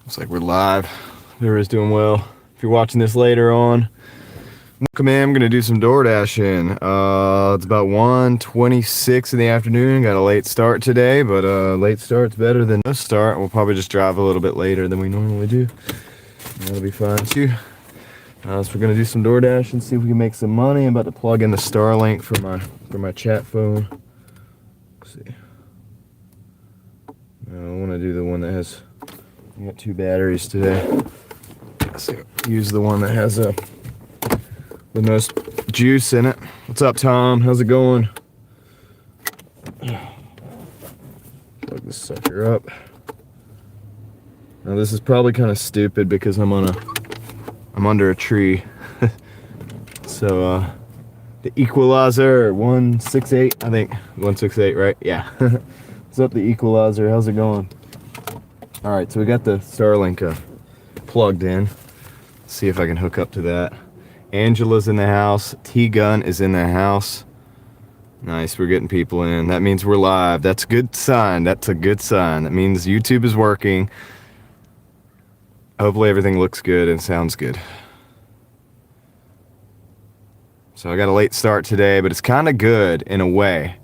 Looks like we're live. Everybody's doing well. If you're watching this later on, welcome in. I'm gonna do some Doordashing. It's about 1:26 in the afternoon. Got a late start today, but late start's better than no start. We'll probably just drive a little bit later than we normally do. That'll be fine too. So we're gonna do some DoorDash and see if we can make some money. I'm about to plug in the Starlink for my chat phone. Let's see. I want to do the one that has. I got 2 batteries today. So use the one that has the most juice in it. What's up, Tom? How's it going? Plug this sucker up. Now this is probably kind of stupid because I'm under a tree. So the equalizer 168, I think 168, right? Yeah. What's up, the equalizer? How's it going? All right, so we got the Starlink plugged in. Let's see if I can hook up to that. Angela's in the house. T-Gun is in the house. Nice, we're getting people in. That means we're live. That's a good sign. That's a good sign. That means YouTube is working. Hopefully everything looks good and sounds good. So I got a late start today, but it's kind of good in a way.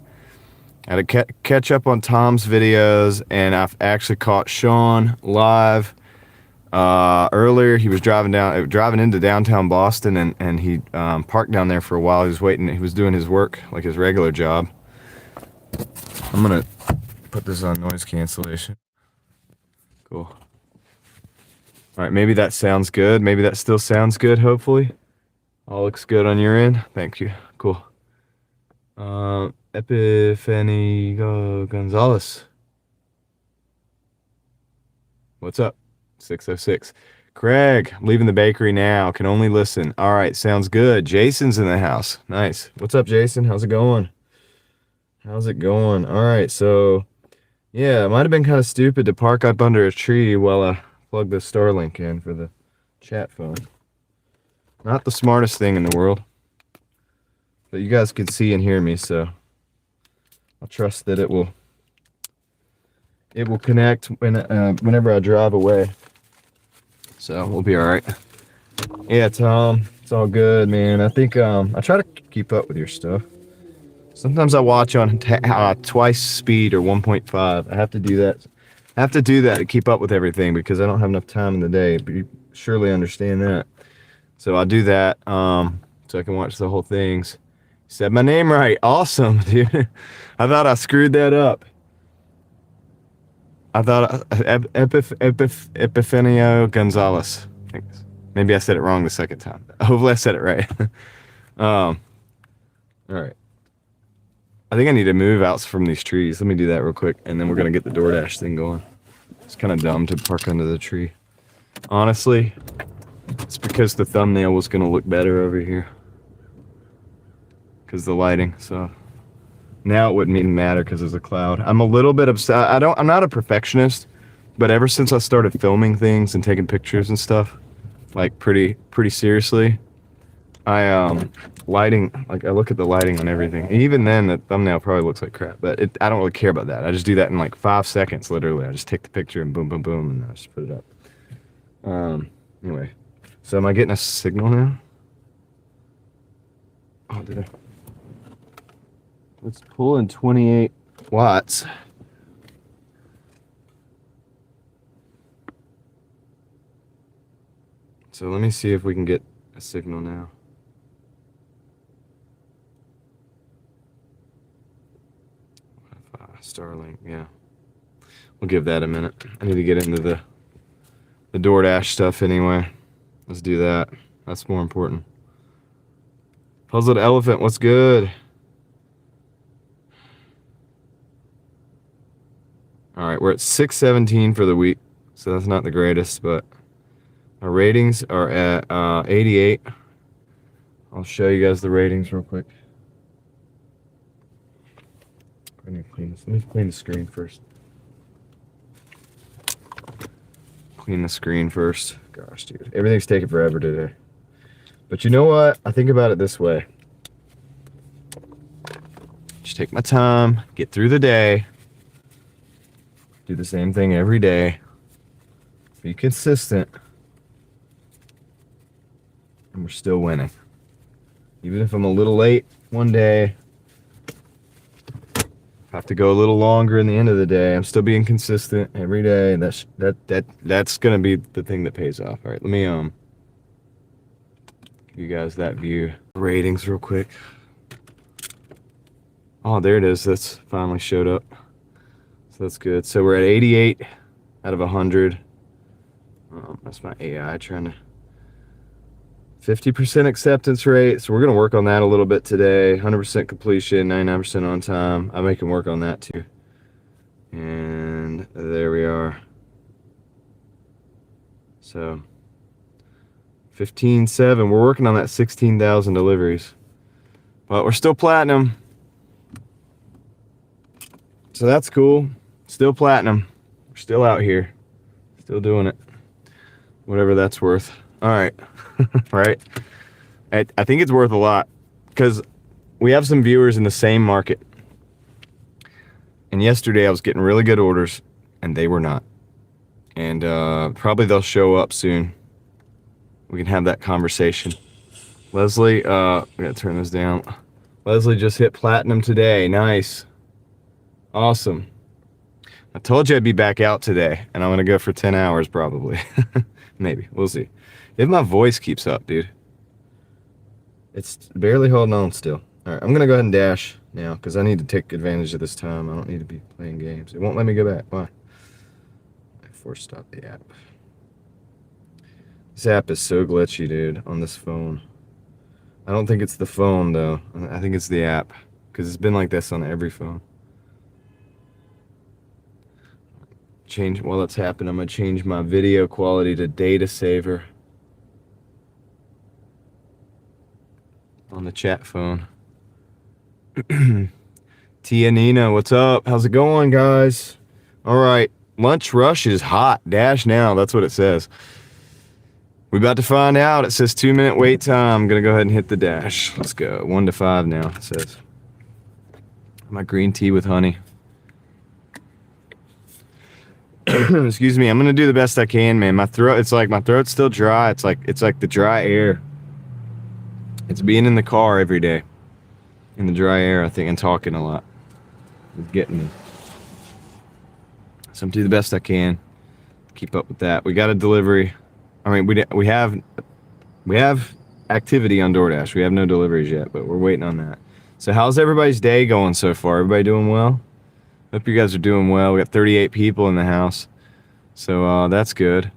I had to catch up on Tom's videos, and I've actually caught Sean live earlier. He was driving into downtown Boston, and he parked down there for a while. He was waiting. He was doing his work, like his regular job. I'm gonna put this on noise cancellation. Cool. All right, maybe that sounds good. Maybe that still sounds good, hopefully. All looks good on your end. Thank you. Cool. Epiphany Gonzalez. What's up? 606. Craig, I'm leaving the bakery now. Can only listen. All right, sounds good. Jason's in the house. Nice. What's up, Jason? How's it going? How's it going? All right, so yeah, it might have been kind of stupid to park up under a tree while I plug the Starlink in for the chat phone. Not the smartest thing in the world. But you guys can see and hear me, so I'll trust that it will connect whenever I drive away. So we'll be all right. Yeah, Tom, it's all good, man. I think I try to keep up with your stuff. Sometimes I watch on twice speed or 1.5. I have to do that. I have to do that to keep up with everything because I don't have enough time in the day. But you surely understand that. So I do that so I can watch the whole things. Said my name right. Awesome, dude. I thought I screwed that up. I thought Epifanio Gonzalez. Maybe I said it wrong the second time. Hopefully I said it right. All right. I think I need to move out from these trees. Let me do that real quick, and then we're going to get the DoorDash thing going. It's kind of dumb to park under the tree. Honestly, it's because the thumbnail was going to look better over here. Because the lighting, so now it wouldn't even matter because there's a cloud. I'm a little bit upset. I'm not a perfectionist, but ever since I started filming things and taking pictures and stuff, like pretty seriously, lighting, like I look at the lighting on everything. And even then, the thumbnail probably looks like crap, but I don't really care about that. I just do that in like 5 seconds, literally. I just take the picture and boom, boom, boom, and I just put it up. Anyway, so am I getting a signal now? Oh, did I? Let's pull in 28 watts. So let me see if we can get a signal now. Starlink, yeah. We'll give that a minute. I need to get into the DoorDash stuff anyway. Let's do that. That's more important. Puzzled Elephant, what's good? All right, we're at 617 for the week, so that's not the greatest, but our ratings are at 88. I'll show you guys the ratings real quick. Let me clean the screen first. Clean the screen first. Gosh, dude, everything's taking forever today. But you know what? I think about it this way. Just take my time, get through the day, do the same thing every day, Be consistent. And we're still winning. Even if I'm a little late one day, have to go a little longer in the end of the day, I'm still being consistent every day, and that's gonna be the thing that pays off. All right, let me give you guys that view ratings real quick. Oh, there it is. That's finally showed up. So that's good. So we're at 88 out of 100. That's my AI trying to 50% acceptance rate. So we're gonna work on that a little bit today. 100% completion, 99% on time. I can work on that too. And there we are. So 15.7. We're working on that 16,000 deliveries, but we're still platinum. So that's cool. Still platinum. We're still out here, still doing it. Whatever that's worth. All right. Right. I think it's worth a lot because we have some viewers in the same market. And yesterday I was getting really good orders and they were not. And probably they'll show up soon. We can have that conversation. Leslie, I'm gonna turn this down. Leslie just hit platinum today. Nice. Awesome. I told you I'd be back out today, and I'm gonna go for 10 hours probably. Maybe. We'll see. If my voice keeps up, dude. It's barely holding on still. Alright, I'm gonna go ahead and dash now, because I need to take advantage of this time. I don't need to be playing games. It won't let me go back. Why? I force stop the app. This app is so glitchy, dude, on this phone. I don't think it's the phone, though. I think it's the app, because it's been like this on every phone. While that's happening, I'm gonna change my video quality to data saver on the chat phone. Tia Nina, what's up? How's it going, guys? All right, lunch rush is hot. Dash now. That's what it says. We're about to find out. It says 2-minute wait time. I'm gonna go ahead and hit the dash. Let's go. 1 to 5 now. It says my green tea with honey. Excuse me. I'm gonna do the best I can, man. My throat's still dry. It's like the dry air. It's being in the car every day, in the dry air, I think, and talking a lot. It's getting me. So I'm doing the best I can. Keep up with that. We got a delivery. I mean, we have activity on Doordash. We have no deliveries yet, but we're waiting on that. So how's everybody's day going so far? Everybody doing well? Hope you guys are doing well. We got 38 people in the house, so that's good.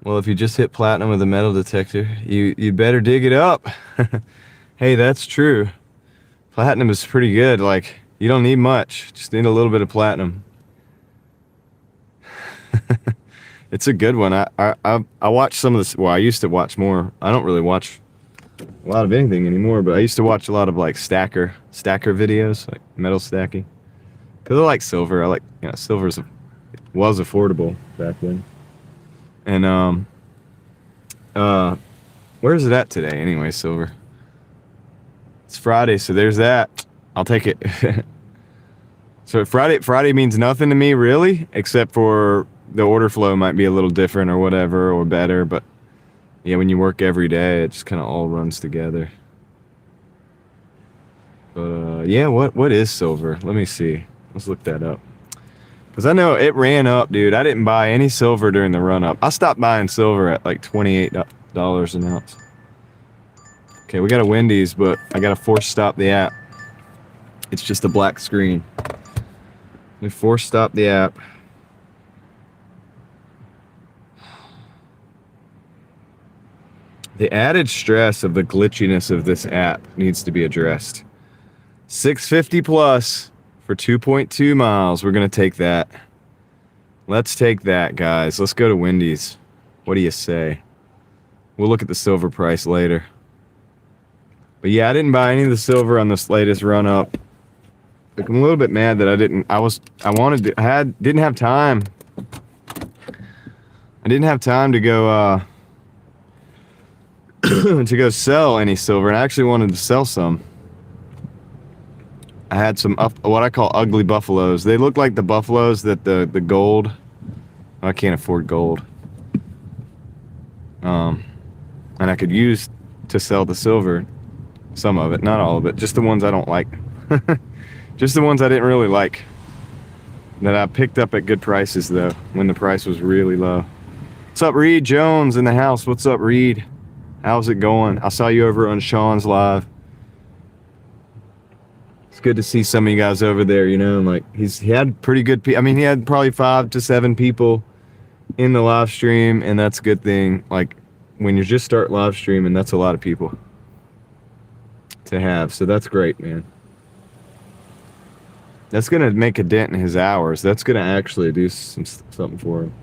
Well, if you just hit platinum with a metal detector, you better dig it up. Hey, that's true. Platinum is pretty good. Like, you don't need much. Just need a little bit of platinum. It's a good one. I watch some of this. Well, I used to watch more. I don't really watch a lot of anything anymore, but I used to watch a lot of like stacker videos, like metal stacking. Cause I like silver. I like, silver was affordable back then. And where is it at today anyway, silver? It's Friday, so there's that. I'll take it. So Friday means nothing to me really, except for the order flow might be a little different or whatever, or better, but yeah, when you work every day, it just kind of all runs together. But yeah, what is silver? Let me see. Let's look that up. Because I know it ran up, dude. I didn't buy any silver during the run-up. I stopped buying silver at like $28 an ounce. Okay, we got a Wendy's, but I got to force stop the app. It's just a black screen. Let me force stop the app. The added stress of the glitchiness of this app needs to be addressed. 650 plus. For 2.2 miles, we're going to take that. Let's take that, guys. Let's go to Wendy's. What do you say? We'll look at the silver price later. But yeah, I didn't buy any of the silver on this latest run up. I'm a little bit mad that I didn't have time. I didn't have time to go to go sell any silver, and I actually wanted to sell some. I had some what I call ugly buffaloes. They look like the buffaloes that the gold. I can't afford gold. And I could use to sell the silver, some of it, not all of it, just the ones I don't like. Just the ones I didn't really like, that I picked up at good prices though, when the price was really low. What's up, Reed Jones in the house? What's up, Reed? How's it going? I saw you over on Sean's live. It's good to see some of you guys over there, you know, like he had pretty good I mean, he had probably 5 to 7 people in the live stream, and that's a good thing. Like when you just start live streaming, that's a lot of people to have, so that's great, man. That's gonna make a dent in his hours. That's gonna actually do something for him.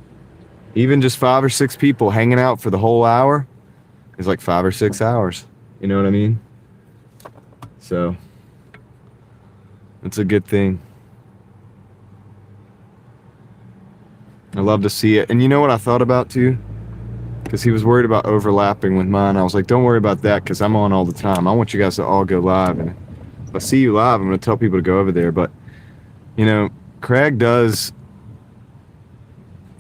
Even just 5 or 6 people hanging out for the whole hour is like 5 or 6 hours. You know what I mean? So it's a good thing. I love to see it. And you know what I thought about too? Because he was worried about overlapping with mine. I was like, don't worry about that, because I'm on all the time. I want you guys to all go live. And if I see you live, I'm going to tell people to go over there. But, you know, Craig does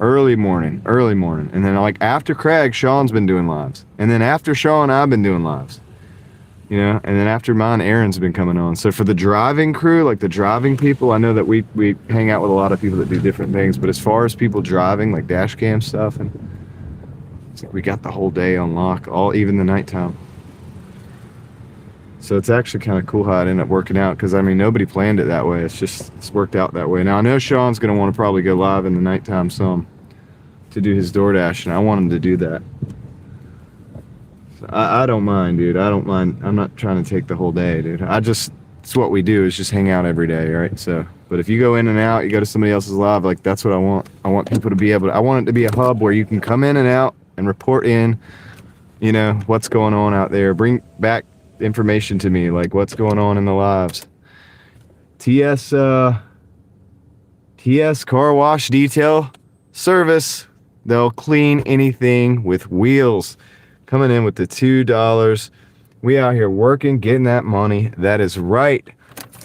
early morning. And then like after Craig, Sean's been doing lives. And then after Sean, I've been doing lives. You know, and then after mine, Aaron's been coming on. So for the driving crew, like the driving people, I know that we hang out with a lot of people that do different things. But as far as people driving, like dash cam stuff, and it's like we got the whole day on lock, even the nighttime. So it's actually kind of cool how it ended up working out, because I mean, nobody planned it that way. It's worked out that way. Now I know Sean's going to want to probably go live in the nighttime some to do his Doordash, and I want him to do that. So I don't mind, dude. I don't mind. I'm not trying to take the whole day, dude. It's what we do, is just hang out every day, right? So, but if you go in and out, you go to somebody else's live, like that's what I want. I want people to be able to, I want it to be a hub where you can come in and out and report in, you know, what's going on out there. Bring back information to me, like what's going on in the lives. TS car wash detail service. They'll clean anything with wheels. Coming in with the $2. We out here working, getting that money. That is right.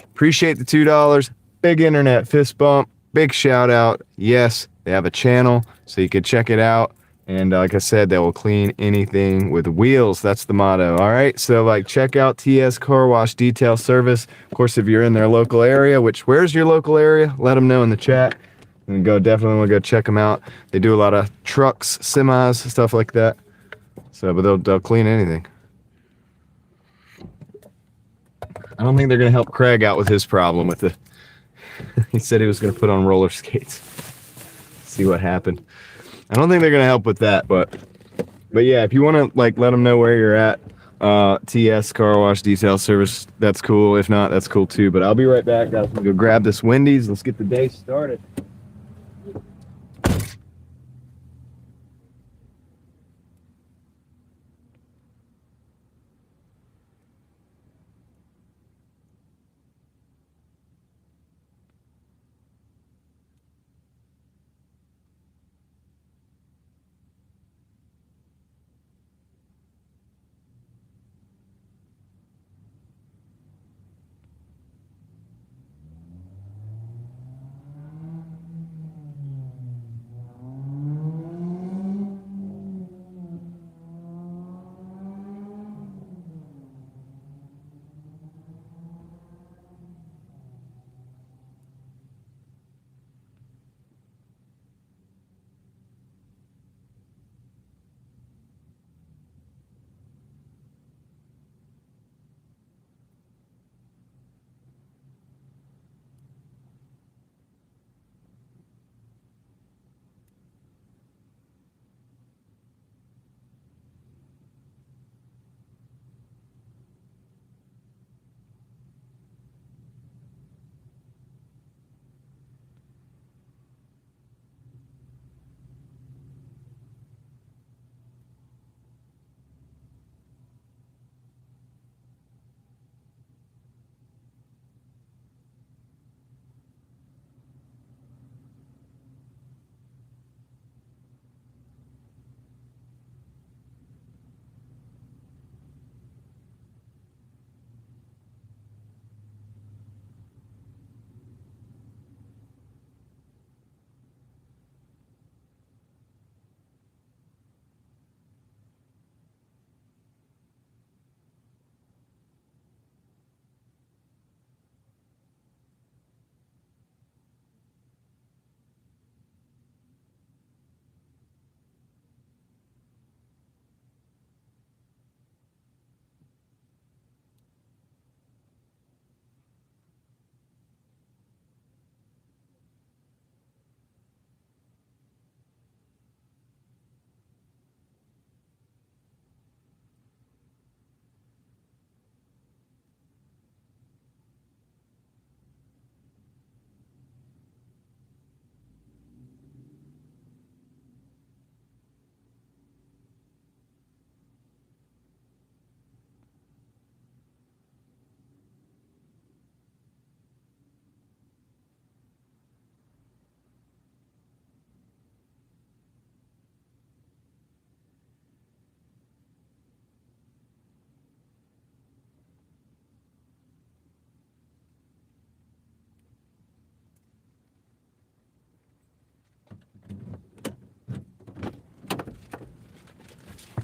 Appreciate the $2. Big internet fist bump. Big shout out. Yes, they have a channel, so you can check it out. And like I said, they will clean anything with wheels. That's the motto. All right. So like, check out TS Car Wash Detail Service. Of course, if you're in their local area, where's your local area? Let them know in the chat. And definitely want to go check them out. They do a lot of trucks, semis, stuff like that. So, but they'll clean anything. I don't think they're gonna help Craig out with his problem with the. He said he was gonna put on roller skates. See what happened. I don't think they're gonna help with that, but yeah, if you want to like let them know where you're at, TS Car Wash Detail Service, that's cool. If not, that's cool too. But I'll be right back, guys. I'm gonna go grab this Wendy's. Let's get the day started.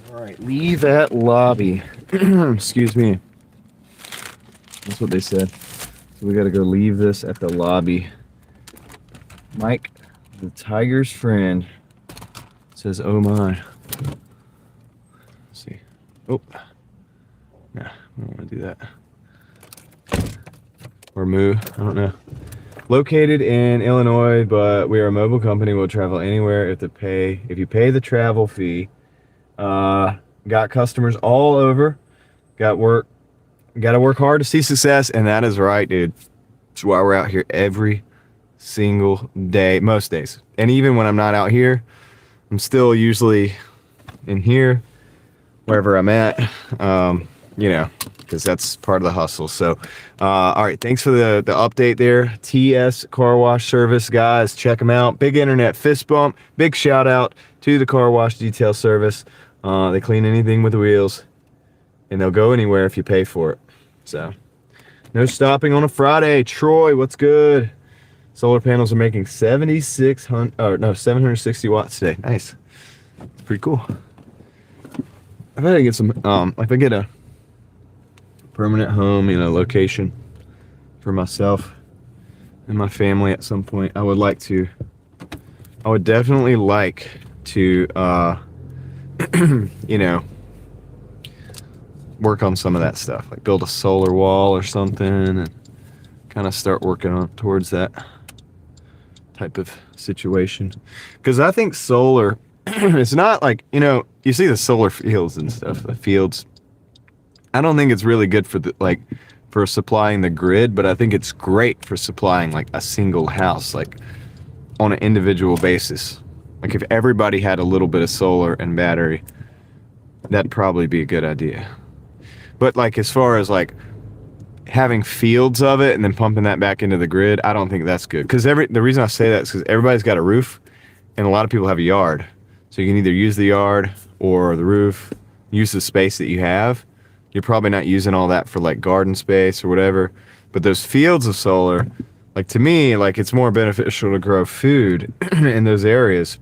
All right, leave at lobby. Excuse me. That's what they said. So we got to go leave this at the lobby. Mike, the tiger's friend, says, "Oh my." Let's see. Oh. Nah, I don't want to do that. Or Moo, I don't know. Located in Illinois, but we are a mobile company. We'll travel anywhere if you pay the travel fee. Got customers all over. Got to work hard to see success, and that is right, dude. That's why we're out here every single day, most days. And even when I'm not out here, I'm still usually in here, wherever I'm at. You know, because that's part of the hustle. So, all right, thanks for the update there. TS Car Wash Service, guys, check them out. Big internet fist bump. Big shout out to the Car Wash Detail Service. They clean anything with the wheels, and they'll go anywhere if you pay for it. So, no stopping on a Friday. Troy, what's good? Solar panels are making 760 watts today. Nice. It's pretty cool. I bet I get some, if I get a permanent home, you know, location for myself and my family at some point, I would definitely like to, you know, work on some of that stuff, like build a solar wall or something and kind of start working on towards that type of situation. Because I think solar, it's not like, you know, you see the solar fields and stuff, the fields. I don't think it's really good for for supplying the grid, but I think it's great for supplying like a single house, like on an individual basis. Like if everybody had a little bit of solar and battery, that'd probably be a good idea. But like as far as like having fields of it and then pumping that back into the grid, I don't think that's good. Because the reason I say that is because everybody's got a roof, and a lot of people have a yard. So you can either use the yard or the roof, use the space that you have. You're probably not using all that for like garden space or whatever. But those fields of solar, like to me, like it's more beneficial to grow food in those areas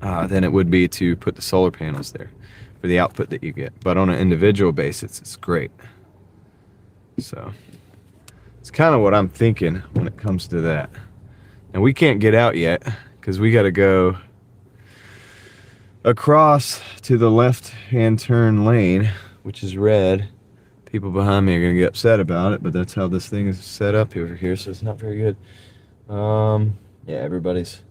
than it would be to put the solar panels there for the output that you get. But on an individual basis, it's great. So it's kind of what I'm thinking when it comes to that. And we can't get out yet because we got to go across to the left-hand turn lane, which is red. People behind me are going to get upset about it, but that's how this thing is set up over here, so it's not very good. Yeah, everybody's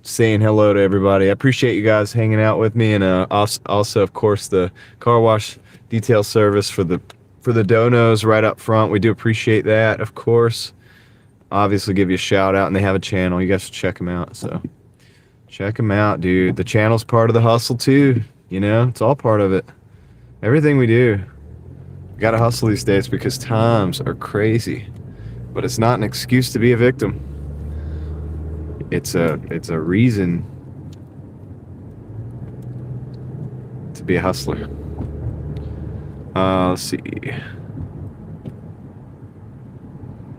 saying hello to everybody. I appreciate you guys hanging out with me, and also, of course, the car wash detail service for the donos right up front. We do appreciate that, of course. Obviously, give you a shout out, and they have a channel. You guys should check them out. So check them out, dude. The channel's part of the hustle too. You know, it's all part of it. Everything we do, we gotta hustle these days because times are crazy. But it's not an excuse to be a victim. It's a reason to be a hustler. Let's see.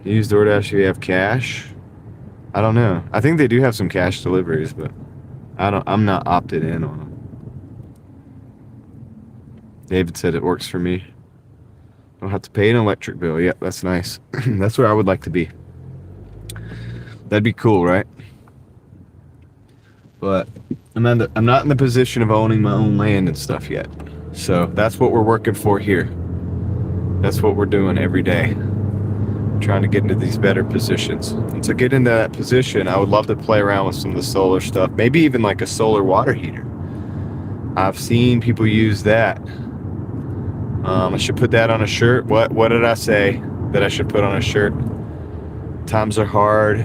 Use Doordash if you have cash. I don't know. I think they do have some cash deliveries, but I'm not opted in on them. David said it works for me. Don't have to pay an electric bill. Yep, that's nice. That's where I would like to be. That'd be cool, right? But I'm not in the position of owning my own land and stuff yet. So that's what we're working for here. That's what we're doing every day. Trying to get into these better positions. And to get into that position, I would love to play around with some of the solar stuff. Maybe even like a solar water heater. I've seen people use that. I should put that on a shirt. What did I say that I should put on a shirt? Times are hard.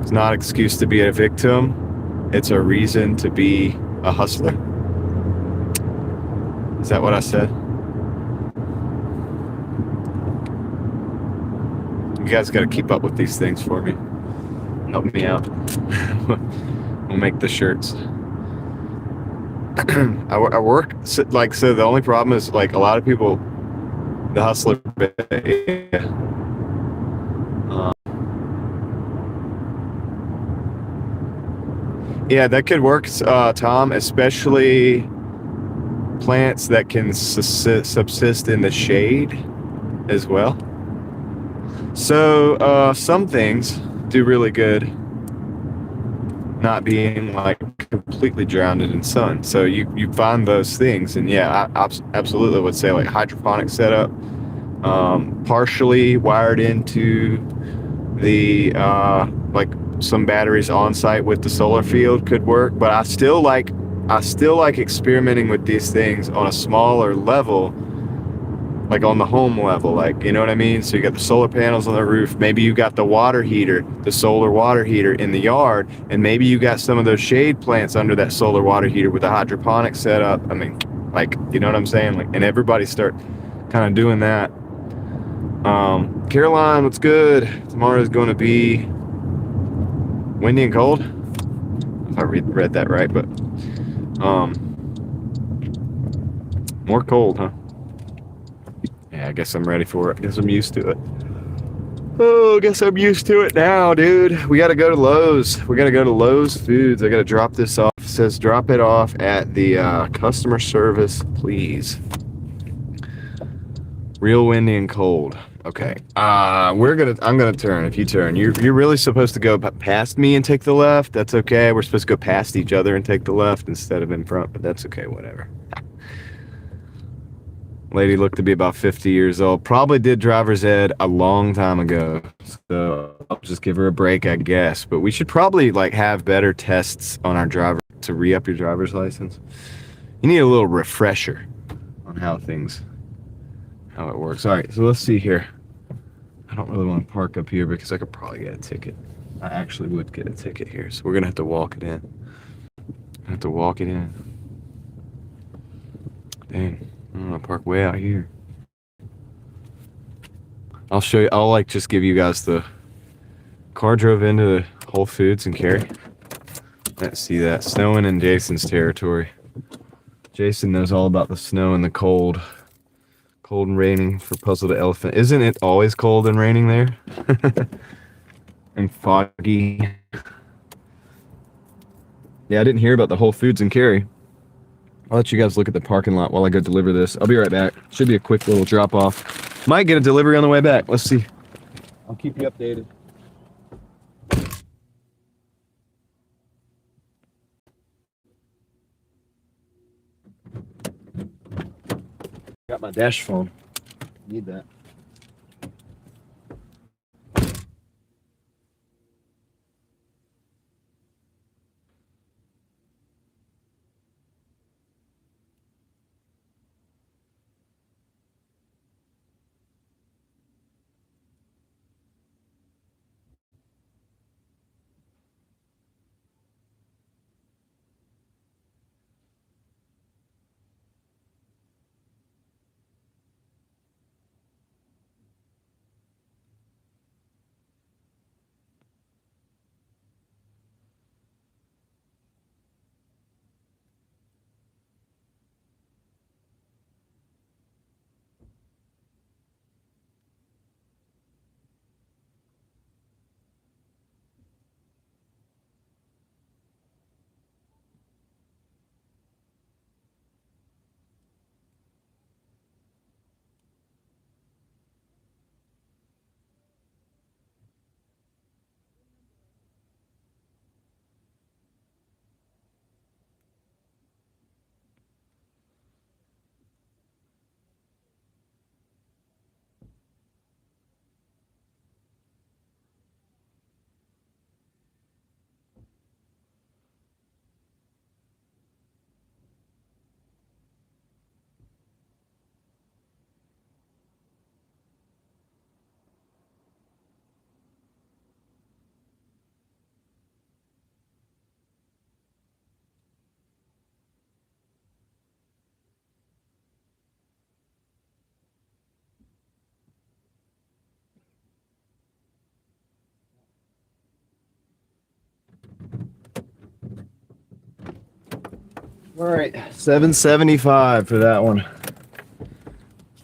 It's not an excuse to be a victim. It's a reason to be a hustler. Is that what I said? You guys got to keep up with these things for me. Help me out. We'll make the shirts. I work so the only problem is like a lot of people, the hustler, Yeah, that could work, Tom, especially plants that can subsist in the shade as well. So some things do really good not being like completely drowned in sun. So you find those things, and yeah, I absolutely would say like hydroponic setup, partially wired into the like some batteries on site with the solar field could work. But I still like experimenting with these things on a smaller level, like on the home level, like, you know what I mean? So you got the solar panels on the roof, maybe you got the water heater, the solar water heater in the yard, and maybe you got some of those shade plants under that solar water heater with a hydroponic setup. I mean, like, you know what I'm saying? Like, and everybody start kind of doing that. Caroline, what's good? Tomorrow is going to be windy and cold. If I read that right, but more cold, huh? Yeah, I guess I'm ready for it. I guess I'm used to it. Oh, I guess I'm used to it now, dude. We gotta go to Lowe's. We gotta go to Lowe's Foods. I gotta drop this off. It says drop it off at the customer service, please. Real windy and cold. Okay. I'm gonna turn. If you turn, you're really supposed to go past me and take the left. That's okay. We're supposed to go past each other and take the left instead of in front, but that's okay. Whatever. Lady looked to be about 50 years old. Probably did driver's ed a long time ago. So I'll just give her a break, I guess. But we should probably like have better tests on our driver to re-up your driver's license. You need a little refresher on how it works. All right, so let's see here. I don't really want to park up here because I could probably get a ticket. I actually would get a ticket here. So we're gonna have to walk it in. Dang. I'm gonna park way out here. I'll show you. I'll like just give you guys the car drove into the Whole Foods and Cary. Let's see that snowing in Jason's territory. Jason knows all about the snow and the cold. Cold and raining for Puzzle the Elephant. Isn't it always cold and raining there? And foggy. Yeah, I didn't hear about the Whole Foods and Cary. I'll let you guys look at the parking lot while I go deliver this. I'll be right back. Should be a quick little drop off. Might get a delivery on the way back. Let's see. I'll keep you updated. Got my dash phone. Need that. All right, $7.75 for that one.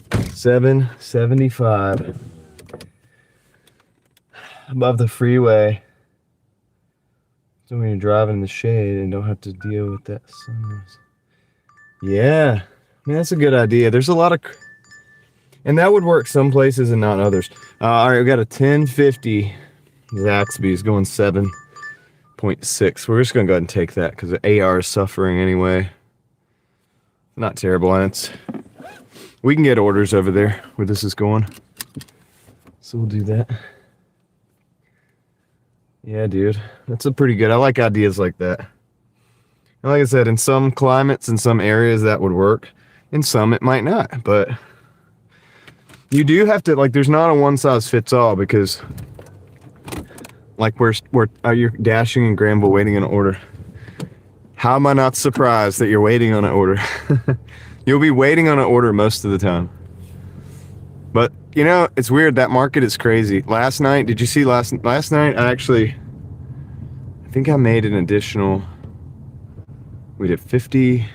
$7.75. Above the freeway. So when you're driving in the shade and don't have to deal with that sunrise. Yeah, I mean, that's a good idea. There's a lot of, and that would work some places and not others. All right, we got a 1050 Zaxby's going 7.6. We're just gonna go ahead and take that because the AR is suffering anyway. Not terrible, and it's, we can get orders over there where this is going. So we'll do that. Yeah, dude, that's a pretty good. I like ideas like that. And like I said, in some climates, in some areas, that would work. In some, it might not. But you do have to, like, there's not a one size fits all because, like, you're dashing in Granville waiting on an order. How am I not surprised that you're waiting on an order? You'll be waiting on an order most of the time. But, you know, it's weird. That market is crazy. Last night, did you see last night? I think I made an additional, we did 50,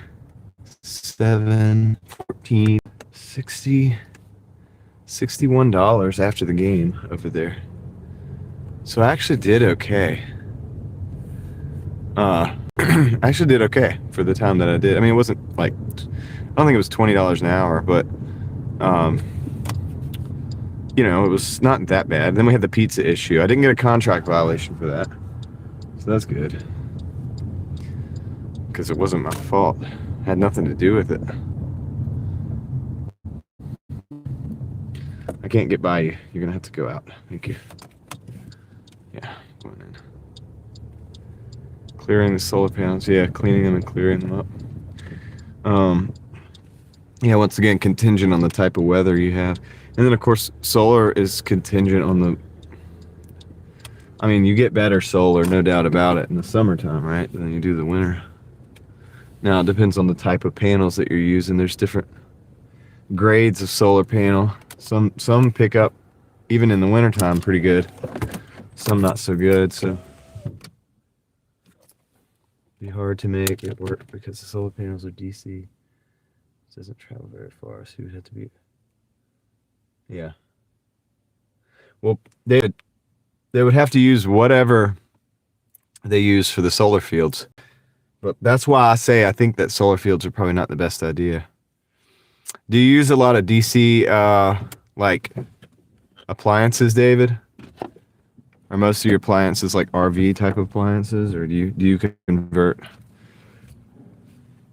7, 14, 60, $61 after the game over there. So I actually did okay. I actually did okay for the time that I did. I mean, it wasn't like, I don't think it was $20 an hour, but you know, it was not that bad. Then we had the pizza issue. I didn't get a contract violation for that, so that's good because it wasn't my fault. It had nothing to do with it. I can't get by you. You're gonna have to go out. Thank you. Yeah, going in. Clearing the solar panels. Yeah, cleaning them and clearing them up. Yeah, once again, contingent on the type of weather you have. And then, of course, solar is contingent on the... I mean, you get better solar, no doubt about it, in the summertime, right, than you do the winter. Now, it depends on the type of panels that you're using. There's different grades of solar panel. Some pick up, even in the wintertime, pretty good. Some not so good, so... Be hard to make it work because the solar panels are DC. It doesn't travel very far, so you would have to be... Yeah. Well, they would have to use whatever they use for the solar fields. But that's why I say I think that solar fields are probably not the best idea. Do you use a lot of DC, like, appliances, David? Are most of your appliances like RV type appliances, or do you convert,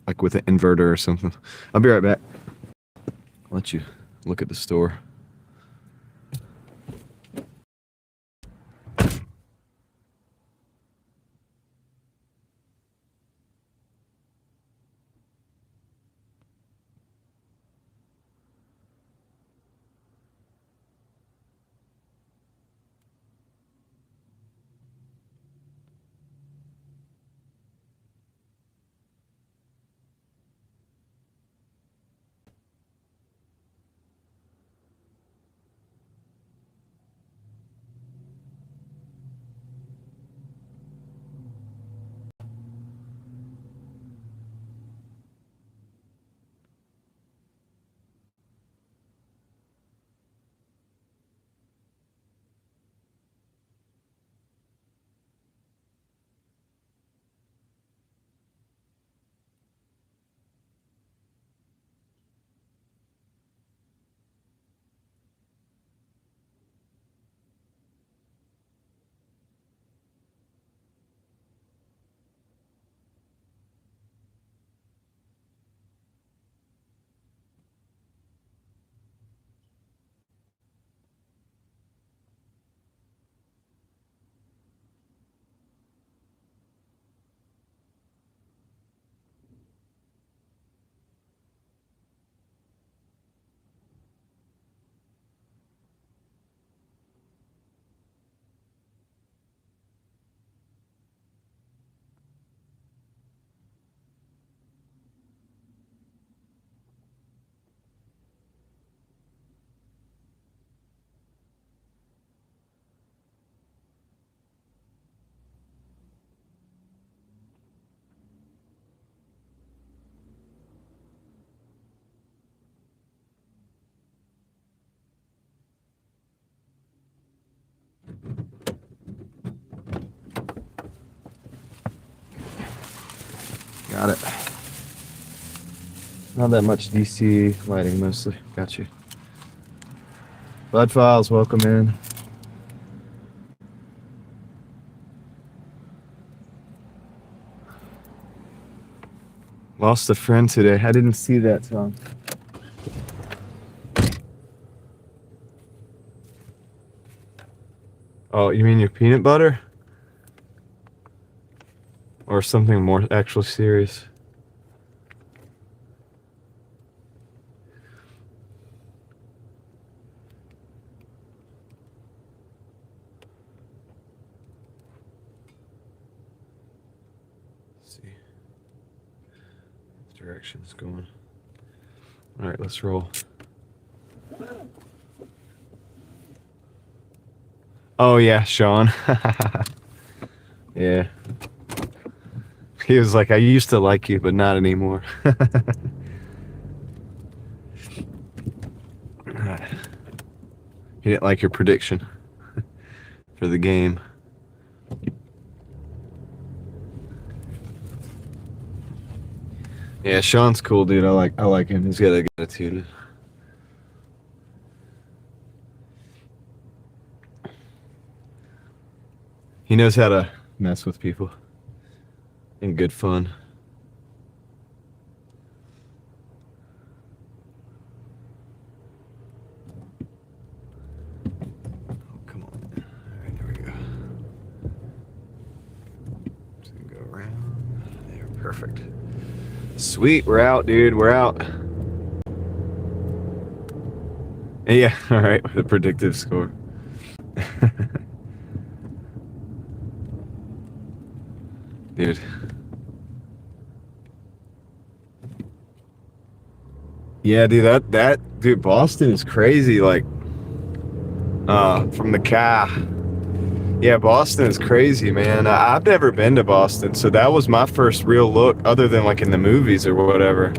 like with an inverter or something? I'll be right back. I'll let you look at the store. Got it. Not that much DC lighting, mostly. Got you. Bud Files, welcome in. Lost a friend today. I didn't see that song. Oh, you mean your peanut butter? Or something more actually serious? Let's see. This direction's going. All right, let's roll. Oh yeah, Sean. Yeah. He was like, I used to like you, but not anymore. He didn't like your prediction for the game. Yeah, Sean's cool, dude. I like him. He's got a good attitude. He knows how to mess with people in good fun. Oh, come on. All right, there we go. Just gonna go around. There, perfect. Sweet, we're out, dude. We're out. Yeah, all right, with a predictive score. Dude. Yeah, dude, dude, Boston is crazy, like, from the car. Yeah, Boston is crazy, man. I've never been to Boston, so that was my first real look, other than like in the movies or whatever.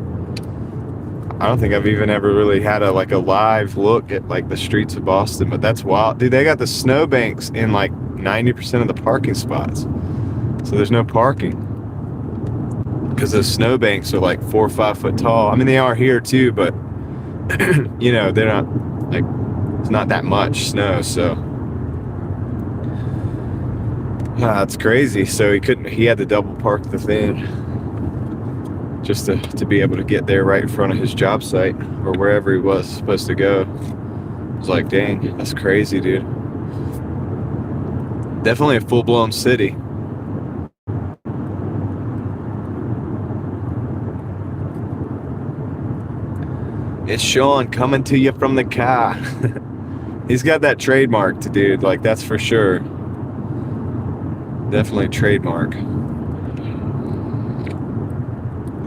I don't think I've even ever really had a live look at like the streets of Boston, but that's wild. Dude, they got the snowbanks in like 90% of the parking spots. So there's no parking. Because those snowbanks are like 4 or 5 foot tall. I mean, they are here too, but you know, they're not like, it's not that much snow, so it's crazy. So he had to double park the thing just to be able to get there right in front of his job site or wherever he was supposed to go. I was like, dang, that's crazy, dude. Definitely a full-blown city. It's Sean coming to you from the car. He's got that trademark, dude. Like, that's for sure. Definitely trademark.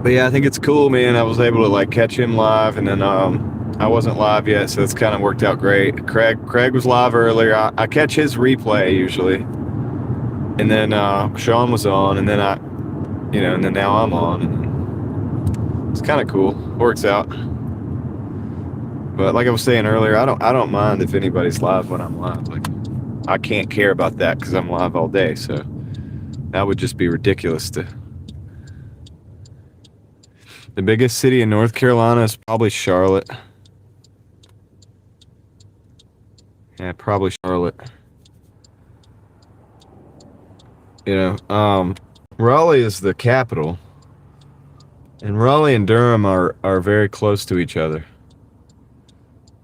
But yeah, I think it's cool, man. I was able to like catch him live, and then I wasn't live yet, so it's kind of worked out great. Craig was live earlier. I catch his replay usually, and then Sean was on, and then and then now I'm on. And it's kind of cool. Works out. But like I was saying earlier, I don't mind if anybody's live when I'm live. Like, I can't care about that because I'm live all day. So that would just be ridiculous. The biggest city in North Carolina is probably Charlotte. Yeah, probably Charlotte. You know, Raleigh is the capital, and Raleigh and Durham are very close to each other.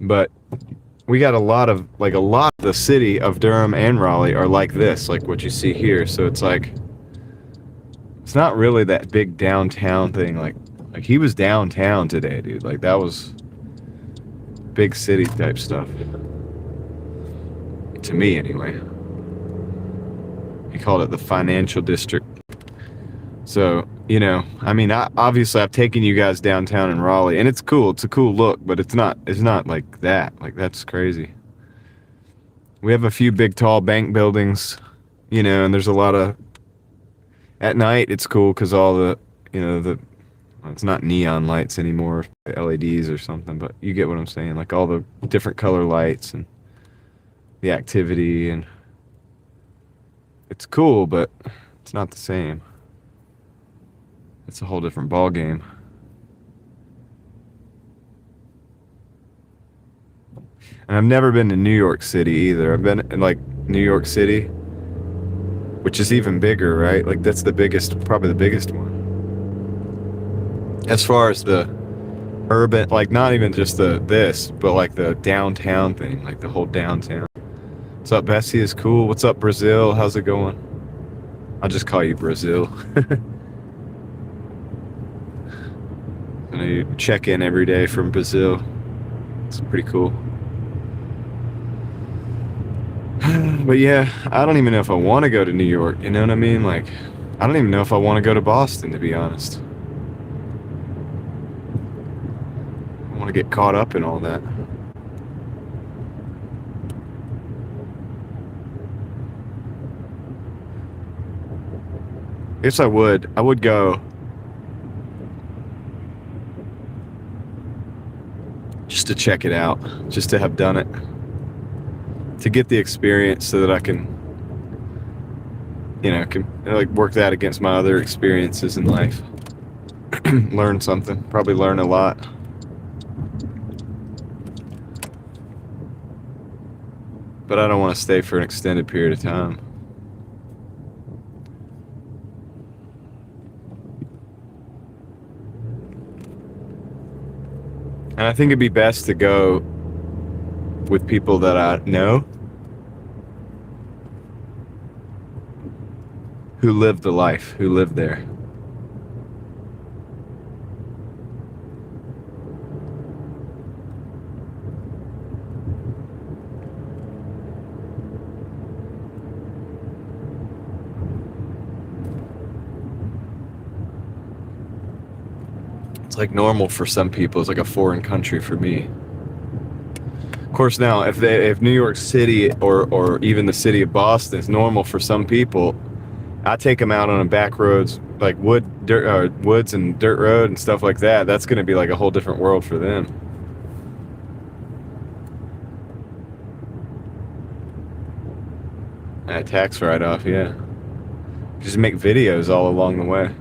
But we got a lot of the city of Durham and Raleigh are like this, like what you see here. So it's like, it's not really that big downtown thing. Like he was downtown today, dude. Like, that was big city type stuff. To me, anyway. He called it the financial district. So, you know, I mean, obviously I've taken you guys downtown in Raleigh, and it's cool. It's a cool look, but it's not like that. Like, that's crazy. We have a few big, tall bank buildings, you know, and there's a lot of, at night it's cool because all the, you know, it's not neon lights anymore, LEDs or something, but you get what I'm saying. Like, all the different color lights and the activity, and it's cool, but it's not the same. it's a whole different ball game. And I've never been to New York City either. I've been in like New York City, which is even bigger, right? Like that's the biggest, probably the biggest one. As far as the urban, like not even just this, but like the downtown thing, like the whole downtown. What's up, Bessie? Is cool. What's up, Brazil? How's it going? I'll just call you Brazil. I check in every day from Brazil. It's pretty cool. But yeah, I don't even know if I want to go to New York. You know what I mean? Like, I don't even know if I want to go to Boston, to be honest. I want to get caught up in all that. I guess I would go just to check it out, just to have done it, to get the experience so that I can, you know, like work that against my other experiences in life. Learn something, probably learn a lot. But I don't want to stay for an extended period of time. And I think it'd be best to go with people that I know, who live the life, who live there. It's like normal for some people. It's like a foreign country for me. Of course, now if New York City or even the city of Boston is normal for some people, I take them out on a back roads like woods and dirt road and stuff like that. That's going to be like a whole different world for them. A tax write-off, yeah. Just make videos all along the way.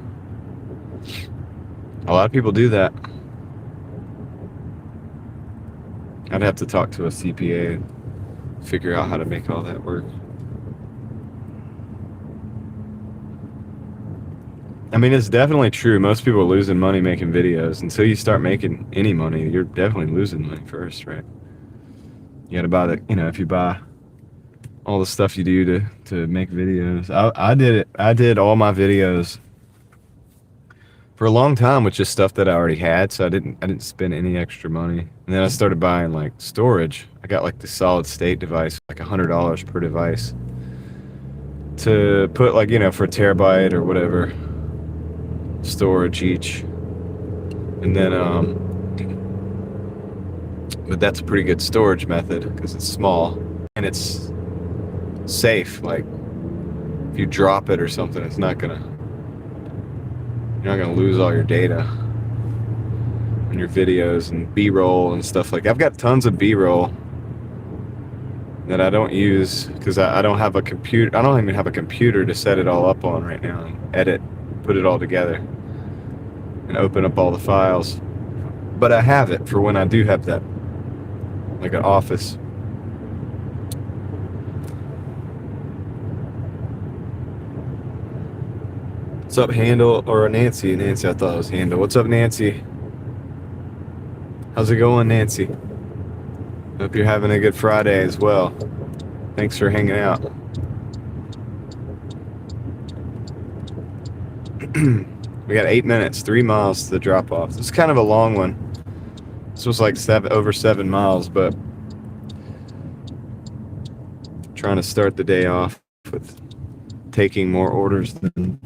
A lot of people do that. I'd have to talk to a CPA and figure out how to make all that work. I mean, it's definitely true. Most people are losing money making videos. Until you start making any money, you're definitely losing money first, right? You gotta buy you know, if you buy all the stuff you do to make videos. I did all my videos for a long time with just stuff that I already had, so I didn't spend any extra money. And then I started buying like storage. I got like the solid state device, like $100 per device, to put like, you know, for a terabyte or whatever storage each. And then but that's a pretty good storage method because it's small and it's safe. Like if you drop it or something, you're not gonna lose all your data and your videos and B-roll and stuff like that. I've got tons of B-roll that I don't use because I don't have a computer. I don't even have a computer to set it all up on right now and edit, put it all together and open up all the files. But I have it for when I do have that, like an office. What's up, Handle? Or Nancy? Nancy, I thought it was Handle. What's up, Nancy? How's it going, Nancy? Hope you're having a good Friday as well. Thanks for hanging out. We got 8 minutes, 3 miles to the drop off. This is kind of a long one. This was like over 7 miles, but trying to start the day off with taking more orders than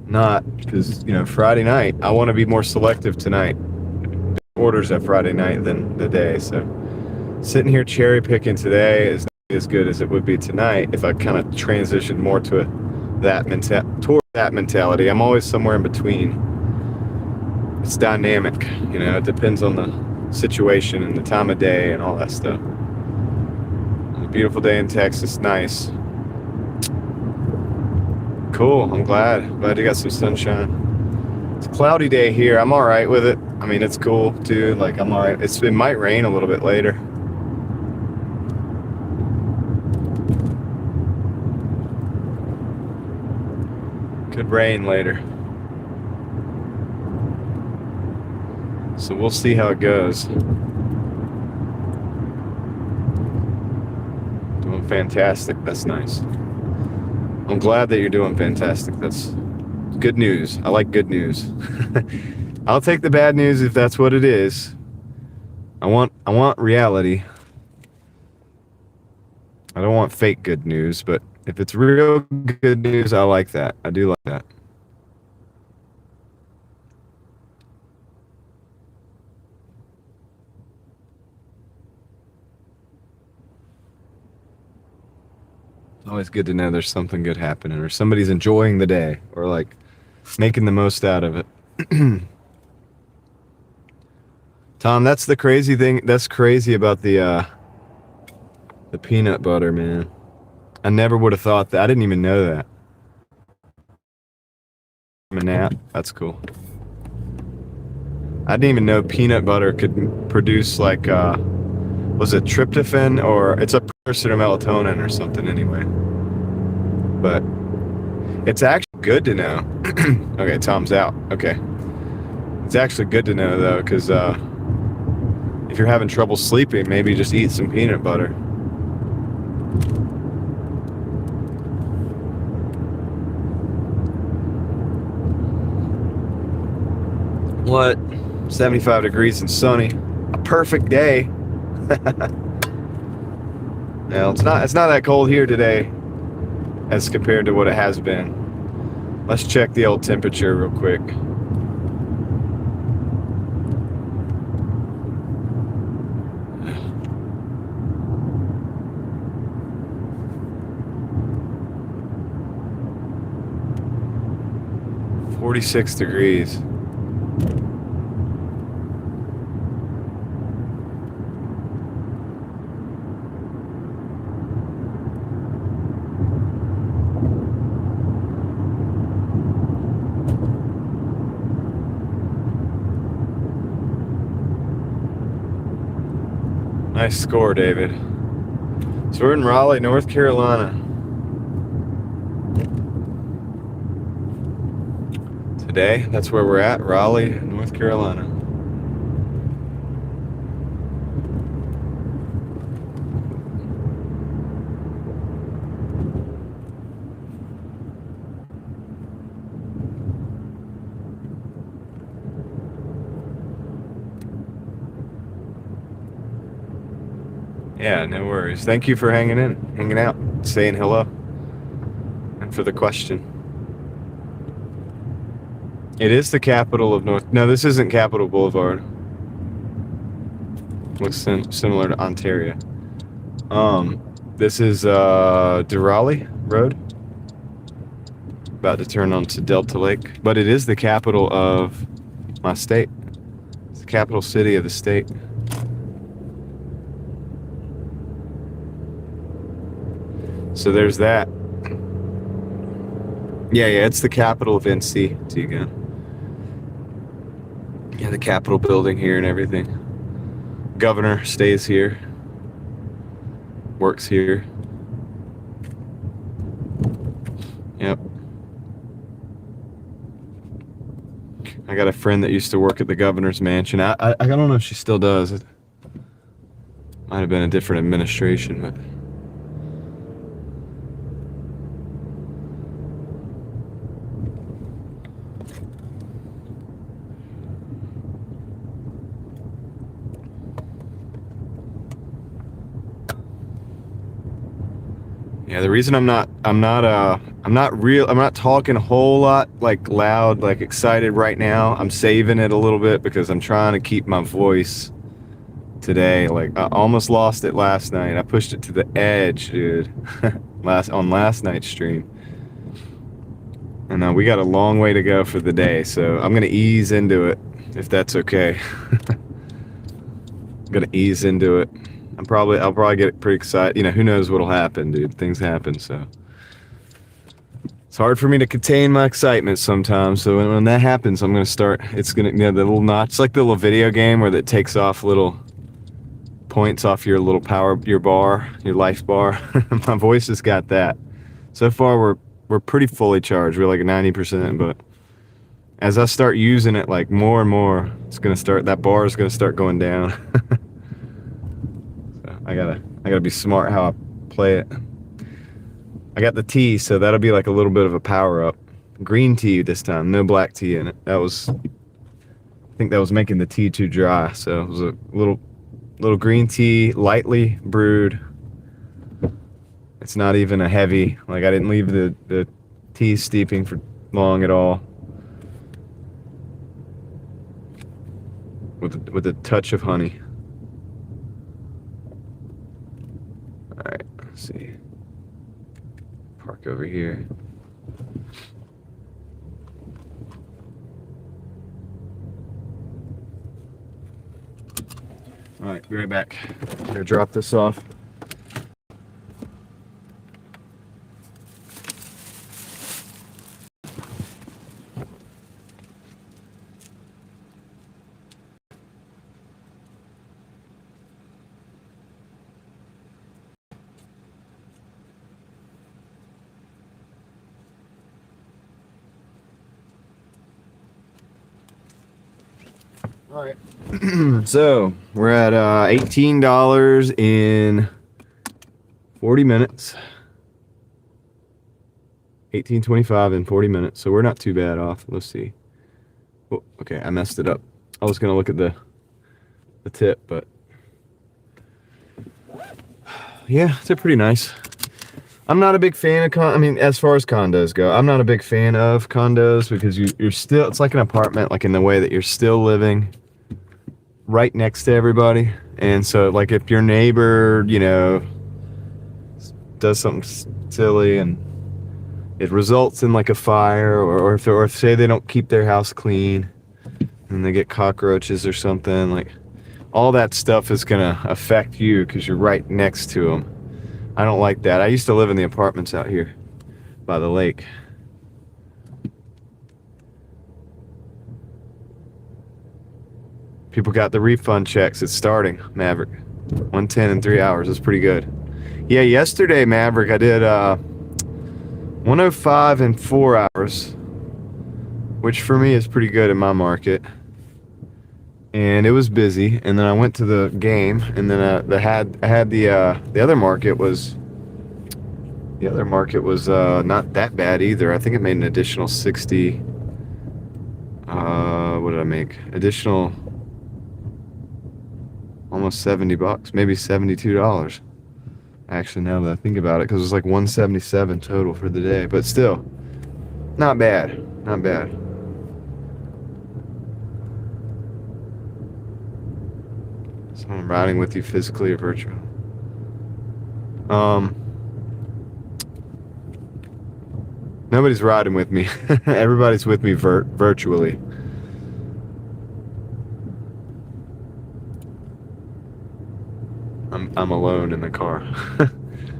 not, because, you know, Friday night, I want to be more selective tonight. Orders at Friday night than the day. So sitting here cherry picking today is not as good as it would be tonight if I kind of transitioned more to toward that mentality. I'm always somewhere in between. It's dynamic, you know, it depends on the situation and the time of day and all that stuff. A beautiful day in Texas, nice. Cool, I'm glad you got some sunshine. It's a cloudy day here. I'm all right with it. I mean, it's cool too. Like, I'm all right. It might rain a little bit later. Could rain later. So we'll see how it goes. Doing fantastic. That's nice. I'm glad that you're doing fantastic. That's good news. I like good news. I'll take the bad news if that's what it is. I want reality. I don't want fake good news, but if it's real good news, I like that. I do like that. It's always good to know there's something good happening, or somebody's enjoying the day, or like making the most out of it. Tom, that's the crazy thing. That's crazy about the peanut butter, man. I never would have thought that. I didn't even know that. That's cool. I didn't even know peanut butter could produce like, was it tryptophan, or it's a precursor to melatonin or something anyway. But it's actually good to know. Okay, Tom's out. Okay. It's actually good to know though, because if you're having trouble sleeping, maybe just eat some peanut butter. What? 75 degrees and sunny. A perfect day. Well, it's not that cold here today as compared to what it has been. Let's check the old temperature real quick. "46 degrees. Nice score, David. So we're in Raleigh, North Carolina. Today, that's where we're at, Raleigh, North Carolina. Yeah, no worries. Thank you for hanging out, saying hello, and for the question. It is the capital of North... No, this isn't Capitol Boulevard. Looks similar to Ontario. This is Raleigh Road. About to turn onto Delta Lake. But it is the capital of my state. It's the capital city of the state. So there's that. Yeah, it's the capital of NC. See again. Yeah, the Capitol building here and everything. Governor stays here. Works here. Yep. I got a friend that used to work at the governor's mansion. I don't know if she still does. It might have been a different administration, but... Yeah, the reason I'm not talking a whole lot, like loud, like excited right now. I'm saving it a little bit because I'm trying to keep my voice today. Like, I almost lost it last night. I pushed it to the edge, dude. on last night's stream. And we got a long way to go for the day, so I'm gonna ease into it, if that's okay. I'm gonna ease into it. I'll probably get pretty excited. You know, who knows what'll happen, dude. Things happen, so it's It's hard for me to contain my excitement sometimes. So when that happens, I'm gonna start. It's gonna, the little notch. It's like the little video game where it takes off little points off your little power, your bar, your life bar. My voice has got that. So far, we're pretty fully charged. We're like 90%, but as I start using it like more and more, it's gonna start. That bar is gonna start going down. So I gotta be smart how I play it. I got the tea, so that'll be like a little bit of a power up. Green tea this time, no black tea in it. I think that was making the tea too dry. So it was a little green tea, lightly brewed. It's not even a heavy, like I didn't leave the tea steeping for long at all. With a touch of honey. All right, let's see. Park over here. All right, be right back. I'm gonna drop this off. All right. So we're at $18 in 40 minutes. $18.25 in 40 minutes. So we're not too bad off. Let's see. Oh, okay, I messed it up. I was gonna look at the tip, but yeah, they're pretty nice. I'm not a big fan of I mean, as far as condos go, I'm not a big fan of condos because you're still, it's like an apartment, like in the way that you're still living right next to everybody. And so like if your neighbor, you know, does something silly and it results in like a fire, or if say they don't keep their house clean and they get cockroaches or something, like all that stuff is gonna affect you because you're right next to them. I don't like that. I used to live in the apartments out here by the lake. People got the refund checks. It's starting, Maverick. 110 in 3 hours. That's pretty good. Yeah, yesterday, Maverick, I did 105 in 4 hours, which for me is pretty good in my market. And it was busy, and then I went to the game, and then I had the other market was not that bad either. I think it made an additional 60. What did I make? Additional almost $70, maybe $72. Actually, now that I think about it, because it was like 177 total for the day, but still, not bad, not bad. Someone riding with you physically or virtual. Nobody's riding with me. Everybody's with me virtually. I'm alone in the car.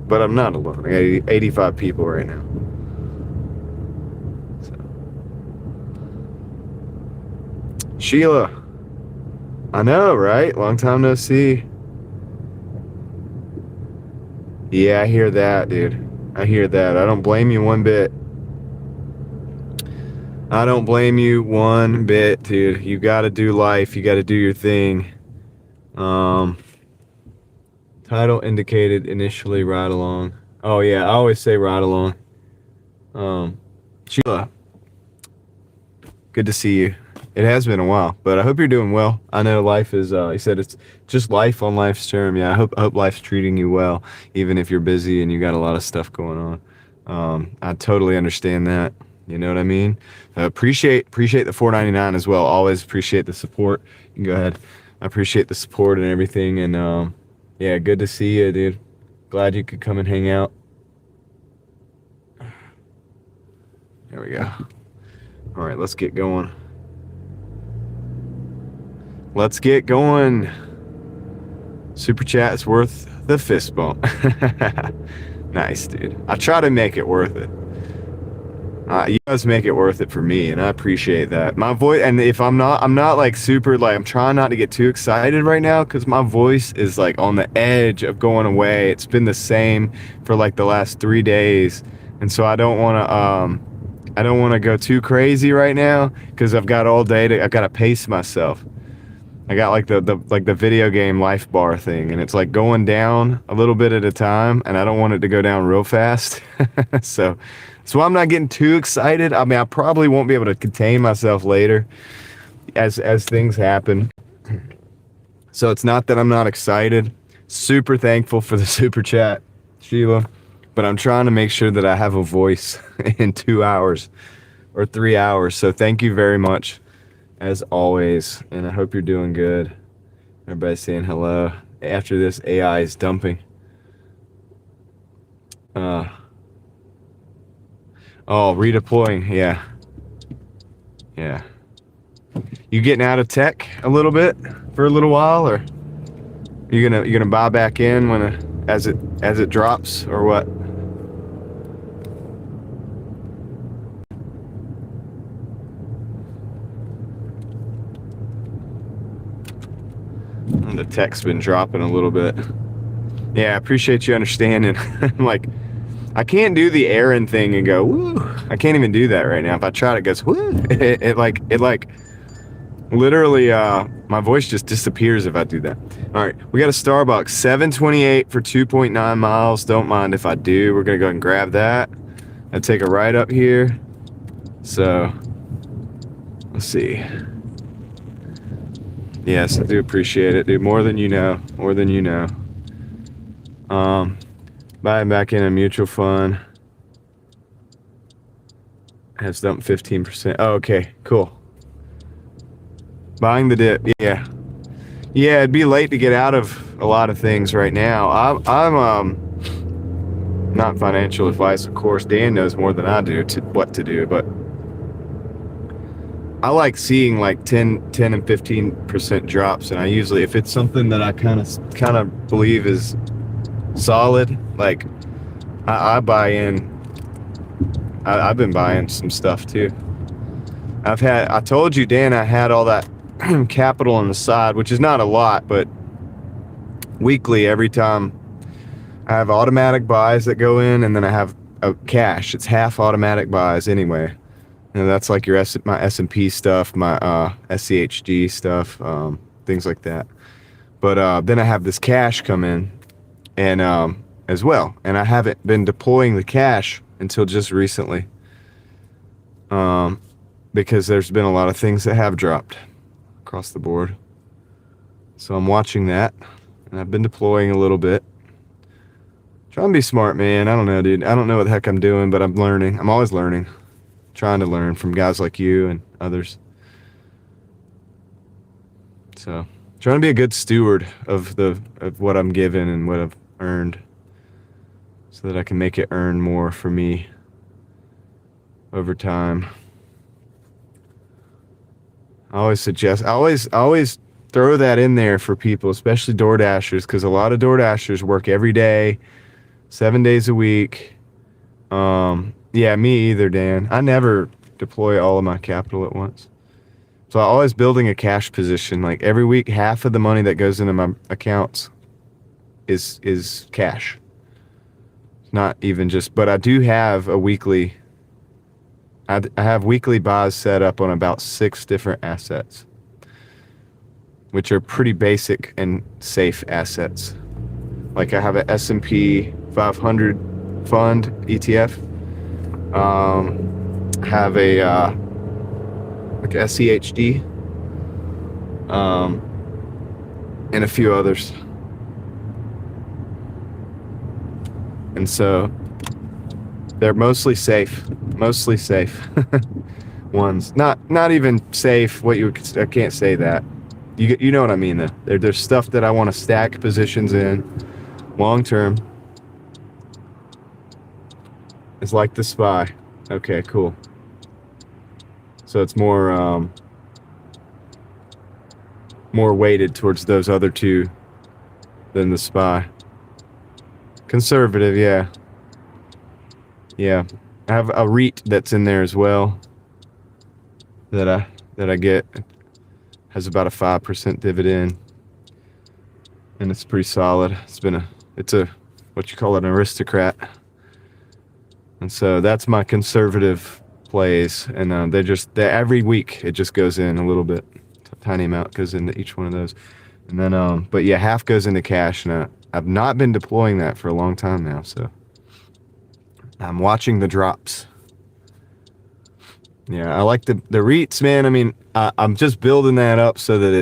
But I'm not alone. I got 85 people right now. So. Sheila. I know, right? Long time no see. Yeah, I hear that, dude. I hear that. I don't blame you one bit. I don't blame you one bit, dude. You gotta do life. You gotta do your thing. Title indicated initially ride along. Oh yeah, I always say ride along. Sheila, good to see you. It has been a while, but I hope you're doing well. I know life is, you said it's just life on life's term. Yeah, I hope life's treating you well, even if you're busy and you got a lot of stuff going on. I totally understand that. You know what I mean? Appreciate the $4.99 as well. Always appreciate the support. You can go ahead. I appreciate the support and everything. And yeah, good to see you, dude. Glad you could come and hang out. There we go. All right, let's get going. Let's get going. Super chat is worth the fist bump. Nice, dude. I try to make it worth it. You guys make it worth it for me, and I appreciate that. My voice, and if I'm not like super, like, I'm trying not to get too excited right now because my voice is like on the edge of going away. It's been the same for like the last 3 days, and so I don't want to go too crazy right now because I've got all day I've got to pace myself. I got like the video game life bar thing, and it's like going down a little bit at a time, and I don't want it to go down real fast. So I'm not getting too excited. I mean, I probably won't be able to contain myself later as things happen. So it's not that I'm not excited. Super thankful for the super chat, Sheila, but I'm trying to make sure that I have a voice in 2 hours or 3 hours. So thank you very much, as always, and I hope you're doing good. Everybody's saying hello. After this, AI is dumping. Oh, redeploying, yeah. Yeah. You getting out of tech a little bit for a little while, or you gonna buy back in as it drops, or what? The tech's been dropping a little bit. Yeah, I appreciate you understanding. Like, I can't do the Aaron thing and go, woo. I can't even do that right now. If I try it goes, woo. It literally, my voice just disappears if I do that. All right, we got a Starbucks, 7.28 for 2.9 miles. Don't mind if I do. We're gonna go ahead and grab that and take a ride up here. So, let's see. Yes, I do appreciate it, dude. More than you know. More than you know. Buying back in a mutual fund has dumped 15%. Oh, okay, cool. Buying the dip, yeah. Yeah, it'd be late to get out of a lot of things right now. I'm not financial advice, of course. Dan knows more than I do what to do, but I like seeing like 10 and 15% drops, and I usually, if it's something that I kind of believe is solid, like I buy in. I've been buying some stuff too. I told you, Dan, I had all that capital on the side, which is not a lot, but weekly, every time I have automatic buys that go in, and then I have cash. It's half automatic buys anyway. And that's like my S&P stuff, my SCHG stuff, things like that. But then I have this cash come in, and as well, and I haven't been deploying the cash until just recently, because there's been a lot of things that have dropped across the board. So I'm watching that, and I've been deploying a little bit. Trying to be smart, man. I don't know, dude. I don't know what the heck I'm doing, but I'm learning. I'm always learning. Trying to learn from guys like you and others. So, trying to be a good steward of what I'm given and what I've earned, so that I can make it earn more for me over time. I always throw that in there for people, especially Doordashers, because a lot of Doordashers work every day, 7 days a week. Yeah, me either, Dan. I never deploy all of my capital at once. So I'm always building a cash position. Like every week, half of the money that goes into my accounts is cash. Not even just, but I do have a weekly. I have weekly buys set up on about 6 different assets, which are pretty basic and safe assets. Like I have an S&P 500 fund ETF. Have a like SCHD, and a few others. And so they're mostly safe ones. Not even safe. I can't say that. You know what I mean though. There's stuff that I want to stack positions in long term. It's like the SPY. Okay, cool. So it's more weighted towards those other two than the SPY. Conservative, yeah. Yeah. I have a REIT that's in there as well that I get. It has about a 5% dividend, and it's pretty solid. It's a what you call it, an aristocrat. And so that's my conservative plays, and they every week it just goes in a little bit, a tiny amount goes into each one of those, and then but yeah, half goes into cash, and I've not been deploying that for a long time now, so I'm watching the drops. Yeah, I like the REITs, man. I mean, I'm just building that up so that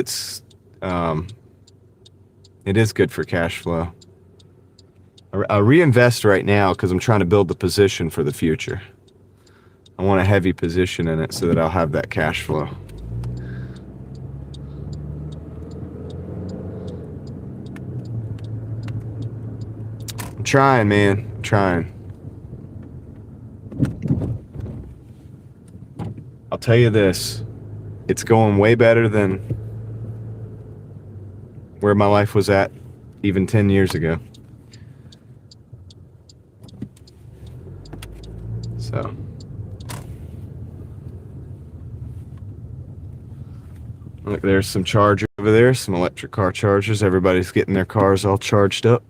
it is good for cash flow. I reinvest right now because I'm trying to build the position for the future. I want a heavy position in it so that I'll have that cash flow. I'm trying, man. I'm trying. I'll tell you this. It's going way better than where my life was at even 10 years ago. So. Look, there's some charger over there, some electric car chargers. Everybody's getting their cars all charged up.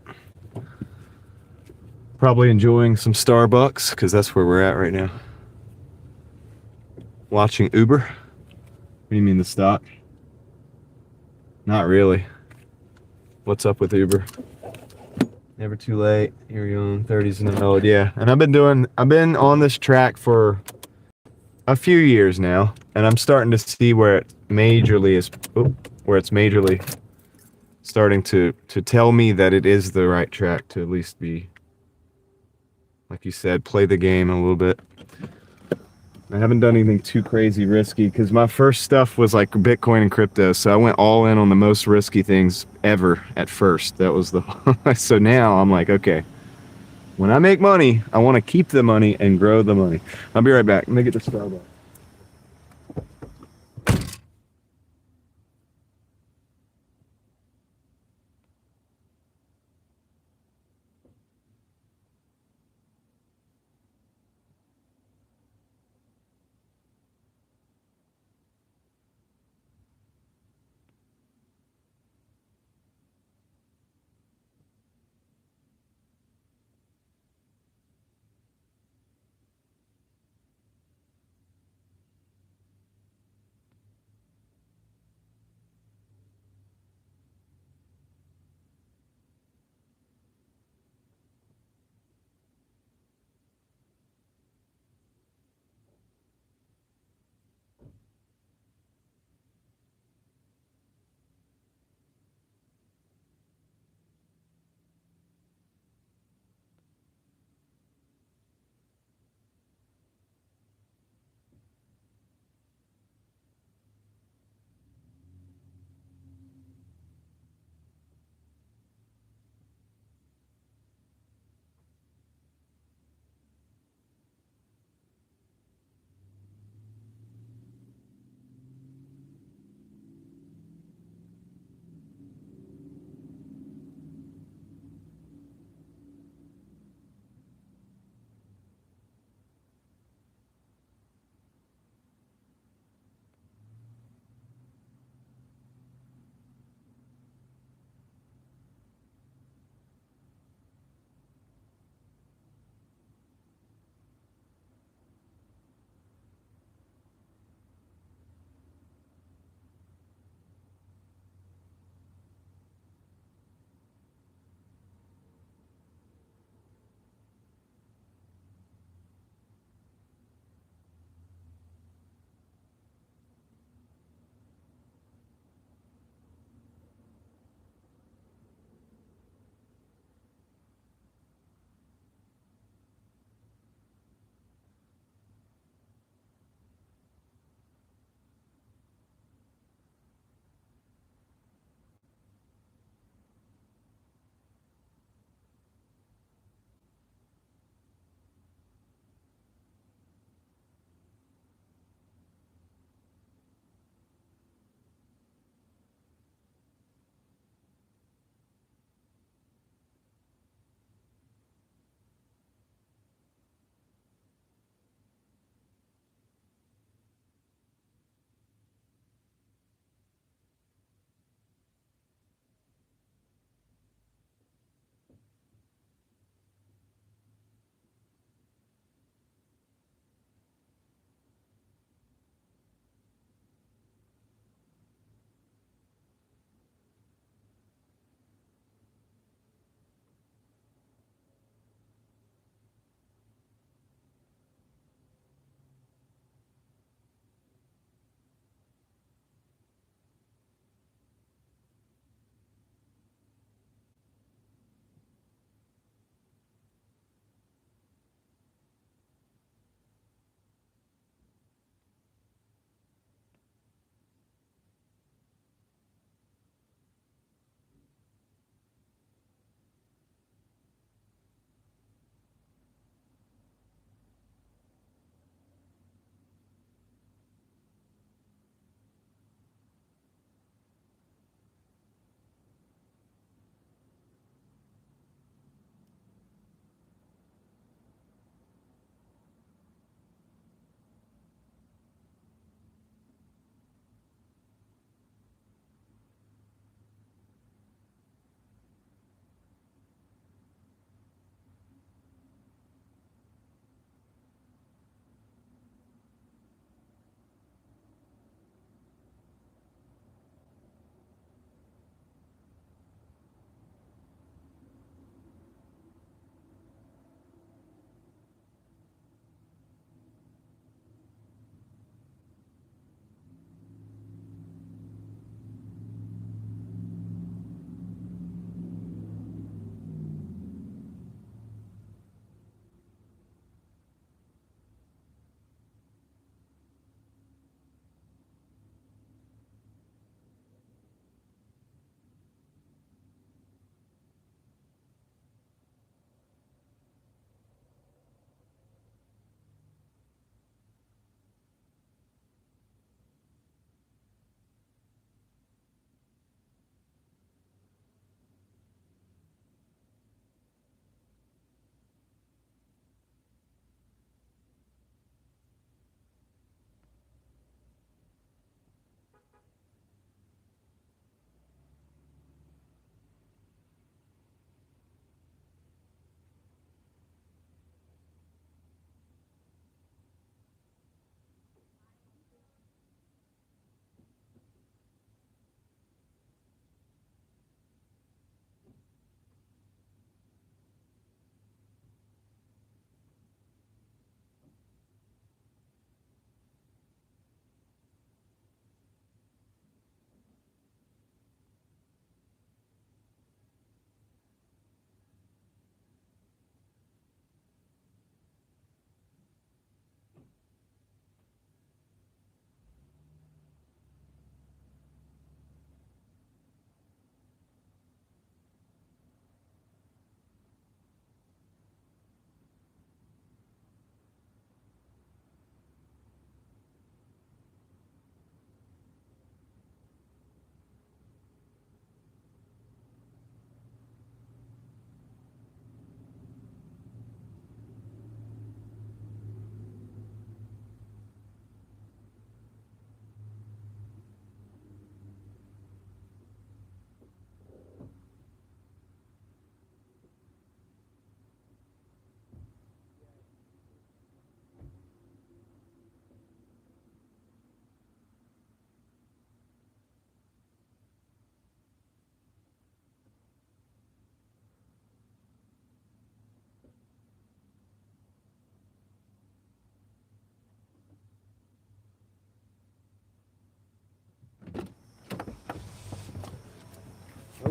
Probably enjoying some Starbucks, because that's where we're at right now. Watching Uber. What do you mean, the stock? Not really. What's up with Uber? Never too late. You're young, 30s in the mode. Yeah, and I've been on this track for a few years now, and I'm starting to see where it's majorly starting to tell me that it is the right track to at least be, like you said, play the game a little bit. I haven't done anything too crazy risky because my first stuff was like Bitcoin and crypto, so I went all in on the most risky things ever at first. That was so now I'm like, okay, when I make money, I want to keep the money and grow the money. I'll be right back. Let me get the Starbucks.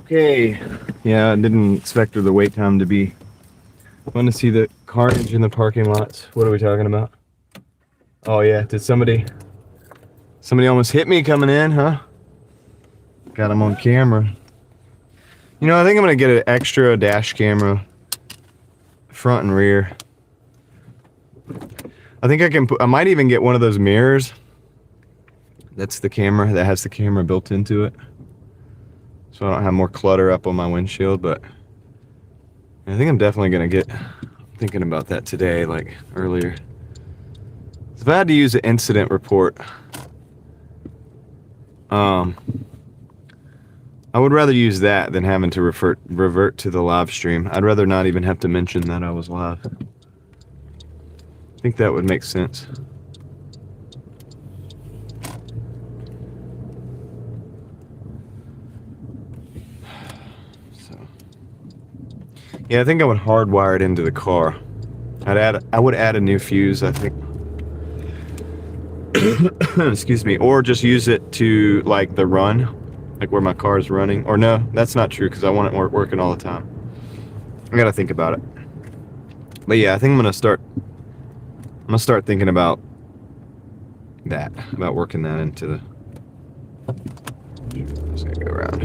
Okay. Yeah, I didn't expect the wait time to be. Want to see the carnage in the parking lots. What are we talking about? Oh yeah, did somebody almost hit me coming in, huh? Got him on camera. You know, I think I'm gonna get an extra dash camera, front and rear. I think I might even get one of those mirrors. That's the camera, that has the camera built into it. So I don't have more clutter up on my windshield, but I think I'm definitely gonna get, thinking about that today, like earlier. If I had to use an incident report, I would rather use that than having to revert to the live stream. I'd rather not even have to mention that I was live. I think that would make sense. So, yeah, I think I would hardwire it into the car. I would add a new fuse, I think. Excuse me. Or just use it to, like, the run, like where my car is running. Or no, that's not true, because I want it working all the time. I gotta think about it. But yeah, I think I'm gonna start thinking about that, about working that into the. Just gonna go around.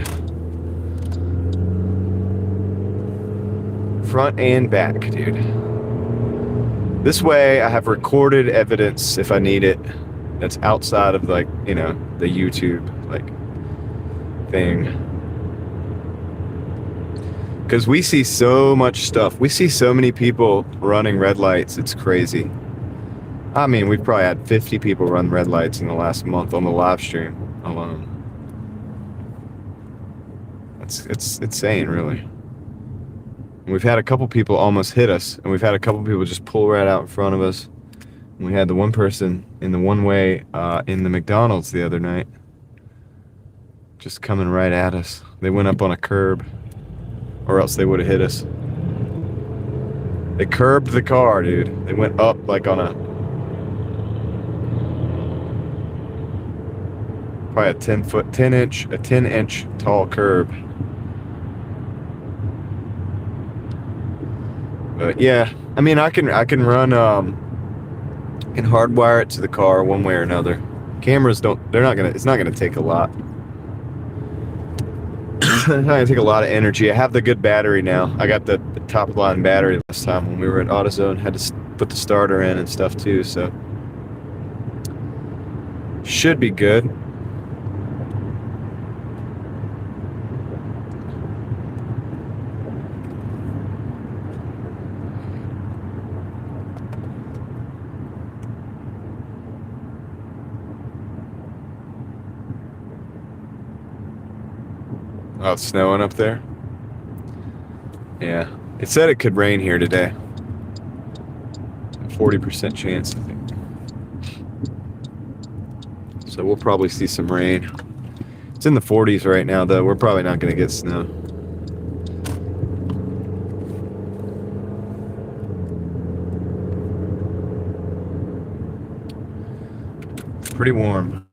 Front and back, dude. This way I have recorded evidence if I need it. That's outside of, like, you know, the YouTube, like, thing. Because we see so much stuff. We see so many people running red lights. It's crazy. I mean, we've probably had 50 people run red lights in the last month on the live stream alone. It's insane, really. And we've had a couple people almost hit us, and we've had a couple people just pull right out in front of us. And we had the one person in the one-way in the McDonald's the other night, just coming right at us. They went up on a curb, or else they would have hit us. They curbed the car, dude. They went up like on a probably a 10-inch tall curb. But yeah, I mean, I can run can hardwire it to the car one way or another. Cameras it's not gonna take a lot. It's not gonna take a lot of energy. I have the good battery now. I got the top line battery last time when we were at AutoZone. Had to put the starter in and stuff too, so should be good. Oh, it's snowing up there? Yeah. It said it could rain here today. 40% chance, I think. So we'll probably see some rain. It's in the 40s right now, though. We're probably not going to get snow. It's pretty warm.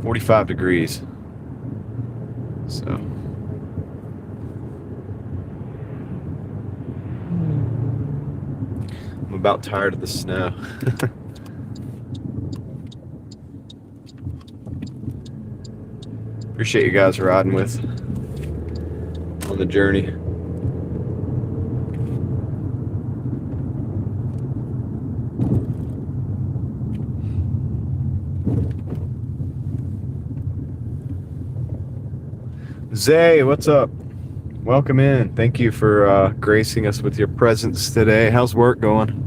45 degrees. So I'm about tired of the snow. Appreciate you guys riding with on the journey. Zay, what's up? Welcome in. Thank you for gracing us with your presence today. How's work going?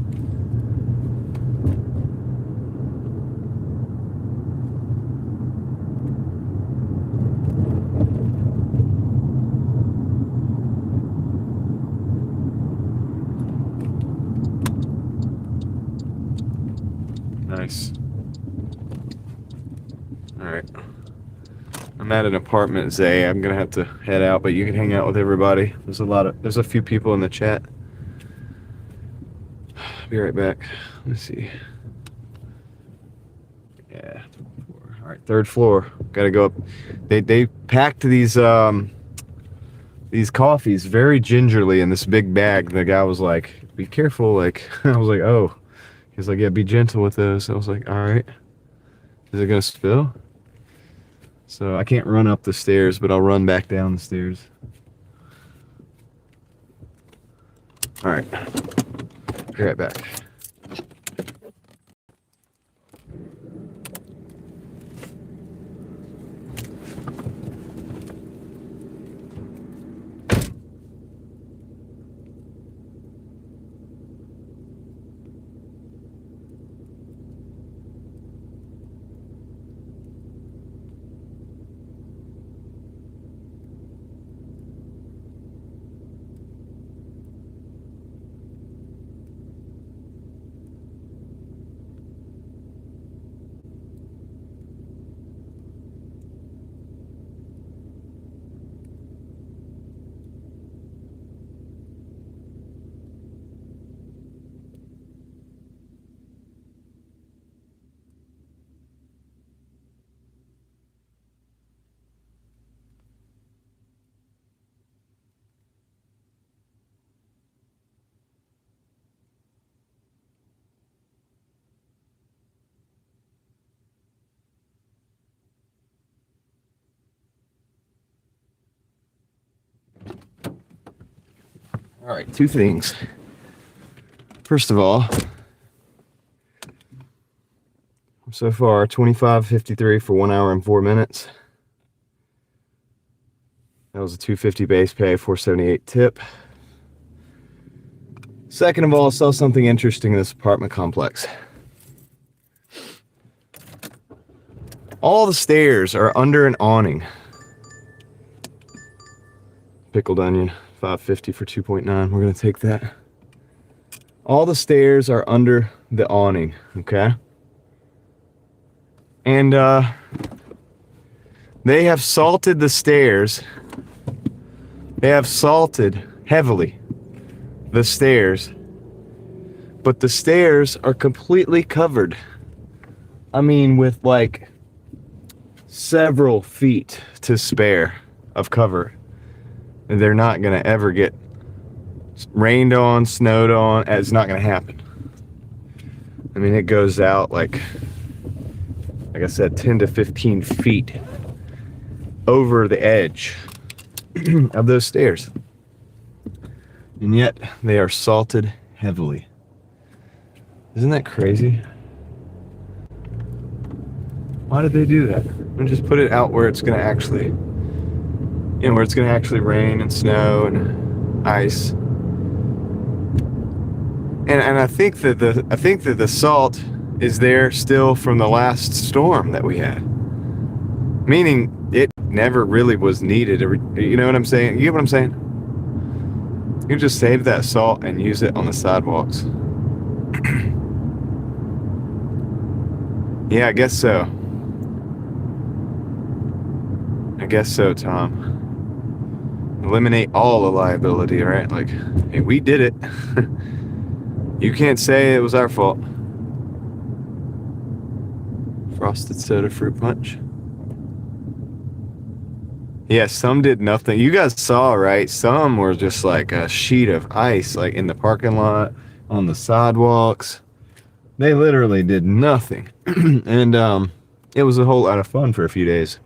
Nice. All right. I'm at an apartment, Zay. I'm gonna have to head out, but you can hang out with everybody. There's a few people in the chat. Be right back. Let's see. Yeah. All right, third floor. Gotta go up. They packed these coffees very gingerly in this big bag. The guy was like, be careful, like, I was like, oh. He's like, yeah, be gentle with those. I was like, all right. Is it gonna spill? So I can't run up the stairs, but I'll run back down the stairs. All right, be right back. All right, two things. First of all, so far 25.53 for 1 hour and 4 minutes. That was a 250 base pay, 478 tip. Second of all, I saw something interesting in this apartment complex. All the stairs are under an awning. Pickled onion, $5.50 for 2.9. We're gonna take that. All the stairs are under the awning, okay? And they have salted the stairs. They have salted heavily the stairs, but the stairs are completely covered. I mean, with like several feet to spare of cover. And they're not gonna ever get rained on, snowed on. It's not gonna happen. I mean, it goes out like I said, 10 to 15 feet over the edge of those stairs. And yet they are salted heavily. Isn't that crazy? Why did they do that? And just put it out where it's gonna actually, where it's gonna actually rain and snow and ice. And I think that the salt is there still from the last storm that we had. Meaning it never really was needed. You know what I'm saying? You get what I'm saying? You can just save that salt and use it on the sidewalks. Yeah, I guess so. I guess so, Tom. Eliminate all the liability, right? Like, hey, we did it. You can't say it was our fault. Frosted soda fruit punch. Yeah, some did nothing. You guys saw, right? Some were just like a sheet of ice, like in the parking lot, on the sidewalks. They literally did nothing. And it was a whole lot of fun for a few days.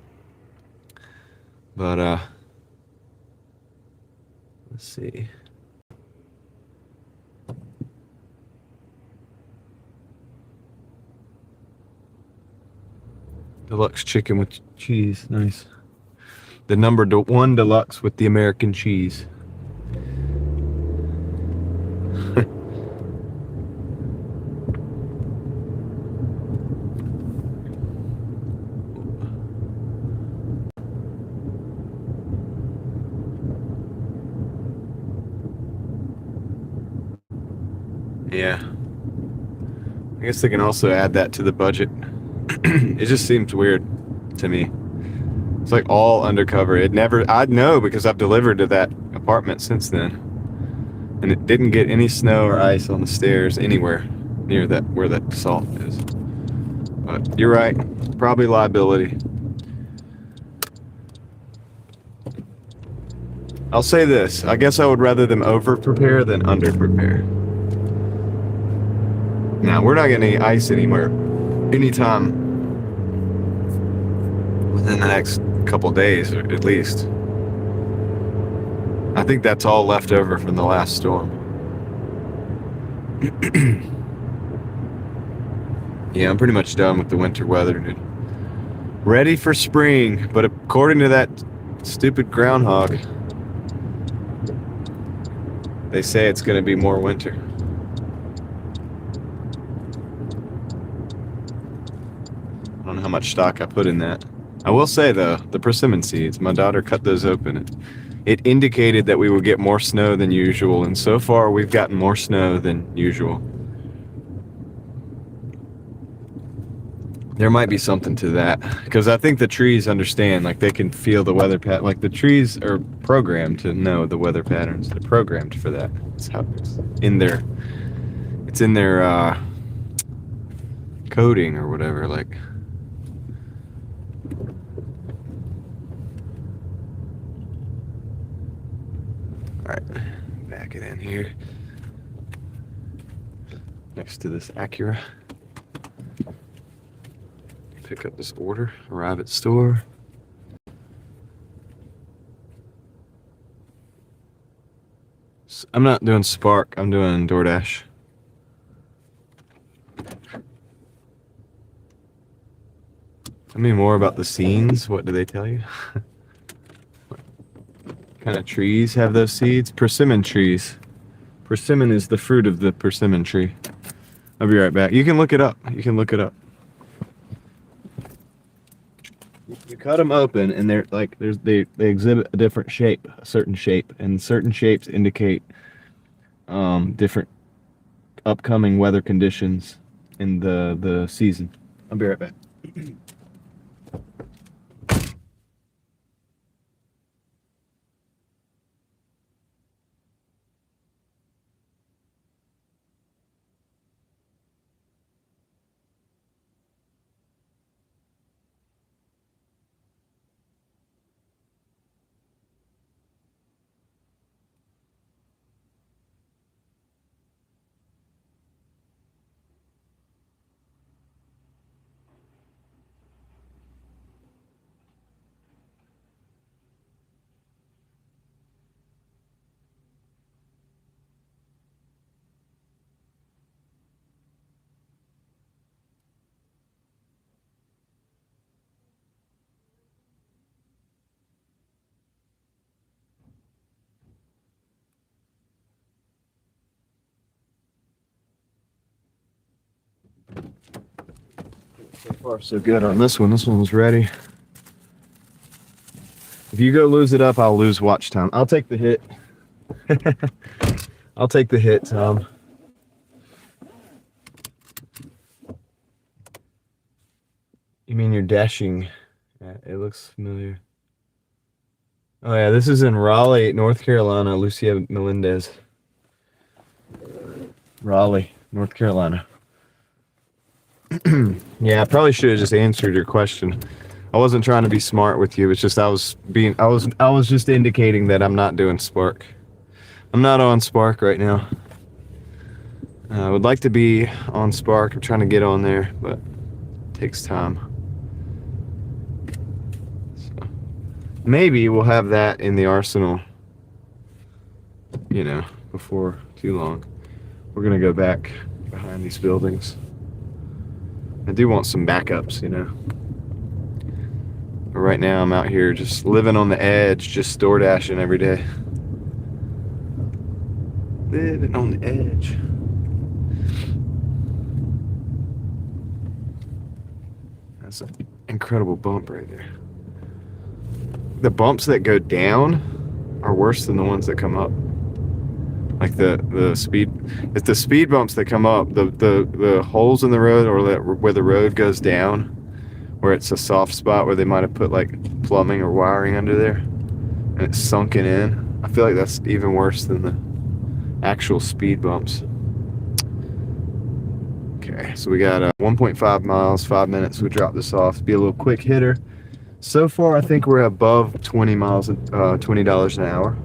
But let's see. Deluxe chicken with cheese, nice. The number 1 deluxe with the American cheese. Yeah. I guess they can also add that to the budget. It just seems weird to me. It's like all undercover. I'd know because I've delivered to that apartment since then. And it didn't get any snow or ice on the stairs anywhere near that where that salt is. But you're right, probably liability. I'll say this. I guess I would rather them over-prepare than under-prepare. Now, we're not getting any ice anywhere. Anytime within the next couple days, or at least. I think that's all left over from the last storm. Yeah, I'm pretty much done with the winter weather, dude. Ready for spring, but according to that stupid groundhog, they say it's going to be more winter. I don't know how much stock I put in that. I will say, though, the persimmon seeds, my daughter cut those open. It indicated that we would get more snow than usual, and so far we've gotten more snow than usual. There might be something to that, because I think the trees understand, like they can feel the weather pattern. Like the trees are programmed to know the weather patterns. They're programmed for that. It's how it's in their coding or whatever. Like, all right, back it in here next to this Acura. Pick up this order, arrive at store. I'm not doing Spark, I'm doing Doordash. Tell me more about the scenes. What do they tell you? What kind of trees have those seeds? Persimmon trees. Persimmon is the fruit of the persimmon tree. I'll be right back. You can look it up. You can look it up. You cut them open, and they're like they exhibit a different shape, a certain shape, and certain shapes indicate different upcoming weather conditions in the season. I'll be right back. So far, so good on this one. This one was ready. If you go lose it up, I'll lose watch time. I'll take the hit. I'll take the hit, Tom. You mean you're dashing? Yeah, it looks familiar. Oh yeah, this is in Raleigh, North Carolina. Lucia Melendez. Raleigh, North Carolina. Yeah, I probably should have just answered your question. I wasn't trying to be smart with you. It's just I was just indicating that I'm not doing Spark. I'm not on Spark right now. I would like to be on Spark. I'm trying to get on there, but it takes time. So maybe we'll have that in the arsenal, you know, before too long. We're gonna go back behind these buildings. I do want some backups, you know. But right now I'm out here just living on the edge, just door dashing every day. Living on the edge. That's an incredible bump right there. The bumps that go down are worse than the ones that come up. Like the speed, it's the speed bumps that come up, the holes in the road, or where the road goes down, where it's a soft spot where they might have put like plumbing or wiring under there, and it's sunken in. I feel like that's even worse than the actual speed bumps. Okay, so we got 1.5 miles, 5 minutes. We drop this off. Be a little quick hitter. So far, I think we're above 20 miles, $20 an hour.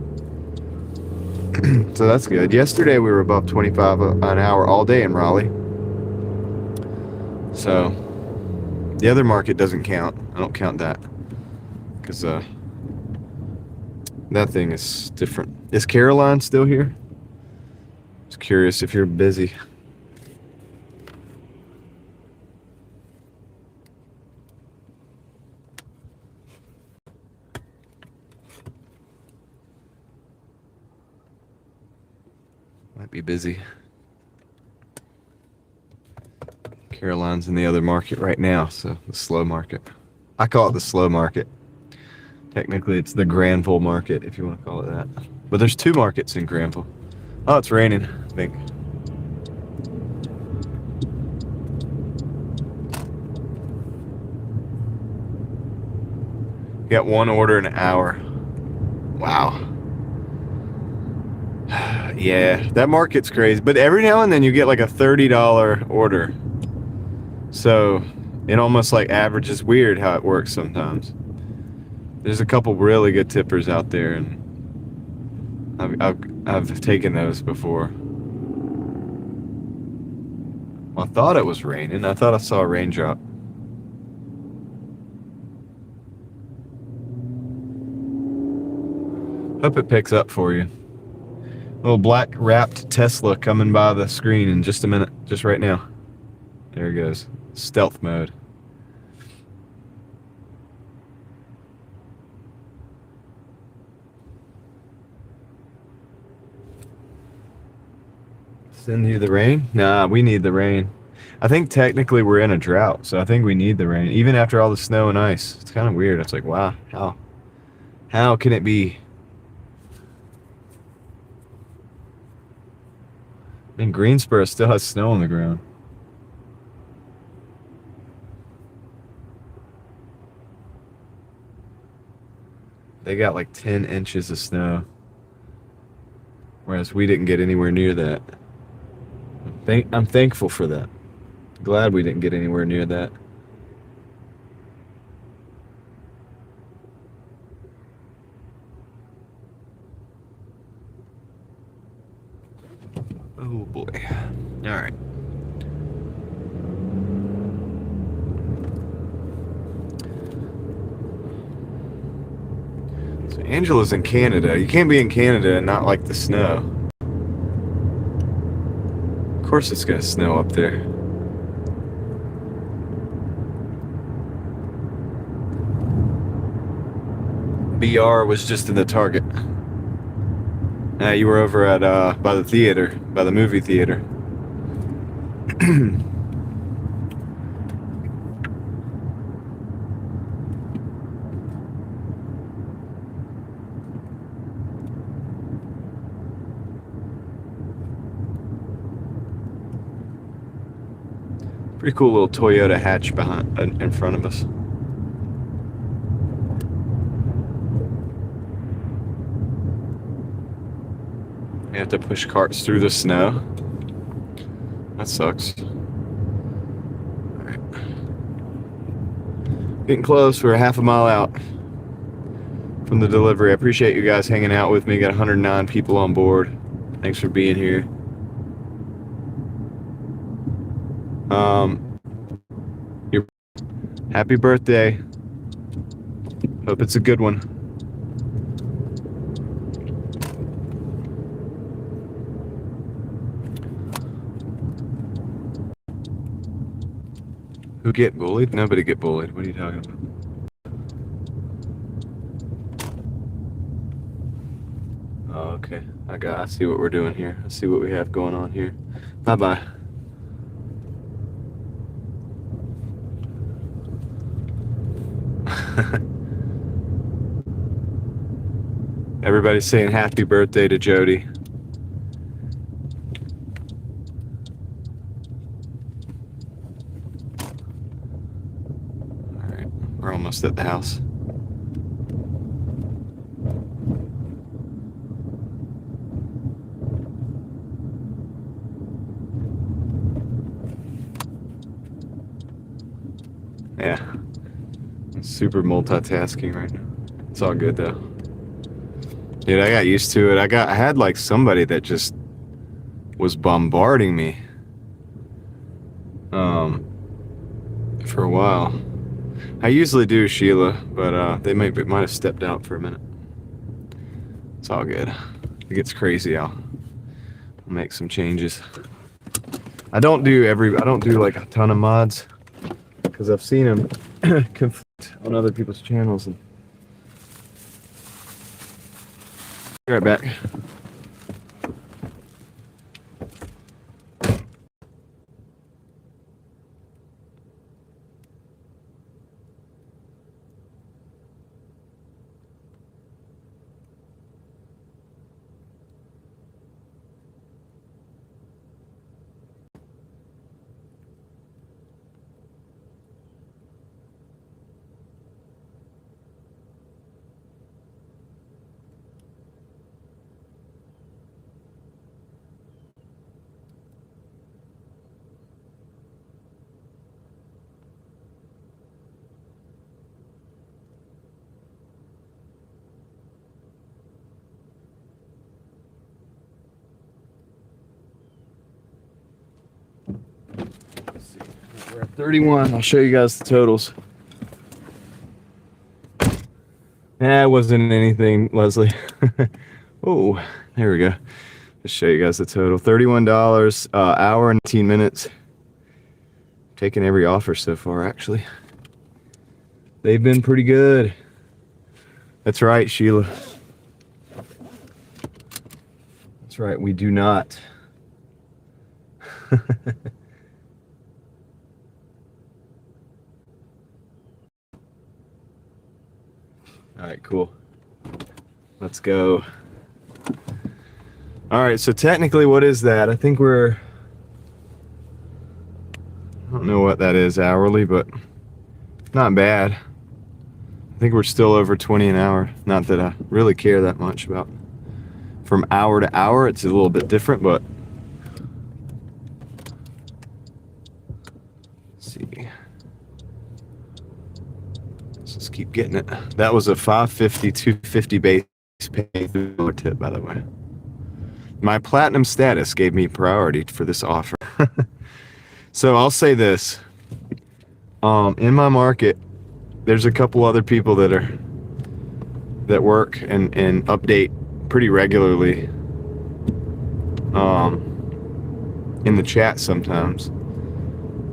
So that's good. Yesterday we were above 25 an hour all day in Raleigh. So the other market doesn't count. I don't count that because that thing is different. Is Caroline still here? Just curious if you're busy. Might be busy. Caroline's in the other market right now, so the slow market. I call it the slow market. Technically, it's the Granville market, if you want to call it that. But there's two markets in Granville. Oh, it's raining, I think. Got one order an hour. Wow. Yeah, that market's crazy. But every now and then you get like a $30 order. So it almost like averages. Weird how it works sometimes. There's a couple really good tippers out there, and I've taken those before. Well, I thought it was raining. I thought I saw a raindrop. Hope it picks up for you. Little black wrapped Tesla coming by the screen in just a minute, just right now. There he goes. Stealth mode. Send you the rain? Nah, we need the rain. I think technically we're in a drought, so I think we need the rain. Even after all the snow and ice. It's kind of weird. It's like, wow, how can it be? And Greensboro still has snow on the ground. They got like 10 inches of snow. Whereas we didn't get anywhere near that. I'm thankful for that. Glad we didn't get anywhere near that. Oh boy. All right. So Angela's in Canada. You can't be in Canada and not like the snow. Of course it's gonna snow up there. BR was just in the Target. You were over at by the theater, by the movie theater. Pretty cool little Toyota hatch behind in front of us. You have to push carts through the snow. That sucks. Alright. Getting close. We're half a mile out from the delivery. I appreciate you guys hanging out with me. Got 109 people on board. Thanks for being here. Happy birthday. Hope it's a good one. Who get bullied? Nobody get bullied. What are you talking about? Oh, okay. I see what we're doing here. I see what we have going on here. Bye-bye. Everybody's saying happy birthday to Jody. All right, we're almost at the house. Yeah, super multitasking right now. It's all good though. Dude, I got used to it. I had like somebody that just was bombarding me for a while. I usually do, Sheila, but they might have stepped out for a minute. It's all good. If it gets crazy, I'll make some changes. I don't do like a ton of mods because I've seen them conflict on other people's channels. And be right back. We're at 31. I'll show you guys the totals. It wasn't anything, Leslie. Oh, there we go. Just show you guys the total. $31, hour and 18 minutes. Taking every offer so far, actually. They've been pretty good. That's right, Sheila. That's right, we do not. All right, cool. Let's go. All right, so technically what is that? I think I don't know what that is hourly, but not bad. I think we're still over 20 an hour. Not that I really care that much about. From hour to hour, it's a little bit different, but let's see. Let's keep getting it. That was a $5.50, $2.50 base pay tip, by the way. My platinum status gave me priority for this offer. So I'll say this. In my market, there's a couple other people that work and update pretty regularly in the chat sometimes.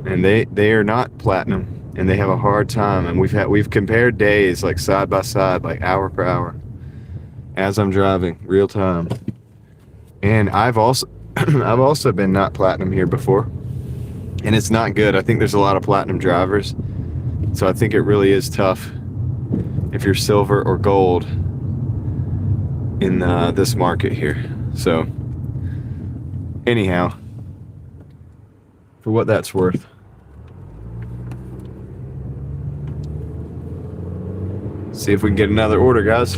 And they are not platinum. And they have a hard time, and we've compared days like side by side, like hour per hour, as I'm driving, real time. And I've also been not platinum here before, and it's not good. I think there's a lot of platinum drivers, so I think it really is tough if you're silver or gold in this market here. So anyhow, for what that's worth. See if we can get another order, guys.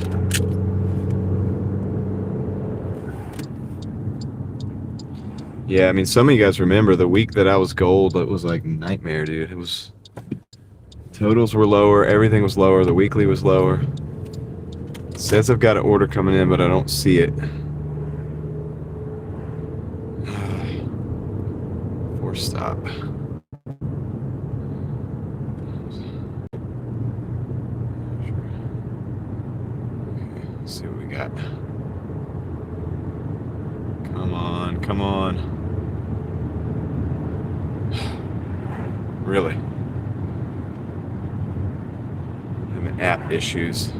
Yeah, I mean, some of you guys remember the week that I was gold, it was like nightmare, dude. It was, totals were lower, everything was lower, the weekly was lower. It says I've got an order coming in, but I don't see it. Force stop. Let's see what we got. Come on, come on. Really? I'm app issues.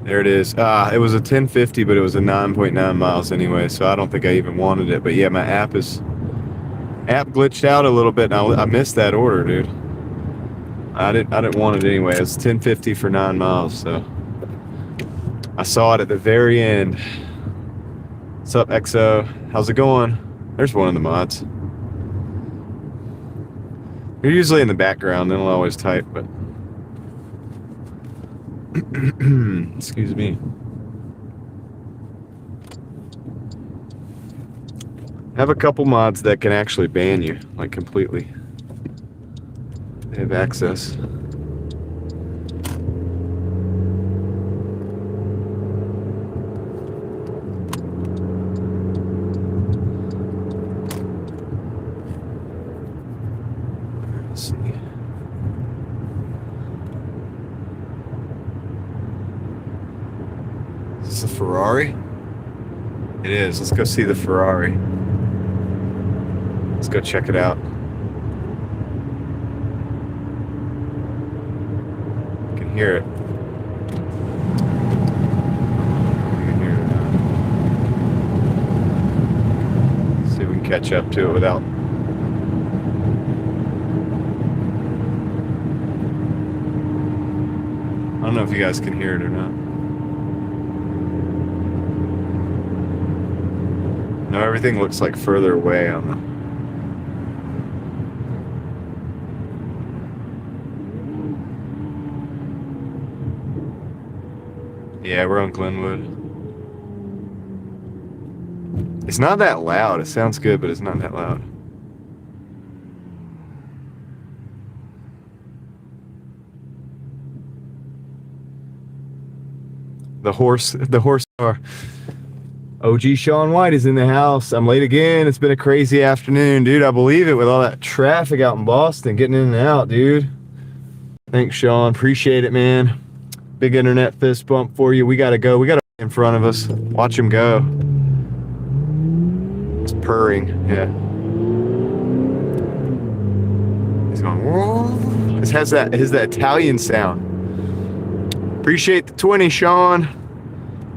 There it is. It was a 1050, but it was a 9.9 miles anyway, so I don't think I even wanted it. But yeah, my app glitched out a little bit, and I missed that order, dude. I didn't want it anyway. It was 1050 for 9 miles, so I saw it at the very end. What's up, XO? How's it going? There's one of the mods. They're usually in the background. They don't always type, but excuse me. Have a couple mods that can actually ban you, like completely. They have access. Let's see. Is this a Ferrari? It is. Let's go see the Ferrari. Let's go check it out. I can hear it. I can hear it now. See if we can catch up to it without. I don't know if you guys can hear it or not. No, everything looks like further away on the... Yeah, we're on Glenwood. It's not that loud. It sounds good, but it's not that loud. The horse car. OG Sean White is in the house. I'm late again. It's been a crazy afternoon, dude. I believe it with all that traffic out in Boston, getting in and out, dude. Thanks, Sean. Appreciate it, man. Big internet fist bump for you. We gotta go. We got in front of us. Watch him go. It's purring. Yeah. He's going. Whoa. It has that Italian sound. Appreciate the 20, Sean.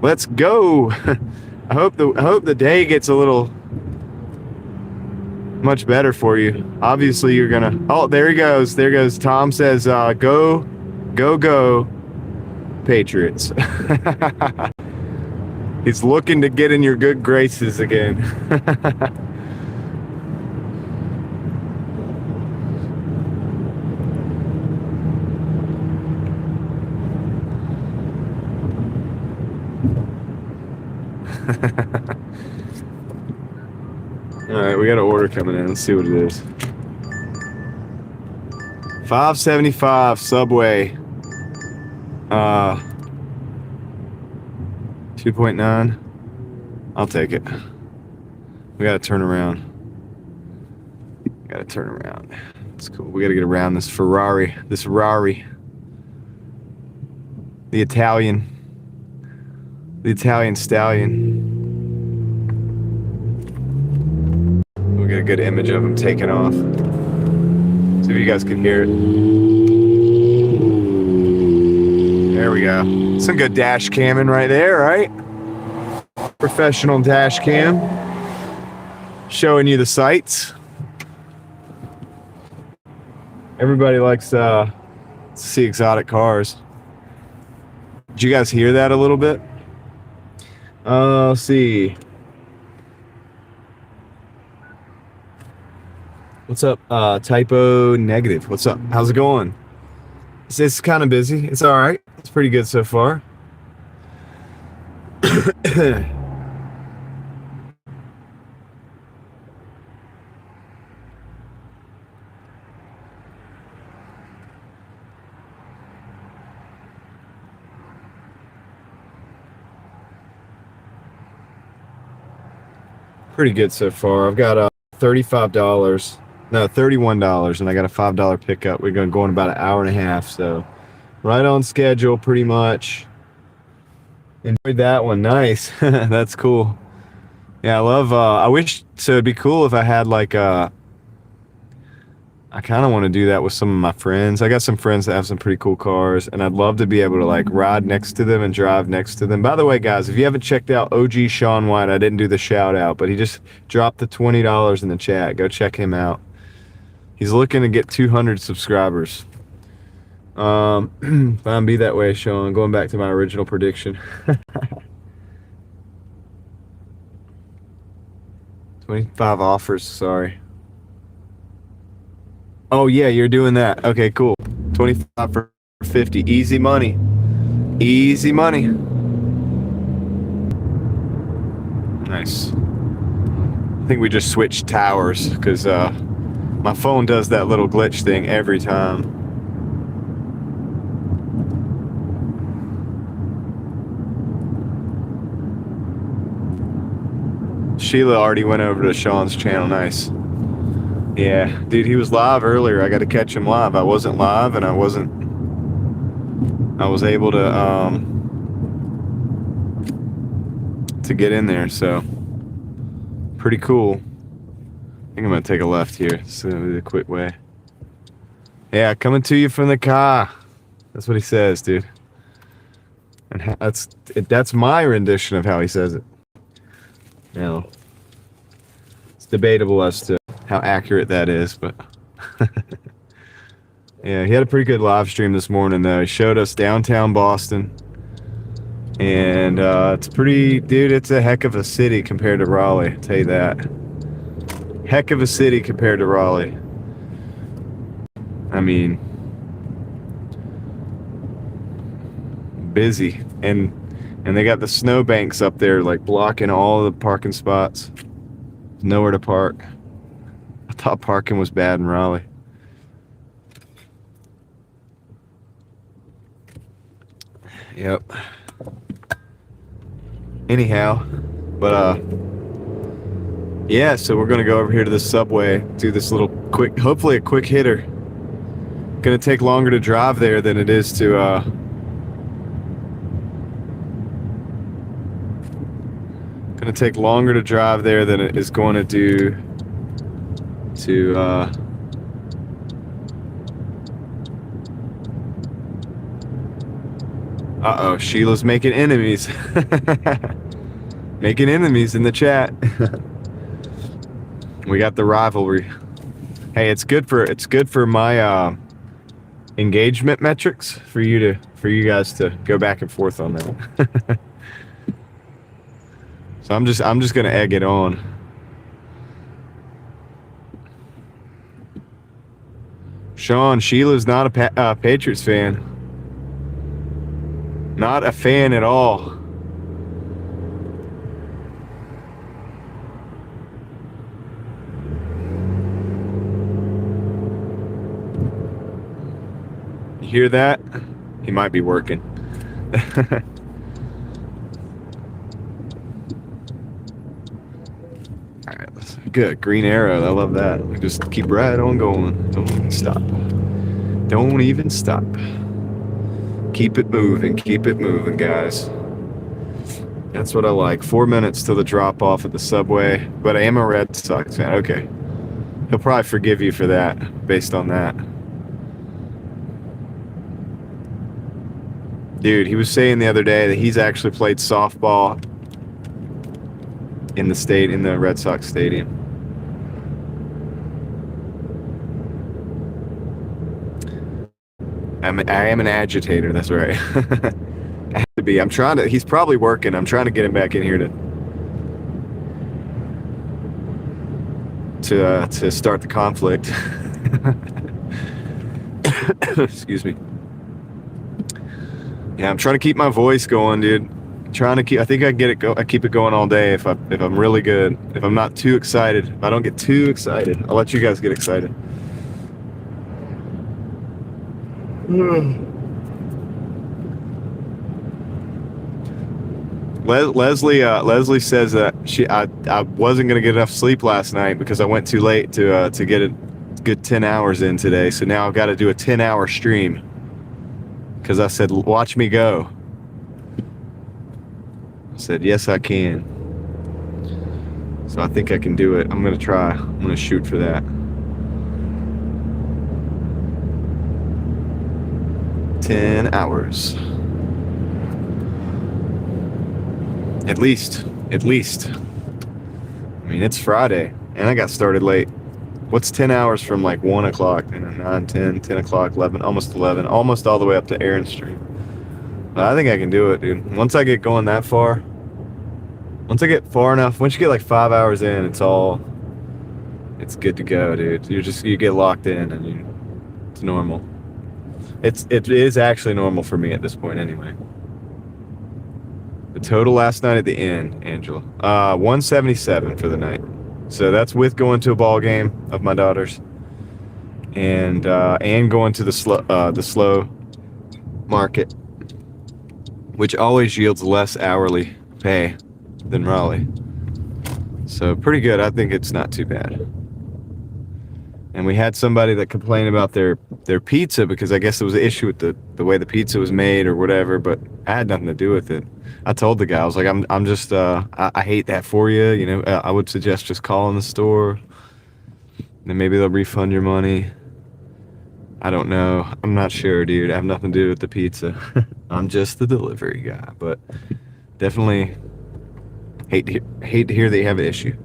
Let's go. I hope the day gets a little much better for you. Obviously, you're gonna. Oh, there he goes. There goes. Tom says, "Go, Patriots." He's looking to get in your good graces again. Alright, we got an order coming in. Let's see what it is. $5.75 Subway. 2.9. I'll take it. We gotta turn around. It's cool. We gotta get around this Ferrari. The Italian stallion. We'll get a good image of him taking off. See if you guys can hear it. There we go. Some good dash camming right there, right? Professional dash cam. Showing you the sights. Everybody likes to see exotic cars. Did you guys hear that a little bit? Let's see. What's up? Typo negative. What's up? How's it going? It's kind of busy. It's all right. It's pretty good so far. Pretty good so far. I've got $35. No, $31, and I got a $5 pickup. We're going to go in about an hour and a half, so right on schedule, pretty much. Enjoyed that one. Nice. That's cool. Yeah, I love. I wish so. It'd be cool if I had like I kind of want to do that with some of my friends. I got some friends that have some pretty cool cars, and I'd love to be able to like ride next to them and drive next to them. By the way, guys, if you haven't checked out OG Sean White, I didn't do the shout out, but he just dropped the $20 in the chat. Go check him out. He's looking to get 200 subscribers. Fine, be that way, Sean. Going back to my original prediction. 25 offers, sorry. Oh yeah, you're doing that. Okay, cool. 25 for 50. Easy money. Easy money. Nice. I think we just switched towers because my phone does that little glitch thing every time. Sheila already went over to Sean's channel. Nice. Yeah, dude, he was live earlier. I got to catch him live. I wasn't live, and I was able to get in there, so pretty cool. I think I'm gonna take a left here. It's gonna be the quick way. Yeah, coming to you from the car. That's what he says, dude. And that's my rendition of how he says it. Now, it's debatable as to how accurate that is, but yeah, he had a pretty good live stream this morning, though. He showed us downtown Boston, and it's pretty, dude, it's a heck of a city compared to Raleigh, I'll tell you that. Heck of a city compared to Raleigh. I mean, busy, and they got the snowbanks up there, like, blocking all of the parking spots. Nowhere to park. I thought parking was bad in Raleigh. Yep. Anyhow, but yeah, so we're gonna go over here to the subway, do this little quick, hopefully a quick hitter. Gonna take longer to drive there than it is to gonna take longer to drive there than it is going to do to uh-oh, Sheila's making enemies. Making enemies in the chat. We got the rivalry. Hey, it's good for my engagement metrics for you guys to go back and forth on that. So I'm just gonna egg it on. Sean, Sheila's not a Patriots fan. Not a fan at all. You hear that? He might be working. Alright, good. Green arrow. I love that. We just keep right on going. Don't even stop. Don't even stop. Keep it moving, guys. That's what I like. 4 minutes till the drop off at the subway, but I am a Red Sox fan. Okay. He'll probably forgive you for that, based on that. Dude, he was saying the other day that he's actually played softball in the Red Sox stadium. I am an agitator, that's right. I have to be. He's probably working. I'm trying to get him back in here to start the conflict. Excuse me. Yeah, I'm trying to keep my voice going, dude. I think I can get it I keep it going all day if I'm really good. If I'm not too excited. If I don't get too excited, I'll let you guys get excited. Leslie says that I wasn't gonna get enough sleep last night because I went too late to get a good 10 hours in today. So now I've got to do a 10-hour stream because I said, watch me go. I said, yes, I can. So I think I can do it. I'm gonna try. I'm gonna shoot for that. 10 hours. At least. I mean, it's Friday, and I got started late. What's 10 hours from like 1 o'clock, 9, 10, 10 o'clock, 11, almost 11, almost all the way up to Aaron's stream. But I think I can do it, dude. Once I get going that far, once I get far enough, once you get like 5 hours in, it's good to go, dude. You get locked in, and it's normal. It is actually normal for me at this point anyway. The total last night at the inn, Angela, 177 for the night. So that's with going to a ball game of my daughter's, and going to the slow market, which always yields less hourly pay than Raleigh. So pretty good. I think it's not too bad. And we had somebody that complained about their pizza because I guess there was an issue with the way the pizza was made or whatever, but I had nothing to do with it. I told the guy, I was like, I'm just, I hate that for you. You know, I would suggest just calling the store. Then maybe they'll refund your money. I don't know. I'm not sure, dude. I have nothing to do with the pizza. I'm just the delivery guy, but definitely hate to hear that you have an issue.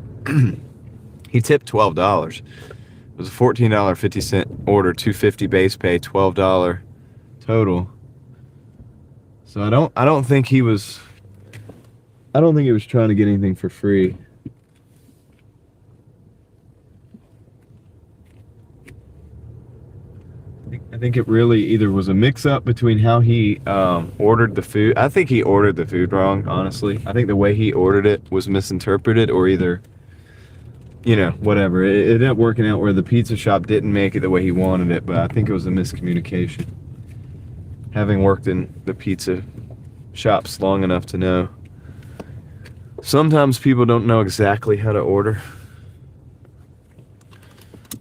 He tipped $12. It was a $14.50 order, $2.50 base pay, $12 total. So I don't think he was trying to get anything for free. I think it really either was a mix-up between how he ordered the food. I think he ordered the food wrong, honestly. I think the way he ordered it was misinterpreted, or either, you know, whatever. It ended up working out where the pizza shop didn't make it the way he wanted it, but I think it was a miscommunication. Having worked in the pizza shops long enough to know, sometimes people don't know exactly how to order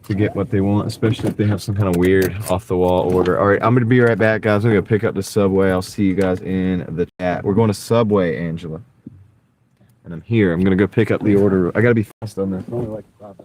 to get what they want, especially if they have some kind of weird off-the-wall order. All right, I'm going to be right back, guys. I'm going to pick up the Subway. I'll see you guys in the chat. We're going to Subway, Angela. And I'm here. I'm going to go pick up the order. I got to be fast on this. It's only like $5.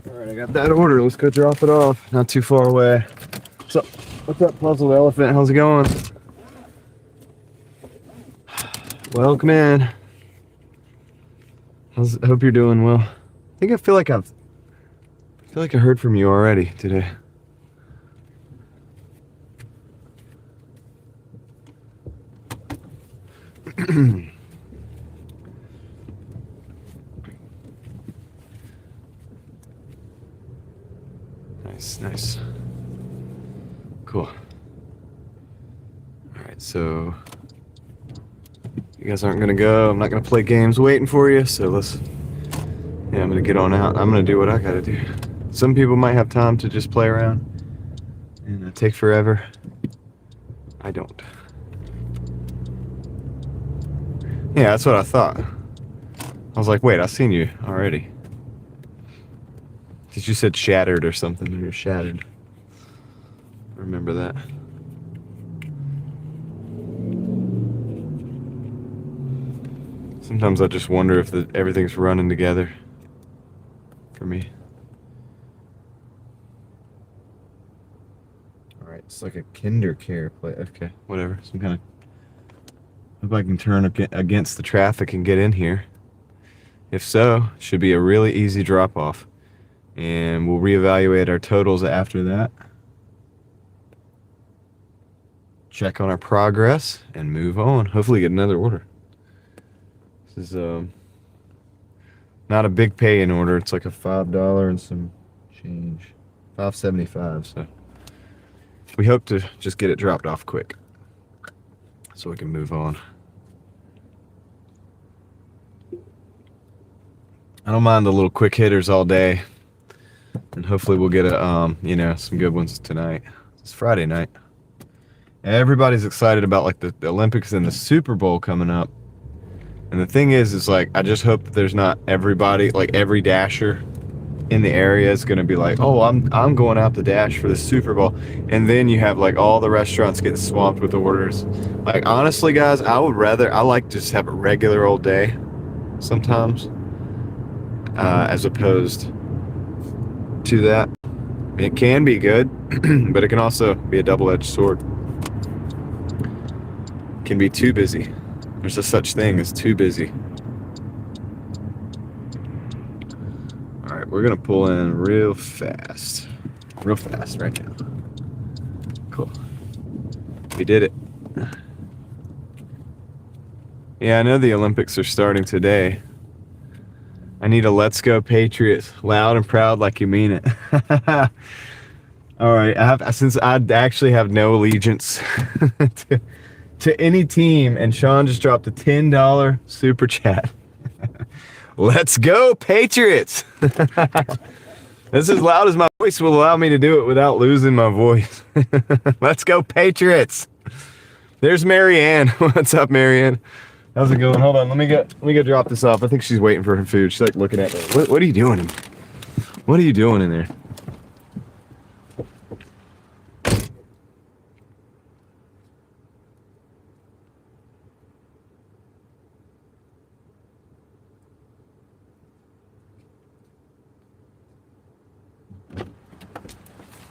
All right, I got that order. Let's go drop it off. Not too far away. What's up, Puzzle Elephant? How's it going? Welcome in. Hope you're doing well. I feel like I heard from you already today. Nice. Cool. Alright, so you guys aren't gonna go. I'm not gonna play games waiting for you, so I'm gonna get on out. I'm gonna do what I gotta do. Some people might have time to just play around and take forever. I don't. Yeah, that's what I thought. I was like, wait, I've seen you already. Because you said shattered or something. You're shattered. I remember that. Sometimes I just wonder if everything's running together for me. Alright, it's like a kinder care play. Okay, whatever. Some kind of... Hope I can turn against the traffic and get in here. If so, it should be a really easy drop-off. And we'll reevaluate our totals after that. Check on our progress and move on. Hopefully get another order. This is not a big pay-in order. It's like a $5 and some change. $5.75, so we hope to just get it dropped off quick so we can move on. I don't mind the little quick hitters all day. And hopefully we'll get some good ones tonight. It's Friday night. Everybody's excited about like the Olympics and the Super Bowl coming up. And the thing is like, I just hope that there's not everybody, like every dasher in the area is going to be like, oh, I'm going out to dash for the Super Bowl. And then you have like all the restaurants getting swamped with orders. Like, honestly, guys, I like to just have a regular old day sometimes, as opposed to that. It can be good, but it can also be a double-edged sword. It can be too busy. There's a such thing as too busy. All right, we're gonna pull in real fast right now. Cool. We did it. Yeah, I know the Olympics are starting today. I need a "Let's Go Patriots" loud and proud like you mean it. All right, since I actually have no allegiance to any team, and Sean just dropped a $10 super chat. Let's go Patriots! This is as loud as my voice will allow me to do it without losing my voice. Let's go Patriots! There's Marianne. What's up, Marianne? How's it going? Hold on, let me go drop this off. I think she's waiting for her food. She's like looking at me. What are you doing? What are you doing in there?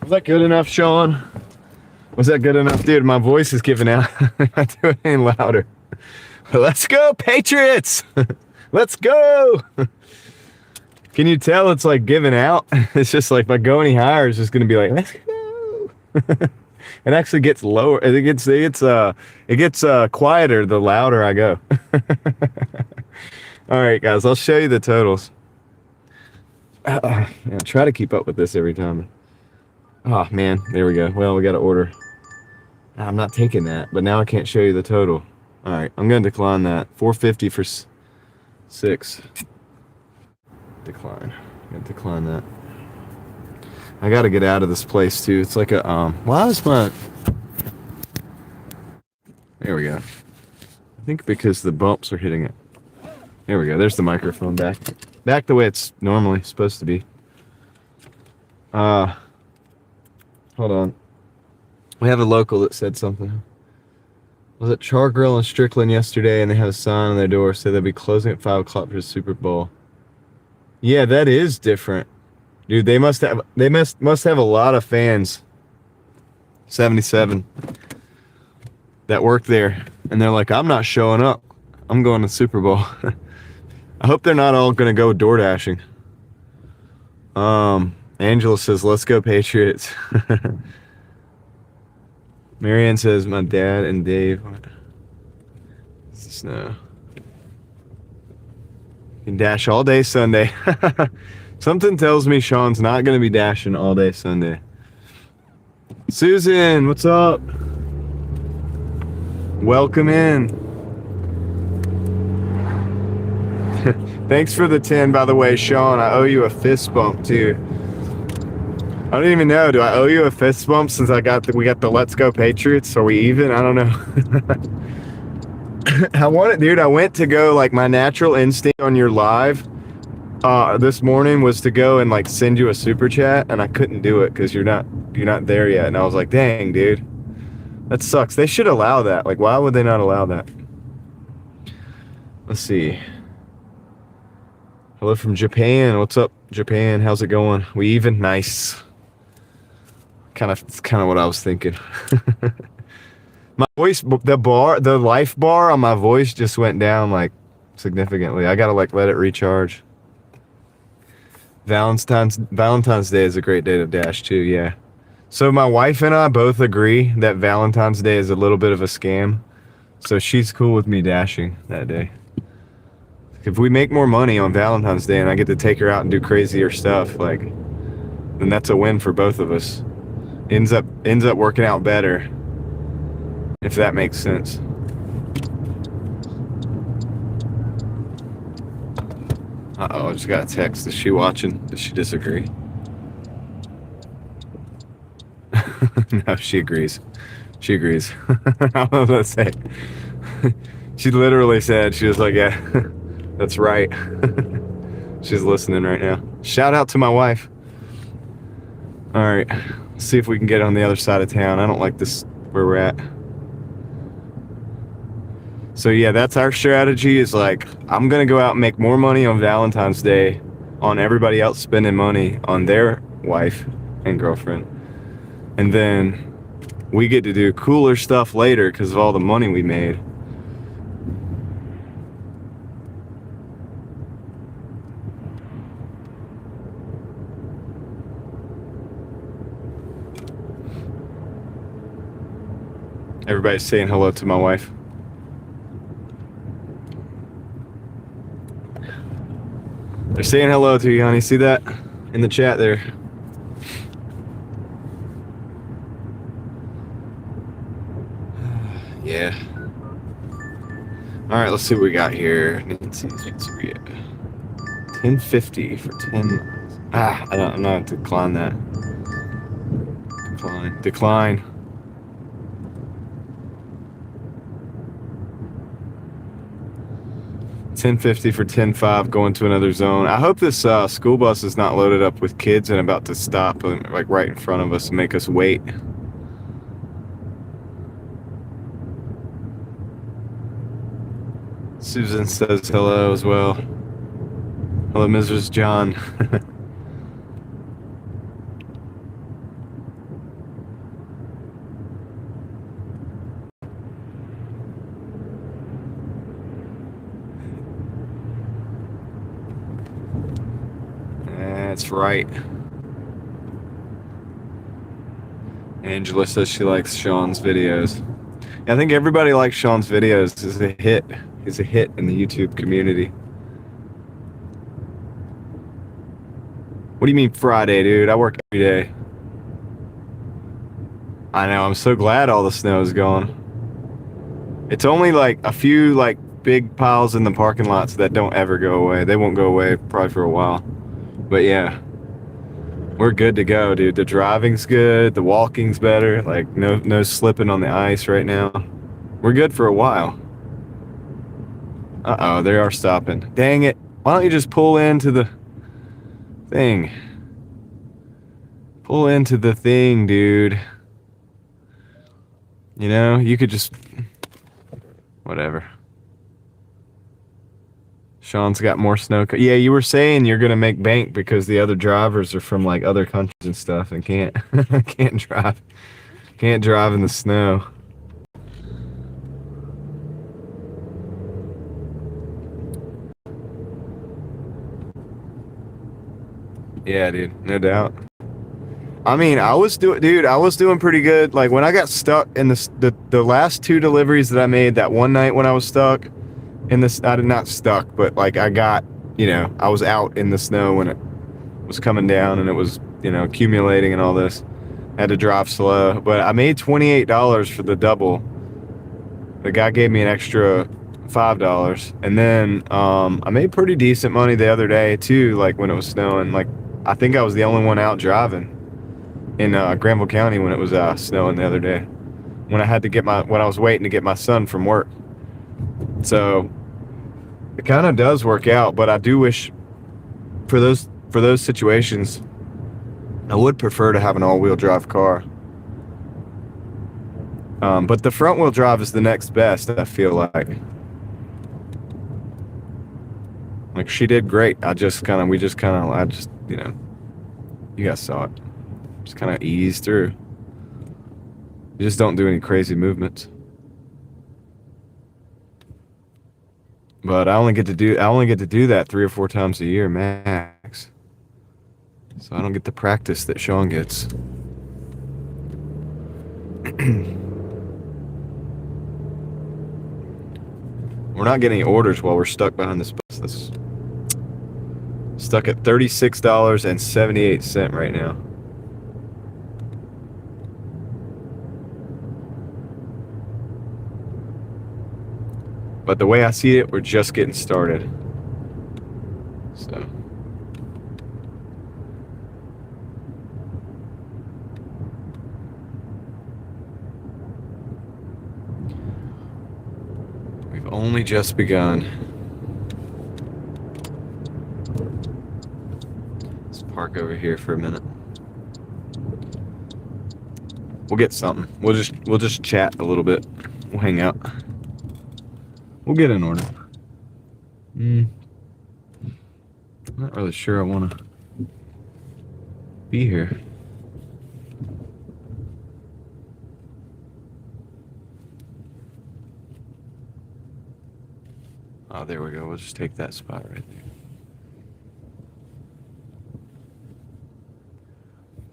Was that good enough, Sean? Was that good enough? Dude, my voice is giving out. I do it any louder. Let's go, Patriots! Let's go! Can you tell it's like giving out? It's just like if I go any higher, it's just gonna be like, let's go. It actually gets lower. It gets quieter the louder I go. All right, guys, I'll show you the totals. Yeah, try to keep up with this every time. Oh man, there we go. Well, we got to order. I'm not taking that, but now I can't show you the total. All right, I'm gonna decline that. $4.50 for 6. Decline. I'm gonna decline that. I got to get out of this place too. It's like a why is my? There we go. I think because the bumps are hitting it. There we go. There's the microphone back the way it's normally supposed to be. Hold on. We have a local that said something. Was it Char Grill in Strickland yesterday, and they had a sign on their door saying they'll be closing at 5 o'clock for the Super Bowl. Yeah, that is different. Dude, they must have a lot of fans. 77 that work there, and they're like, I'm not showing up. I'm going to the Super Bowl. I hope they're not all going to go Doordashing. Angela says, let's go Patriots. Marianne says, my dad and Dave. Snow. You can dash all day Sunday. Something tells me Sean's not going to be dashing all day Sunday. Susan, what's up? Welcome in. Thanks for the 10, by the way, Sean. I owe you a fist bump, too. I don't even know. Do I owe you a fist bump since we got the Let's Go Patriots? Are we even? I don't know. I wanted, dude. I went to go, like, my natural instinct on your live this morning was to go and like send you a super chat, and I couldn't do it because you're not there yet. And I was like, dang, dude, that sucks. They should allow that. Like, why would they not allow that? Let's see. Hello from Japan. What's up, Japan? How's it going? We even? Nice. It's kind of what I was thinking. My voice, the life bar on my voice just went down like significantly. I gotta like let it recharge. Valentine's Day is a great day to dash too. Yeah. So my wife and I both agree that Valentine's Day is a little bit of a scam. So she's cool with me dashing that day. If we make more money on Valentine's Day and I get to take her out and do crazier stuff, like, then that's a win for both of us. Ends up working out better, if that makes sense. Uh-oh, I just got a text. Is she watching? Does she disagree? No, she agrees. She agrees. I was gonna say. She literally said, she was like, yeah, that's right. She's listening right now. Shout out to my wife. All right, let's see if we can get on the other side of town. I don't like this where we're at. So yeah, that's our strategy, is like, I'm gonna go out and make more money on Valentine's Day on everybody else spending money on their wife and girlfriend. And then we get to do cooler stuff later because of all the money we made. Everybody's saying hello to my wife. They're saying hello to you, honey. See that in the chat there? Yeah. All right, let's see what we got here. Nancy's Pizzeria. 1050 for 10. I'm not decline that. Decline. $10.50 for 10.5 going to another zone. I hope this school bus is not loaded up with kids and about to stop like right in front of us and make us wait. Susan says hello as well. Hello, Mrs. John. That's right. Angela says she likes Sean's videos. I think everybody likes Sean's videos. He's a hit. He's a hit in the YouTube community. What do you mean Friday, dude? I work every day. I know. I'm so glad all the snow is gone. It's only like a few like big piles in the parking lots that don't ever go away. They won't go away probably for a while. But yeah, we're good to go, dude. The driving's good. The walking's better. Like no slipping on the ice right now. We're good for a while. Uh-oh, they are stopping. Dang it. Why don't you just pull into the thing? Pull into the thing, dude. You know, you could just... Whatever. Sean's got more snow. Yeah, you were saying you're gonna make bank because the other drivers are from like other countries and stuff and can't drive in the snow. Yeah, dude, no doubt. I mean, I was doing pretty good. Like when I got stuck in the last two deliveries that I made that one night when I was stuck in this, I did not stuck, but like I got, you know, I was out in the snow when it was coming down and it was, you know, accumulating and all this. I had to drive slow, but I made $28 for the double. The guy gave me an extra $5, and then I made pretty decent money the other day too. Like when it was snowing, like I think I was the only one out driving in Granville County when it was snowing the other day. When I had to when I was waiting to get my son from work. So it kind of does work out, but I do wish for those situations, I would prefer to have an all-wheel drive car. But the front-wheel drive is the next best, I feel like. Like she did great. You know, you guys saw it. Just kind of ease through. You just don't do any crazy movements. But I only get to do that 3 or 4 times a year max. So I don't get the practice that Sean gets. We're not getting any orders while we're stuck behind this bus. That's stuck at $36.78 right now. But the way I see it, we're just getting started. So. We've only just begun. Let's park over here for a minute. We'll get something. We'll just chat a little bit. We'll hang out. We'll get an order. I'm not really sure I want to. be here. Oh, there we go. We'll just take that spot right there.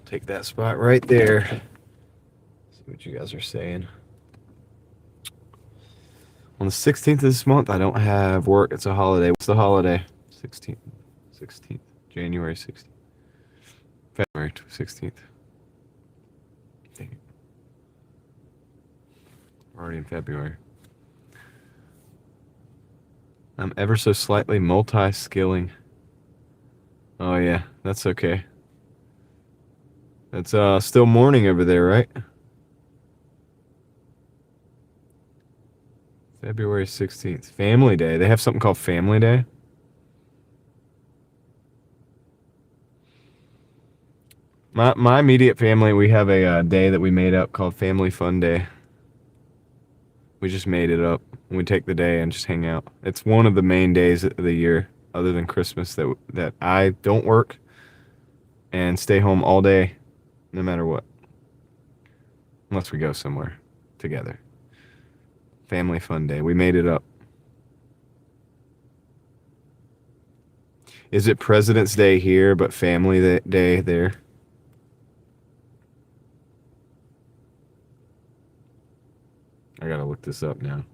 Take that spot right there. See what you guys are saying. On the 16th of this month, I don't have work. It's a holiday. What's the holiday? 16th. January 16th. February 16th. Dang it. We're already in February. I'm ever so slightly multi-skilling. Oh yeah, that's okay. It's still morning over there, right? February 16th. Family Day. They have something called Family Day. My immediate family, we have a day that we made up called Family Fun Day. We just made it up. We take the day and just hang out. It's one of the main days of the year, other than Christmas, that I don't work and stay home all day, no matter what. Unless we go somewhere together. Family Fun Day. We made it up. Is it President's Day here, but Family Day there? I gotta look this up now.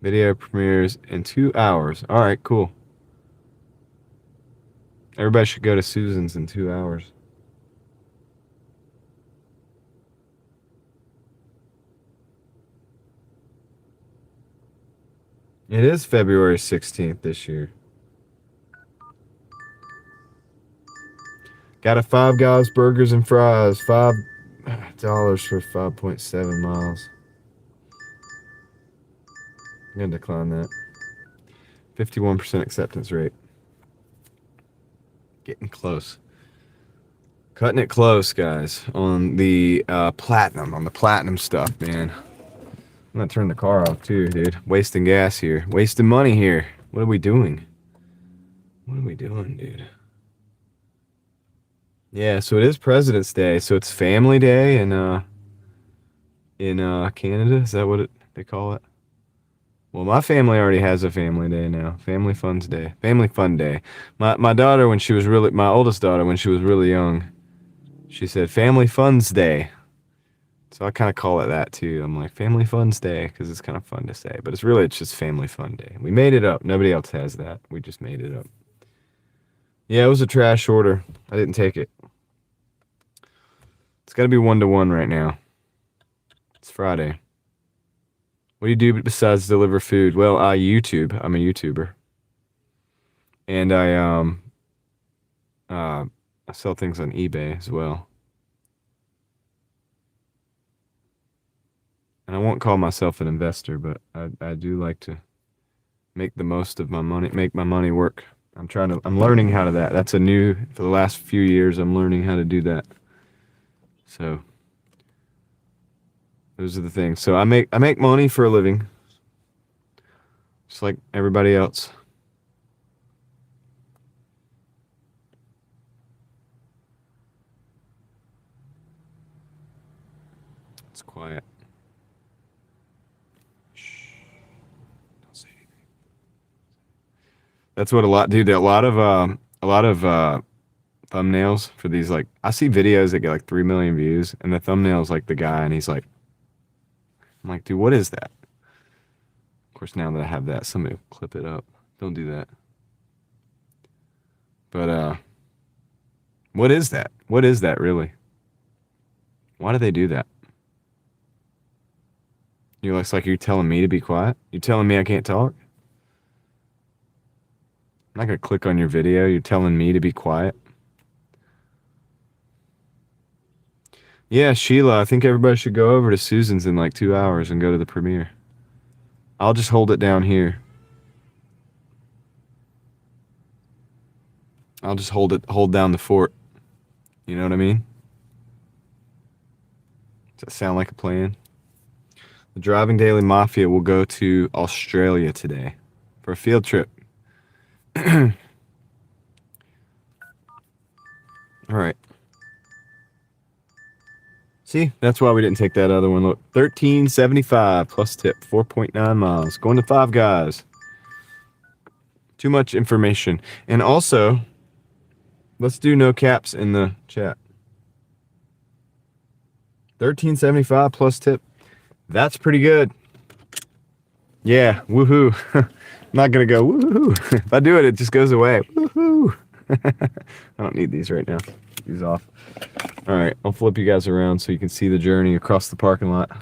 Video premieres in 2 hours. All right, cool. Everybody should go to Susan's in 2 hours. It is February 16th this year. Got a Five Guys burgers and fries. $5 for 5.7 miles. I'm going to decline that. 51% acceptance rate. Getting close. Cutting it close, guys, on the platinum stuff, man. I'm going to turn the car off, too, dude. Wasting gas here. Wasting money here. What are we doing? What are we doing, dude? Yeah, so it is President's Day. So it's Family Day in Canada. Is that what they call it? Well, my family already has a Family Day now. Family Fun Day. Family Fun Day. My daughter, my oldest daughter, when she was really young, she said Family Fun's Day. So I kind of call it that too. I'm like, Family Fun's Day, because it's kind of fun to say. But it's just Family Fun Day. We made it up. Nobody else has that. We just made it up. Yeah, it was a trash order. I didn't take it. It's got to be 1-to-1 right now. It's Friday. What do you do besides deliver food? Well, I YouTube. I'm a YouTuber. And I sell things on eBay as well. And I won't call myself an investor, but I do like to make the most of my money, make my money work. I'm learning how to that. For the last few years, I'm learning how to do that. So those are the things. So I make money for a living, just like everybody else. It's quiet. Shh. Don't say anything. That's what a lot of thumbnails for these, like, I see videos that get like 3 million views, and the thumbnail's like the guy, and he's like, I'm like, dude, what is that? Of course, now that I have that, somebody will clip it up. Don't do that. But what is that? What is that really? Why do they do that? It's like you're telling me to be quiet? You're telling me I can't talk? I'm not gonna click on your video. You're telling me to be quiet? Yeah, Sheila, I think everybody should go over to Susan's in like 2 hours and go to the premiere. I'll just hold it down here. I'll just hold down the fort. You know what I mean? Does that sound like a plan? The Driving Daily Mafia will go to Australia today for a field trip. All right. See, that's why we didn't take that other one. Look, $13.75 plus tip, 4.9 miles. Going to Five Guys. Too much information. And also, let's do no caps in the chat. $13.75 plus tip. That's pretty good. Yeah, woohoo. I'm not going to go woohoo. If I do it, it just goes away. Woohoo. I don't need these right now. These off. All right, I'll flip you guys around so you can see the journey across the parking lot. I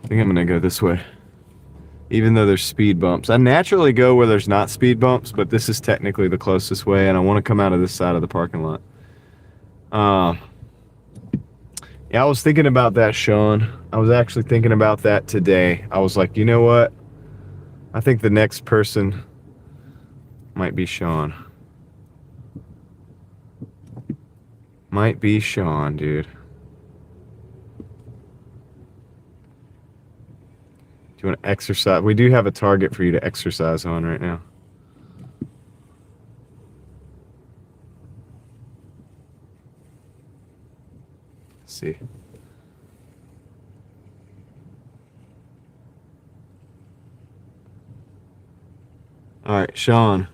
think I'm going to go this way. Even though there's speed bumps. I naturally go where there's not speed bumps, but this is technically the closest way, and I want to come out of this side of the parking lot. Yeah, I was thinking about that, Sean. I was actually thinking about that today. I was like, you know what? I think the next person might be Sean. Might be Sean, dude. Do you want to exercise? We do have a target for you to exercise on right now. Let's see. All right, Sean.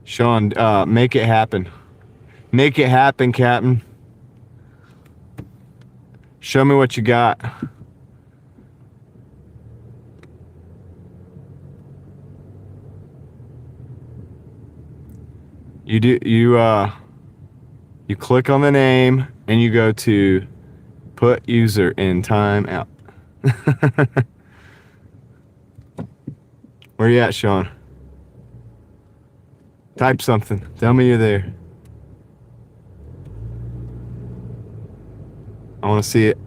Sean, make it happen. Make it happen, Captain. Show me what you got. You click on the name and you go to put user in timeout. Where you at, Sean? Type something. Tell me you're there. I want to see it.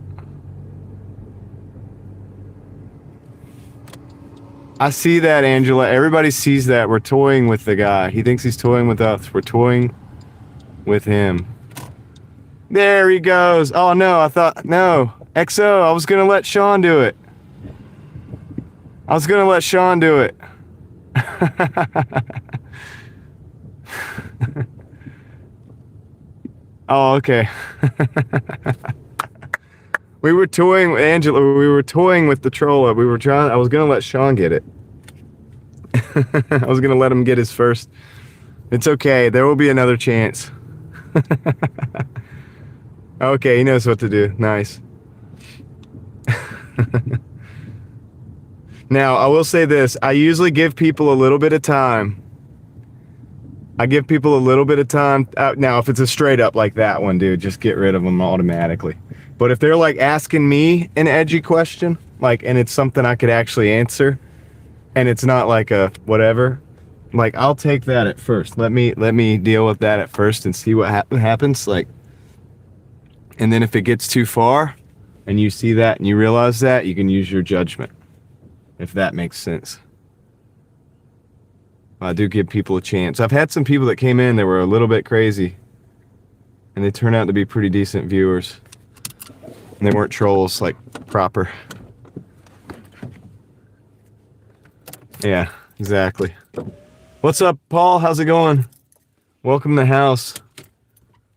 I see that, Angela. Everybody sees that. We're toying with the guy. He thinks he's toying with us. We're toying with him. There he goes. Oh, no. I thought, no. XO, I was going to let Sean do it. I was going to let Sean do it. Oh, okay. We were toying with Angela. We were toying with the troller. We were trying. I was gonna let Sean get it. I was gonna let him get his first. It's okay. There will be another chance. Okay, he knows what to do. Nice. Now, I will say this. I usually give people a little bit of time. I give people a little bit of time. Now, if it's a straight up like that one, dude, just get rid of them automatically. But if they're like asking me an edgy question, like, and it's something I could actually answer, and it's not like a whatever, like, I'll take that at first. Let me deal with that at first and see what happens. Like, and then if it gets too far, and you see that and you realize that, you can use your judgment, if that makes sense. I do give people a chance. I've had some people that came in that were a little bit crazy, and they turned out to be pretty decent viewers. And they weren't trolls, like, proper. Yeah, exactly. What's up, Paul? How's it going? Welcome to the house.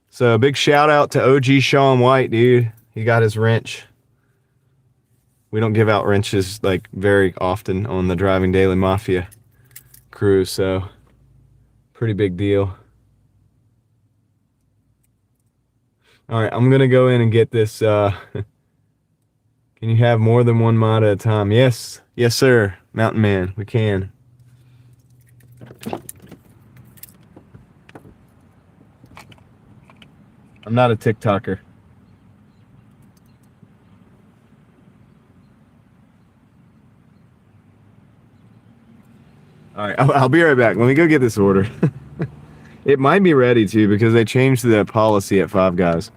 So, big shout out to OG Sean White, dude. He got his wrench. We don't give out wrenches, like, very often on the Driving Daily Mafia crew, so pretty big deal. All right, I'm gonna go in and get this. Can you have more than one mod at a time? Yes, yes, sir, Mountain Man. We can. I'm not a TikToker. All right, I'll be right back. Let me go get this order. It might be ready too because they changed the policy at Five Guys.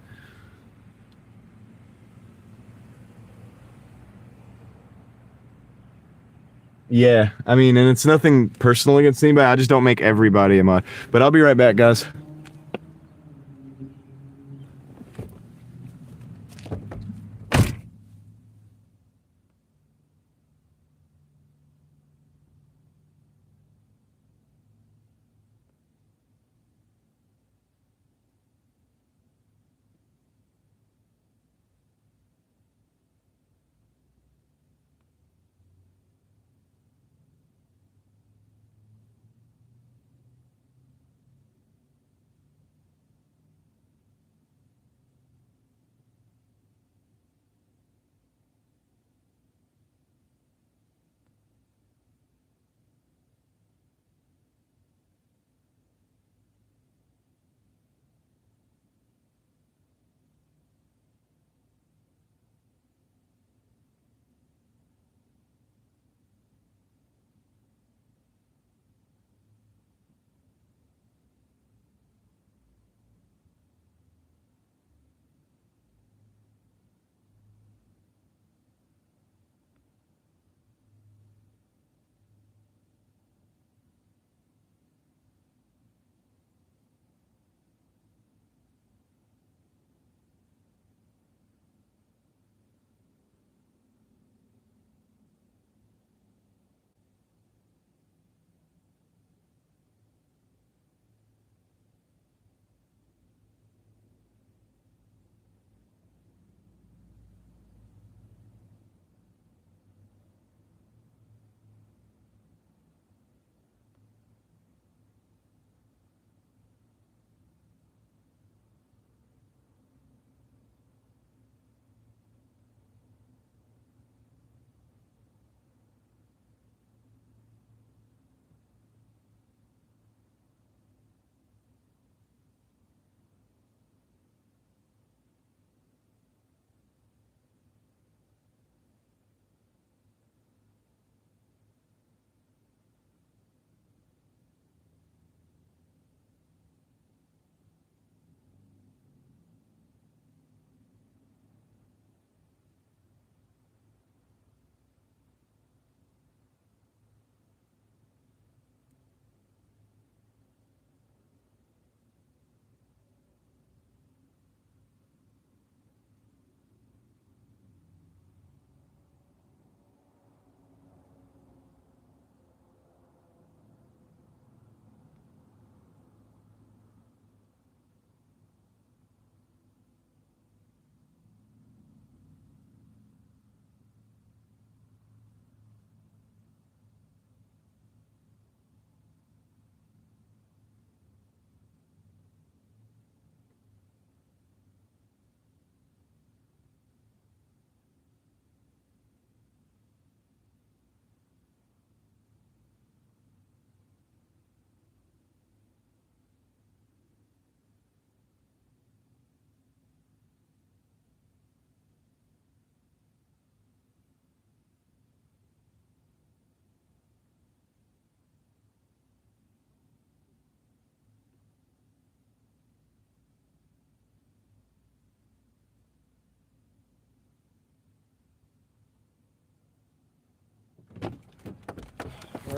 Yeah, I mean, and it's nothing personal against anybody. I just don't make everybody a mod. But I'll be right back, guys.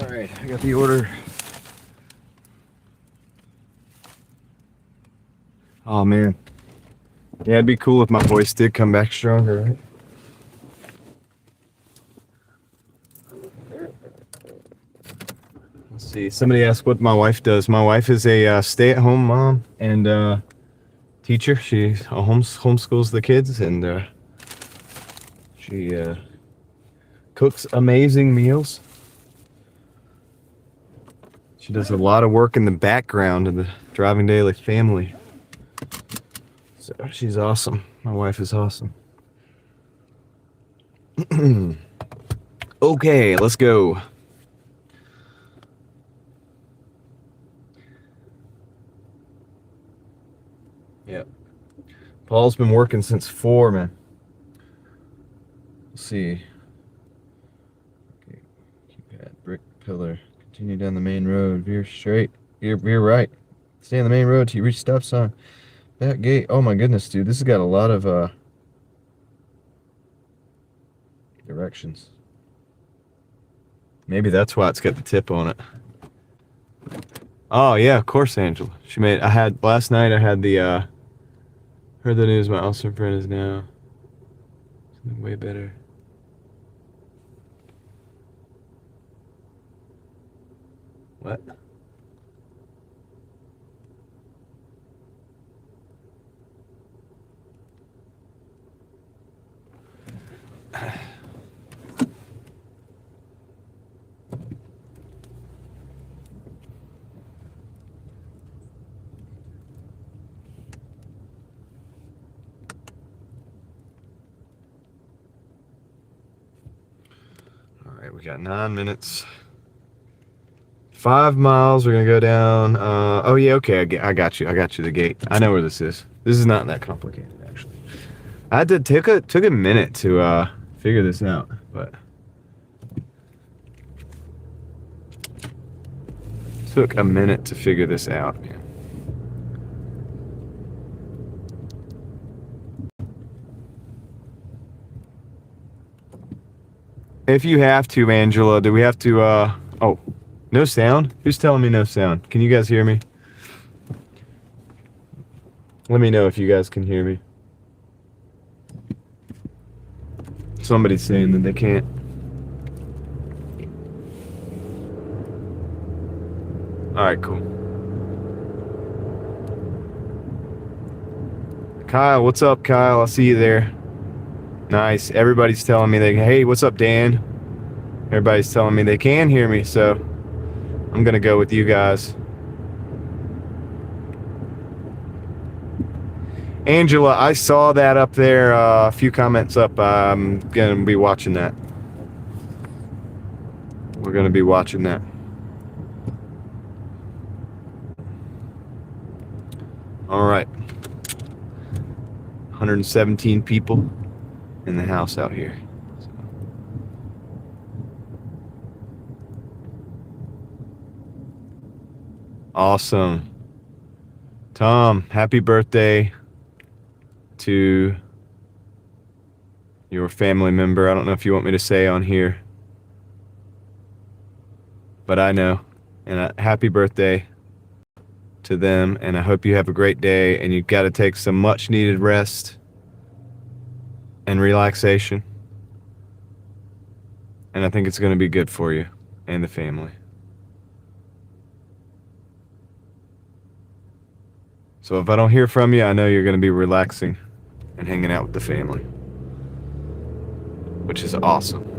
Alright, I got the order. Oh man. Yeah, it'd be cool if my voice did come back stronger, right? Let's see. Somebody asked what my wife does. My wife is a stay-at-home mom and teacher. She homeschools the kids, and she cooks amazing meals. She does a lot of work in the background of the Driving Daily family. So she's awesome. My wife is awesome. Okay, let's go. Yep. Paul's been working since 4, man. Let's see. Okay. Keypad, brick, pillar. Continue down the main road. Veer straight. Veer right. Stay on the main road till you reach stop sign. That gate. Oh my goodness, dude. This has got a lot of directions. Maybe that's why it's got the tip on it. Oh yeah, of course, Angela. Last night I had the heard the news my awesome friend is now way better. What? Alright, we got 9 minutes. 5 miles, we're gonna go down. Oh yeah, okay, I got you. I got you the gate. I know where this is. This is not that complicated, actually. I had to took a minute to figure this out, but took a minute to figure this out, man. If you have to, Angela, do we have to, oh, no sound? Who's telling me no sound? Can you guys hear me? Let me know if you guys can hear me. Somebody's saying that they can't. Alright, cool. Kyle, what's up, Kyle? I see you there. Nice. Everybody's telling me hey, what's up, Dan? Everybody's telling me they can hear me, so I'm gonna go with you guys. Angela, I saw that up there, a few comments up. I'm gonna be watching that. We're gonna be watching that. All right. 117 people in the house out here. Awesome. Tom, happy birthday to your family member. I don't know if you want me to say on here, but I know. And happy birthday to them, and I hope you have a great day, and you've got to take some much needed rest and relaxation. And I think it's going to be good for you and the family. So if I don't hear from you, I know you're going to be relaxing and hanging out with the family, which is awesome.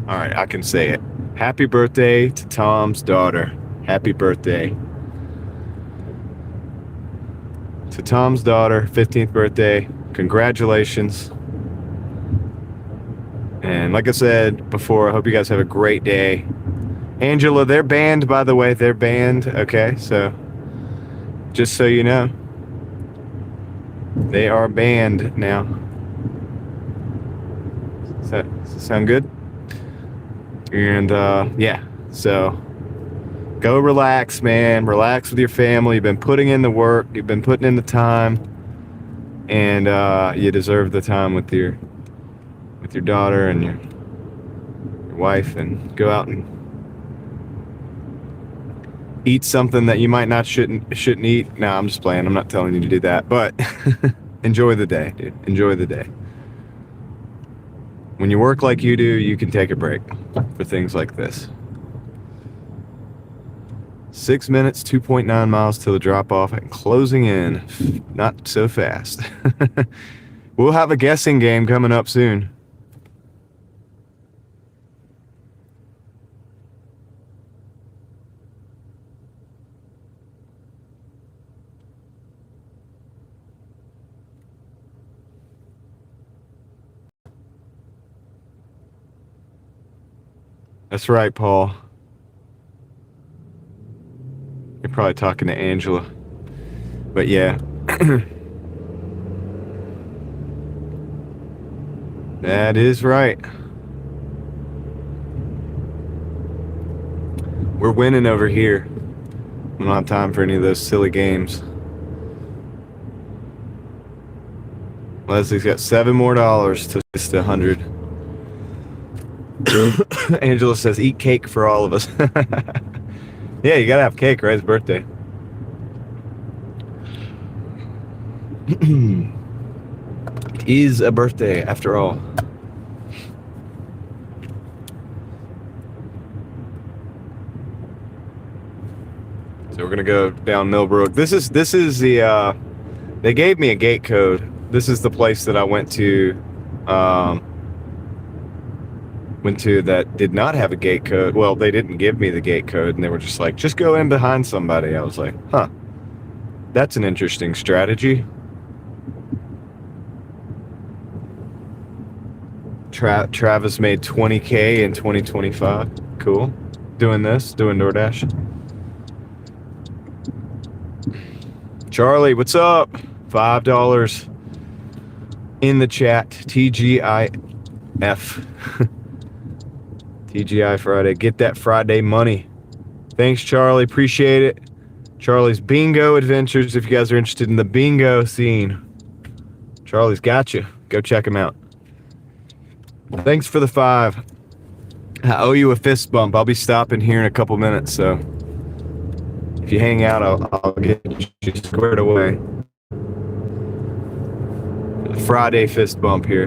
All right, I can say it. Happy birthday to Tom's daughter. Happy birthday to Tom's daughter, 15th birthday. Congratulations. And like I said before, I hope you guys have a great day. Angela, they're banned, by the way. They're banned, okay? So, just so you know. They are banned now. Does that sound good? And yeah, so go relax, man. Relax with your family. You've been putting in the work. You've been putting in the time, and you deserve the time with your daughter and your wife, and go out and eat something that you might not shouldn't eat. No, I'm just playing. I'm not telling you to do that, but enjoy the day, dude. Enjoy the day. When you work like you do, you can take a break for things like this. 6 minutes, 2.9 miles till the drop off, and closing in. Not so fast. We'll have a guessing game coming up soon. That's right, Paul. You're probably talking to Angela. But yeah. That is right. We're winning over here. I don't have time for any of those silly games. Leslie's got $7 more to just 100. Angela says, eat cake for all of us. Yeah, you gotta have cake, right? It's birthday. It is a birthday, after all. So we're gonna go down Millbrook. This is the they gave me a gate code. This is the place that I went to that did not have a gate code. Well, they didn't give me the gate code, and they were just like, just go in behind somebody. I was like, huh, that's an interesting strategy. Travis made $20K in 2025. Cool. Doing Doordash. Charlie, what's up? $5 in the chat. TGIF. TGI Friday. Get that Friday money. Thanks, Charlie. Appreciate it. Charlie's Bingo Adventures. If you guys are interested in the bingo scene, Charlie's got you. Go check him out. Thanks for the 5. I owe you a fist bump. I'll be stopping here in a couple minutes, so if you hang out, I'll get you squared away. Friday fist bump here.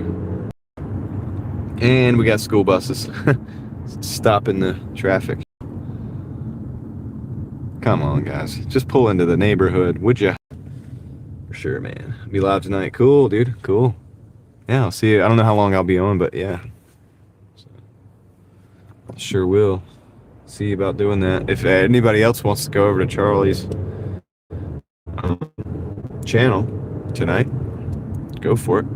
And we got school buses. Stopping the traffic. Come on, guys. Just pull into the neighborhood, would ya? For sure, man. Be live tonight. Cool, dude. Cool. Yeah, I'll see you. I don't know how long I'll be on, but yeah. So, sure will. See about doing that. If anybody else wants to go over to Charlie's channel tonight, go for it.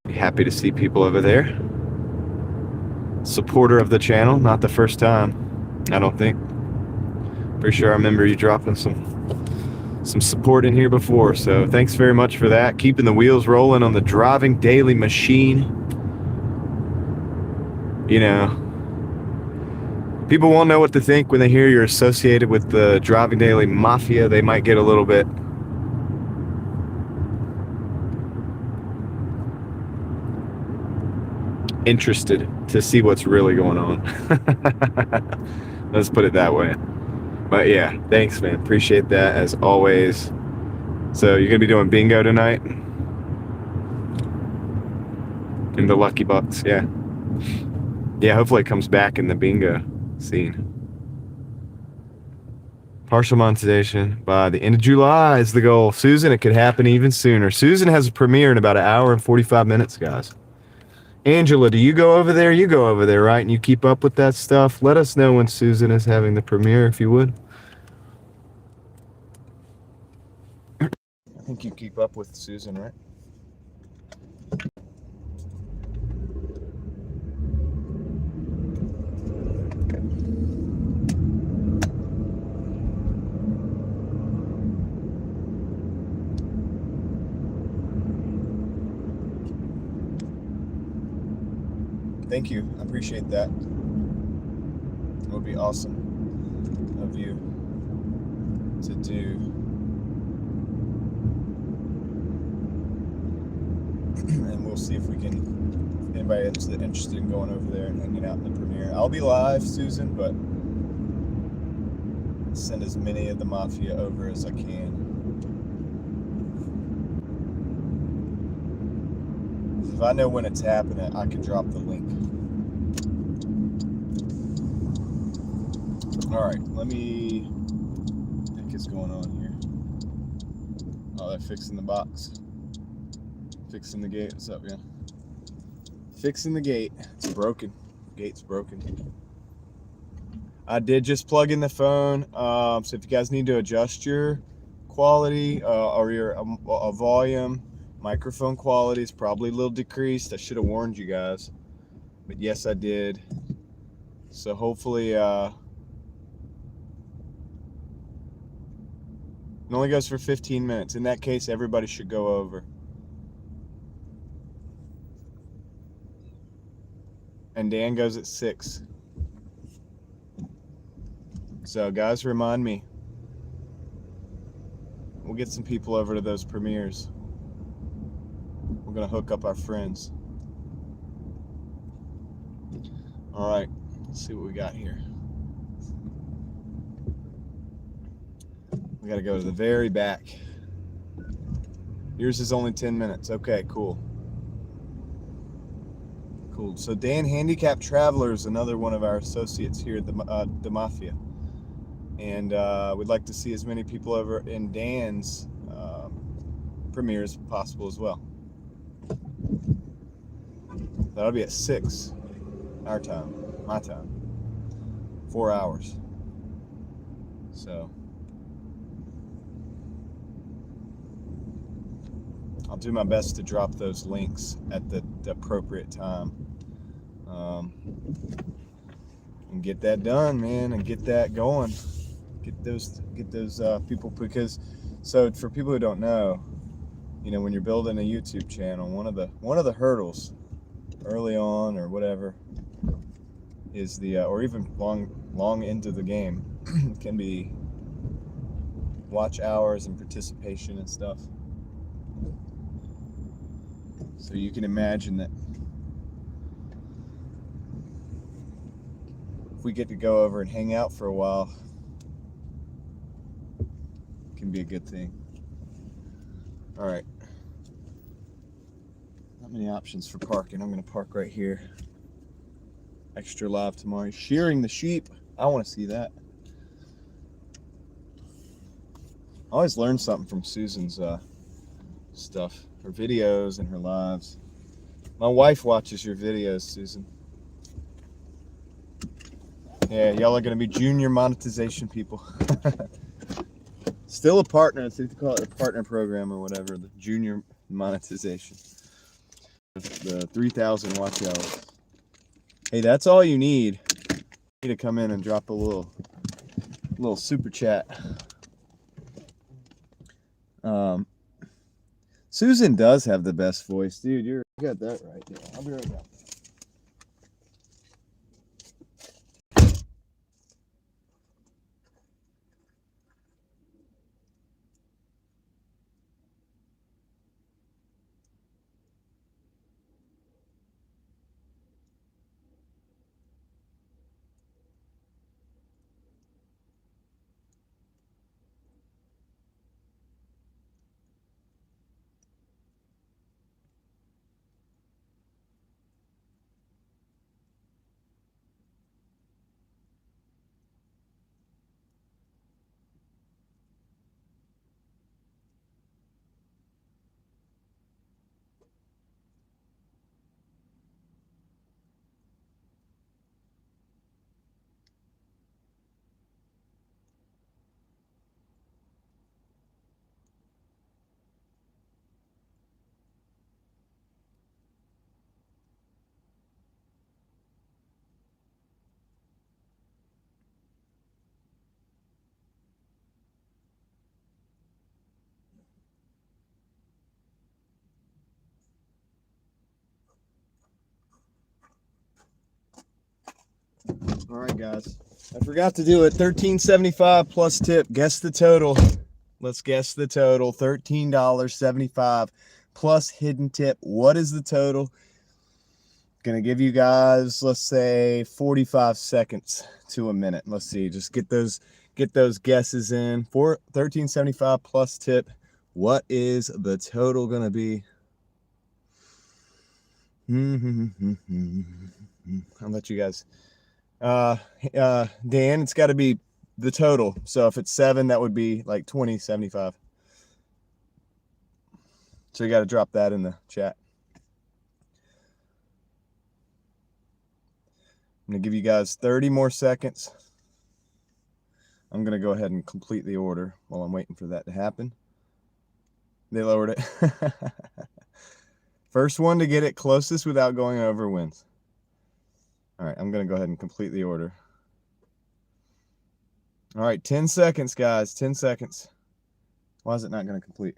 Be happy to see people over there. Supporter of the channel, not the first time, I don't think. Pretty sure I remember you dropping some support in here before, so thanks very much for that. Keeping the wheels rolling on the Driving Daily machine. You know, people won't know what to think when they hear you're associated with the Driving Daily Mafia. They might get a little bit interested to see what's really going on. Let's put it that way. But yeah, thanks, man. Appreciate that as always. So you're gonna be doing bingo tonight in the Lucky Bucks, yeah. Yeah, hopefully it comes back in the bingo scene. Partial monetization by the end of July is the goal. Susan, it could happen even sooner. Susan has a premiere in about 1 hour and 45 minutes, guys. Angela, do you go over there? You go over there, right? And you keep up with that stuff? Let us know when Susan is having the premiere, if you would. I think you keep up with Susan, right? thank you. I appreciate that. It would be awesome of you to do. And we'll see if we can, if anybody is interested in going over there and hanging out in the premiere. I'll be live, Susan, but send as many of the Mafia over as I can. If I know when it's happening, I can drop the link. Alright, let me think what's going on here. Oh, they're fixing the box. Fixing the gate. What's up, man? Fixing the gate. It's broken. Gate's broken. I did just plug in the phone. So if you guys need to adjust your quality or your volume, microphone quality is probably a little decreased. I should have warned you guys, but yes, I did. So hopefully, it only goes for 15 minutes. In that case, everybody should go over. And Dan goes at 6. So guys, remind me. We'll get some people over to those premieres. We're gonna hook up our friends. All right, let's see what we got here. We gotta go to the very back. Yours is only 10 minutes. Okay, cool. Cool. So Dan, Handicapped Traveler, is another one of our associates here at the Mafia. And we'd like to see as many people over in Dan's premiere as possible as well. That'll be at 6, our time, my time, 4 hours. So I'll do my best to drop those links at the appropriate time, and get that done, man, and get that going. Get those people, because so for people who don't know, you know, when you're building a YouTube channel, one of the hurdles early on or whatever is the or even long into the game can be watch hours and participation and stuff. So you can imagine that if we get to go over and hang out for a while, it can be a good thing. All right. Not many options for parking. I'm going to park right here. Extra live tomorrow. Shearing the sheep. I want to see that. I always learn something from Susan's stuff, her videos and her lives. My wife watches your videos, Susan. Yeah, y'all are going to be junior monetization people. Still a partner. I think they call it a partner program or whatever, the junior monetization. The 3,000 watch hours. Hey, that's all you need. You need to come in and drop a little super chat. Susan does have the best voice, dude. You got that right. Yeah, I'll be right back. All right, guys. I forgot to do it. $13.75 plus tip. Guess the total. Let's guess the total. $13.75 plus hidden tip. What is the total? Gonna give you guys, let's say, 45 seconds to a minute. Let's see. Just get those guesses in. For $13.75 plus tip, what is the total gonna be? I'll let you guys. Dan, it's got to be the total. So if it's 7, that would be like 20.75. So you got to drop that in the chat. I'm going to give you guys 30 more seconds. I'm going to go ahead and complete the order while I'm waiting for that to happen. They lowered it. First one to get it closest without going over wins. All right, I'm going to go ahead and complete the order. All right, 10 seconds, guys. 10 seconds. Why is it not going to complete?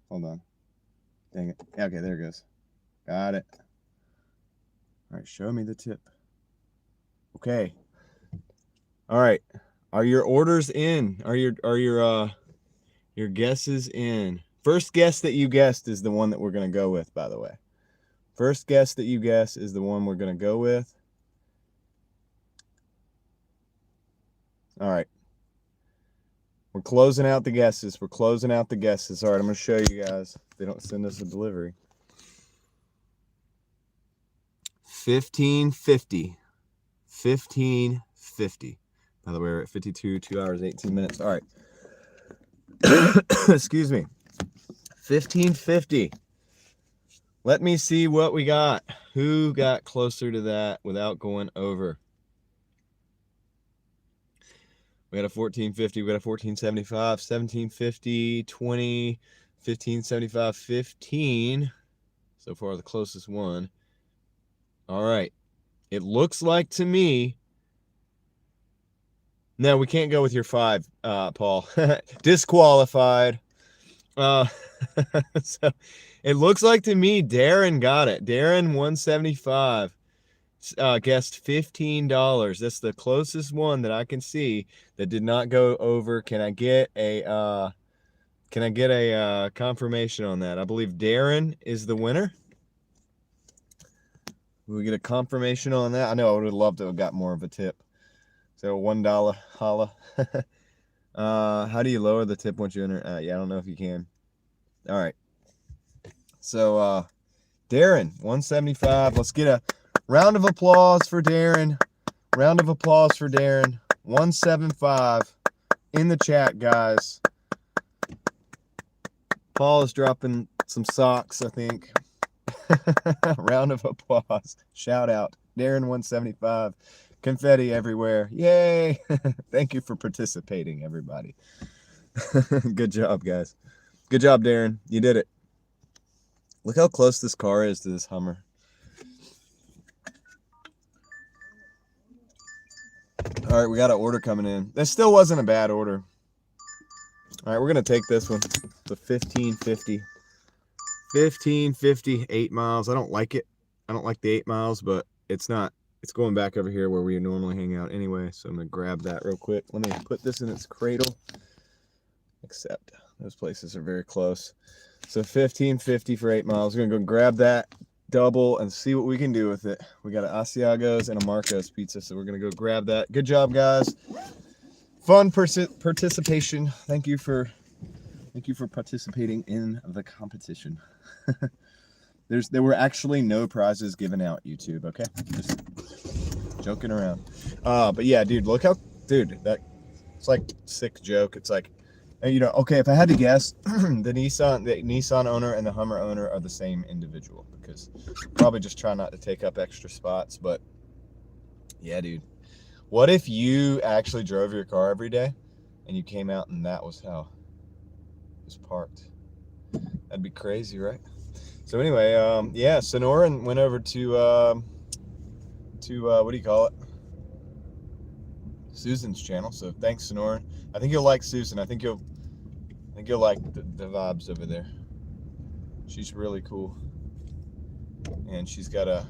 Hold on. Dang it. Yeah, okay, there it goes. Got it. All right, show me the tip. Okay. All right. Are your orders in? Are your guesses in? First guess that you guessed is the one that we're going to go with, by the way. First guess that you guess is the one we're going to go with. All right. We're closing out the guesses. We're closing out the guesses. All right, I'm going to show you guys. They don't send us a delivery. $15.50. $15.50. By the way, we're at 52, 2 hours, 18 minutes. All right. Excuse me. $15.50. Let me see what we got. Who got closer to that without going over? We got a $14.50. We got a $14.75, $17.50, $20, $15.75, $15. So far, the closest one. All right. It looks like to me. No, we can't go with your 5, Paul. Disqualified. So it looks like to me Darren got it. Darren 175. Guessed $15. That's the closest one that I can see that did not go over. Can I get a confirmation on that? I believe Darren is the winner. Will we get a confirmation on that? I know I would have loved to have got more of a tip. So $1 holla. How do you lower the tip once you enter? Yeah, I don't know if you can. All right. So Darren 175. Let's get a round of applause for Darren. Round of applause for Darren. 175 in the chat, guys. Paul is dropping some socks, I think. Round of applause. Shout out. Darren 175. Confetti everywhere. Yay. Thank you for participating, everybody. Good job, guys. Good job, Darren. You did it. Look how close this car is to this Hummer. All right, we got an order coming in. This still wasn't a bad order. All right, we're going to take this one. The $15.50. $15.50, 8 miles. I don't like it. I don't like the 8 miles, but it's not. It's going back over here where we normally hang out anyway, so I'm going to grab that real quick. Let me put this in its cradle. Except those places are very close. So $15.50 for 8 miles. We're going to go grab that double and see what we can do with it. We got an Asiago's and a Marco's pizza, so we're going to go grab that. Good job, guys. Fun participation. Thank you for participating in the competition. There were actually no prizes given out, YouTube, okay? Just joking around. But yeah, dude, look how, it's like sick joke. It's like, you know, okay, if I had to guess, the Nissan owner and the Hummer owner are the same individual, because probably just try not to take up extra spots. But yeah, dude, what if you actually drove your car every day and you came out and that was how it was parked? That'd be crazy, right? So anyway, yeah, Sonoran went over to what do you call it? Susan's channel. So thanks, Sonoran. I think you'll like Susan. I think you'll like the vibes over there. She's really cool, and she's got a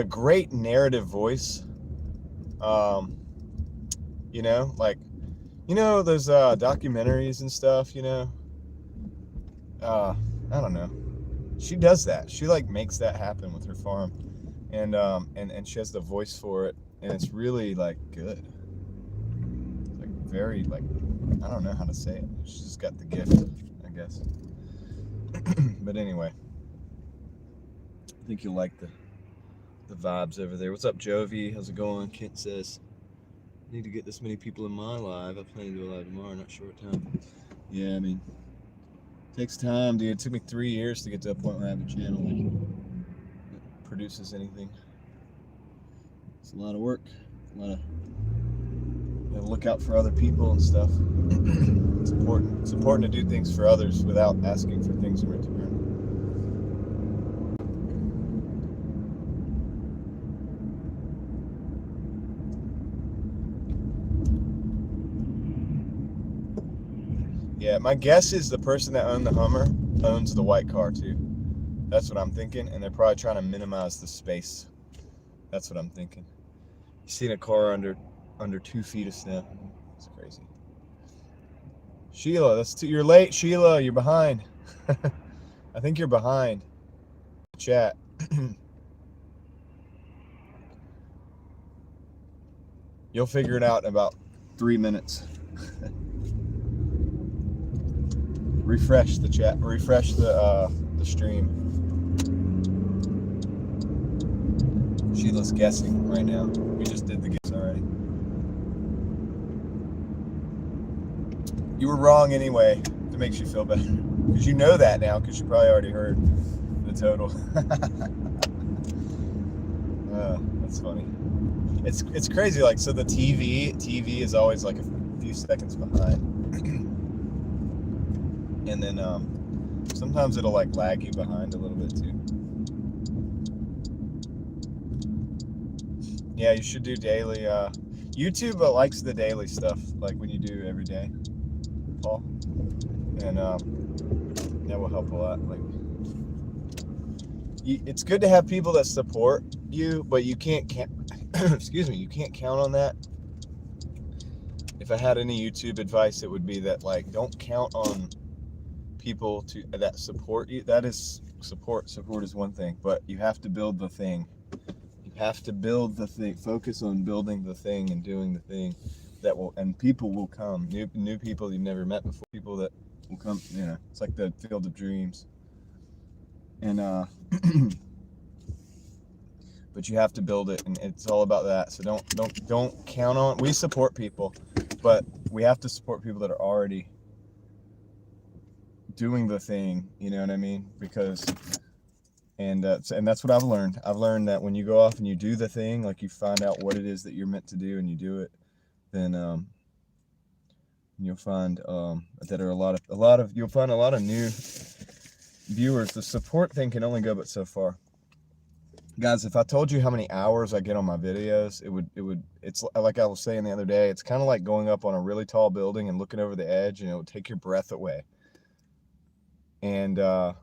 great narrative voice. You know, like, you know, those documentaries and stuff, you know, I don't know. She does that. She like makes that happen with her farm, and she has the voice for it, and it's really like good. It's like very like, I don't know how to say it. She's just got the gift, I guess. But anyway, I think you'll like the vibes over there. What's up, Jovi? How's it going? Kent says, need to get this many people in my live. I plan to do a live tomorrow. Not sure what time. Yeah, I mean, it takes time, dude. It took me 3 years to get to a point where I have a channel that produces anything. It's a lot of work. A lot of, you gotta look out for other people and stuff. It's important. It's important to do things for others without asking for things in return. Yeah, my guess is the person that owned the Hummer owns the white car too. That's what I'm thinking, and they're probably trying to minimize the space. That's what I'm thinking. You seen a car under 2 feet of snow? It's crazy. Sheila, you're late. Sheila, you're behind. I think you're behind. Chat. You'll figure it out in about 3 minutes. Refresh the chat. Refresh the stream. Sheila's guessing right now. We just did the guess already. You were wrong anyway. If it makes you feel better, because you know that now, because you probably already heard the total. That's funny. It's crazy. Like, so the TV is always like a few seconds behind, and then sometimes it'll like lag you behind a little bit too. Yeah, you should do daily. YouTube likes the daily stuff, like when you do every day, Paul, and that will help a lot. Like, it's good to have people that support you, but you can't excuse me, you can't count on that. If I had any YouTube advice, it would be that, like, don't count on people that support you. That is support. Support is one thing, but you have to build the thing. You have to build the thing. Focus on building the thing and doing the thing and people will come. New people you've never met before. People that will come. You know, it's like the field of dreams. And but you have to build it, and it's all about that. So don't count on. We support people, but we have to support people that are already doing the thing. You know what I mean? Because and that's what I've learned. I've learned that when you go off and you do the thing, like you find out what it is that you're meant to do, and you do it, then you'll find that are you'll find a lot of new viewers. The support thing can only go but so far. Guys, if I told you how many hours I get on my videos, it's like I was saying the other day, it's kind of like going up on a really tall building and looking over the edge, and it would take your breath away. And I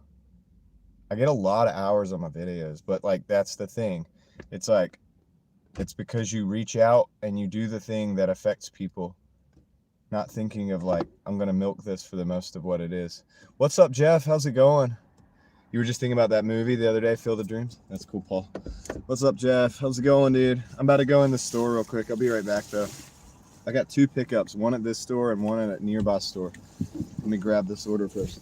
get a lot of hours on my videos, but like, that's the thing. It's like, it's because you reach out and you do the thing that affects people, not thinking of like, I'm going to milk this for the most of what it is. What's up, Jeff? How's it going? You were just thinking about that movie the other day, Field of Dreams? That's cool, Paul. What's up, Jeff? How's it going, dude? I'm about to go in the store real quick. I'll be right back, though. I got 2 pickups, one at this store and one at a nearby store. Let me grab this order first.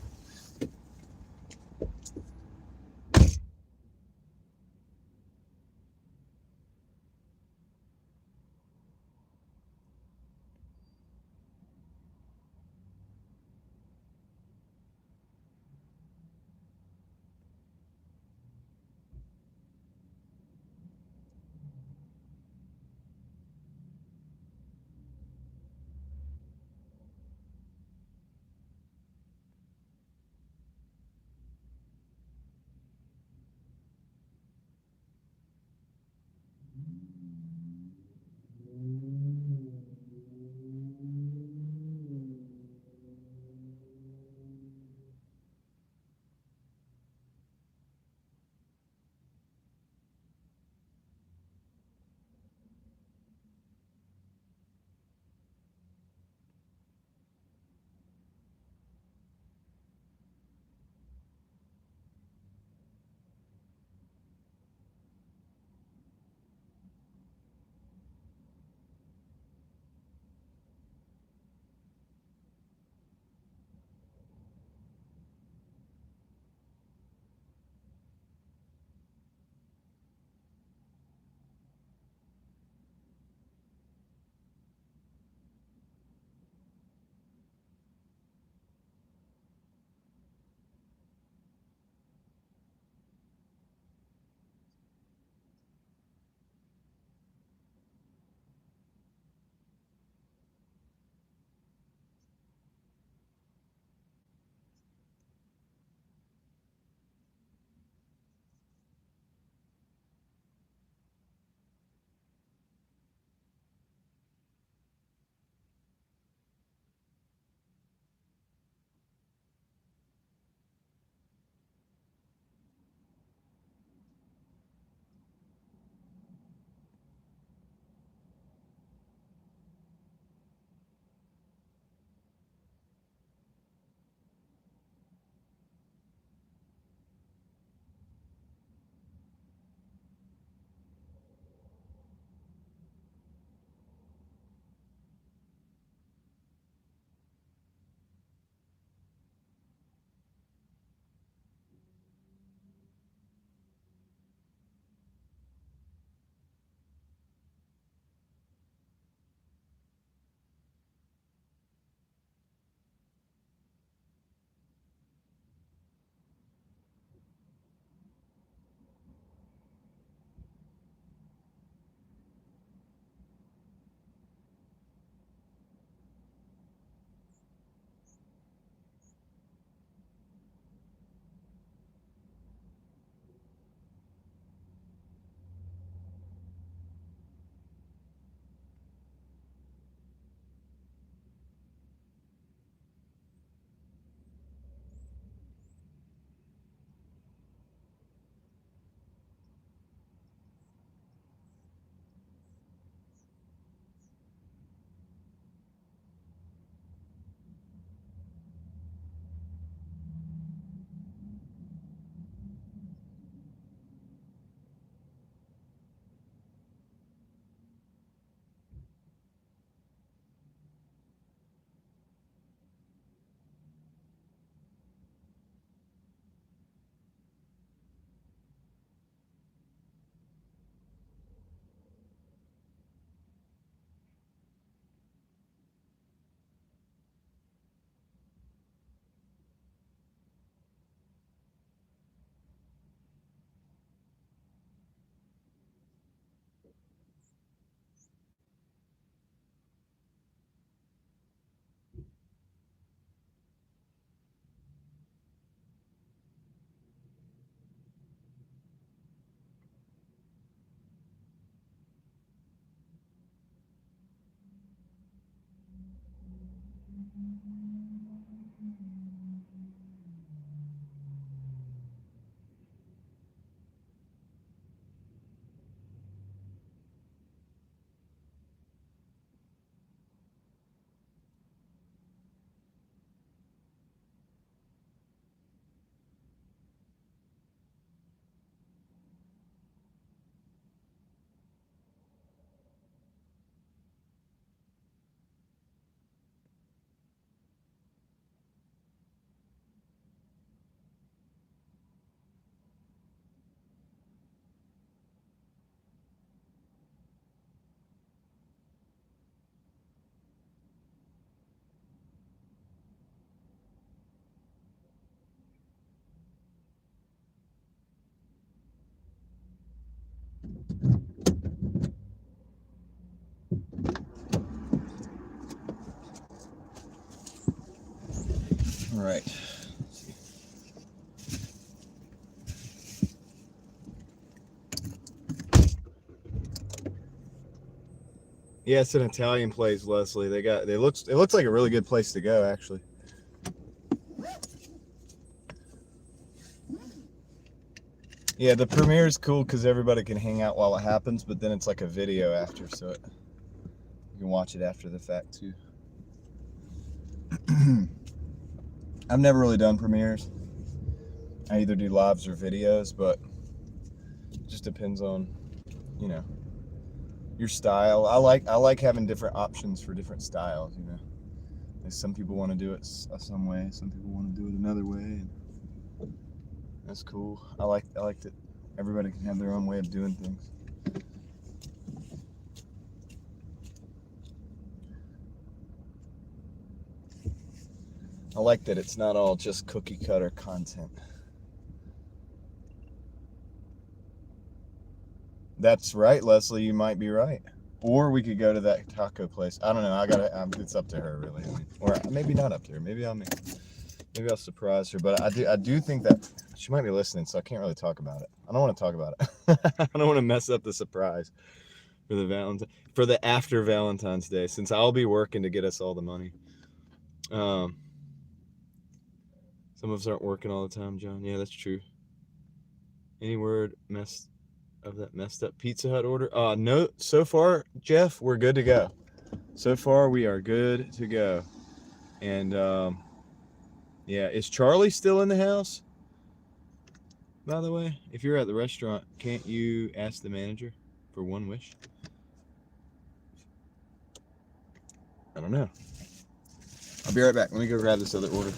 All right. Yeah, it's an Italian place, Leslie. It looks like a really good place to go, actually. Yeah, the premiere is cool because everybody can hang out while it happens, but then it's like a video after, so you can watch it after the fact too. I've never really done premieres. I either do lives or videos, but it just depends on, you know, your style. I like having different options for different styles, you know. Some people want to do it some way, some people want to do it another way, and that's cool. I like that everybody can have their own way of doing things. I like that it's not all just cookie cutter content. That's right, Leslie. You might be right. Or we could go to that taco place. I don't know. It's up to her, really. Or maybe not up to her. Maybe I'll surprise her. But I do think that she might be listening, so I can't really talk about it. I don't want to talk about it. I don't want to mess up the surprise for the after Valentine's Day, since I'll be working to get us all the money. Some of us aren't working all the time, John. Yeah, that's true. Any word of that messed up Pizza Hut order? No, so far, Jeff, we're good to go. So far, we are good to go. And yeah, is Charlie still in the house? By the way, if you're at the restaurant, can't you ask the manager for one wish? I don't know. I'll be right back. Let me go grab this other order.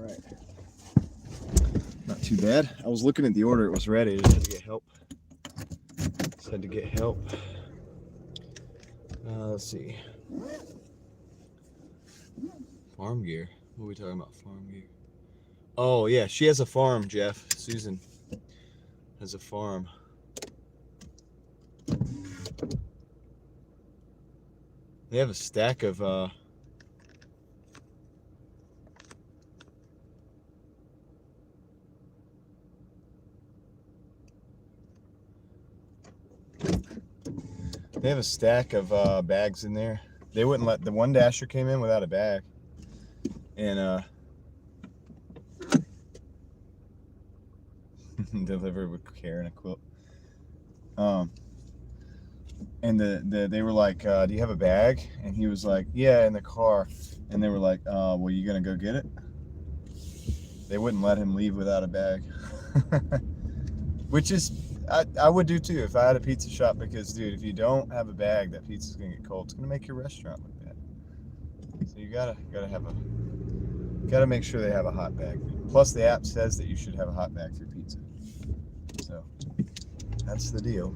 right. Not too bad. I was looking at the order. It was ready. Just had to get help. Let's see. Farm gear. What are we talking about? Farm gear. Oh, yeah. She has a farm, Jeff. Susan has a farm. They have a stack of bags in there. They wouldn't let the one dasher came in without a bag, and delivered with care and a quilt. And they were like, do you have a bag? And he was like, yeah, in the car. And they were like, well, you gonna go get it? They wouldn't let him leave without a bag. Which is, I would do too if I had a pizza shop, because dude, if you don't have a bag, that pizza's gonna get cold. It's gonna make your restaurant look bad. So you gotta make sure they have a hot bag. Plus the app says that you should have a hot bag for pizza. So that's the deal.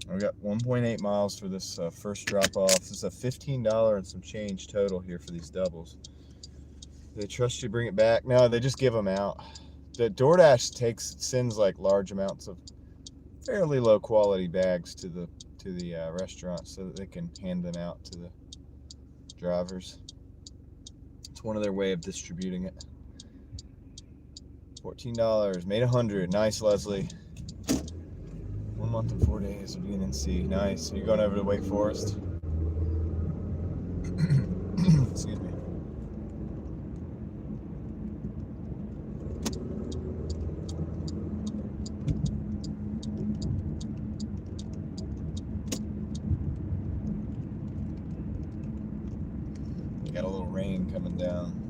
We got 1.8 miles for this first drop off. This is a $15 and some change total here for these doubles. They trust you to bring it back. No, they just give them out. The Doordash sends like large amounts of fairly low quality bags to the restaurant so that they can hand them out to the drivers. It's one of their way of distributing it. $14, made 100. Nice, Leslie. 1 month and 4 days of being in C. Nice. Are you going over to Wake Forest? Excuse me. Got a little rain coming down.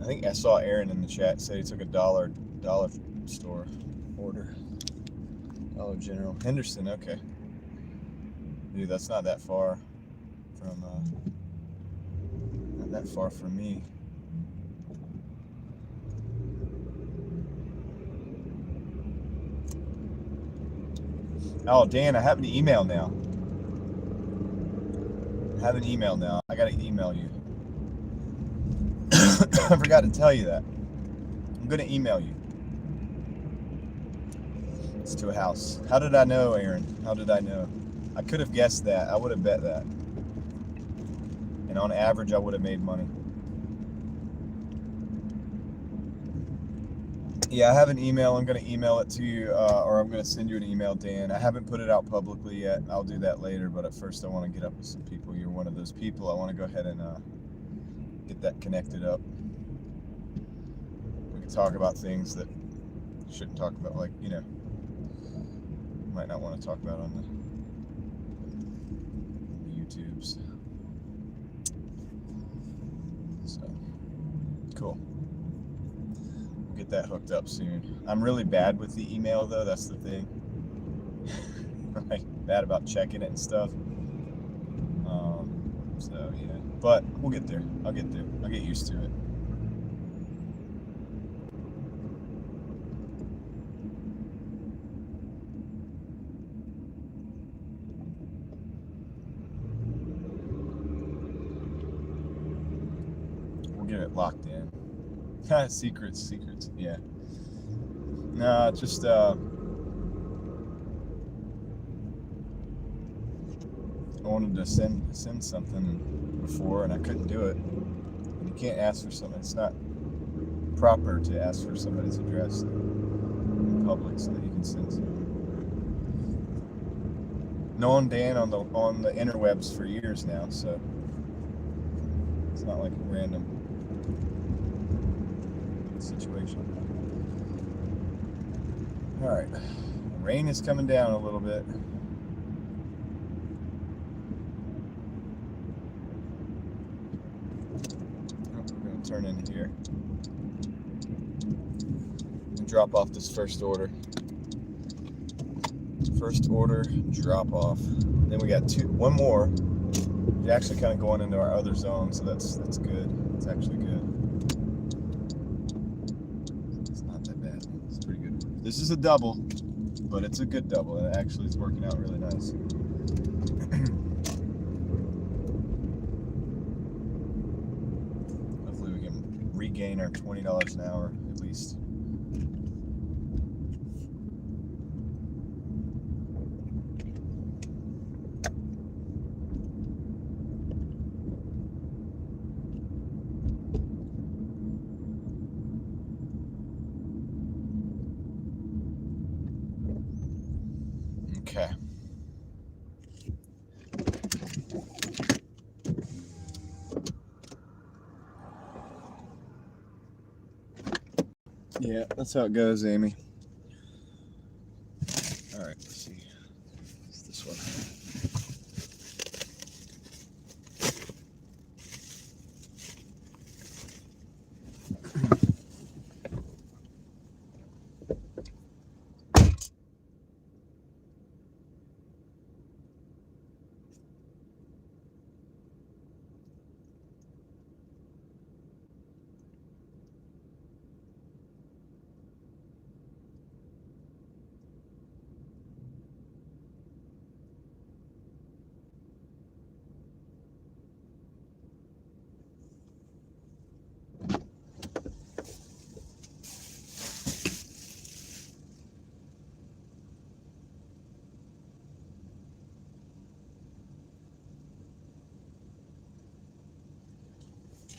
I think I saw Aaron in the chat say he took a dollar store order. Dollar General. Henderson, okay. Dude, that's not that far from me. Oh, Dan, I have an email now. I gotta email you. I forgot to tell you that. I'm gonna email you. It's to a house. How did I know, Aaron? How did I know? I could have guessed that. I would have bet that. And on average, I would have made money. Yeah, I have an email. I'm going to email it to you, or I'm going to send you an email, Dan. I haven't put it out publicly yet. I'll do that later, but at first I want to get up with some people. You're one of those people. I want to go ahead and get that connected up. We can talk about things that you shouldn't talk about, like, you know, you might not want to talk about on the YouTubes. So, cool. We'll get that hooked up soon. I'm really bad with the email, though. That's the thing. Right? Bad about checking it and stuff. So, yeah. But we'll get there. I'll get there. I'll get used to it. We'll get it locked in. Secrets, yeah. No, just I wanted to send something before and I couldn't do it. And you can't ask for something. It's not proper to ask for somebody's address in public so that you can send something. Known Dan on the interwebs for years now, so it's not like a random situation. All right, rain is coming down a little bit. We're going to turn into here and drop off this first order First order drop off. Then we got one more. We're actually kind of going into our other zone, so that's good. It's actually good. It's not that bad. It's pretty good. This is a double, but it's a good double, and it actually is working out really nice. Hopefully we can regain our $20 an hour at least. Okay. Yeah, that's how it goes, Amy. All right, let's see. It's this one.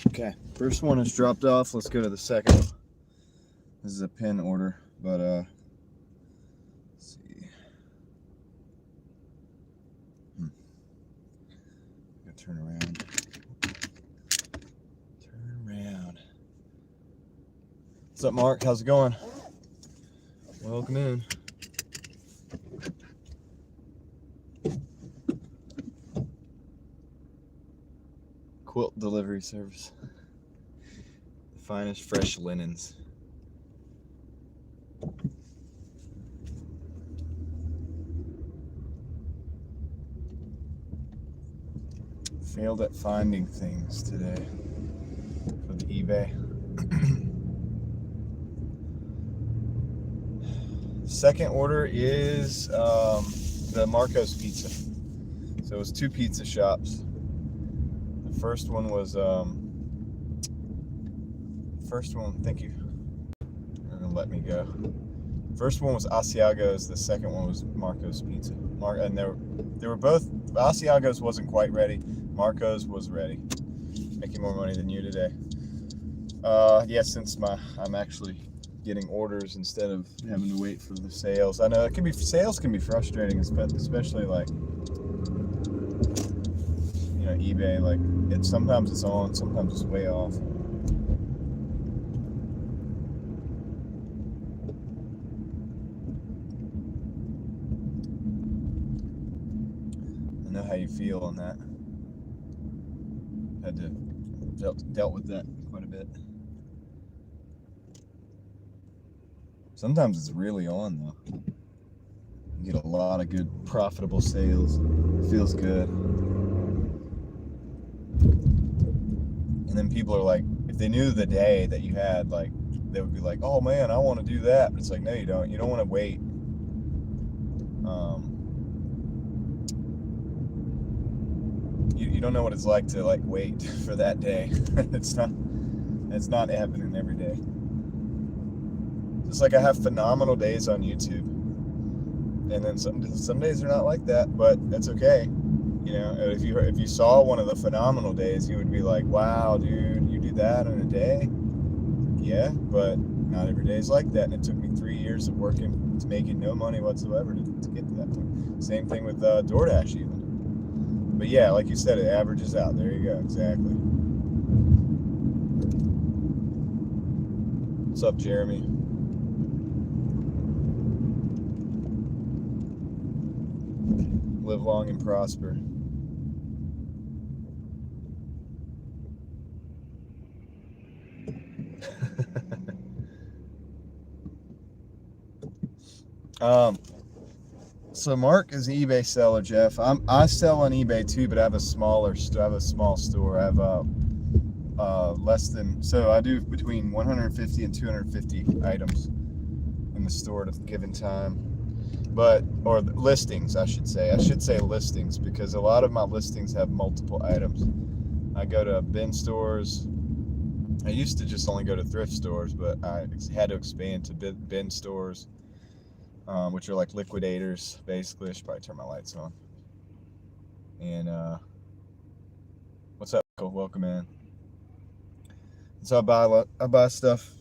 Okay, first one is dropped off. Let's go to the second one. This is a pin order, but let's see. Gotta turn around. Turn around. What's up, Mark? How's it going? Welcome in. Quilt delivery service. The finest fresh linens. Failed at finding things today for the eBay. Second order is the Marco's Pizza. So it was 2 pizza shops. The first one was thank you. They're gonna let me go. First one was Asiago's. The second one was Marco's Pizza. And they were both. Asiago's wasn't quite ready. Marco's was ready. Making more money than you today. Yeah, since I'm actually getting orders instead of having to wait for the sales. I know sales can be frustrating, especially like eBay. Like sometimes it's on, sometimes it's way off. I know how you feel on that. Had to dealt with that quite a bit. Sometimes it's really on though. You get a lot of good profitable sales. It feels good. And then people are like, if they knew the day that you had, like, they would be like, oh man, I want to do that. But it's like, no, you don't. You don't want to wait. You don't know what it's like to like wait for that day. It's not happening every day. Just like I have phenomenal days on YouTube, and then some days are not like that, but that's okay. If you saw one of the phenomenal days, you would be like, wow, dude, you do that in a day? Yeah, but not every day is like that, and it took me 3 years of working to making no money whatsoever to get to that point. Same thing with Doordash even. But yeah, like you said, it averages out. There you go, exactly. What's up, Jeremy? Live long and prosper. So Mark is an eBay seller, Jeff. I sell on eBay too, but I have a small store. I have less than, so I do between 150 and 250 items in the store at a given time. Or listings, I should say. I should say listings, because a lot of my listings have multiple items. I go to bin stores. I used to just only go to thrift stores, but I had to expand to bin stores, which are like liquidators, basically. I should probably turn my lights on. And what's up, Michael? Welcome in. So I buy stuff,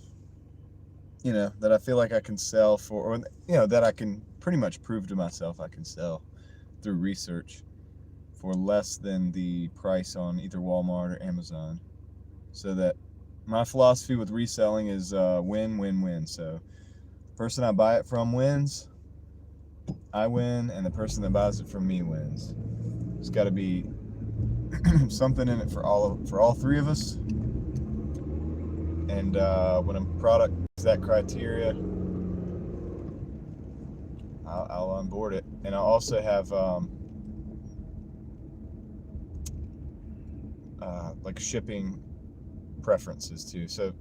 that I feel like I can sell for, or that I can pretty much prove to myself I can sell through research for less than the price on either Walmart or Amazon. So that my philosophy with reselling is win, win, win. So the person I buy it from wins, I win, and the person that buys it from me wins. There's got to be something in it for all three of us. And when a product is that criteria, I'll onboard it. And I also have like shipping preferences too. So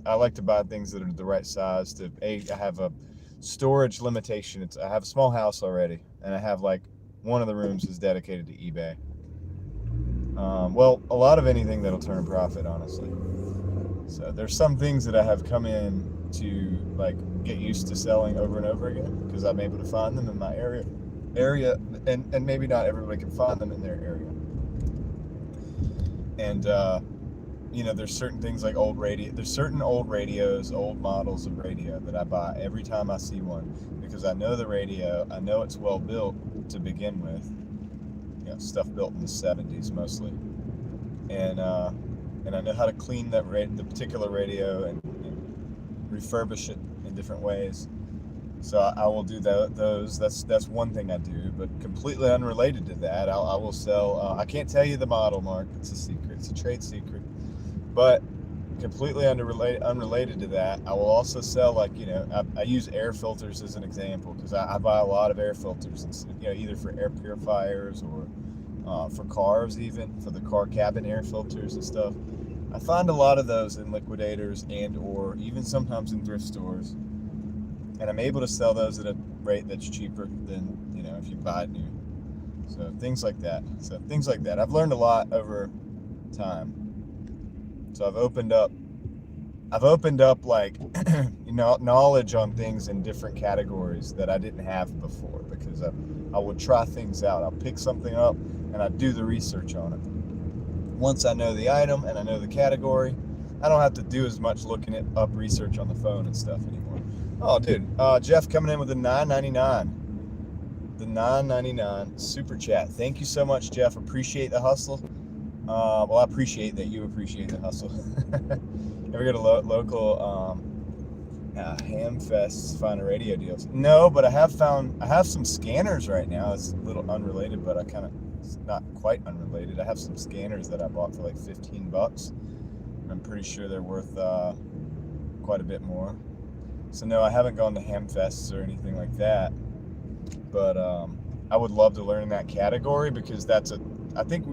I like to buy things that are the right size. I have a storage limitation. I have a small house already, and I have like one of the rooms is dedicated to eBay. Well, a lot of anything that'll turn a profit, honestly. So there's some things that I have come in to like get used to selling over and over again, because I'm able to find them in my area, and maybe not everybody can find them in their area. And there's certain things like there's certain old radios, old models of radio that I buy every time I see one, because I know the radio, I know it's well built to begin with. Stuff built in the 70s mostly, and I know how to clean the particular radio and refurbish it in different ways. So I will do those. That's one thing I do. But completely unrelated to that, I will sell. I can't tell you the model, Mark. It's a secret. It's a trade secret. But completely unrelated to that, I will also sell, like, I use air filters as an example, because I buy a lot of air filters, either for air purifiers or for cars, even for the car cabin air filters and stuff. I find a lot of those in liquidators or even sometimes in thrift stores, and I'm able to sell those at a rate that's cheaper than if you buy it new. So things like that. I've learned a lot over time. So I've opened up like knowledge on things in different categories that I didn't have before, because I would try things out. I'll pick something up and I do the research on it. Once I know the item and I know the category, I don't have to do as much looking up research on the phone and stuff anymore. Oh, dude, Jeff coming in with the $9.99. The $9.99 super chat. Thank you so much, Jeff. Appreciate the hustle. Well, I appreciate that you appreciate the hustle. Ever go to local ham fests, find radio deals? No, but I have some scanners right now. It's a little unrelated, but it's not quite unrelated. I have some scanners that I bought for like $15. I'm pretty sure they're worth quite a bit more. So no, I haven't gone to ham fests or anything like that. But I would love to learn in that category, because I think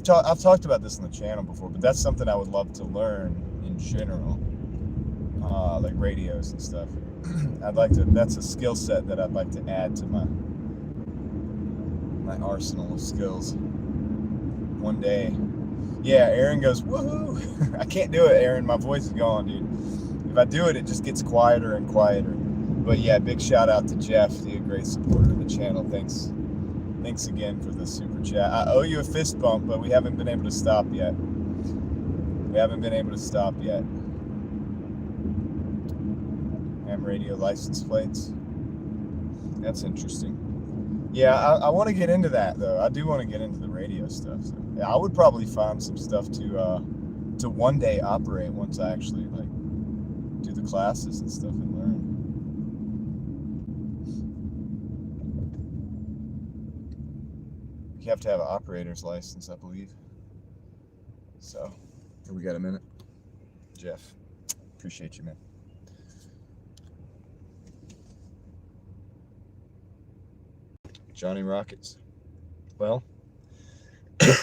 I've talked about this on the channel before, but that's something I would love to learn in general, like radios and stuff. That's a skill set that I'd like to add to my arsenal of skills one day. Yeah, Aaron goes, woohoo! I can't do it, Aaron. My voice is gone, dude. If I do it, it just gets quieter and quieter. But yeah, big shout out to Jeff, the great supporter of the channel. Thanks again for the super chat. I owe you a fist bump, but we haven't been able to stop yet. Ham radio license plates. That's interesting. Yeah, I want to get into that, though. I do want to get into the radio stuff. So, yeah, I would probably find some stuff to one day operate once I actually do the classes and stuff and learn. You have to have an operator's license, I believe. So, we got a minute? Jeff, appreciate you, man. Johnny Rockets. Well,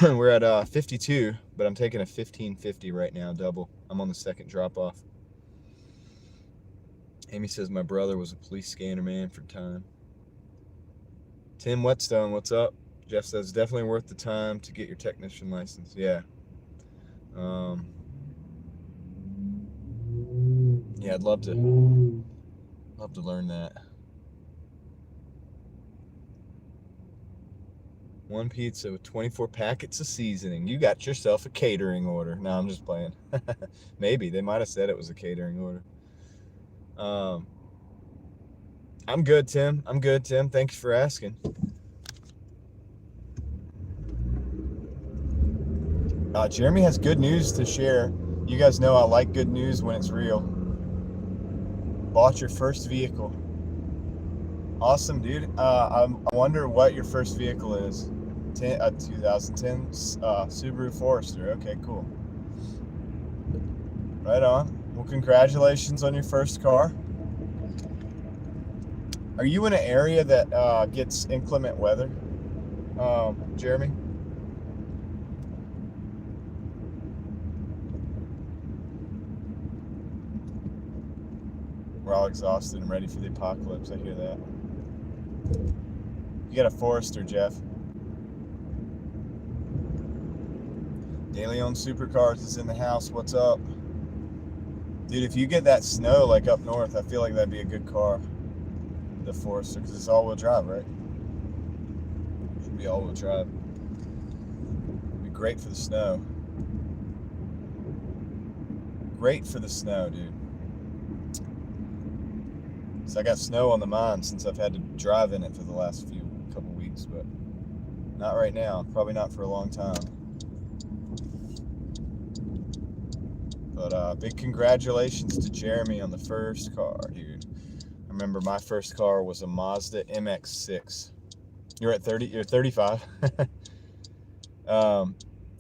we're at 52, but I'm taking a 1550 right now, double. I'm on the second drop-off. Amy says my brother was a police scanner man for time. Tim Whetstone, what's up? Jeff says definitely worth the time to get your technician license. Yeah. Yeah, I'd love to learn that. One pizza with 24 packets of seasoning. You got yourself a catering order. No, I'm just playing. Maybe. They might have said it was a catering order. I'm good, Tim. I'm good, Tim. Thanks for asking. Jeremy has good news to share. You guys know I like good news when it's real. Bought your first vehicle. Awesome, dude. I wonder what your first vehicle is. 2010 Subaru Forester. Okay, cool. Right on. Well, congratulations on your first car. Are you in an area that gets inclement weather, Jeremy? We're all exhausted and ready for the apocalypse. I hear that. You got a Forester, Jeff. Daily owned Supercars is in the house. What's up? Dude, if you get that snow like up north, I feel like that'd be a good car. The Forester, because it's all-wheel drive, right? Should be all-wheel drive. It'd be great for the snow. Great for the snow, dude. So I got snow on the mind since I've had to drive in it for the last couple weeks, but not right now. Probably not for a long time. But big congratulations to Jeremy on the first car, dude. I remember my first car was a Mazda MX-6. You're at 30. You're 35.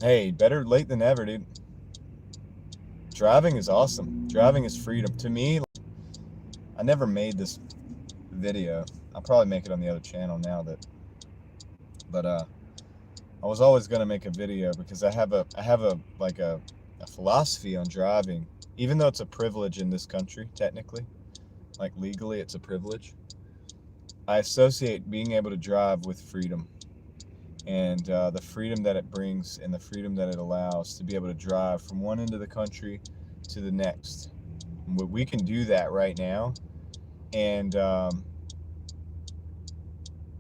Hey, better late than never, dude. Driving is awesome. Driving is freedom. To me, I never made this video. I'll probably make it on the other channel now but I was always gonna make a video because I have a philosophy on driving. Even though it's a privilege in this country, technically, like legally it's a privilege, I associate being able to drive with freedom, and the freedom that it brings and the freedom that it allows to be able to drive from one end of the country to the next. We can do that right now, and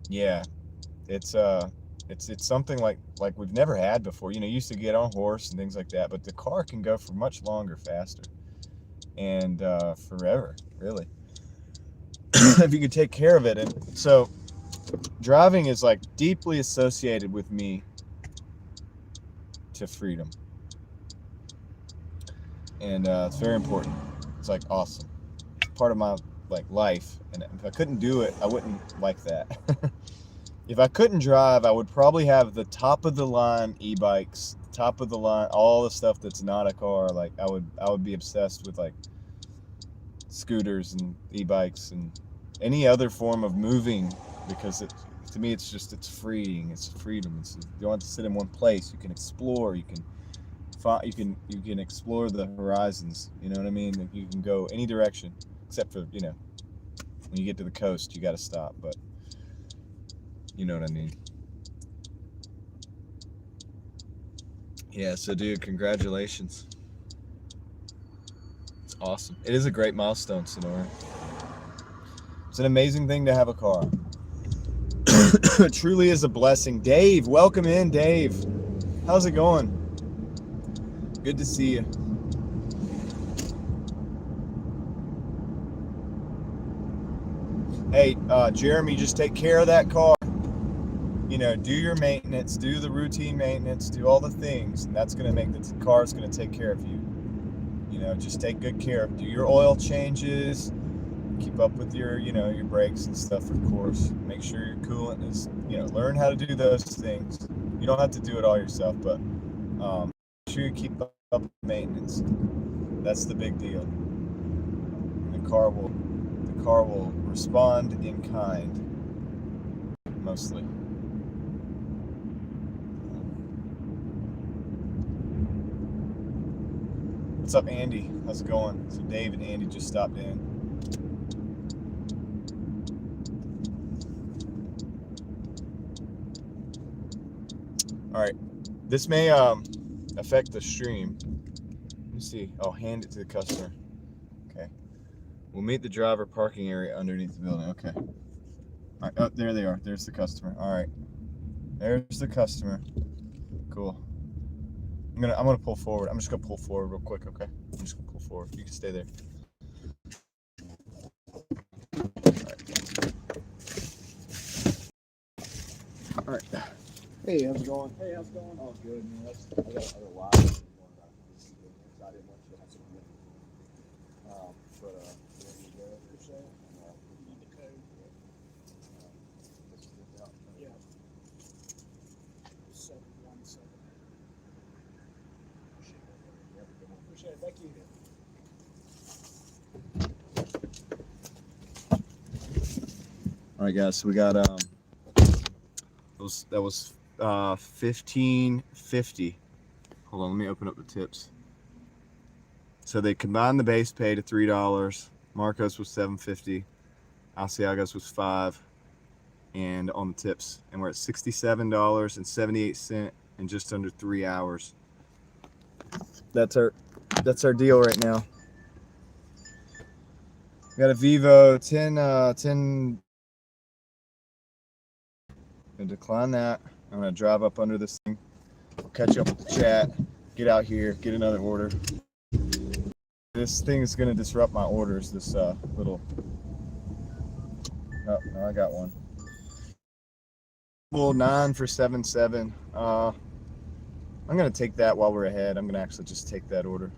yeah, it's something like we've never had before. You know, you used to get on a horse and things like that, but the car can go for much longer, faster, and forever, really, if you could take care of it. And so driving is like deeply associated with me to freedom, and it's very important. It's like awesome. It's part of my life, and if I couldn't do it, I wouldn't like that. If I couldn't drive, I would probably have the top of the line e-bikes, top of the line, all the stuff that's not a car. Like I would be obsessed with like scooters and e-bikes and any other form of moving, because to me it's freeing. It's freedom. You don't have to sit in one place. You can explore. You can explore the horizons. You know what I mean? Like you can go any direction, except for, you know, when you get to the coast, you got to stop. But you know what I mean? Yeah, so dude, congratulations. It's awesome. It is a great milestone, Sonora. It's an amazing thing to have a car. It truly is a blessing. Dave, welcome in, Dave. How's it going? Good to see you. Hey, Jeremy, just take care of that car. You know, do your maintenance, do the routine maintenance, do all the things, and that's going to make the car's going to take care of you. You know, just take good care of, do your oil changes, keep up with your, you know, your brakes and stuff, of course. Make sure your coolant is, you know, learn how to do those things. You don't have to do it all yourself, but make sure you keep up with maintenance. That's the big deal. The car will respond in kind. mostly. What's up, Andy? How's it going? So Dave and Andy just stopped in. All right, this may affect the stream. Let me see. Oh, hand it to the customer. Okay. We'll meet the driver parking area underneath the building. Okay. All right. Oh, there they are. There's the customer. All right. There's the customer. Cool. I'm gonna pull forward. I'm just gonna pull forward real quick. Okay. I'm just gonna pull forward. You can stay there. All right. Hey, how's it going? Hey, how's it going? Oh, good, man. I got another live going on. So I didn't want you to have to commit. There you go. Appreciate it. You need the code. Yeah. 717. Appreciate it. Thank you. All right, guys. So we got that was $15.50. Hold on, let me open up the tips. So they combined the base pay to $3. Marcos was $7.50. Asiagos was $5. And on the tips, and we're at $67.78 in just under 3 hours. That's our deal right now. We got a Vivo 10. Gonna decline that. I'm gonna drive up under this thing. We'll catch up with the chat. Get out here. Get another order. This thing is gonna disrupt my orders. This little. Oh, no, I got one. Well, 9 for 7.7. I'm gonna take that while we're ahead. I'm gonna actually just take that order.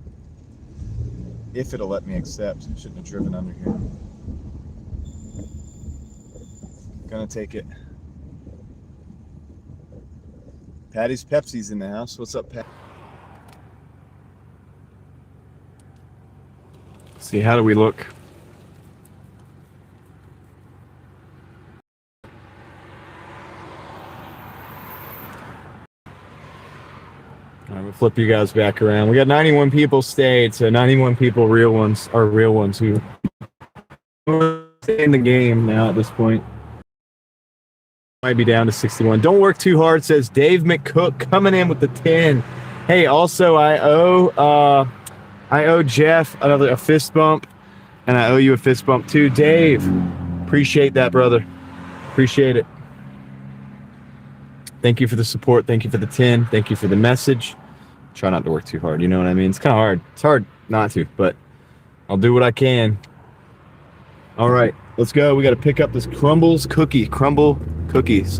If it'll let me accept. Shouldn't have driven under here. Gonna take it. Patty's Pepsi's in the house. What's up, Pat? See, how do we look? All right, we'll flip you guys back around. We got 91 people stayed, so 91 people, real ones, are real ones who stay in the game now at this point. Might be down to 61. Don't work too hard, says Dave McCook, coming in with the 10. Hey, also I owe Jeff a fist bump, and I owe you a fist bump too, Dave. Appreciate that, brother. Appreciate it. Thank you for the support. Thank you for the 10. Thank you for the message. Try not to work too hard. You know what I mean? It's kind of hard. It's hard not to, but I'll do what I can. All right, let's go. We got to pick up this Crumble cookies.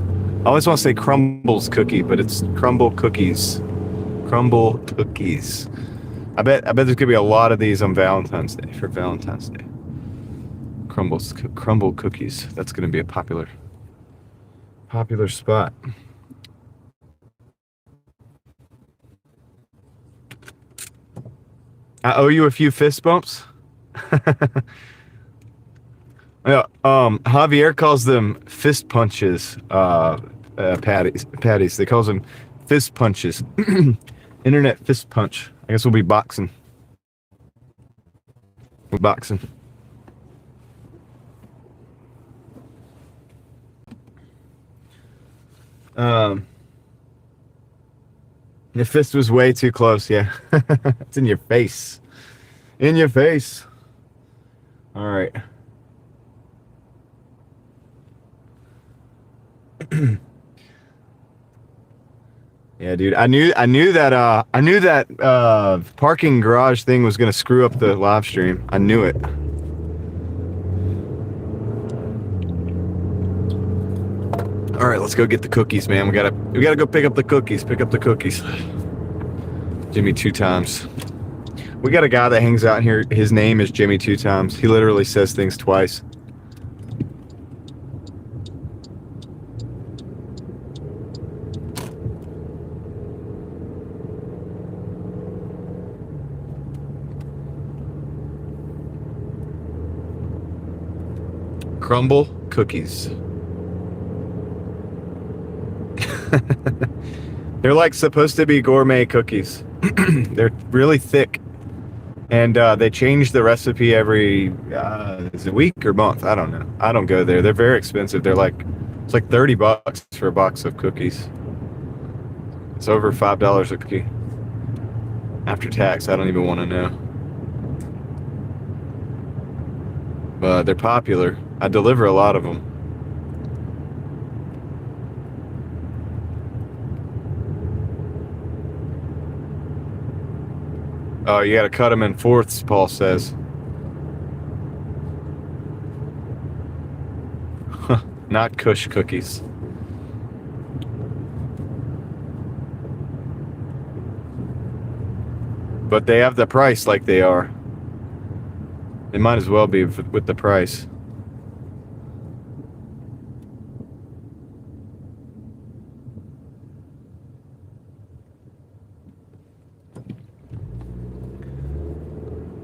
I always want to say Crumbles cookie, but it's Crumble cookies. Crumble cookies. I bet there's gonna be a lot of these on Valentine's Day for Valentine's Day. Crumble cookies. That's gonna be a popular spot. I owe you a few fist bumps. Yeah, Javier calls them fist punches, patties. They calls them fist punches. Internet fist punch. I guess we'll be boxing. Your fist was way too close, yeah. It's in your face. In your face. All right. Yeah, dude. I knew that parking garage thing was gonna screw up the live stream. I knew it. All right, let's go get the cookies, man. We gotta go pick up the cookies. Jimmy 2 times. We got a guy that hangs out here. His name is Jimmy 2 times. He literally says things twice. Crumble cookies. They're like supposed to be gourmet cookies. They're really thick. And they change the recipe every is it a week or month? I don't know. I don't go there. They're very expensive. It's like $30 for a box of cookies. It's over $5 a cookie. After tax, I don't even want to know. But they're popular. I deliver a lot of them. Oh, you got to cut them in fourths, Paul says. Not Kush cookies. But they have the price like they are. They might as well be with the price.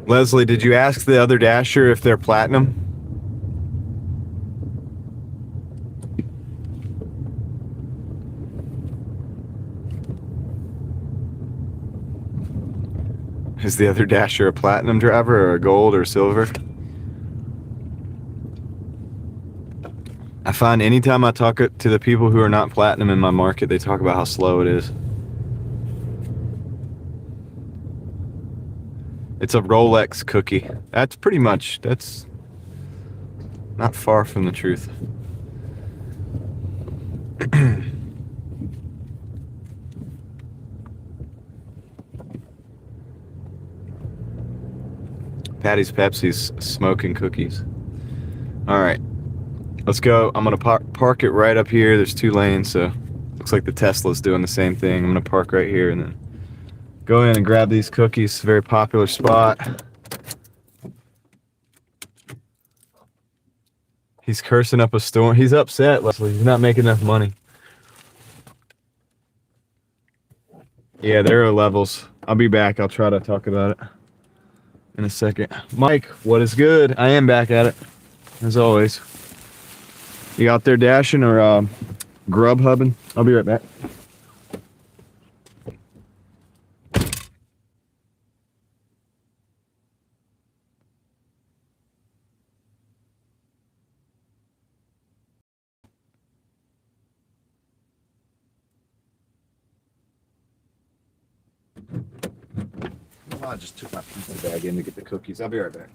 Leslie, did you ask the other Dasher if they're platinum? Is the other Dasher a platinum driver or a gold or silver? I find anytime I talk to the people who are not platinum in my market, they talk about how slow it is. It's a Rolex cookie. That's not far from the truth. Patty's Pepsi's smoking cookies. All right, let's go. I'm gonna park it right up here. There's 2 lanes, so looks like the Tesla's doing the same thing. I'm gonna park right here and then go in and grab these cookies. Very popular spot. He's cursing up a storm. He's upset, Leslie. He's not making enough money. Yeah, there are levels. I'll be back. I'll try to talk about it in a second. Mike, what is good? I am back at it, as always. You out there dashing or grub hubbing? I'll be right back. I just took my pizza bag in to get the cookies. I'll be right back.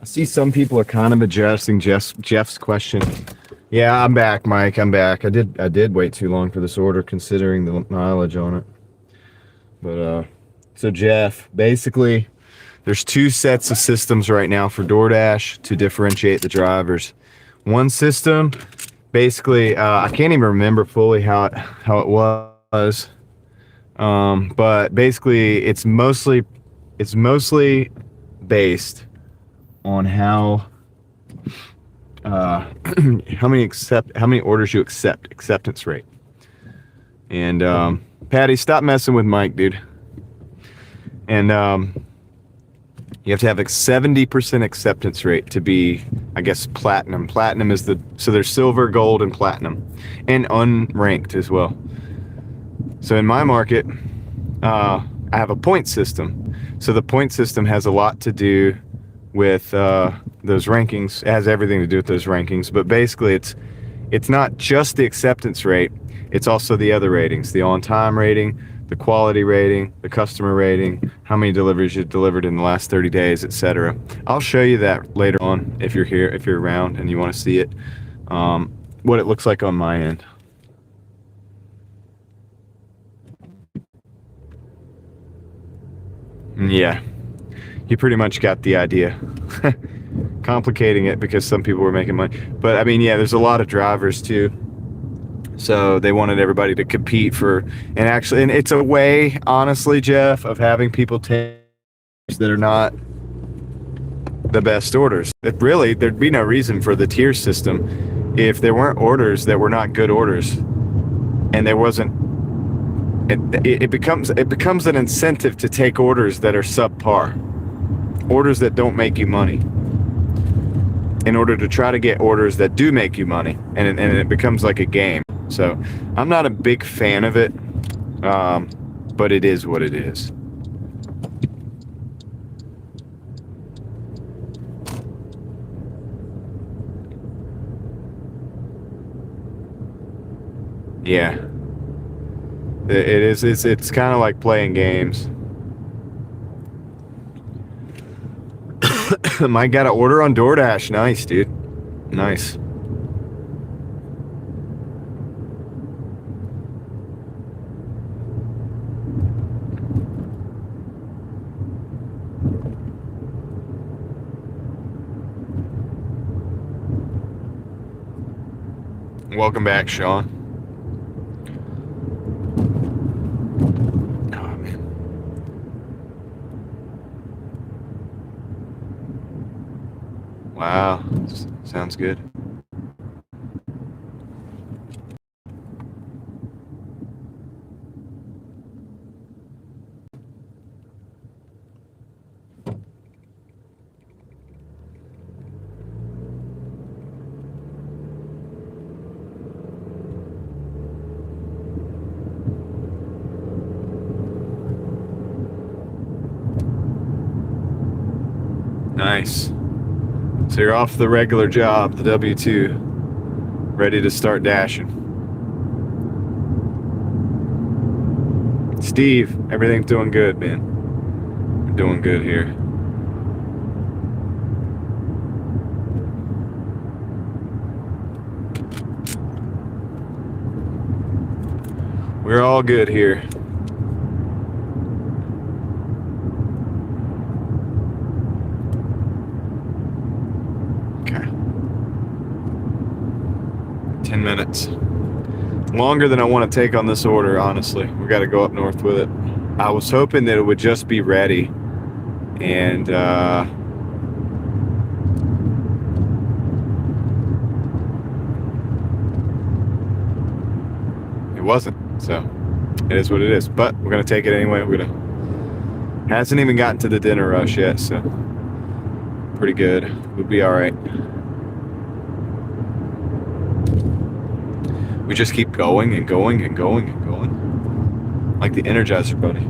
I see some people are kind of addressing Jeff's question. Yeah, I'm back, Mike. I'm back. I did wait too long for this order considering the mileage on it. But so Jeff, basically there's two sets of systems right now for Doordash to differentiate the drivers. One system, basically, I can't even remember fully how it was, but basically it's mostly based on how how many orders you acceptance rate. And Patty, stop messing with Mike, dude. And you have to have a 70% acceptance rate to be, I guess, platinum. Platinum is so there's silver, gold, and platinum, and unranked as well. So in my market, I have a point system. So the point system has a lot to do with those rankings. It has everything to do with those rankings. But basically, it's not just the acceptance rate. It's also the other ratings, the on-time rating, the quality rating, the customer rating, how many deliveries you delivered in the last 30 days, etc. I'll show you that later on if you're here, if you're around and you want to see it, what it looks like on my end. Yeah, you pretty much got the idea. Complicating it because some people were making money. But I mean, yeah, there's a lot of drivers too. So they wanted everybody to compete for, and it's a way, honestly, Jeff, of having people take that are not the best orders. Really, there'd be no reason for the tier system if there weren't orders that were not good orders, and there wasn't. It becomes an incentive to take orders that are subpar, orders that don't make you money, in order to try to get orders that do make you money, and it becomes like a game. So I'm not a big fan of it, but it is what it is. Yeah, it is. It's kind of like playing games. Mike got an order on Doordash. Nice, dude. Nice. Welcome back, Sean. Oh, man. Wow. Sounds good. Nice. So you're off the regular job, the W-2, ready to start dashing. Steve, everything's doing good, man. We're doing good here. We're all good here. Okay. 10 minutes. Longer than I want to take on this order, honestly. We got to go up north with it. I was hoping that it would just be ready. And, it wasn't. So it is what it is. But we're going to take it anyway. Hasn't even gotten to the dinner rush yet, so pretty good. We'll be all right. We just keep going and going and going and going. Like the Energizer Bunny.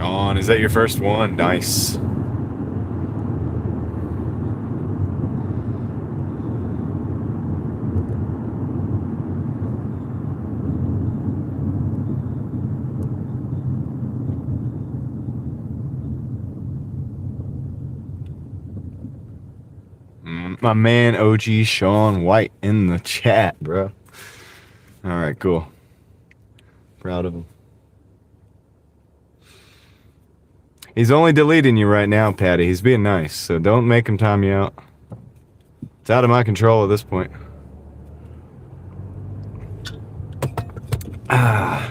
Sean, is that your first one? Nice. My man OG Sean White in the chat, bro. All right, cool. Proud of him. He's only deleting you right now, Patty. He's being nice, so don't make him time you out. It's out of my control at this point. Ah.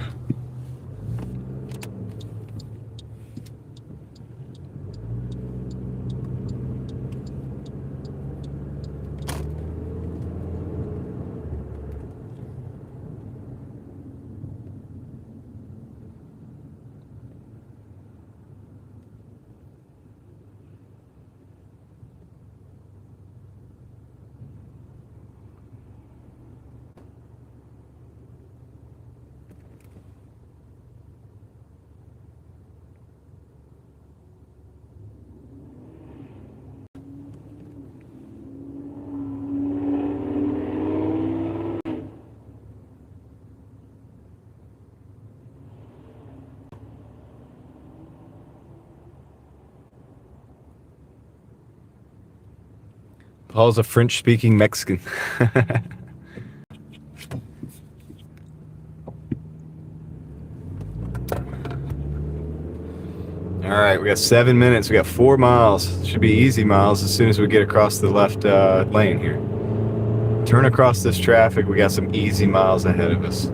Paul's a French-speaking Mexican. All right, we got 7 minutes. We got 4 miles. Should be easy miles as soon as we get across the left lane here. Turn across this traffic. We got some easy miles ahead of us.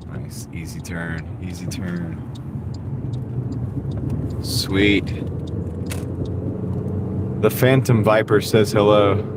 Nice, easy turn, easy turn. Sweet. The Phantom Viper says hello.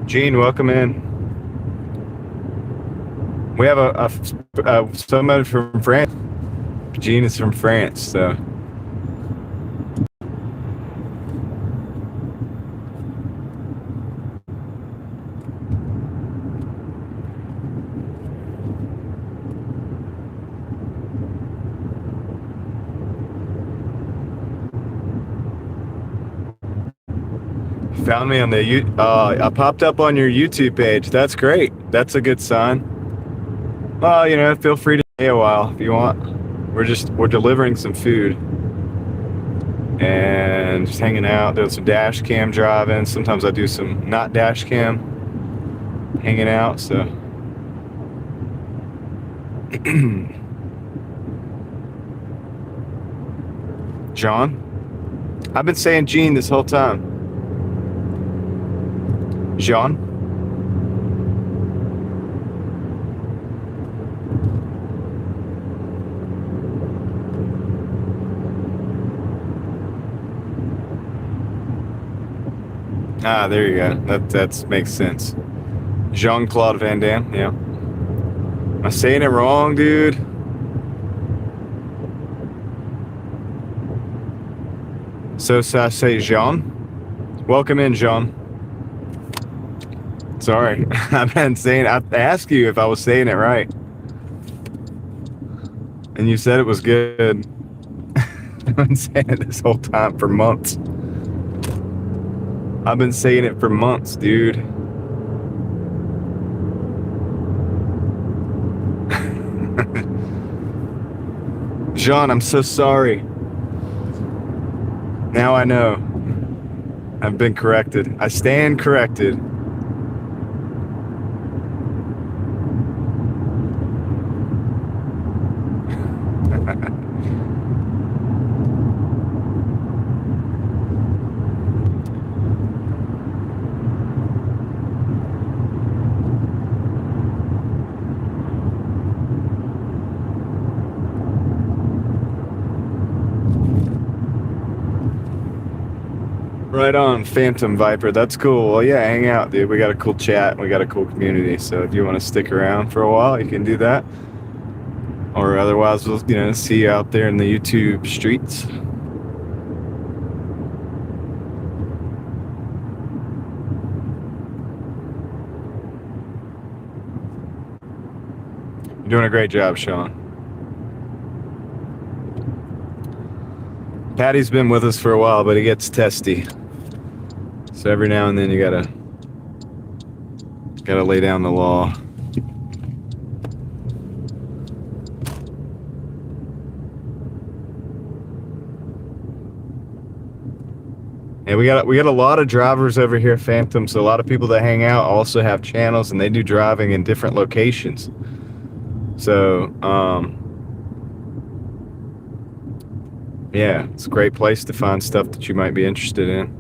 Gene, welcome in. We have someone from France. Gene is from France, so. Found me on the I popped up on your YouTube page. That's great. That's a good sign. Well, you know, feel free to stay a while if you want. We're delivering some food and just hanging out, doing some dash cam driving. Sometimes I do some not dash cam hanging out, so. John? I've been saying Gene this whole time. Jean? Ah, there you go. That makes sense. Jean-Claude Van Damme, yeah. Am I saying it wrong, dude? So I say Jean? Welcome in, Jean. Sorry, I've been saying, I asked you if I was saying it right. And you said it was good. I've been saying it this whole time for months. I've been saying it for months, dude. Jean, I'm so sorry. Now I know. I've been corrected. I stand corrected. Right on, Phantom Viper. That's cool. Well, yeah, hang out, dude. We got a cool chat. We got a cool community. So if you want to stick around for a while, you can do that. Or otherwise, we'll, see you out there in the YouTube streets. You're doing a great job, Sean. Patty's been with us for a while, but he gets testy. So every now and then you gotta lay down the law. And we got a lot of drivers over here, Phantom. So a lot of people that hang out also have channels, and they do driving in different locations. So yeah, it's a great place to find stuff that you might be interested in.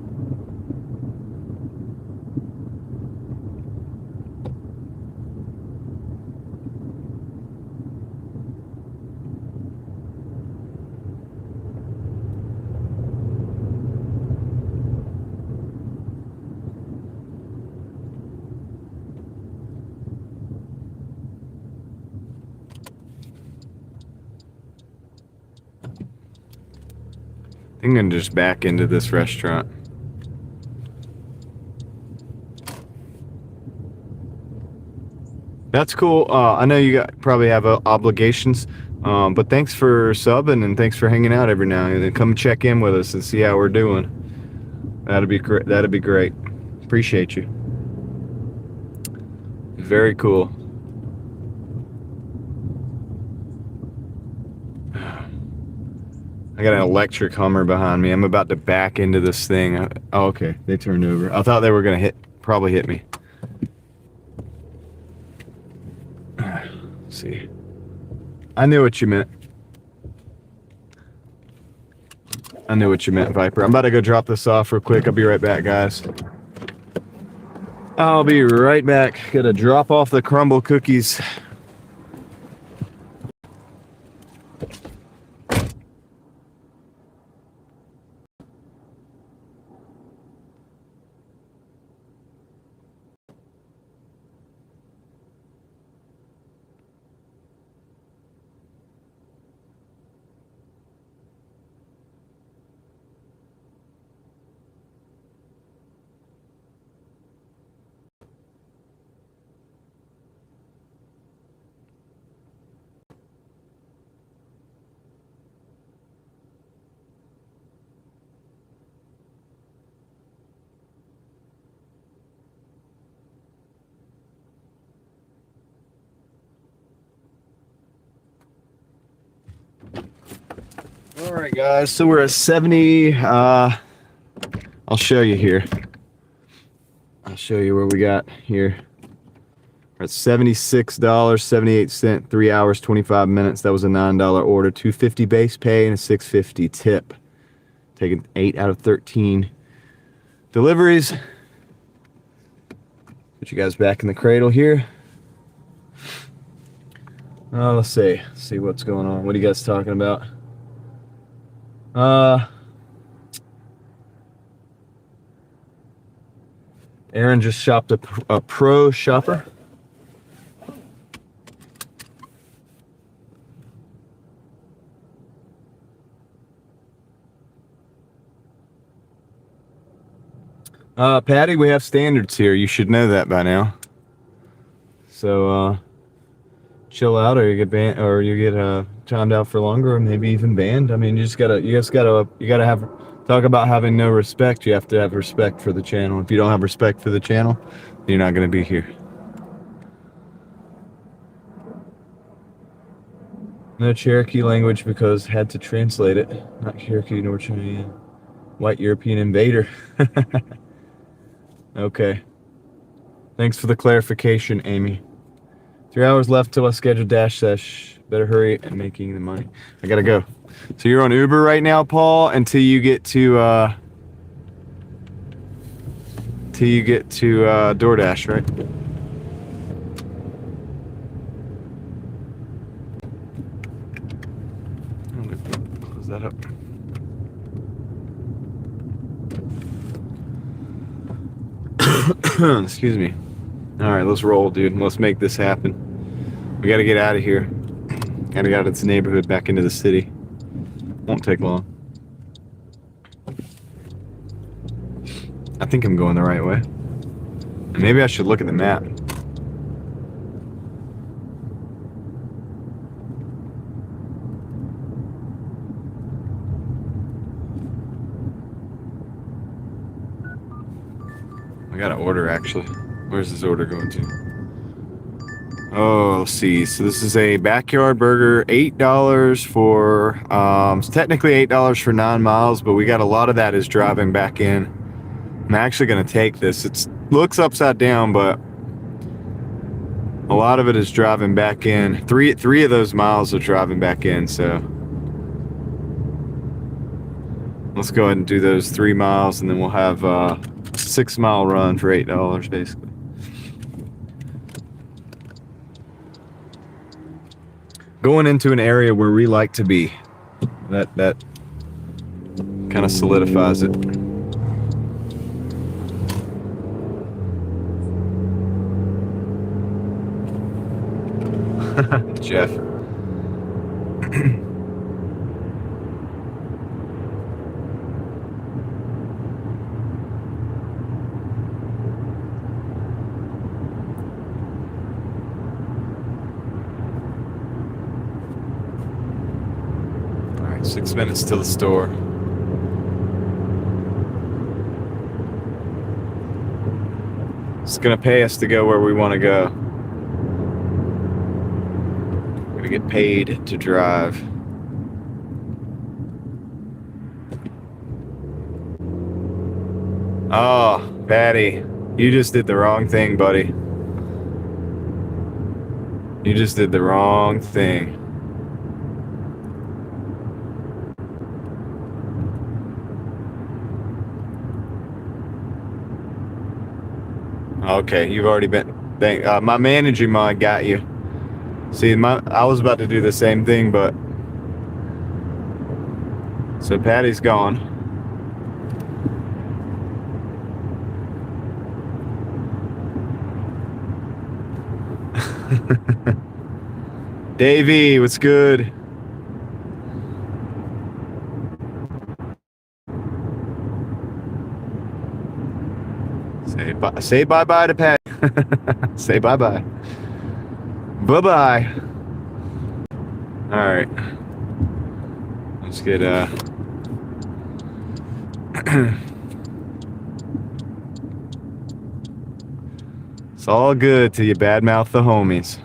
I'm gonna just back into this restaurant. That's cool. I know you probably have obligations, but thanks for subbing and thanks for hanging out every now and then. Come check in with us and see how we're doing. That'd be great. That'd be great. Appreciate you. Very cool. I got an electric Hummer behind me. I'm about to back into this thing. Oh, okay. They turned over. I thought they were gonna probably hit me. Let's see. I knew what you meant. I knew what you meant, Viper. I'm about to go drop this off real quick. I'll be right back, guys. I'll be right back. Gotta drop off the crumble cookies. All right, guys. So we're at 70. I'll show you here. I'll show you where we got here. We're at $76.78, 3 hours, 25 minutes. That was a $9 order. $2.50 base pay and a $6.50 tip. Taking 8 out of 13 deliveries. Put you guys back in the cradle here. Let's see what's going on. What are you guys talking about? Aaron just shopped a pro shopper. Patty, we have standards here. You should know that by now. So, chill out, or you get banned, or you get timed out for longer, or maybe even banned. I mean, you gotta talk about having no respect. You have to have respect for the channel. If you don't have respect for the channel, you're not gonna be here. No Cherokee language because had to translate it. Not Cherokee nor Chinese. White European invader. Okay. Thanks for the clarification, Amy. 3 hours left till I schedule dash sesh. Better hurry at making the money. I gotta go. So you're on Uber right now, Paul, until you get to Doordash, right? Close that up. Excuse me. All right, let's roll, dude. Let's make this happen. We got to get out of here. Got to get out of this neighborhood back into the city. Won't take long. I think I'm going the right way. And maybe I should look at the map. I got an order, actually. Where's this order going to? Oh, let's see. So this is a backyard burger, $8 for, it's technically $8 for 9 miles, but we got a lot of that is driving back in. I'm actually going to take this. It looks upside down, but a lot of it is driving back in. Three of those miles are driving back in, so let's go ahead and do those 3 miles, and then we'll have a 6-mile run for $8, basically. Going into an area where we like to be. That kind of solidifies it. Jeff. All right, 6 minutes to the store. It's gonna pay us to go where we want to go. We get paid to drive. Oh, Patty, you just did the wrong thing, buddy. You just did the wrong thing. Okay, you've already been. My managing mod got you. See, I was about to do the same thing, but so Patty's gone. Davey, what's good? Say bye-bye to Patty. Say bye-bye. Bye-bye. All right. Let's get it's all good till you badmouth the homies.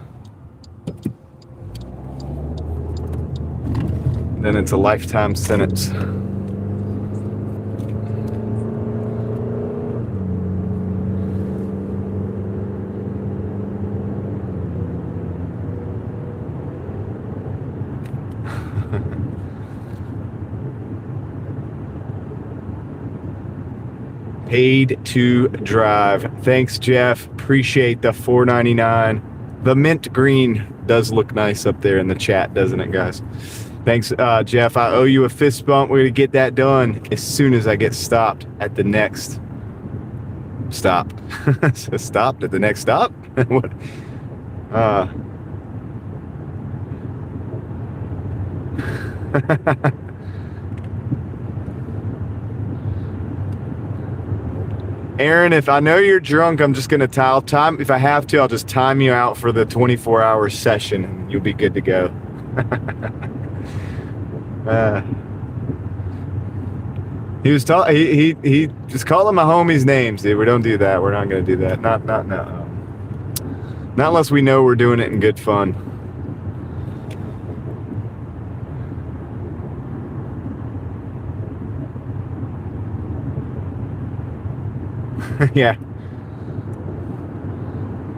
Then it's a lifetime sentence. Paid to drive. Thanks, Jeff. Appreciate the $4.99. The mint green does look nice up there in the chat, doesn't it, guys? Thanks, Jeff. I owe you a fist bump. We're going to get that done as soon as I get stopped at the next stop. So stopped at the next stop? What? Aaron, if I know you're drunk, I'm just going to time. If I have to, I'll just time you out for the 24-hour session, and you'll be good to go. He was he just calling my homies names, dude. We don't do that. We're not going to do that. Not unless we know we're doing it in good fun. Yeah.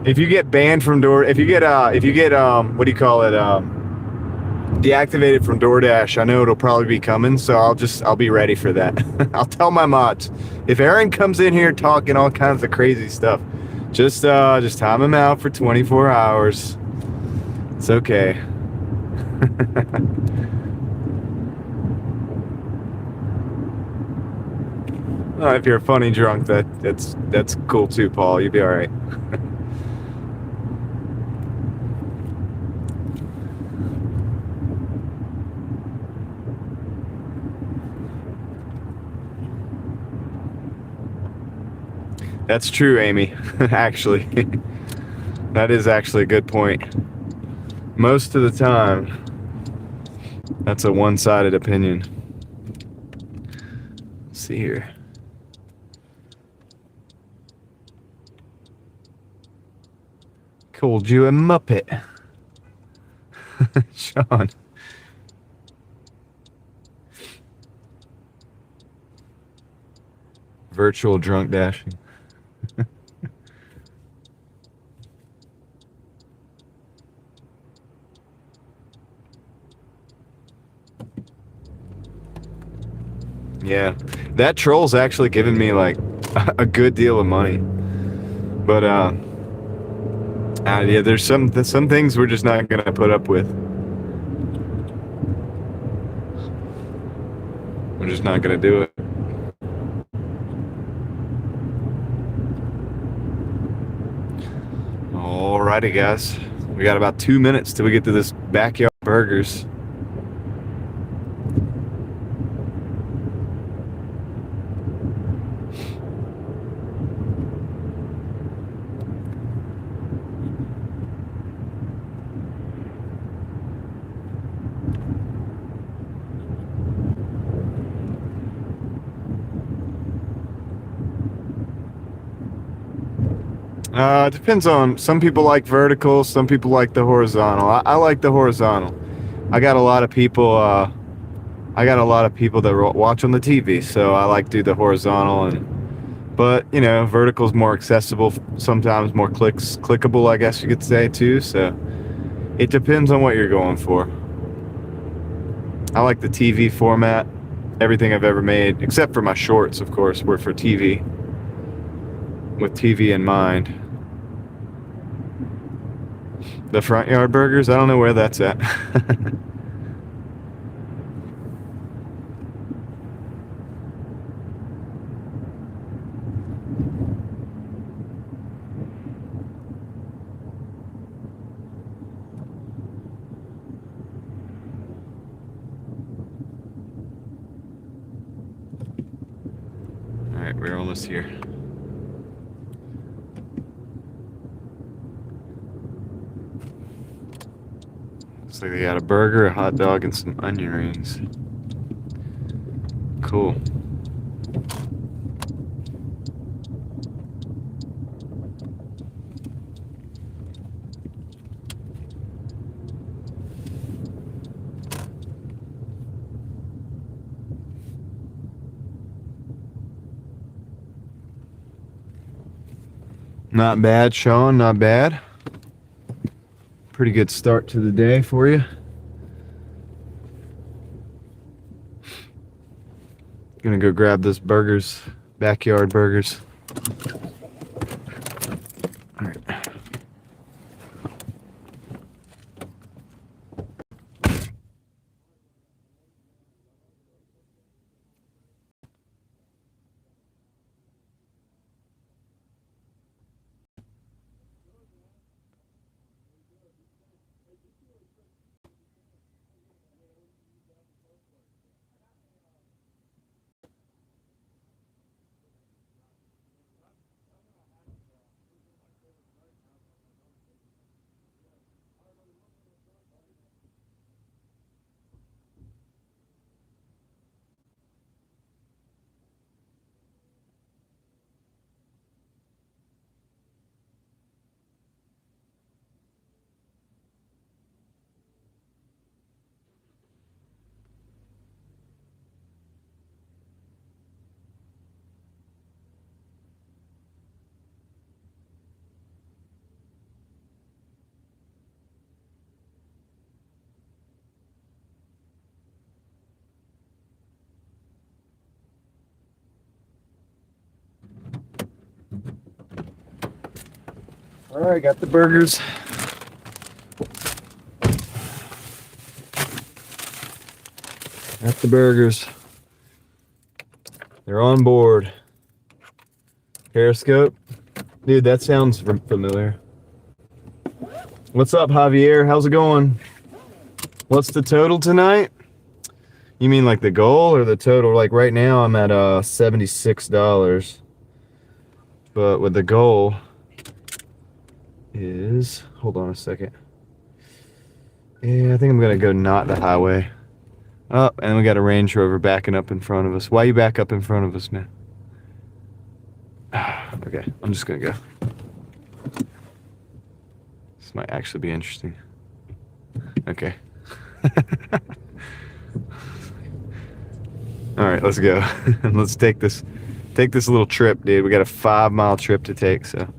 If you get banned from what do you call it, deactivated from Doordash, I know it'll probably be coming, so I'll be ready for that. I'll tell my mods, if Aaron comes in here talking all kinds of crazy stuff, just time him out for 24 hours. It's okay. If you're a funny drunk, that's cool too, Paul. You'll be all right. That's true, Amy. Actually, that is actually a good point. Most of the time, that's a one-sided opinion. Let's see here. Called you a muppet, Sean. Virtual drunk dashing. Yeah, that troll's actually given me like a good deal of money, but yeah, there's some things we're just not gonna put up with. We're just not gonna do it. Alrighty, guys, we got about 2 minutes till we get to this Backyard Burgers. It depends on, some people like vertical, some people like the horizontal. I like the horizontal. I got a lot of people that watch on the TV, so I like to do the horizontal, but you know, vertical's more accessible, sometimes more clickable, I guess you could say too, so it depends on what you're going for. I like the TV format. Everything I've ever made, except for my shorts, of course, were for TV, with TV in mind. The Front Yard Burgers, I don't know where that's at. Alright, we're almost here. Looks like they got a burger, a hot dog, and some onion rings. Cool. Not bad, Sean, not bad. Pretty good start to the day for you. Gonna go grab this burgers, Backyard Burgers. All right. All right, got the burgers. Got the burgers. They're on board. Periscope. Dude, that sounds familiar. What's up, Javier? How's it going? What's the total tonight? You mean like the goal or the total? Like right now I'm at $76. But with the goal is, hold on a second. Yeah, I think I'm gonna go not the highway. Oh, and we got a Range Rover backing up in front of us. Why you back up in front of us, man? Okay, I'm just gonna go. This might actually be interesting. Okay. All right, let's go. Let's take this little trip, dude. We got a 5-mile trip to take, so.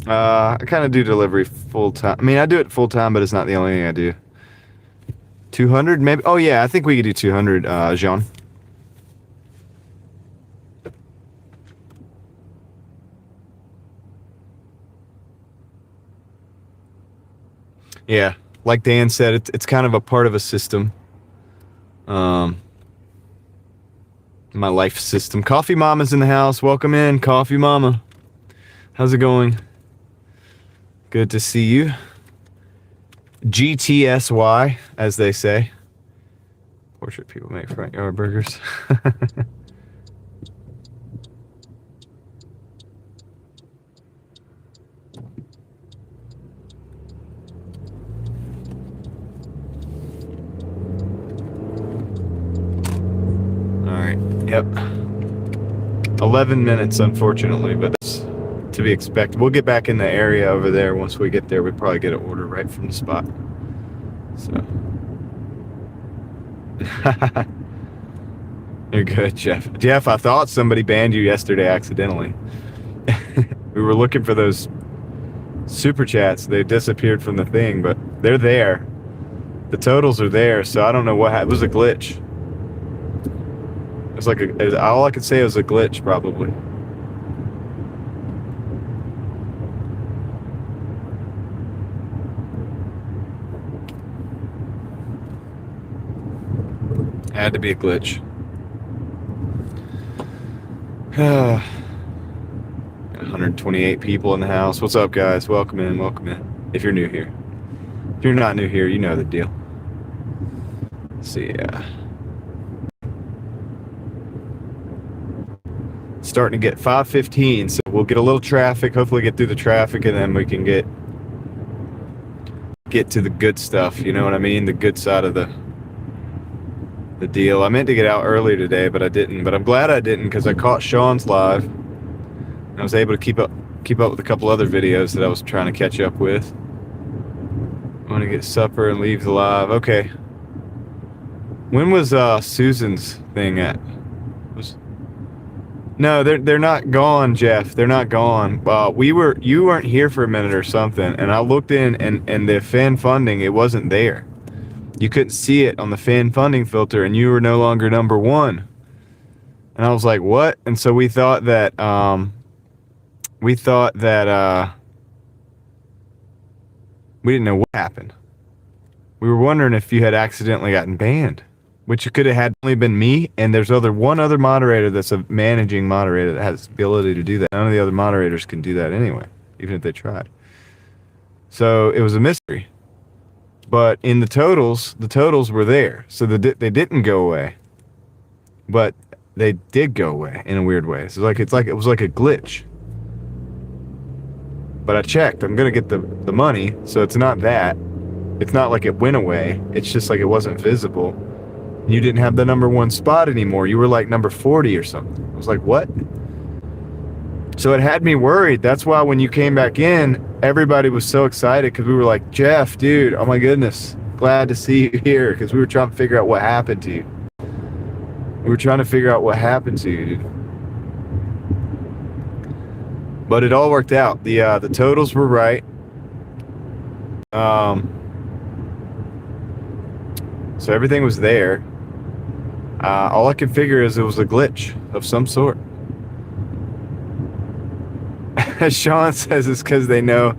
I kind of do delivery full time. I mean, I do it full time, but it's not the only thing I do. 200 maybe? Oh yeah, I think we could do 200, Jean. Yeah, like Dan said, it's kind of a part of a system. My life system. Coffee Mama's in the house. Welcome in, Coffee Mama. How's it going? Good to see you. GTSY, as they say. Portrait people make front yard burgers. Alright, yep. 11 minutes, unfortunately, but that's to be expected. We'll get back in the area over there. Once we get there, we probably get an order right from the spot. So. You're good, Jeff. Jeff, I thought somebody banned you yesterday accidentally. We were looking for those super chats. They disappeared from the thing, but they're there. The totals are there, so I don't know what happened. It was a glitch. It's like all I could say was a glitch, probably. Had to be a glitch. 128 people in the house. What's up, guys? Welcome in, welcome in. If you're new here. If you're not new here, you know the deal. Let's see, starting to get 5:15, so we'll get a little traffic, hopefully get through the traffic, and then we can get to the good stuff, you know what I mean? The good side of the deal. I meant to get out early today, but I didn't. But I'm glad I didn't, because I caught Sean's live. I was able to keep up with a couple other videos that I was trying to catch up with. I want to get supper and leave the live. Okay. When was Susan's thing at? No, they're not gone, Jeff. They're not gone. You weren't here for a minute or something, and I looked in, and the fan funding, it wasn't there. You couldn't see it on the fan funding filter, and you were no longer number one. And I was like, what? And so we thought that we didn't know what happened. We were wondering if you had accidentally gotten banned, which could have had only been me, and there's one other moderator that's a managing moderator that has the ability to do that. None of the other moderators can do that anyway, even if they tried. So it was a mystery. But in the totals were there, so they didn't go away, but they did go away in a weird way. So it was like a glitch. But I checked. I'm gonna get the money, so it's not that. It's not like it went away. It's just like it wasn't visible. You didn't have the number one spot anymore. You were like number 40 or something. I was like, what? So it had me worried. That's why when you came back in, everybody was so excited, because we were like, Jeff, dude, oh my goodness, glad to see you here, because we were trying to figure out what happened to you. Dude. But it all worked out. The totals were right. So everything was there. All I could figure is it was a glitch of some sort. Sean says it's because they know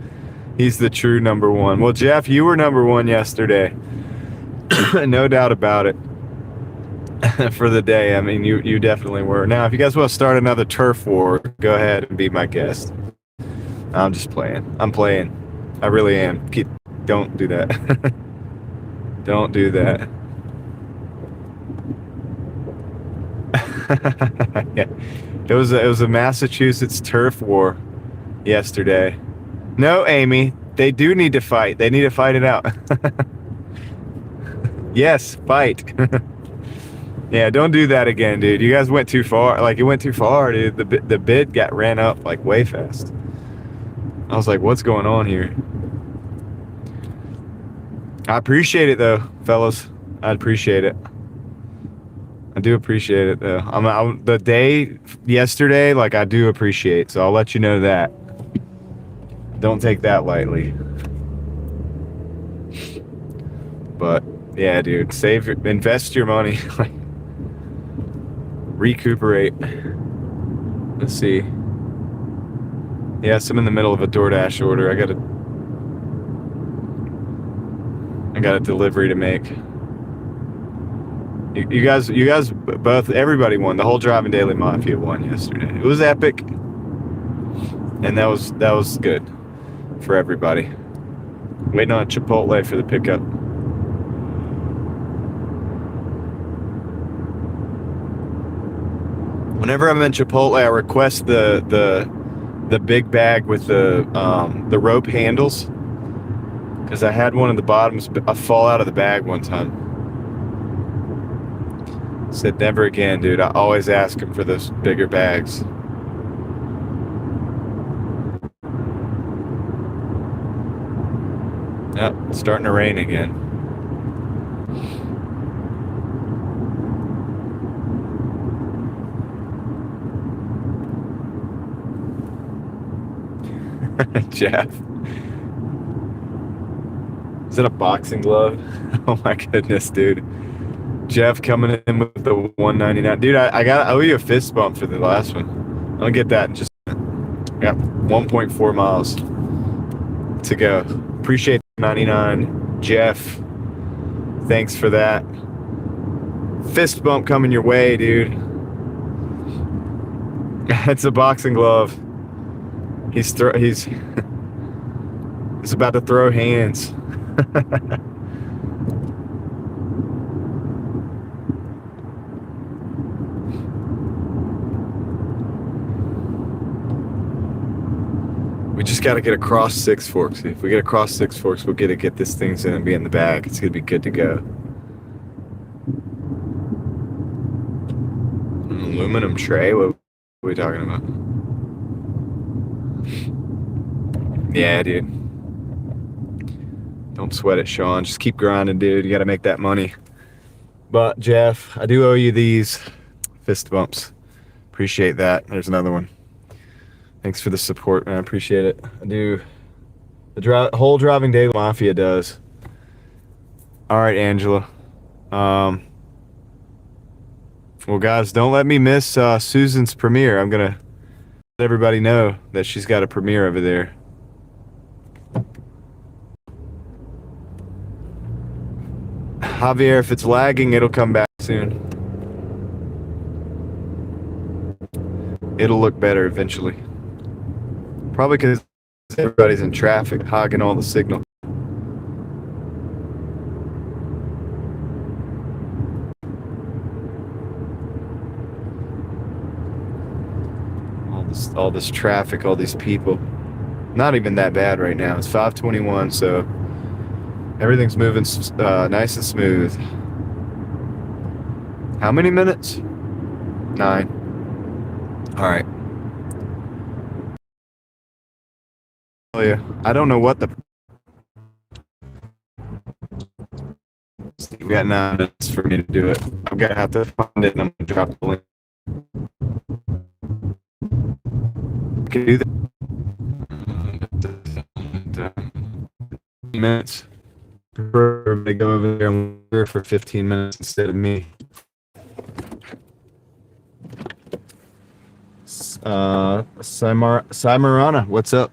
he's the true number one. Well, Jeff, you were number one yesterday. No doubt about it. For the day, I mean, you definitely were. Now, if you guys want to start another turf war, go ahead and be my guest. I'm just playing. I'm playing. I really am. Don't do that. Don't do that. Yeah. It was a Massachusetts turf war yesterday. No, Amy, they do need to fight. They need to fight it out. Yes, fight. Yeah, don't do that again, dude. You guys went too far. Like, it went too far, dude. The bid got ran up like way fast. I was like, what's going on here? I appreciate it though, fellas. I appreciate it. I do appreciate it though. The day yesterday, like, I do appreciate. So I'll let you know that. Don't take that lightly. But yeah, dude, invest your money. Recuperate. Let's see. Yes, I'm in the middle of a Doordash order. I got a delivery to make. You guys both, everybody won. The whole Driving Daily Mafia won yesterday. It was epic, and that was good for everybody. Waiting on Chipotle for the pickup. Whenever I'm in Chipotle, I request the big bag with the rope handles, because I had one of the bottoms fall out of the bag one time. Said never again, dude. I always ask him for those bigger bags. Yep, it's starting to rain again. Jeff. Is that a boxing glove? Oh my goodness, dude. Jeff coming in with the $1.99. Dude, I owe you a fist bump for the last one. I'll get that in just a minute. I got 1.4 miles to go. Appreciate the 99. Jeff, thanks for that. Fist bump coming your way, dude. It's a boxing glove. He's about to throw hands. We just got to get across Six Forks. If we get across Six Forks, we'll get this things in and be in the bag. It's gonna be good to go. An aluminum tray? What are we talking about? Yeah, dude. Don't sweat it, Sean. Just keep grinding, dude. You got to make that money. But, Jeff, I do owe you these fist bumps. Appreciate that. There's another one. Thanks for the support, man. I appreciate it. I do. The whole Driving Daily Mafia does. All right, Angela. Well, guys, don't let me miss Susan's premiere. I'm going to let everybody know that she's got a premiere over there. Javier, if it's lagging, it'll come back soon. It'll look better eventually. Probably because everybody's in traffic, hogging all the signal. All this traffic, all these people. Not even that bad right now. It's 5:21, so everything's moving nice and smooth. How many minutes? 9. All right. I don't know what we got 9 minutes for me to do it. I'm gonna have to find it and I'm gonna drop the link. Can do that. Minutes. They go over there and work for 15 minutes instead of me. Simarana, what's up?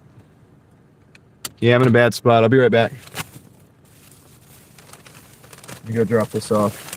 Yeah, I'm in a bad spot. I'll be right back. me go drop this off.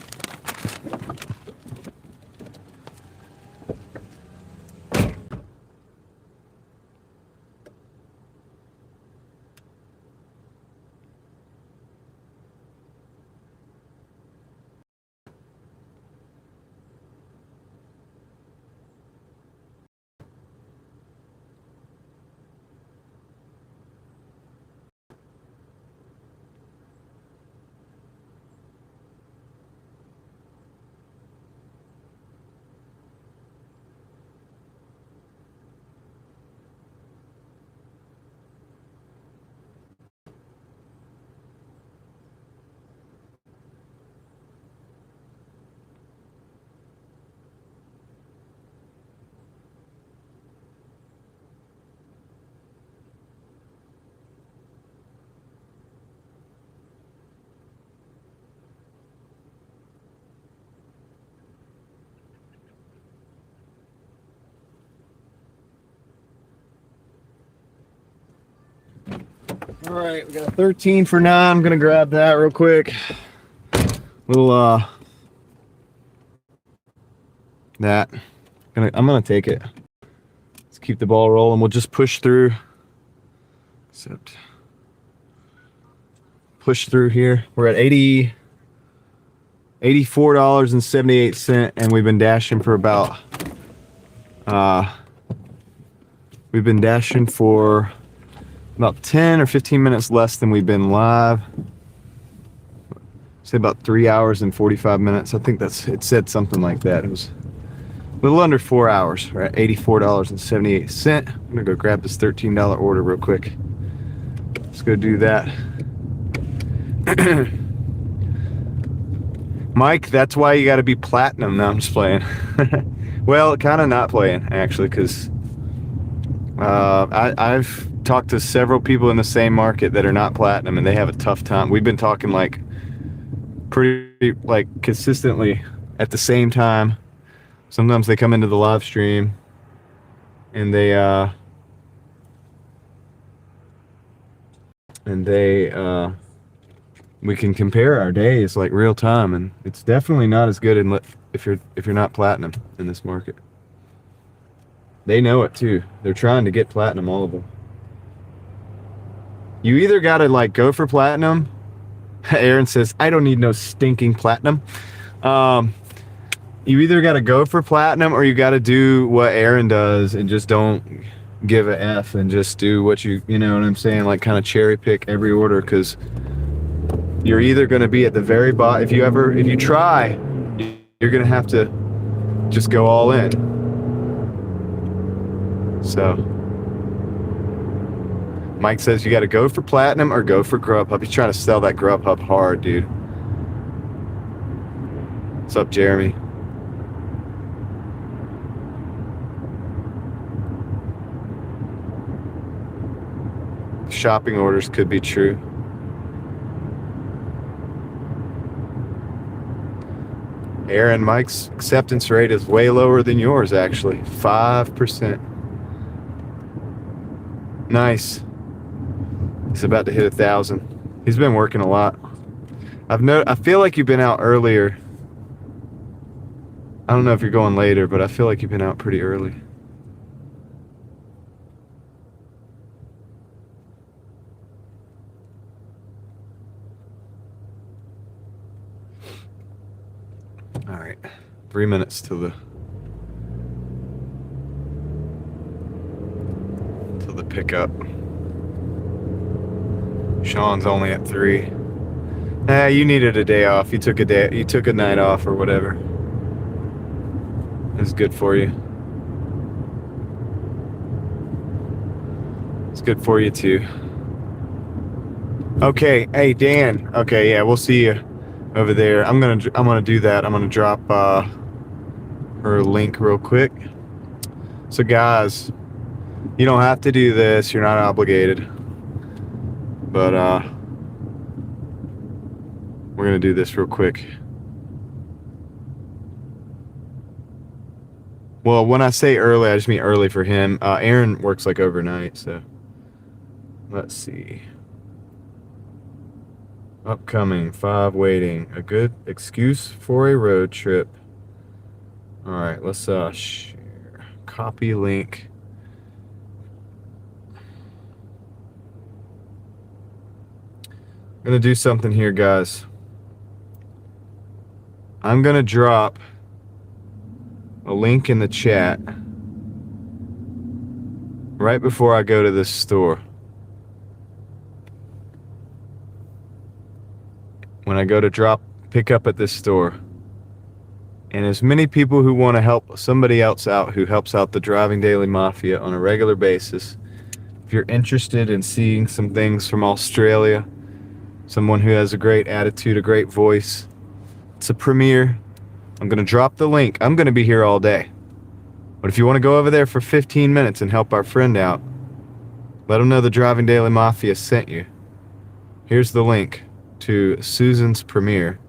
All right, we got a 13 for 9. I'm gonna grab that real quick. Little that. I'm gonna take it. Let's keep the ball rolling. We'll just push through. Except push through here. We're at $84.78, and we've been dashing for about we've been dashing for about 10 or 15 minutes less than we've been live. Say about 3 hours and 45 minutes. I think it said something like that. It was a little under 4 hours. We're at $84.78. I'm gonna go grab this $13 order real quick. Let's go do that. Mike, that's why you got to be platinum. No, I'm just playing. Well, kind of not playing actually, because I've talked to several people in the same market that are not platinum, and they have a tough time. We've been talking like pretty like consistently at the same time. Sometimes they come into the live stream and they we can compare our days like real time, and it's definitely not as good if you're not platinum in this market. They know it too. They're trying to get platinum, all of them. You either got to like go for platinum. Aaron says, I don't need no stinking platinum. You either got to go for platinum, or you got to do what Aaron does and just don't give a F and just do what you know what I'm saying? Like kind of cherry pick every order, because you're either going to be at the very bottom. If you try, you're going to have to just go all in. So Mike says you got to go for platinum or go for Grubhub. He's trying to sell that Grubhub hard, dude. What's up, Jeremy? Shopping orders could be true. Aaron, Mike's acceptance rate is way lower than yours, actually. 5%. Nice. He's about to hit 1,000. He's been working a lot. I feel like you've been out earlier. I don't know if you're going later, but I feel like you've been out pretty early. All right, 3 minutes till the pickup. Sean's only at 3. You needed a day off. You took a night off or whatever. It's good for you. It's good for you too. Okay, hey Dan. Okay, yeah, we'll see you over there. I'm gonna do that. I'm gonna drop her link real quick. So guys, you don't have to do this. You're not obligated. But we're gonna do this real quick. Well, when I say early, I just mean early for him. Aaron works like overnight, so let's see. Upcoming, 5 waiting. A good excuse for a road trip. Alright, let's share. Copy link. I'm gonna do something here, guys. I'm gonna drop a link in the chat right before I go to this store. When I go to pick up at this store. And as many people who want to help somebody else out who helps out the Driving Daily Mafia on a regular basis, if you're interested in seeing some things from Australia, someone who has a great attitude, a great voice, it's a premiere. I'm going to drop the link. I'm going to be here all day. But if you want to go over there for 15 minutes and help our friend out, let them know the Driving Daily Mafia sent you. Here's the link to Susan's premiere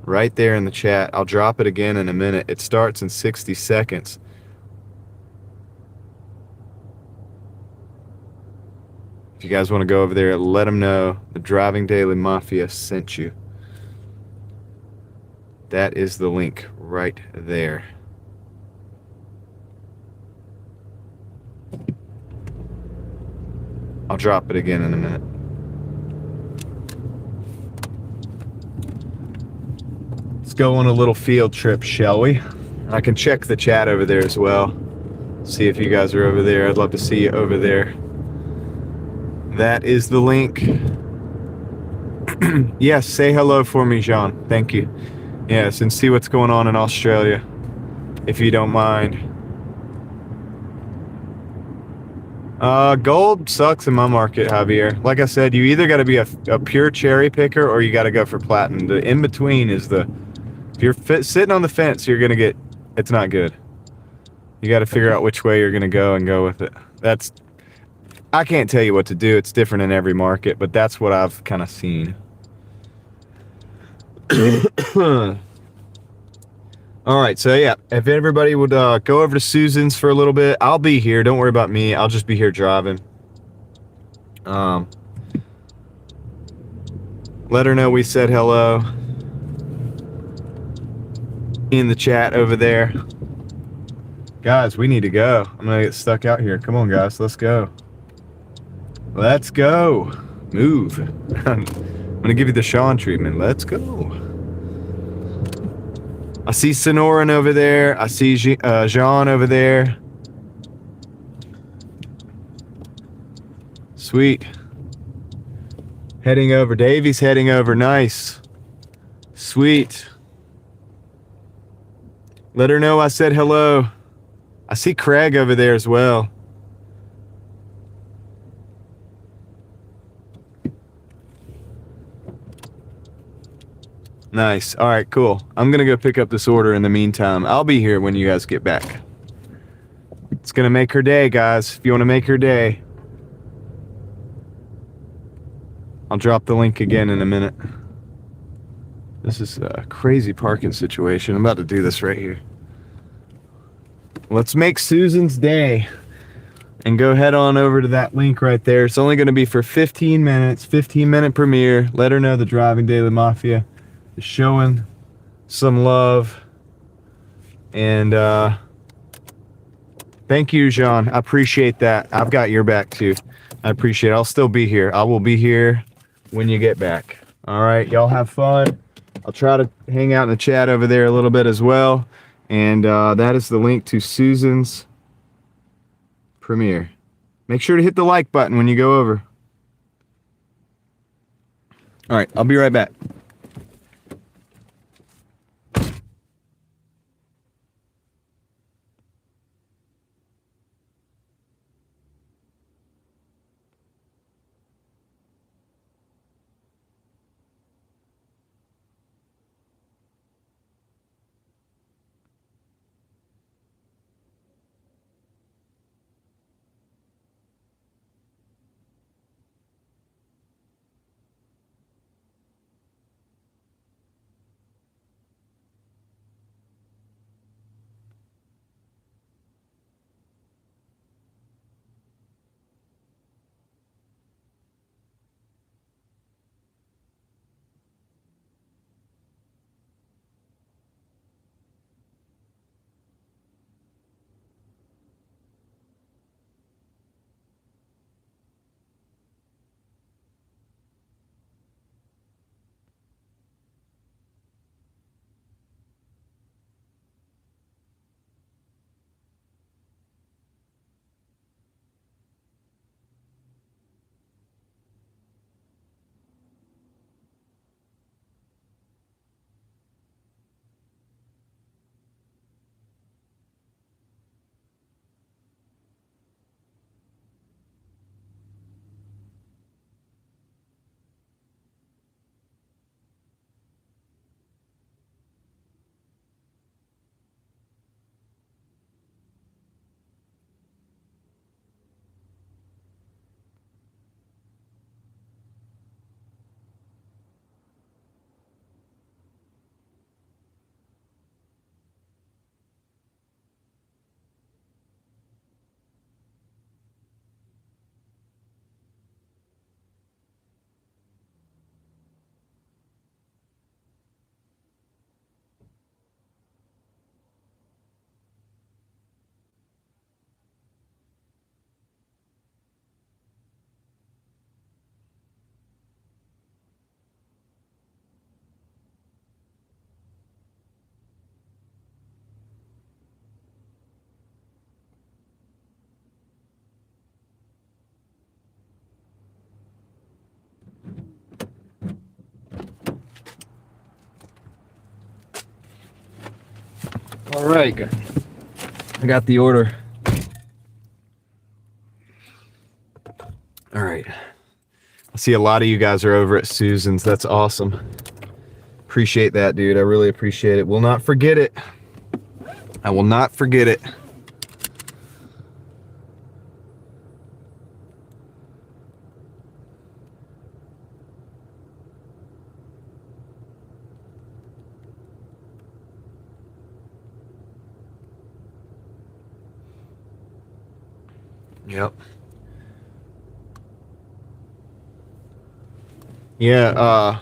right there in the chat. I'll drop it again in a minute. It starts in 60 seconds. If you guys want to go over there, let them know the Driving Daily Mafia sent you. That is the link right there. I'll drop it again in a minute. Let's go on a little field trip, shall we? I can check the chat over there as well. See if you guys are over there. I'd love to see you over there. That is the link. Yes, say hello for me, Jean. Thank you. Yes, and see what's going on in Australia, if you don't mind. Gold sucks in my market, Javier. Like I said, you either got to be a pure cherry picker or you got to go for platinum. The in between is the... If you're sitting on the fence, you're going to get... It's not good. You got to figure out which way you're going to go and go with it. That's... I can't tell you what to do. It's different in every market, but that's what I've kind of seen. All right, so yeah, if everybody would go over to Susan's for a little bit, I'll be here. Don't worry about me. I'll just be here driving. Let her know we said hello in the chat over there. Guys, we need to go. I'm gonna get stuck out here. Come on, guys, let's go. Let's go. Move. I'm gonna give you the Sean treatment. Let's go. I see Sonoran over there. I see Jean over there. Sweet. Heading over. Davey's heading over. Nice. Sweet. Let her know I said hello. I see Craig over there as well. Nice. All right, cool. I'm going to go pick up this order in the meantime. I'll be here when you guys get back. It's going to make her day, guys. If you want to make her day. I'll drop the link again in a minute. This is a crazy parking situation. I'm about to do this right here. Let's make Susan's day. And go head on over to that link right there. It's only going to be for 15 minutes. 15-minute premiere. Let her know the Driving Daily Mafia is showing some love. And thank you, Jean. I appreciate that. I've got your back too. I appreciate it. I'll still be here. I will be here when you get back. All right, y'all have fun. I'll try to hang out in the chat over there a little bit as well. And that is the link to Susan's premiere. Make sure to hit the like button when you go over. All right, I'll be right back. All right, I got the order. All right. I see a lot of you guys are over at Susan's. That's awesome. Appreciate that, dude. I really appreciate it. Will not forget it. I will not forget it. Yep. Yeah,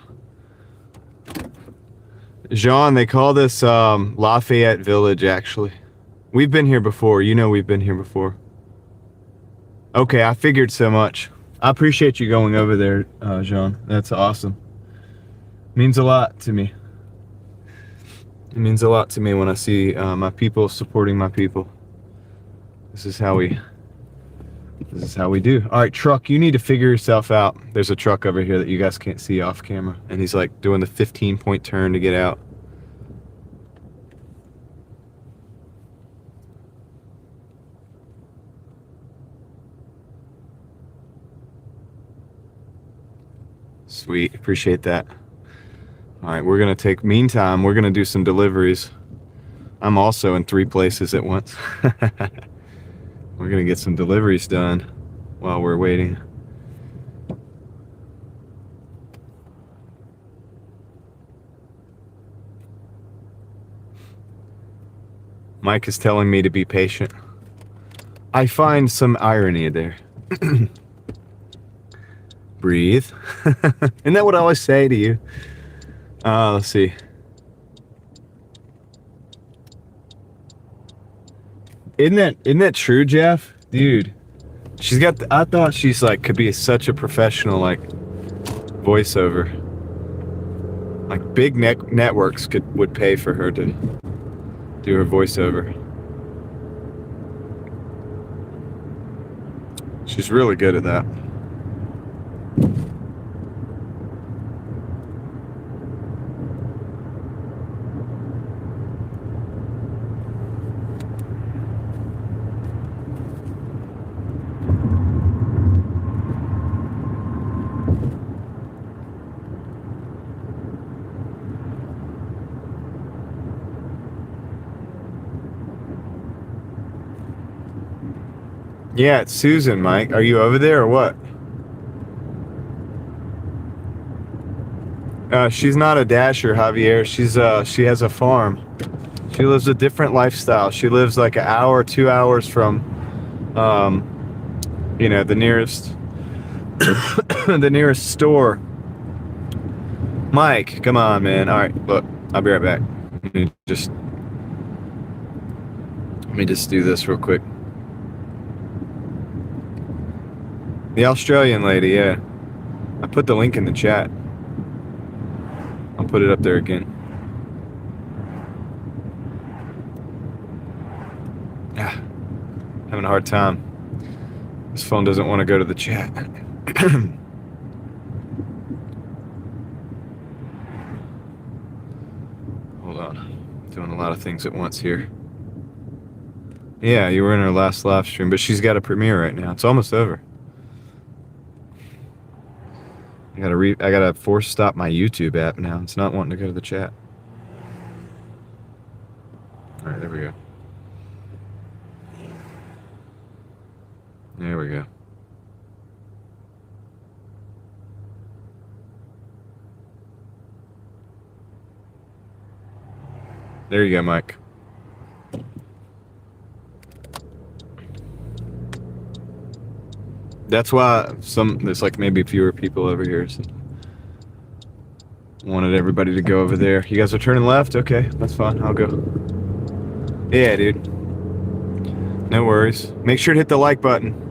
Jean, they call this Lafayette Village, actually. We've been here before. You know we've been here before. Okay, I figured so much. I appreciate you going over there, Jean. That's awesome. Means a lot to me. It means a lot to me when I see my people supporting my people. This is how we do. All right, truck, you need to figure yourself out. There's a truck over here that you guys can't see off camera, and he's like doing the 15-point turn to get out. Sweet, appreciate that. All right, meantime, we're gonna do some deliveries. I'm also in 3 places at once. We're gonna get some deliveries done while we're waiting. Mike is telling me to be patient. I find some irony there. Breathe. Isn't that what I always say to you? Let's see. Isn't that true, Jeff? Dude, I thought she's like could be such a professional like voiceover. Like big networks would pay for her to do her voiceover. She's really good at that. Yeah, it's Susan, Mike. Are you over there or what? She's not a dasher, Javier. She has a farm. She lives a different lifestyle. She lives like an hour, 2 hours from, the nearest, the nearest store. Mike, come on, man. All right, look, I'll be right back. Let me just do this real quick. The Australian lady, yeah. I put the link in the chat. I'll put it up there again. Ah, having a hard time. This phone doesn't want to go to the chat. Hold on. Doing a lot of things at once here. Yeah, you were in her last live stream, but she's got a premiere right now. It's almost over. I gotta force stop my YouTube app now. It's not wanting to go to the chat. All right, there we go. There we go. There you go, Mike. That's why there's like maybe fewer people over here. So wanted everybody to go over there. You guys are turning left? Okay, that's fine. I'll go. Yeah, dude. No worries. Make sure to hit the like button.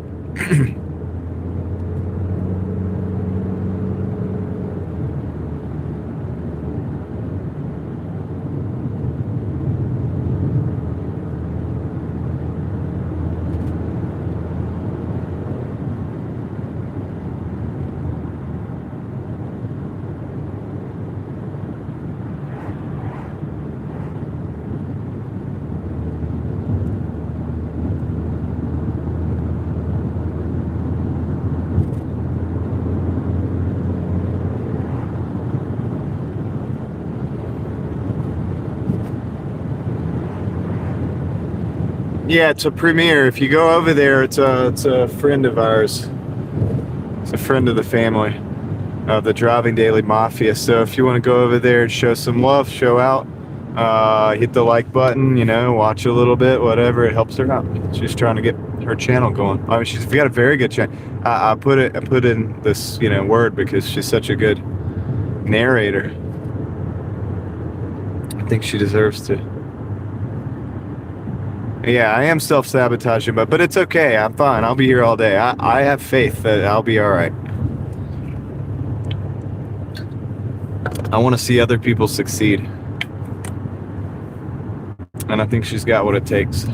Yeah, it's a premiere. If you go over there, it's a friend of ours. It's a friend of the family of the Driving Daily Mafia. So if you want to go over there and show some love, show out, hit the like button, you know, watch a little bit, whatever. It helps her out. She's trying to get her channel going. I mean, she's got a very good channel. I put in this, you know, word because she's such a good narrator. I think she deserves to. Yeah, I am self-sabotaging, but it's okay. I'm fine. I'll be here all day. I have faith that I'll be all right. I want to see other people succeed. And I think she's got what it takes.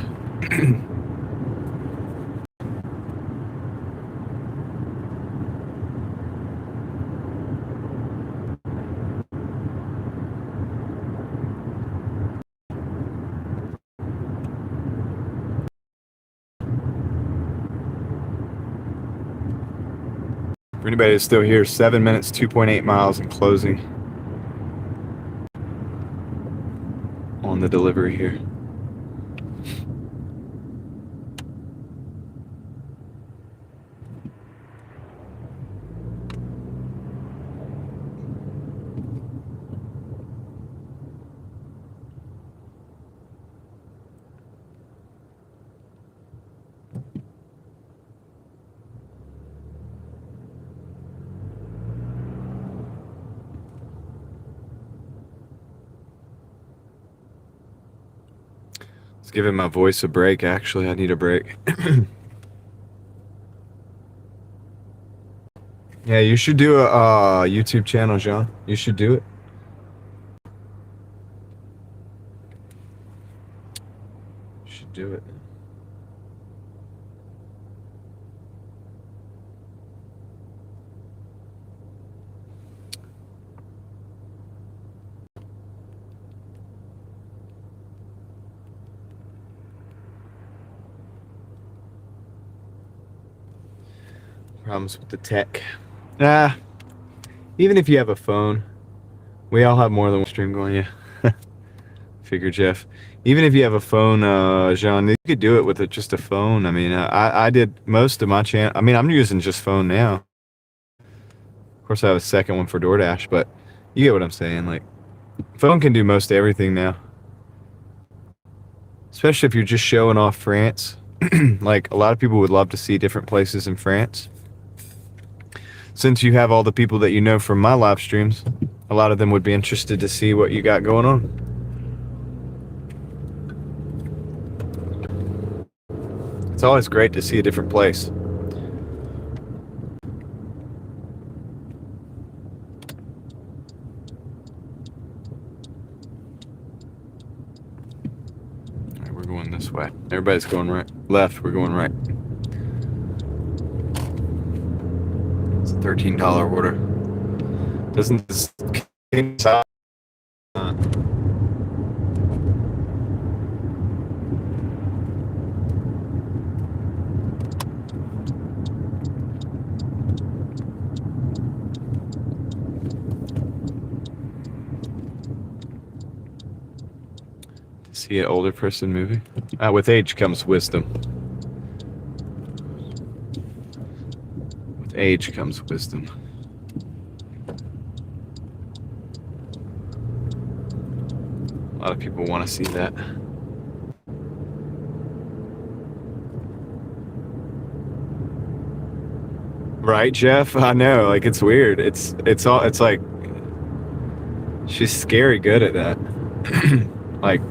For anybody that's still here, 7 minutes, 2.8 miles and closing on the delivery here. Let's give my voice a break. Actually, I need a break. Yeah, you should do a YouTube channel, Jean. You should do it. You should do it. Problems with the tech. Even if you have a phone, we all have more than one stream going, yeah. Figure, Jeff. Even if you have a phone, Jean, you could do it with just a phone. I mean, I did most of my channel. I mean, I'm using just phone now. Of course, I have a second one for Doordash, but you get what I'm saying. Like, phone can do most everything now. Especially if you're just showing off France. Like, a lot of people would love to see different places in France. Since you have all the people that you know from my live streams, a lot of them would be interested to see what you got going on. It's always great to see a different place. All right, we're going this way. Everybody's going right. Left, we're going right. It's a $13 order. Doesn't this see an older person movie? With age comes wisdom. With age comes wisdom. A lot of people want to see that. Right, Jeff? I know, like, it's weird. It's like she's scary good at that. Like,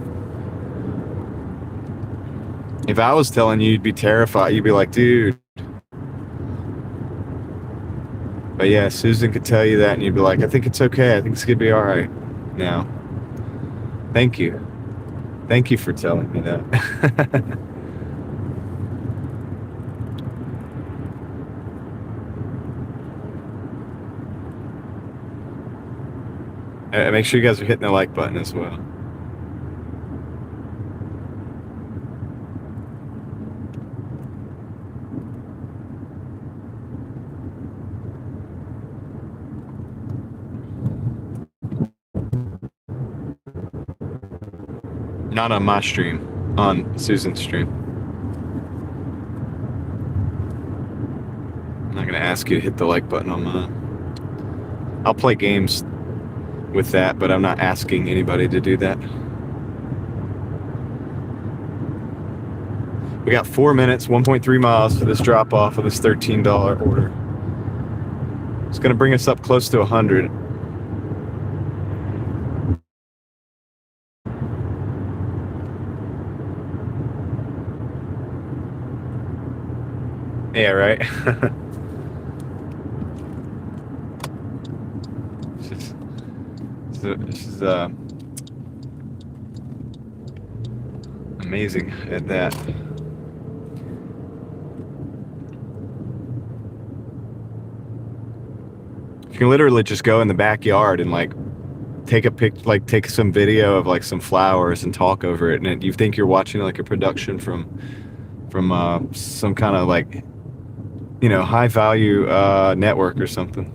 if I was telling you, you'd be terrified. You'd be like, dude. But yeah, Susan could tell you that, and you'd be like, I think it's okay. I think it's gonna be all right now. Thank you. Thank you for telling me that. Make sure you guys are hitting the like button as well. Not on my stream, on Susan's stream. ask you to hit the like button on mine. I'll play games with that, but I'm not asking anybody to do that. We got 4 minutes, 1.3 miles for this drop off of this $13 order. It's gonna bring us up close to 100. Yeah, right. She's amazing at that. You can literally just go in the backyard and like take some video of like some flowers and talk over it, and you think you're watching like a production from some kind of like, you know, high value network or something.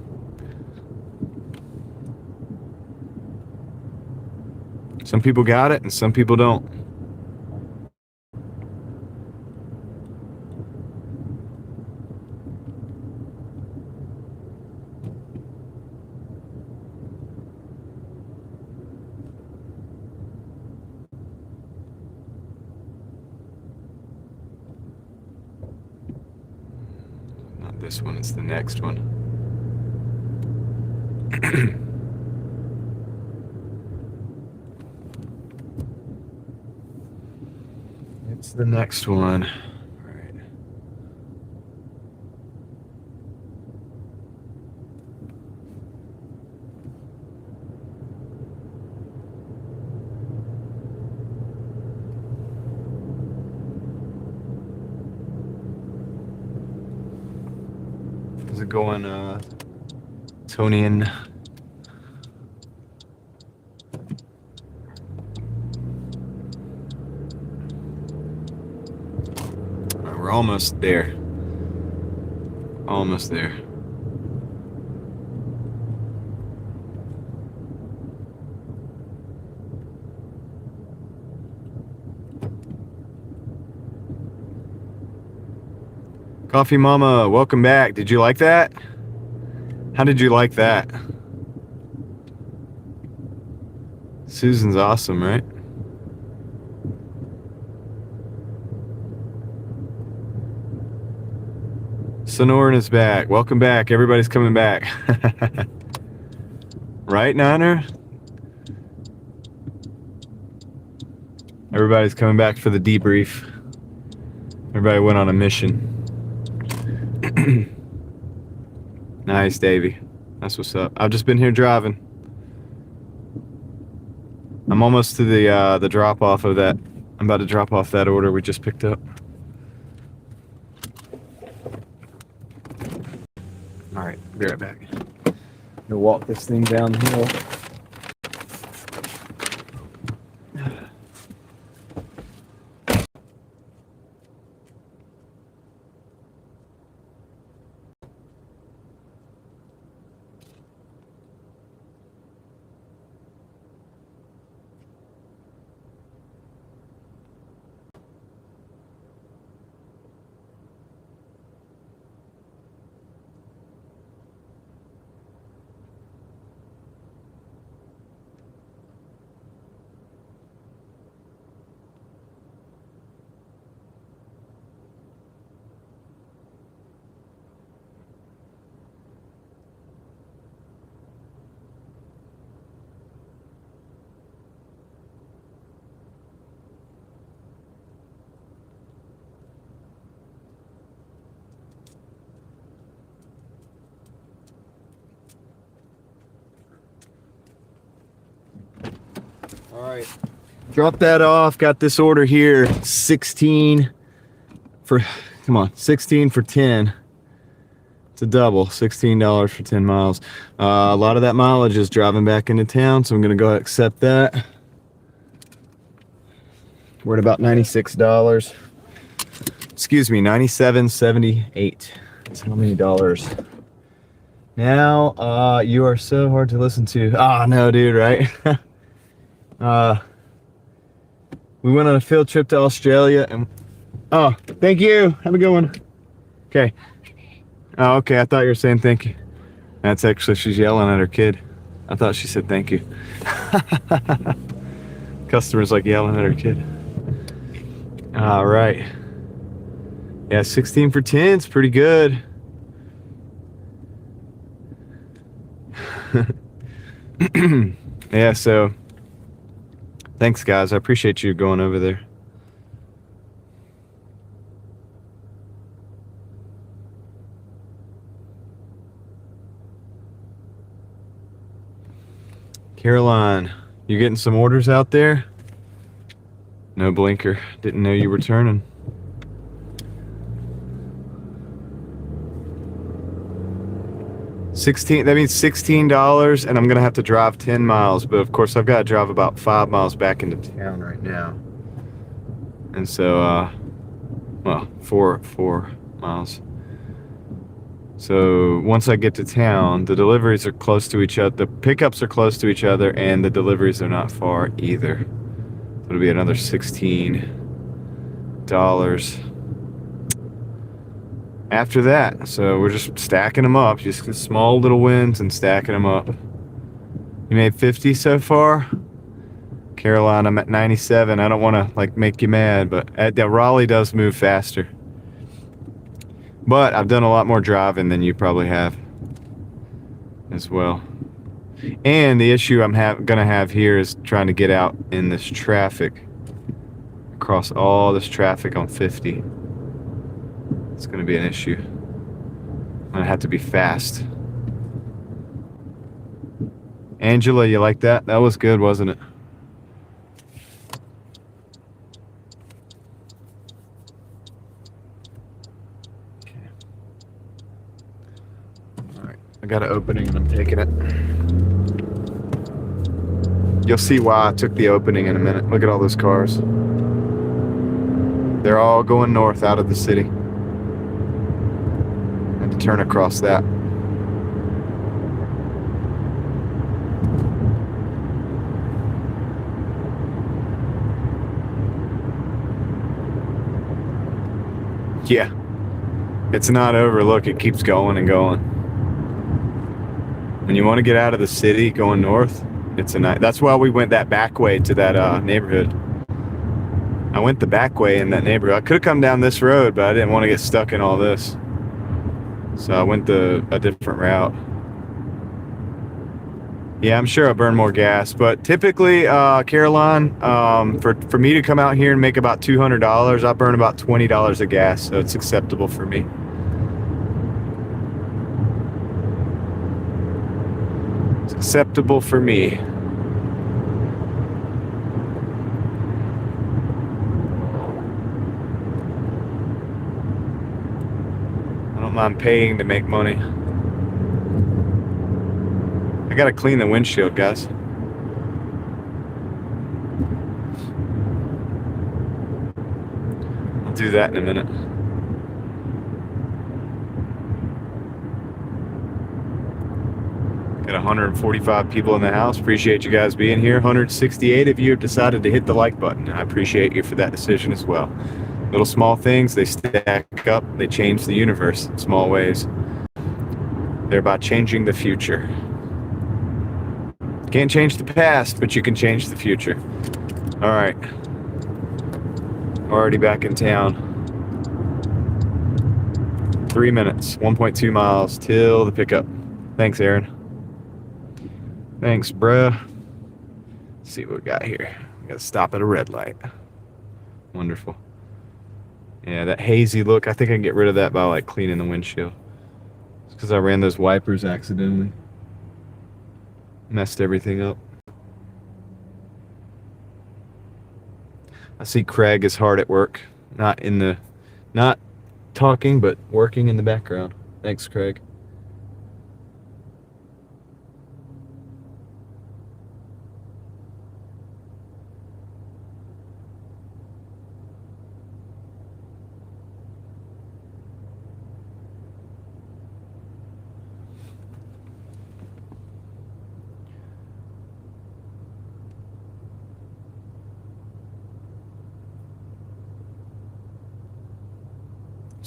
Some people got it and some people don't. Not this one, it's the next one. It's the next one. All right. How's it going, Tonian? We're almost there. Almost there. Coffee Mama, welcome back. Did you like that? How did you like that? Susan's awesome, right? Sonoran is back. Welcome back. Everybody's coming back. Right, Niner? Everybody's coming back for the debrief. Everybody went on a mission. Nice, Davey. That's what's up. I've just been here driving. I'm almost to the drop off of that. I'm about to drop off that order we just picked up. All right, be right back. I'm gonna walk this thing downhill. All right, drop that off. Got this order here, 16 for 10. It's a double, $16 for 10 miles. A lot of that mileage is driving back into town, so I'm gonna go ahead and accept that. We're at about $96. Excuse me, $97.78. That's how many dollars. Now, you are so hard to listen to. Ah, no, dude, right? We went on a field trip to Australia and thank you. Have a good one. Okay. Oh, okay. I thought you were saying thank you. That's actually, she's yelling at her kid. I thought she said thank you. Customer's like yelling at her kid. All right. Yeah, 16 for 10 is pretty good. Yeah, so thanks, guys. I appreciate you going over there. Caroline, you getting some orders out there? No blinker. Didn't know you were turning. That means $16, and I'm gonna have to drive 10 miles. But of course, I've got to drive about 5 miles back into town right now. And so, well, four miles. So once I get to town, the deliveries are close to each other. The pickups are close to each other, and the deliveries are not far either. So it'll be another $16 after that. So we're just stacking them up, just small little wins and stacking them up. You made 50 so far? Caroline, I'm at 97. I don't want to like make you mad, but Raleigh does move faster. But I've done a lot more driving than you probably have as well. And the issue I'm gonna have here is trying to get out in this traffic, across all this traffic on 50. It's gonna be an issue. I'm gonna have to be fast. Angela, you like that? That was good, wasn't it? I got an opening and I'm taking it. You'll see why I took the opening in a minute. Look at all those cars. They're all going north out of the city. I had to turn across that. Yeah. It's not over. Look, it keeps going and going. When you want to get out of the city going north, it's a night. That's why we went that back way to that neighborhood. I went the back way in that neighborhood. I could have come down this road, but I didn't want to get stuck in all this. So I went a different route. Yeah, I'm sure I burn more gas, but typically, Caroline, for me to come out here and make about $200, I burn about $20 of gas, so it's acceptable for me. It's acceptable for me. I don't mind paying to make money. I gotta clean the windshield, guys. I'll do that in a minute. Got 145 people in the house. Appreciate you guys being here. 168 of you have decided to hit the like button. I appreciate you for that decision as well. Little small things, they stack up. They change the universe in small ways. They're about changing the future. Can't change the past, but you can change the future. All right. Already back in town. 3 minutes, 1.2 miles till the pickup. Thanks, Aaron. Thanks, bruh. Let's see what we got here. We gotta stop at a red light. Wonderful. Yeah, that hazy look, I think I can get rid of that by like cleaning the windshield. It's because I ran those wipers accidentally. Messed everything up. I see Craig is hard at work. Not talking, but working in the background. Thanks, Craig.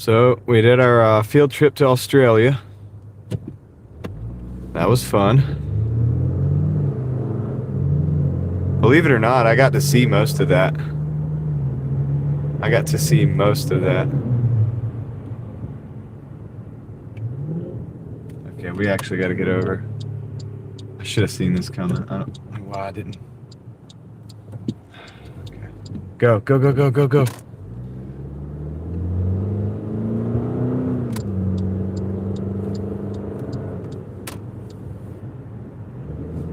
So we did our field trip to Australia. That was fun. Believe it or not, I got to see most of that. Okay, we actually got to get over. I should have seen this coming. I don't know why I didn't. Okay. Go, go, go, go, go, go.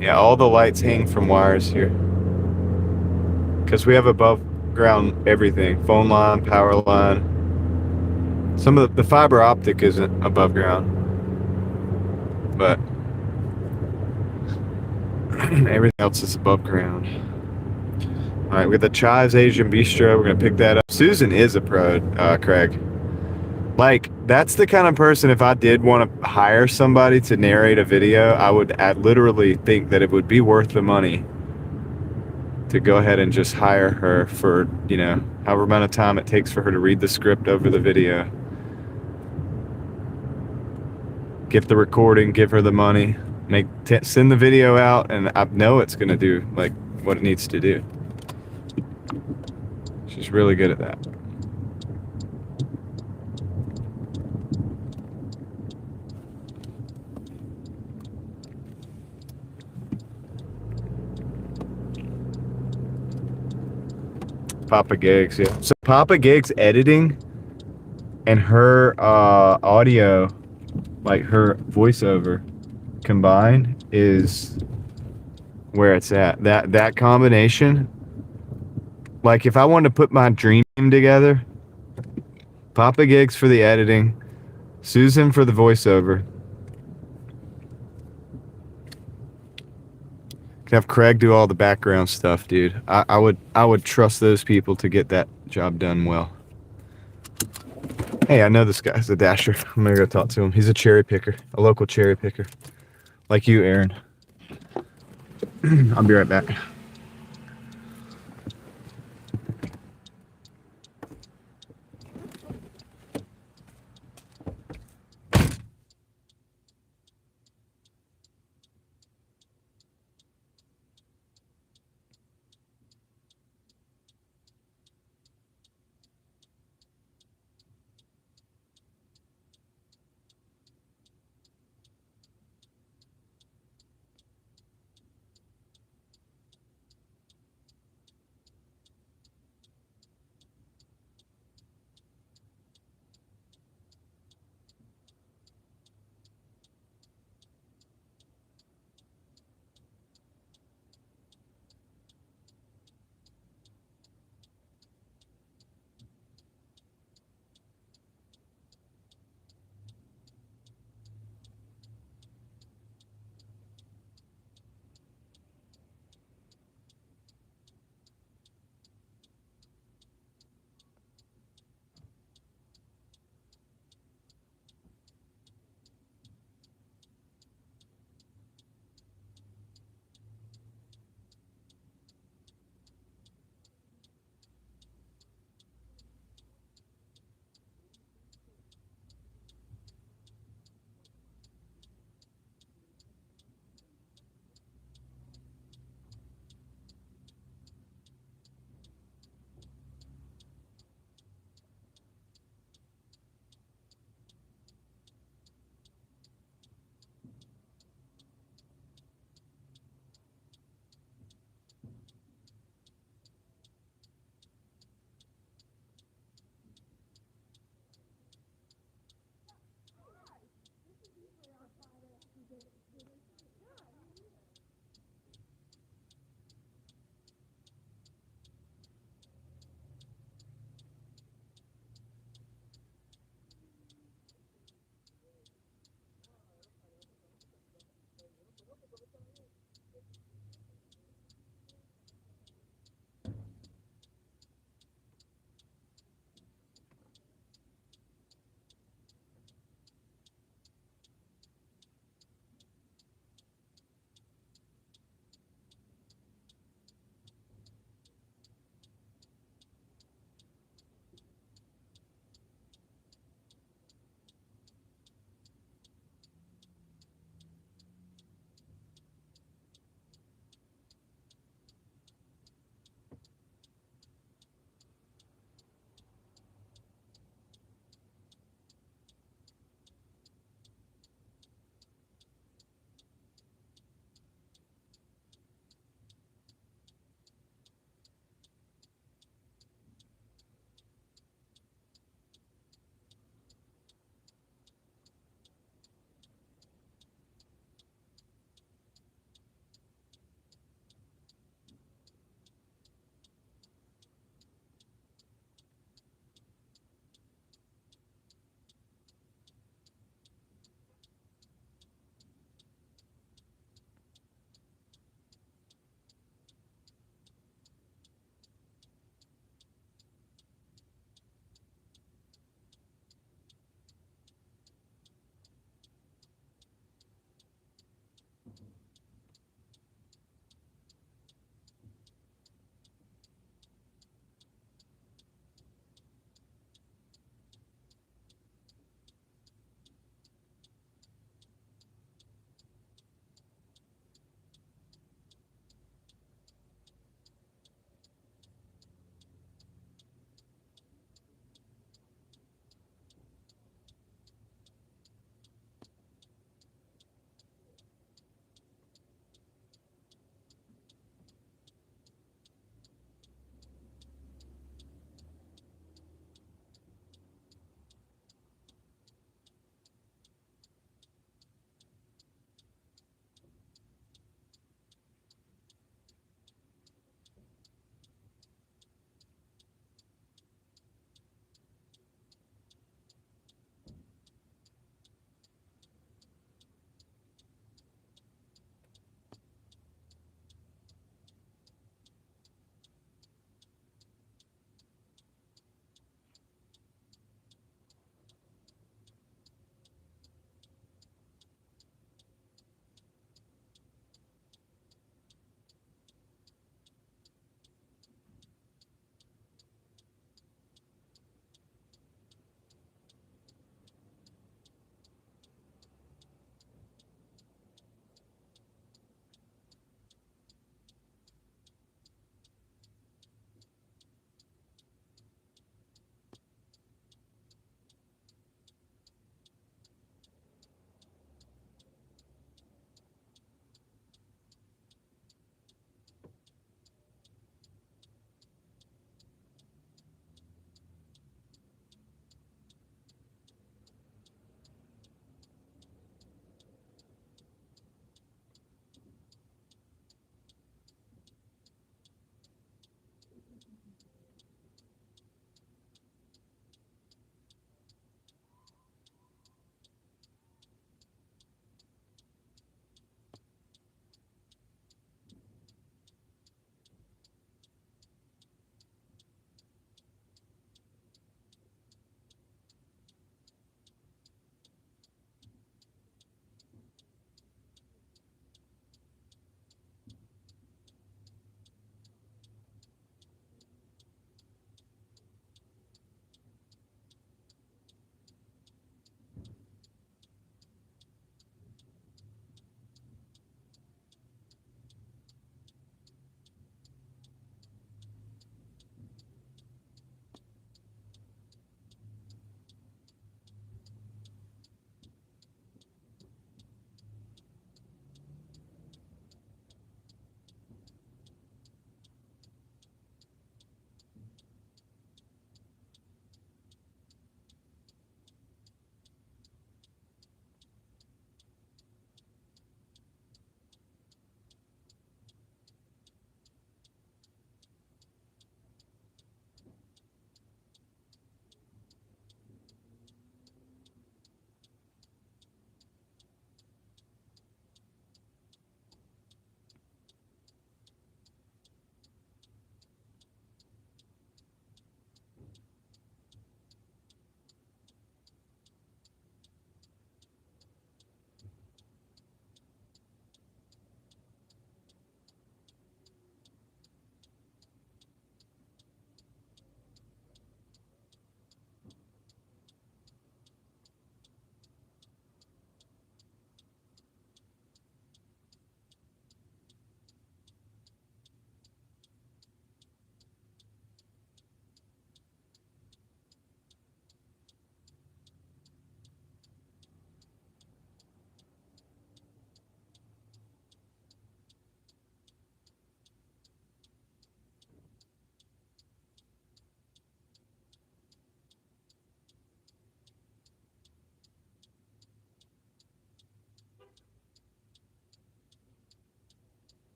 Yeah, all the lights hang from wires here. Because we have above ground everything. Phone line, power line. Some of the fiber optic isn't above ground. But everything else is above ground. Alright, we got the Chives Asian Bistro. We're going to pick that up. Susan is a pro, Craig. Like, that's the kind of person, if I did want to hire somebody to narrate a video, I'd literally think that it would be worth the money to go ahead and just hire her for, you know, however amount of time it takes for her to read the script over the video. Get the recording, give her the money, send the video out, and I know it's going to do, like, what it needs to do. She's really good at that. Papa Gigs, yeah. So Papa Gigs editing and her audio, like her voiceover combined, is where it's at. That combination, like if I wanted to put my dream team together, Papa Gigs for the editing, Susan for the voiceover. Could have Craig do all the background stuff, dude. I would trust those people to get that job done well. Hey, I know this guy's a dasher. I'm gonna go talk to him. He's a cherry picker, a local cherry picker, like you, Aaron. I'll be right back.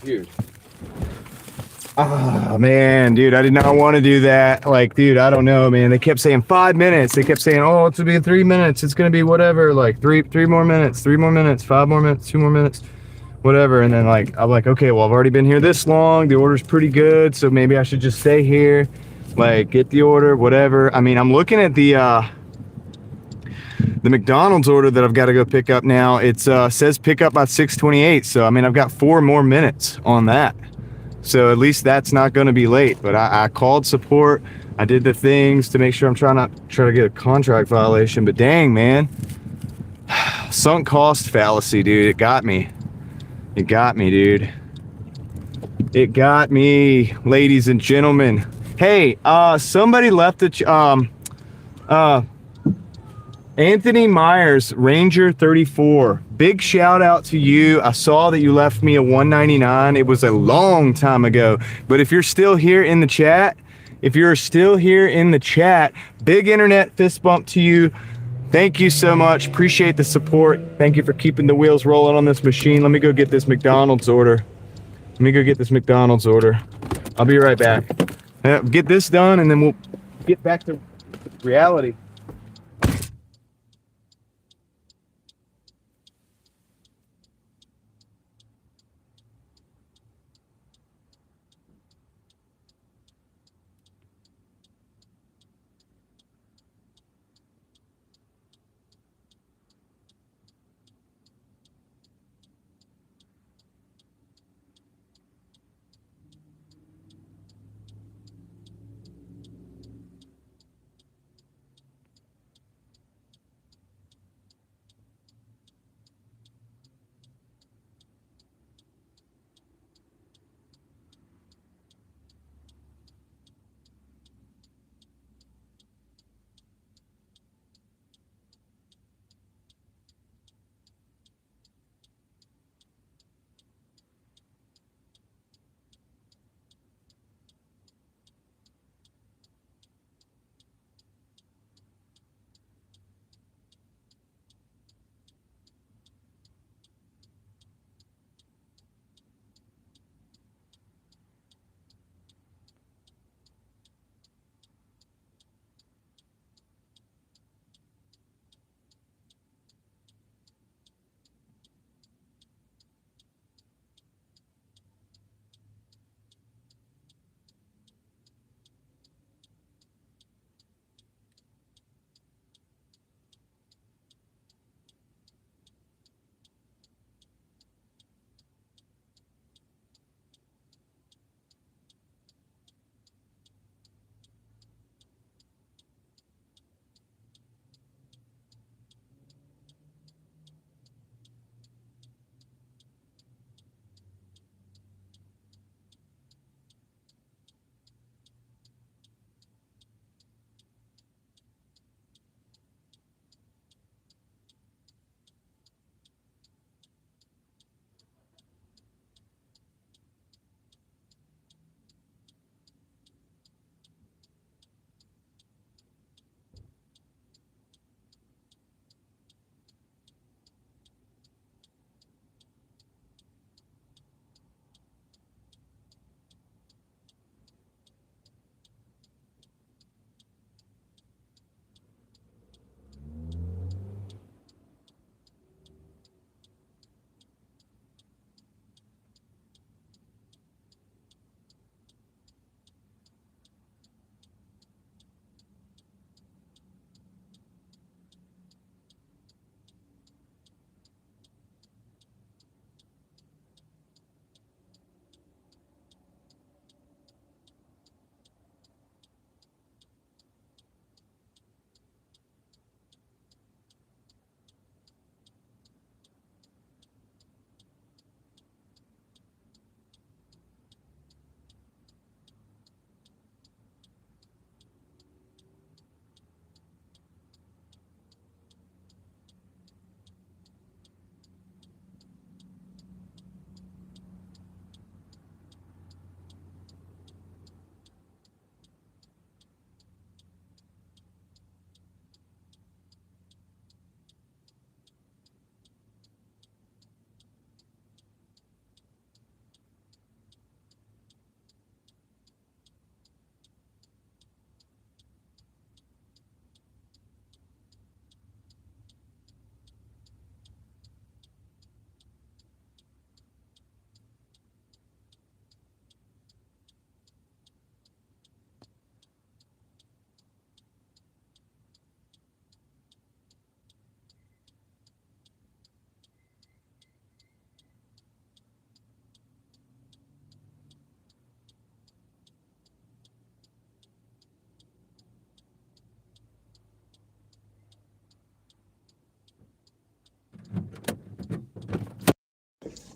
Dude. Ah, man, dude, I did not want to do that. Like, dude, I don't know, man. They kept saying 5 minutes. They kept saying, oh, it's gonna be 3 minutes. It's gonna be whatever. Like three more minutes, 3 more minutes, 5 more minutes, 2 more minutes, whatever. And then like, I'm like, okay, well, I've already been here this long. The order's pretty good, so maybe I should just stay here, like, get the order, whatever. I mean, I'm looking at the McDonald's order that I've got to go pick up now. It says pick up by 6:28. So I mean, I've got 4 more minutes on that. So at least that's not going to be late. But I called support. I did the things to make sure I'm trying to get a contract violation. But dang, man, sunk cost fallacy, dude. It got me. It got me, dude. It got me, ladies and gentlemen. Hey, somebody left Anthony Myers, Ranger 34. Big shout out to you. I saw that you left me a $1.99. It was a long time ago. But if you're still here in the chat, big internet fist bump to you. Thank you so much. Appreciate the support. Thank you for keeping the wheels rolling on this machine. Let me go get this McDonald's order. I'll be right back. Get this done and then we'll get back to reality.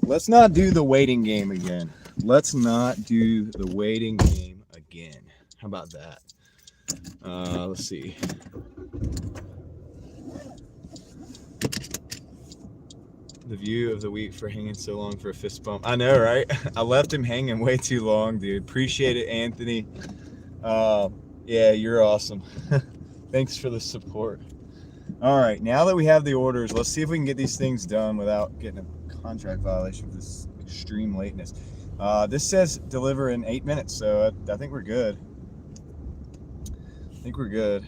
Let's not do the waiting game again. Let's not do the waiting game again. How about that? Let's see. The view of the wheat for hanging so long for a fist bump. I know, right? I left him hanging way too long, dude. Appreciate it, Anthony. Yeah, you're awesome. Thanks for the support. All right, now that we have the orders, let's see if we can get these things done without getting a contract violation for this extreme lateness. This says deliver in 8 minutes, so I think we're good. I think we're good.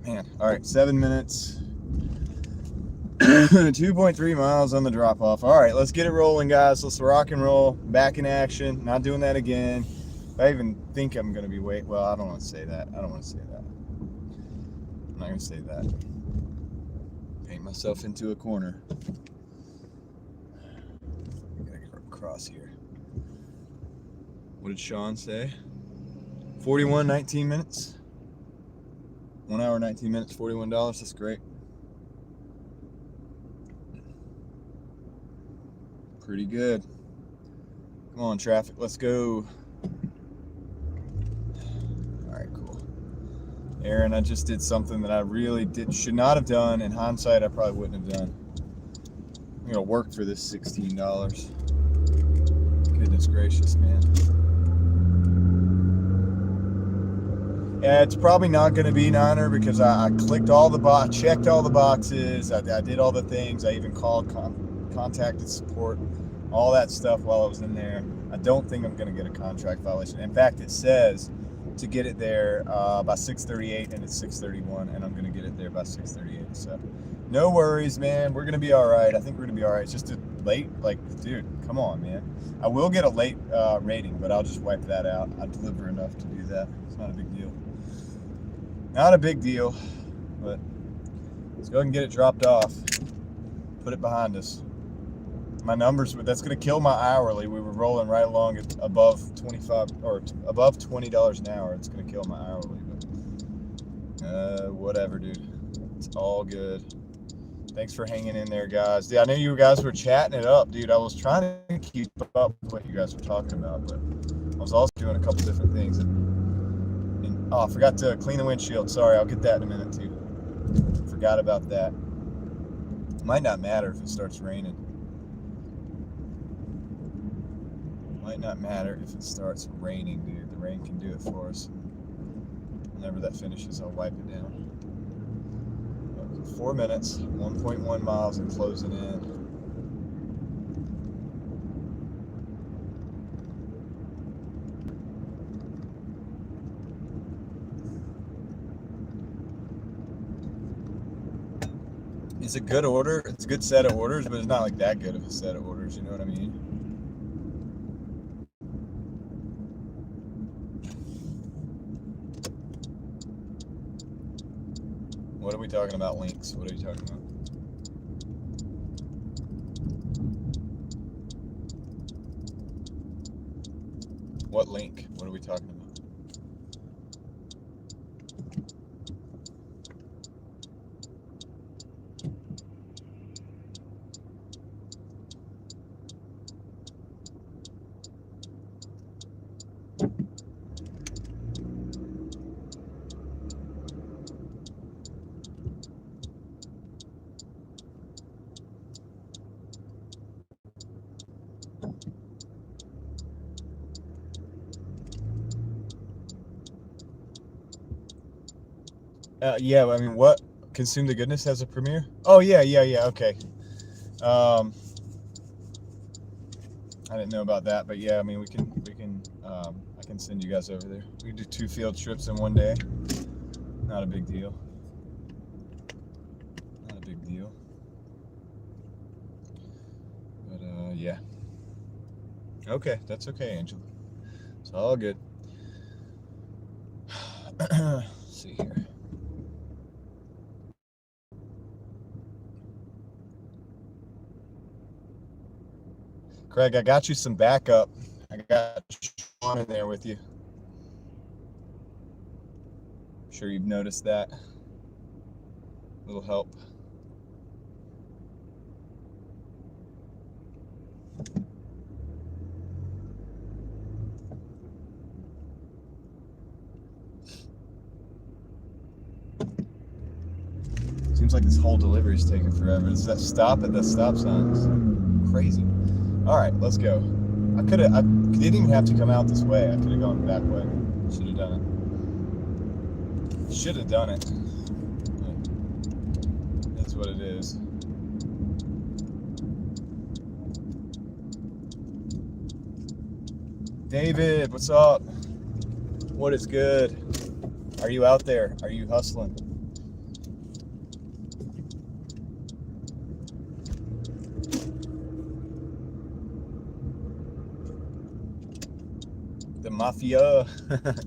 Man, all right, 7 minutes. 2.3 miles on the drop off. All right, let's get it rolling, guys. Let's rock and roll. Back in action. Not doing that again. If I even think I'm going to be well, I don't want to say that. I'm not going to say that. Paint myself into a corner. I gotta get across here. What did Sean say? 41, 19 minutes. 1 hour, 19 minutes, $41. That's great. Pretty good. Come on, traffic. Let's go. All right, cool. Aaron, I just did something that I really should not have done. In hindsight, I probably wouldn't have done. I'm gonna work for this $16. Goodness gracious, man. Yeah, it's probably not going to be Niner because I clicked all the checked all the boxes. I did all the things. I even called, contacted support, all that stuff while I was in there. I don't think I'm going to get a contract violation. In fact, it says to get it there by 6:38, and it's 6:31, and I'm going to get it there by 6:38. So, no worries, man. We're going to be all right. I think we're going to be all right. It's just a late, dude, come on, man. I will get a late rating, but I'll just wipe that out. I deliver enough to do that. It's not a big deal. Not a big deal, but let's go ahead and get it dropped off. Put it behind us. My numbers, that's going to kill my hourly. We were rolling right along at above 25 or above $20 an hour. It's going to kill my hourly, but whatever, dude. It's all good. Thanks for hanging in there, guys. Yeah, I knew you guys were chatting it up, dude. I was trying to keep up with what you guys were talking about, but I was also doing a couple different things. Oh, I forgot to clean the windshield. Sorry, I'll get that in a minute too. Forgot about that. Might not matter if it starts raining. Might not matter if it starts raining, dude. The rain can do it for us. Whenever that finishes, I'll wipe it down. 4 minutes, 1.1 miles, and closing in. It's a good order. It's a good set of orders, but it's not like that good of a set of orders. You know what I mean? What are we talking about, links? What are you talking about? What link? What are we talking about? Yeah, I mean, what? Consume the Goodness has a premiere? Oh, yeah, okay. I didn't know about that, but yeah, I mean, I can send you guys over there. We can do 2 field trips in one day. Not a big deal. Not a big deal. But, yeah. Okay, that's okay, Angela. It's all good. Let's see here. Craig, I got you some backup. I got Sean in there with you. I'm sure you've noticed that. Little help. like this whole delivery is taking forever. It's that stop at the stop signs. Crazy. All right, let's go. I didn't even have to come out this way. I could have gone back way. Should have done it. Should have done it. That's what it is. David, what's up? What is good? Are you out there? Are you hustling? The mafia.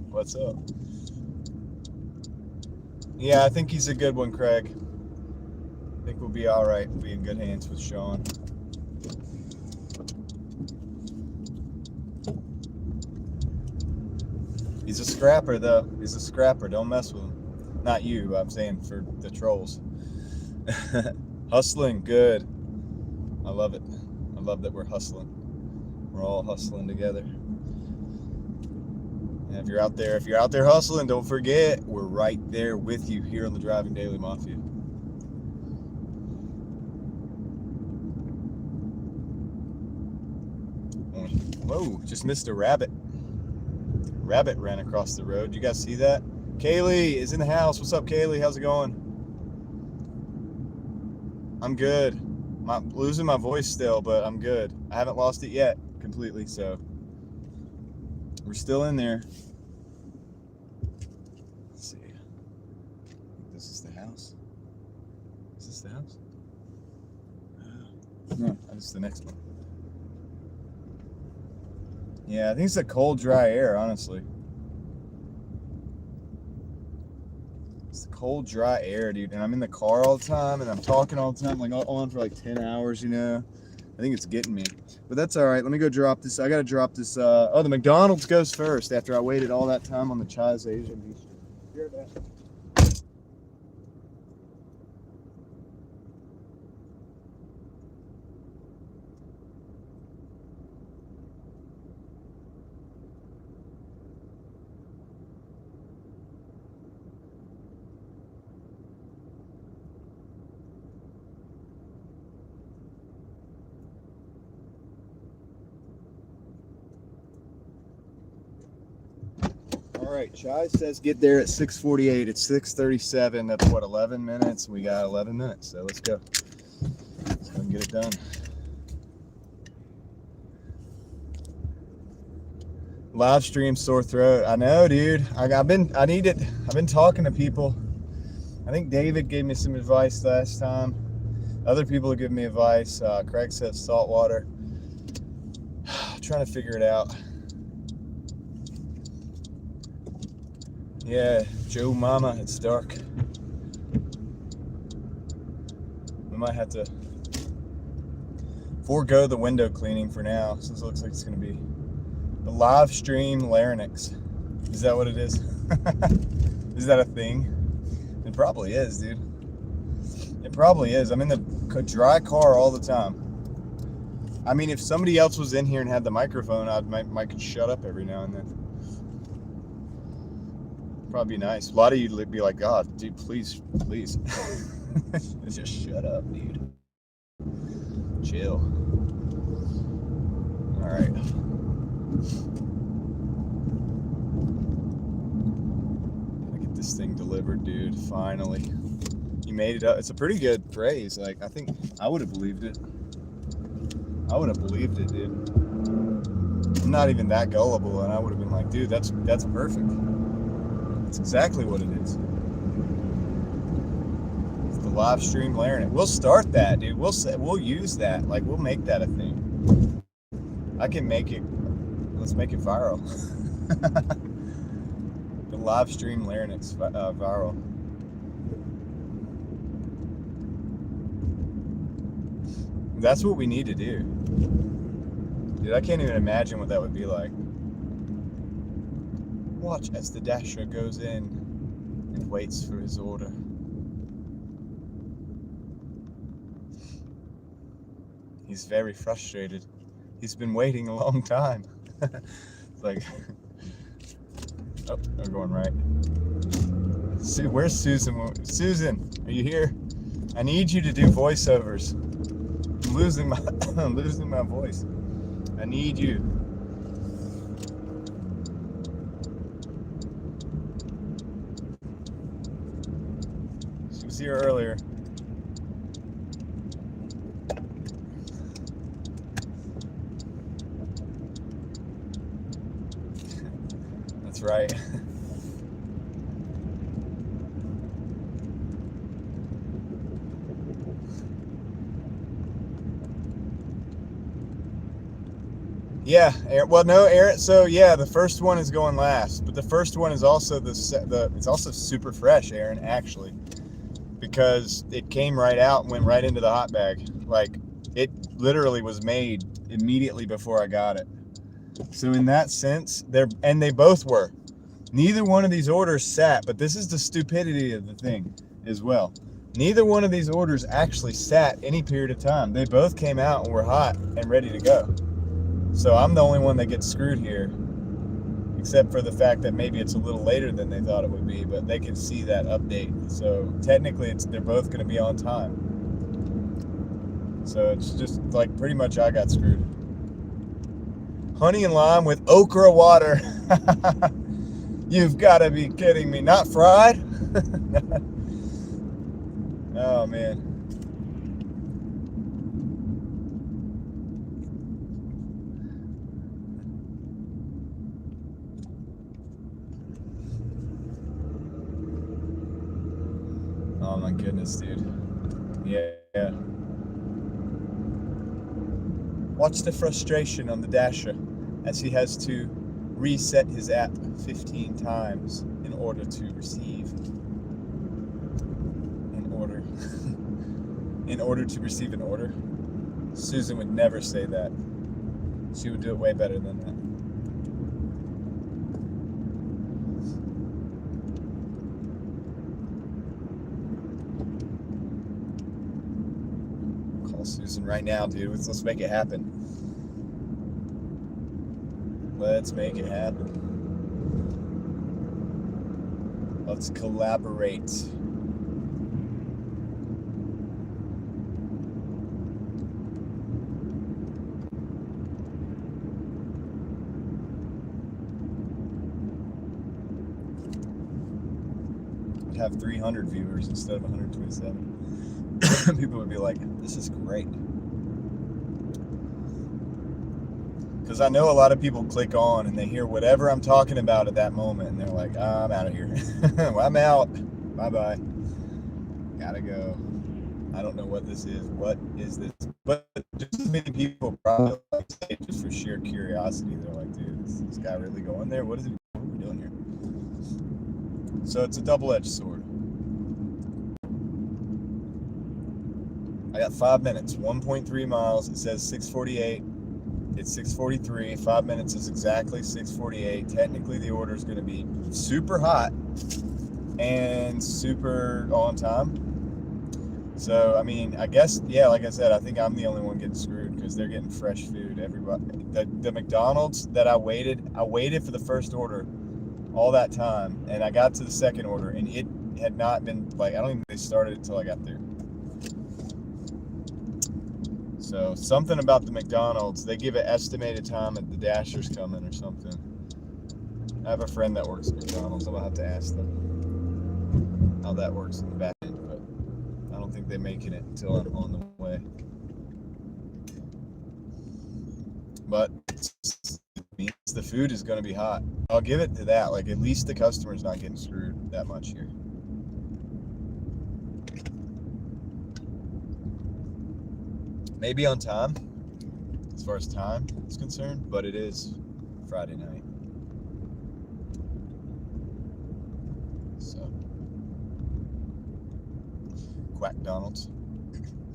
What's up? Yeah, I think he's a good one, Craig. I think we'll be all right. We'll be in good hands with Sean. He's a scrapper, though. He's a scrapper. Don't mess with him. Not you, I'm saying for the trolls. Hustling, good. I love it. I love that we're hustling. We're all hustling together. And if you're out there hustling, don't forget, we're right there with you here on the Driving Daily Mafia. Whoa, just missed a rabbit. Rabbit ran across the road. You guys see that? Kaylee is in the house. What's up, Kaylee? How's it going? I'm good. I'm losing my voice still, but I'm good. I haven't lost it yet completely, so we're still in there. Let's see. This is the house. Is this the house? No, this is the next one. Yeah, I think it's the cold, dry air, honestly. It's the cold, dry air, dude. And I'm in the car all the time, and I'm talking all the time, like on for like 10 hours, you know? I think it's getting me. But that's all right. Let me go drop this. I got to drop this. Oh, the McDonald's goes first after I waited all that time on the Chai's Asian Bistro. Be right back. All right, Chai says get there at 6:48. It's 6:37. That's what, 11 minutes? We got 11 minutes, so let's go. Let's go and get it done. Live stream, sore throat. I know, dude. I've been talking to people. I think David gave me some advice last time. Other people have given me advice. Craig says salt water. Trying to figure it out. Yeah, Joe Mama, it's dark. We might have to forego the window cleaning for now, since it looks like it's going to be the live stream larynx. Is that what it is? Is that a thing? It probably is, dude. It probably is. I'm in the dry car all the time. I mean, if somebody else was in here and had the microphone, I might shut up every now and then. Probably be nice. A lot of you would be like, God, dude, please. Just shut up, dude. Chill. All right. Gotta get this thing delivered, dude. Finally. You made it up. It's a pretty good phrase. Like, I think I would have believed it. I would have believed it, dude. I'm not even that gullible, and I would have been like, dude, that's perfect. That's exactly what it is. It's the live stream larynx. We'll start that, dude. We'll use that. Like, we'll make that a thing. I can make it. Let's make it viral. The live stream larynx viral. That's what we need to do. Dude, I can't even imagine what that would be like. Watch as the dasher goes in and waits for his order. He's very frustrated. He's been waiting a long time. It's like, oh, they're going right. Where's Susan? Susan, are you here? I need you to do voiceovers. I'm losing my I'm losing my voice. I need you. She was here earlier. That's right. Yeah, well, no, Aaron. So yeah, the first one is going last, but the first one is also it's also super fresh, Aaron. Actually, because it came right out and went right into the hot bag. Like it literally was made immediately before I got it. So in that sense, they both were. Neither one of these orders sat, but this is the stupidity of the thing as well. Neither one of these orders actually sat any period of time. They both came out and were hot and ready to go. So I'm the only one that gets screwed here, except for the fact that maybe it's a little later than they thought it would be, but they can see that update. So technically they're both going to be on time. So it's just like pretty much I got screwed. Honey and lime with okra water. You've got to be kidding me. Not fried? Oh, man. Oh, my goodness, dude. Yeah. Watch the frustration on the Dasher as he has to reset his app 15 times in order to receive an order. In order to receive an order. Susan would never say that. She would do it way better than that. Call Susan right now, dude. Let's make it happen. Let's make it happen. Let's collaborate. I'd have 300 viewers instead of 127. People would be like, this is great. Because I know a lot of people click on and they hear whatever I'm talking about at that moment and they're like, I'm out of here. Well, I'm out. Bye-bye. Gotta go. I don't know what this is. What is this? But just as many people probably like say just for sheer curiosity. They're like, dude, is this guy really going there? What are we doing here? So it's a double-edged sword. I got 5 minutes, 1.3 miles. It says 6:48. It's 6:43. 5 minutes is exactly 6:48. Technically, the order is going to be super hot and super on time. So, I mean, I guess, yeah, like I said, I think I'm the only one getting screwed because they're getting fresh food. Everybody, the McDonald's that I waited for the first order all that time, and I got to the second order, and it had not been, like, I don't even think they started until I got there. So something about the McDonald's, they give an estimated time that the Dasher's coming or something. I have a friend that works at McDonald's. I'm going to have to ask them how that works in the back end, but I don't think they're making it until I'm on the way. But it means the food is going to be hot. I'll give it to that. Like, at least the customer's not getting screwed that much here. Maybe on time, as far as time is concerned, but it is Friday night. So, Quack Donald's.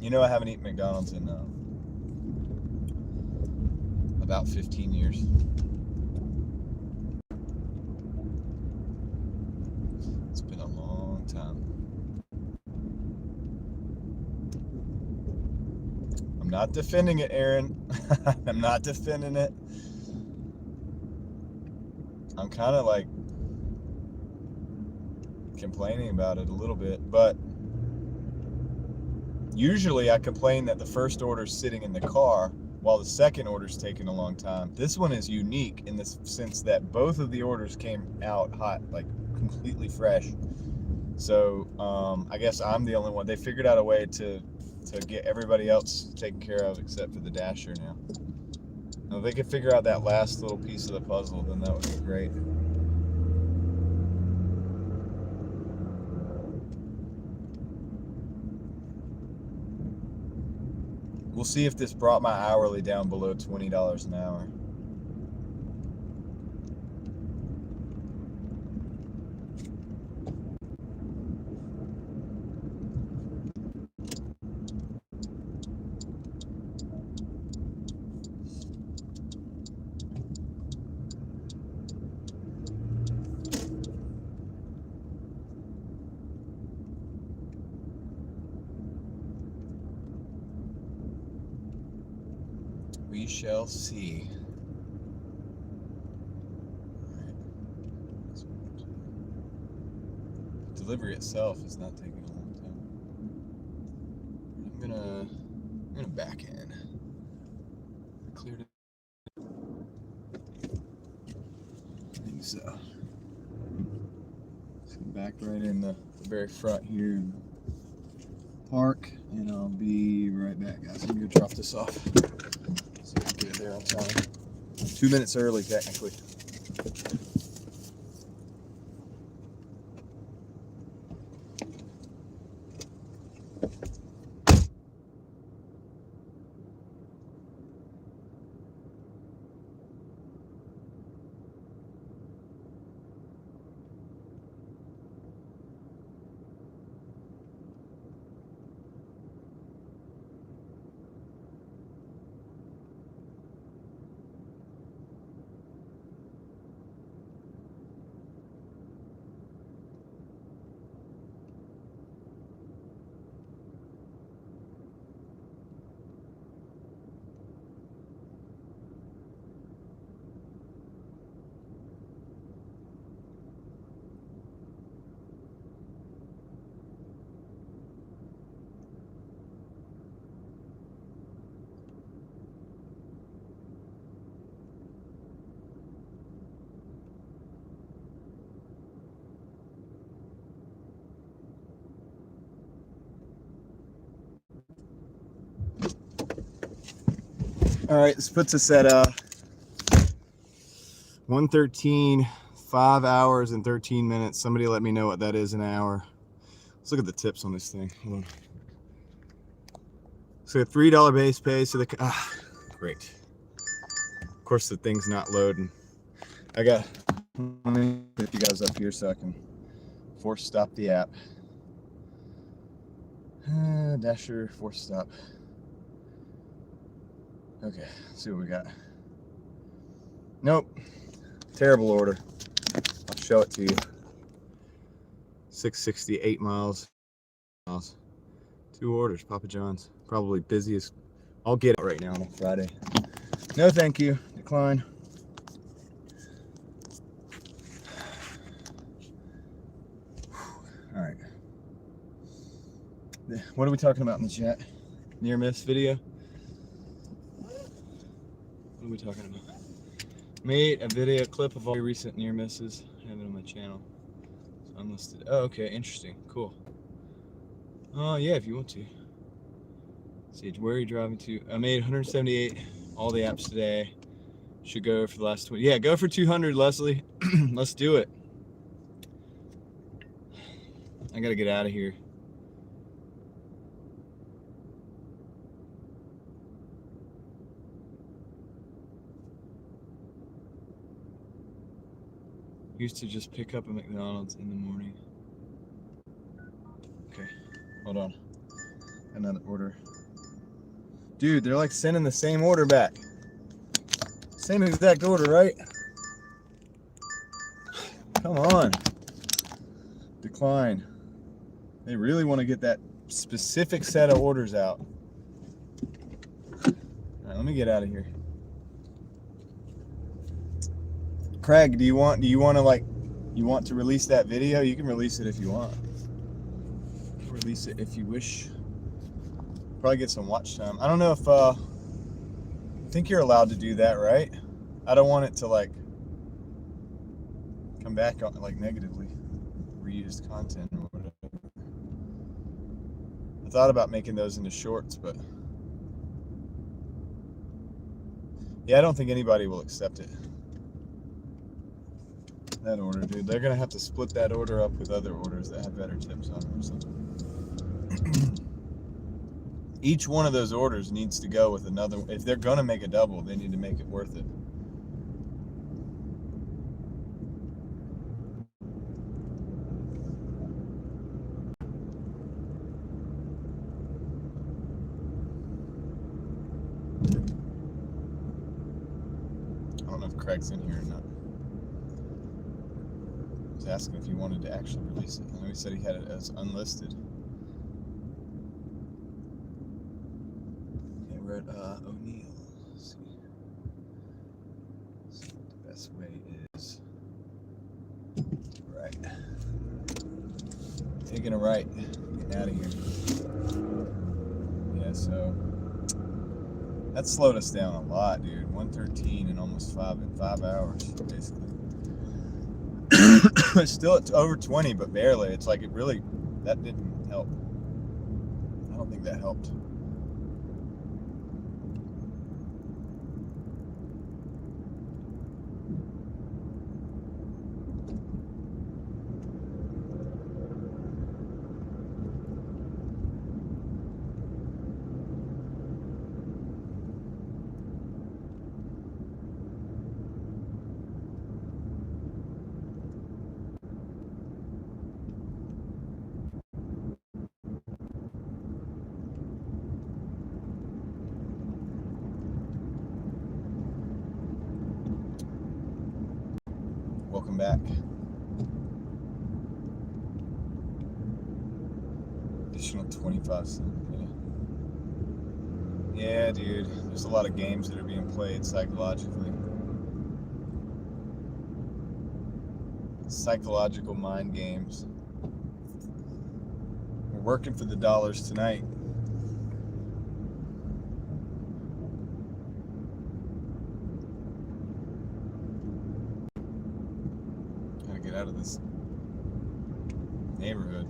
You know, I haven't eaten McDonald's in about 15 years. It's been a long time. I'm not defending it, Aaron. I'm not defending it. I'm kind of like complaining about it a little bit, but Usually I complain that the first order's sitting in the car while the second order's taking a long time. This one is unique in the sense that both of the orders came out hot, like completely fresh. So I guess I'm the only one. They figured out a way to get everybody else taken care of except for the Dasher now. Now, if they could figure out that last little piece of the puzzle, then that would be great. We'll see if this brought my hourly down below $20 an hour. We shall see. The delivery itself is not taking a long time. I'm gonna back in. Cleared it. I think so. Just gonna back right in the very front here. Park, and I'll be right back, guys. I'm gonna drop this off. So I can get it there on time. 2 minutes early, technically. All right, this puts us at 1:13, 5 hours and 13 minutes. Somebody let me know what that is an hour. Let's look at the tips on this thing. Hold on. So a $3 base pay. So great. Of course, the thing's not loading. Let me put you guys up here so I can force stop the app. Dasher, force stop. Okay, let's see what we got. Nope. Terrible order. I'll show it to you. 668 miles. 2 orders, Papa John's. Probably busiest. I'll get it right now on a Friday. No, thank you. Decline. All right. What are we talking about in the chat? Near miss video? What are we talking about? Made a video clip of all your recent near misses. I have it on my channel. It's unlisted. Oh, okay. Interesting. Cool. Oh, yeah, if you want to. Let's see, where are you driving to? I made 178. All the apps today. Should go for the last 20. Yeah, go for 200, Leslie. Let's do it. I gotta get out of here. Used to just pick up a McDonald's in the morning. Okay, hold on. Another order. Dude, they're like sending the same order back. Same exact order, right? Come on. Decline. They really want to get that specific set of orders out. All right, let me get out of here. Craig, do you want to release that video? You can release it if you want. Release it if you wish. Probably get some watch time. I don't know if I think you're allowed to do that, right? I don't want it to like come back on like negatively, reused content or whatever. I thought about making those into shorts, but yeah, I don't think anybody will accept it. That order, dude. They're gonna have to split that order up with other orders that have better tips on them or something. Each one of those orders needs to go with another. If they're gonna make a double, they need to make it worth it. I don't know if Craig's in here or not. I was asking if he wanted to actually release it. I know he said he had it as unlisted. Okay, we're at O'Neill. Let's see. So the best way is right. Taking a right. Getting out of here. Yeah, so that slowed us down a lot, dude. 113 in almost 5 hours, basically. It's still at over 20, but barely. It's like it really, that didn't help. I don't think that helped. Welcome back. Additional 25 cents. Yeah, dude. There's a lot of games that are being played psychologically. Psychological mind games. We're working for the dollars tonight. Gotta get out of this neighborhood.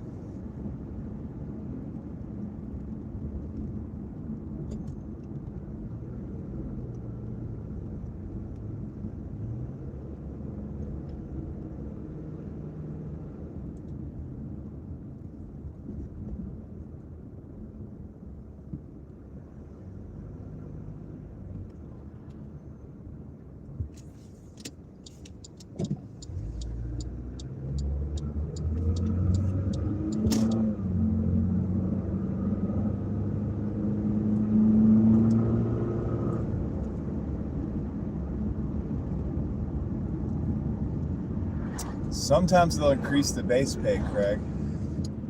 Sometimes they'll increase the base pay, Craig.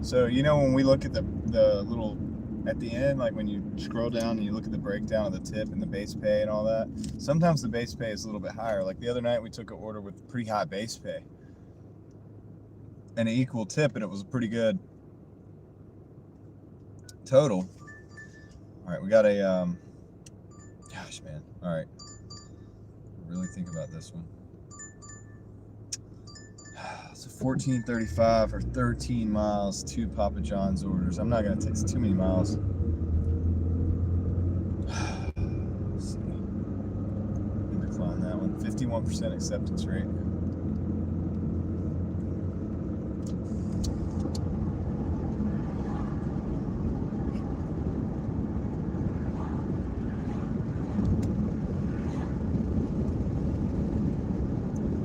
So, you know, when we look at the little, at the end, like when you scroll down and you look at the breakdown of the tip and the base pay and all that, sometimes the base pay is a little bit higher. Like the other night we took an order with pretty high base pay and an equal tip, and it was a pretty good total. All right, we got a, gosh, man. All right. Really think about this one. So 1435 or 13 miles, 2 Papa John's orders. I'm not going to take too many miles. Let's see. Decline that one. 51% acceptance rate.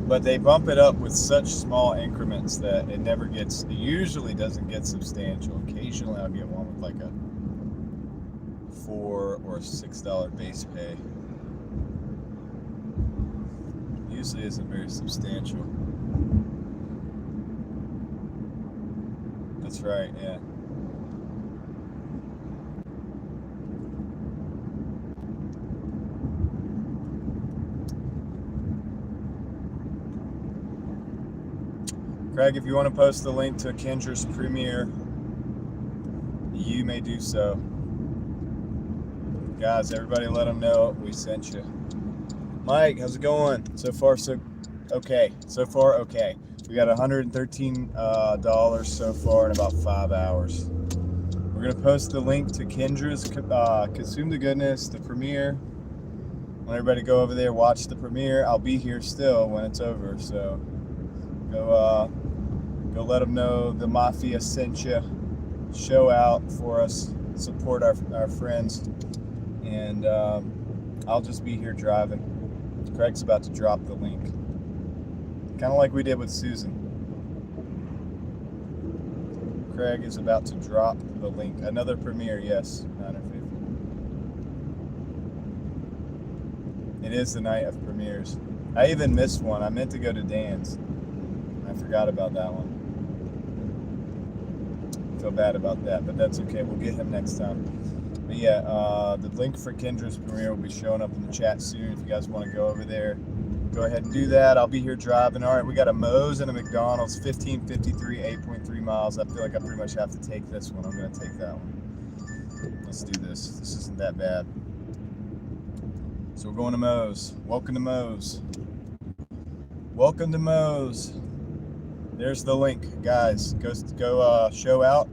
But they bump it up with such small increments that it never gets, it usually doesn't get substantial. Occasionally I'll get one with like a $4 or $6 base pay. Usually isn't very substantial. That's right, yeah. Craig, if you want to post the link to Kendra's premiere, you may do so. Guys, everybody let them know we sent you. Mike, how's it going? So far, so okay. So far, okay. We got $113 so far in about 5 hours. We're going to post the link to Kendra's Consume the Goodness, the premiere. I want everybody to go over there, watch the premiere. I'll be here still when it's over, so go let them know the Mafia sent you. Show out for us, support our friends, and I'll just be here driving. Craig's about to drop the link, kind of like we did with Susan. Craig is about to drop the link. Another premiere, yes, 950. It is the night of premieres. I even missed one. I meant to go to Dan's. I forgot about that one. Feel bad about that, but that's okay. We'll get him next time. But yeah, the link for Kendra's premiere will be showing up in the chat soon. If you guys want to go over there, go ahead and do that. I'll be here driving. All right, we got a Moe's and a McDonald's, 1553, 8.3 miles. I feel like I pretty much have to take this one. I'm going to take that one. Let's do this. This isn't that bad. So we're going to Moe's. Welcome to Moe's. Welcome to Moe's. There's the link, guys. Go show out.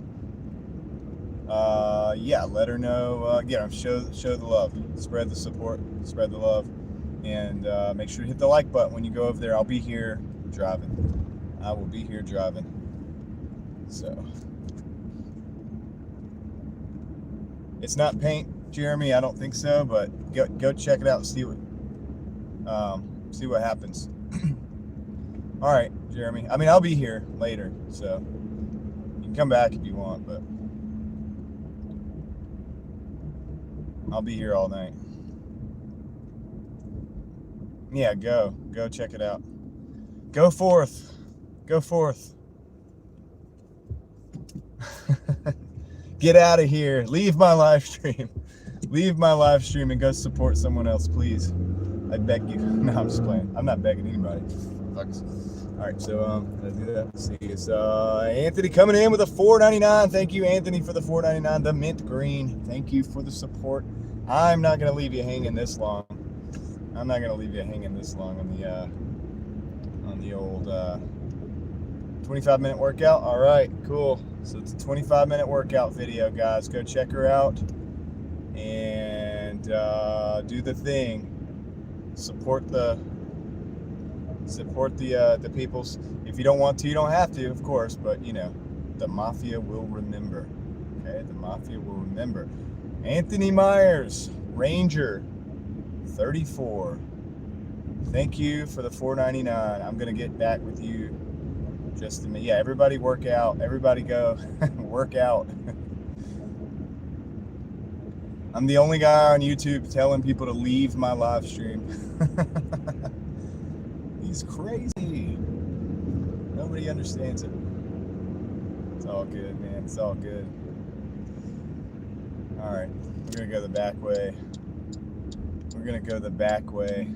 Yeah, let her know. Show the love, spread the support, spread the love, and make sure to hit the like button when you go over there. I'll be here driving. I will be here driving. So it's not paint, Jeremy. I don't think so, but go check it out and see what happens. All right, Jeremy. I mean, I'll be here later, so you can come back if you want, but I'll be here all night. Yeah, go check it out. Go forth. Go forth. Get out of here. Leave my live stream. Leave my live stream and go support someone else, please. I beg you. No, I'm just playing. I'm not begging anybody. All right, so let's do that. Let's see, it's Anthony coming in with a $4.99. Thank you, Anthony, for the $4.99. The mint green. Thank you for the support. I'm not gonna leave you hanging this long. I'm not gonna leave you hanging this long on the old 25-minute workout. All right, cool. So it's a 25-minute workout video, guys. Go check her out and do the thing. Support the peoples. If you don't want to, you don't have to, of course, but you know, the Mafia will remember. Okay, the Mafia will remember. Anthony Myers, Ranger 34. Thank you for the $4.99. I'm gonna get back with you just a minute. Yeah, everybody work out. Everybody go work out. I'm the only guy on YouTube telling people to leave my live stream. He's crazy. Nobody understands it. It's all good, man. It's all good. All right, we're gonna go the back way. We're gonna go the back way.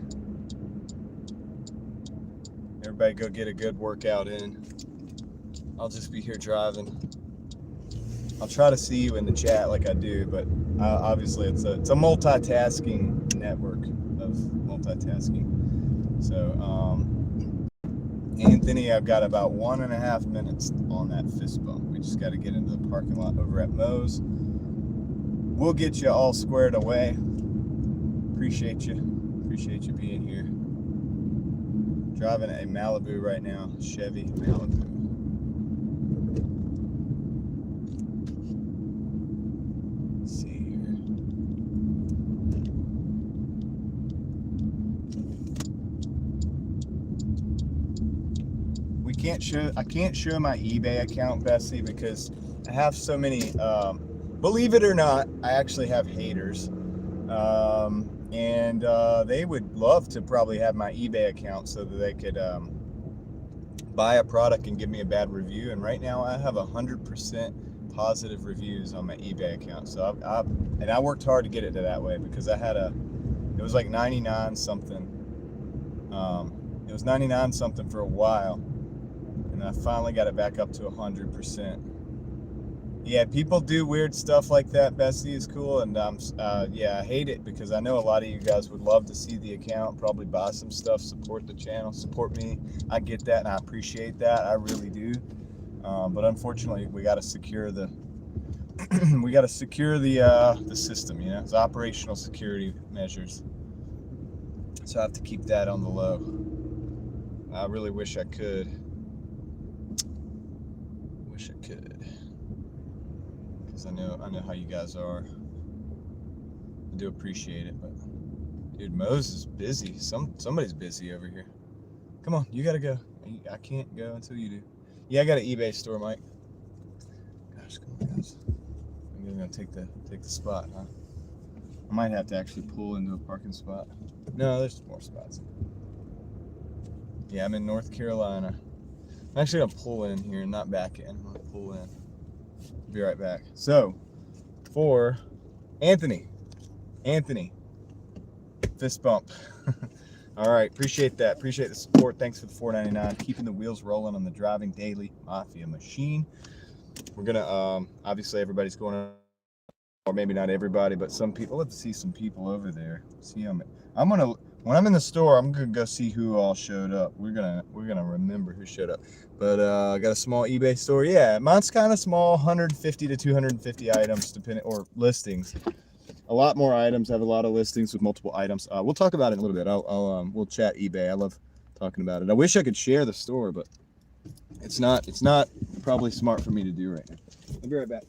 Everybody go get a good workout in. I'll just be here driving. I'll try to see you in the chat like I do, but obviously it's a multitasking network of multitasking. So, Anthony, I've got about 1.5 minutes on that fist bump. We just got to get into the parking lot over at Moe's. We'll get you all squared away. Appreciate you being here. Driving a Malibu right now, Chevy Malibu. Let's see here. I can't show my eBay account, Bessie, because I have so many. Believe it or not, I actually have haters. And they would love to probably have my eBay account so that they could buy a product and give me a bad review. And right now I have 100% positive reviews on my eBay account. So I worked hard to get it to that way, because I had it was like 99 something. It was 99 something for a while, and I finally got it back up to 100%. Yeah, people do weird stuff like that. Bessie is cool, and yeah, I hate it because I know a lot of you guys would love to see the account, probably buy some stuff, support the channel, support me. I get that, and I appreciate that. I really do. But unfortunately, we got to secure the we got to secure the system. You know, it's operational security measures. So I have to keep that on the low. I really wish I could. Wish I could. I know how you guys are. I do appreciate it, but dude, Mose is busy. Somebody's busy over here. Come on, you gotta go. I can't go until you do. Yeah, I got an eBay store, Mike. Gosh, come on, guys. I'm gonna take the spot, huh? I might have to actually pull into a parking spot. No, there's more spots. Yeah, I'm in North Carolina. I'm actually gonna pull in here, not back in. I'm gonna pull in. Be right back. So, for Anthony, fist bump. All right, appreciate that. Appreciate the support. Thanks for the $4.99. Keeping the wheels rolling on the Driving Daily Mafia machine. We're gonna obviously everybody's going on, or maybe not everybody, but some people. Let's see some people over there. See them. I'm gonna when I'm in the store, I'm gonna go see who all showed up. We're gonna remember who showed up. But I got a small eBay store. Yeah, mine's kind of small, 150 to 250 items, depending, or listings. A lot more items. I have a lot of listings with multiple items. We'll talk about it in a little bit. We'll chat eBay. I love talking about it. I wish I could share the store, but it's not probably smart for me to do right now. I'll be right back.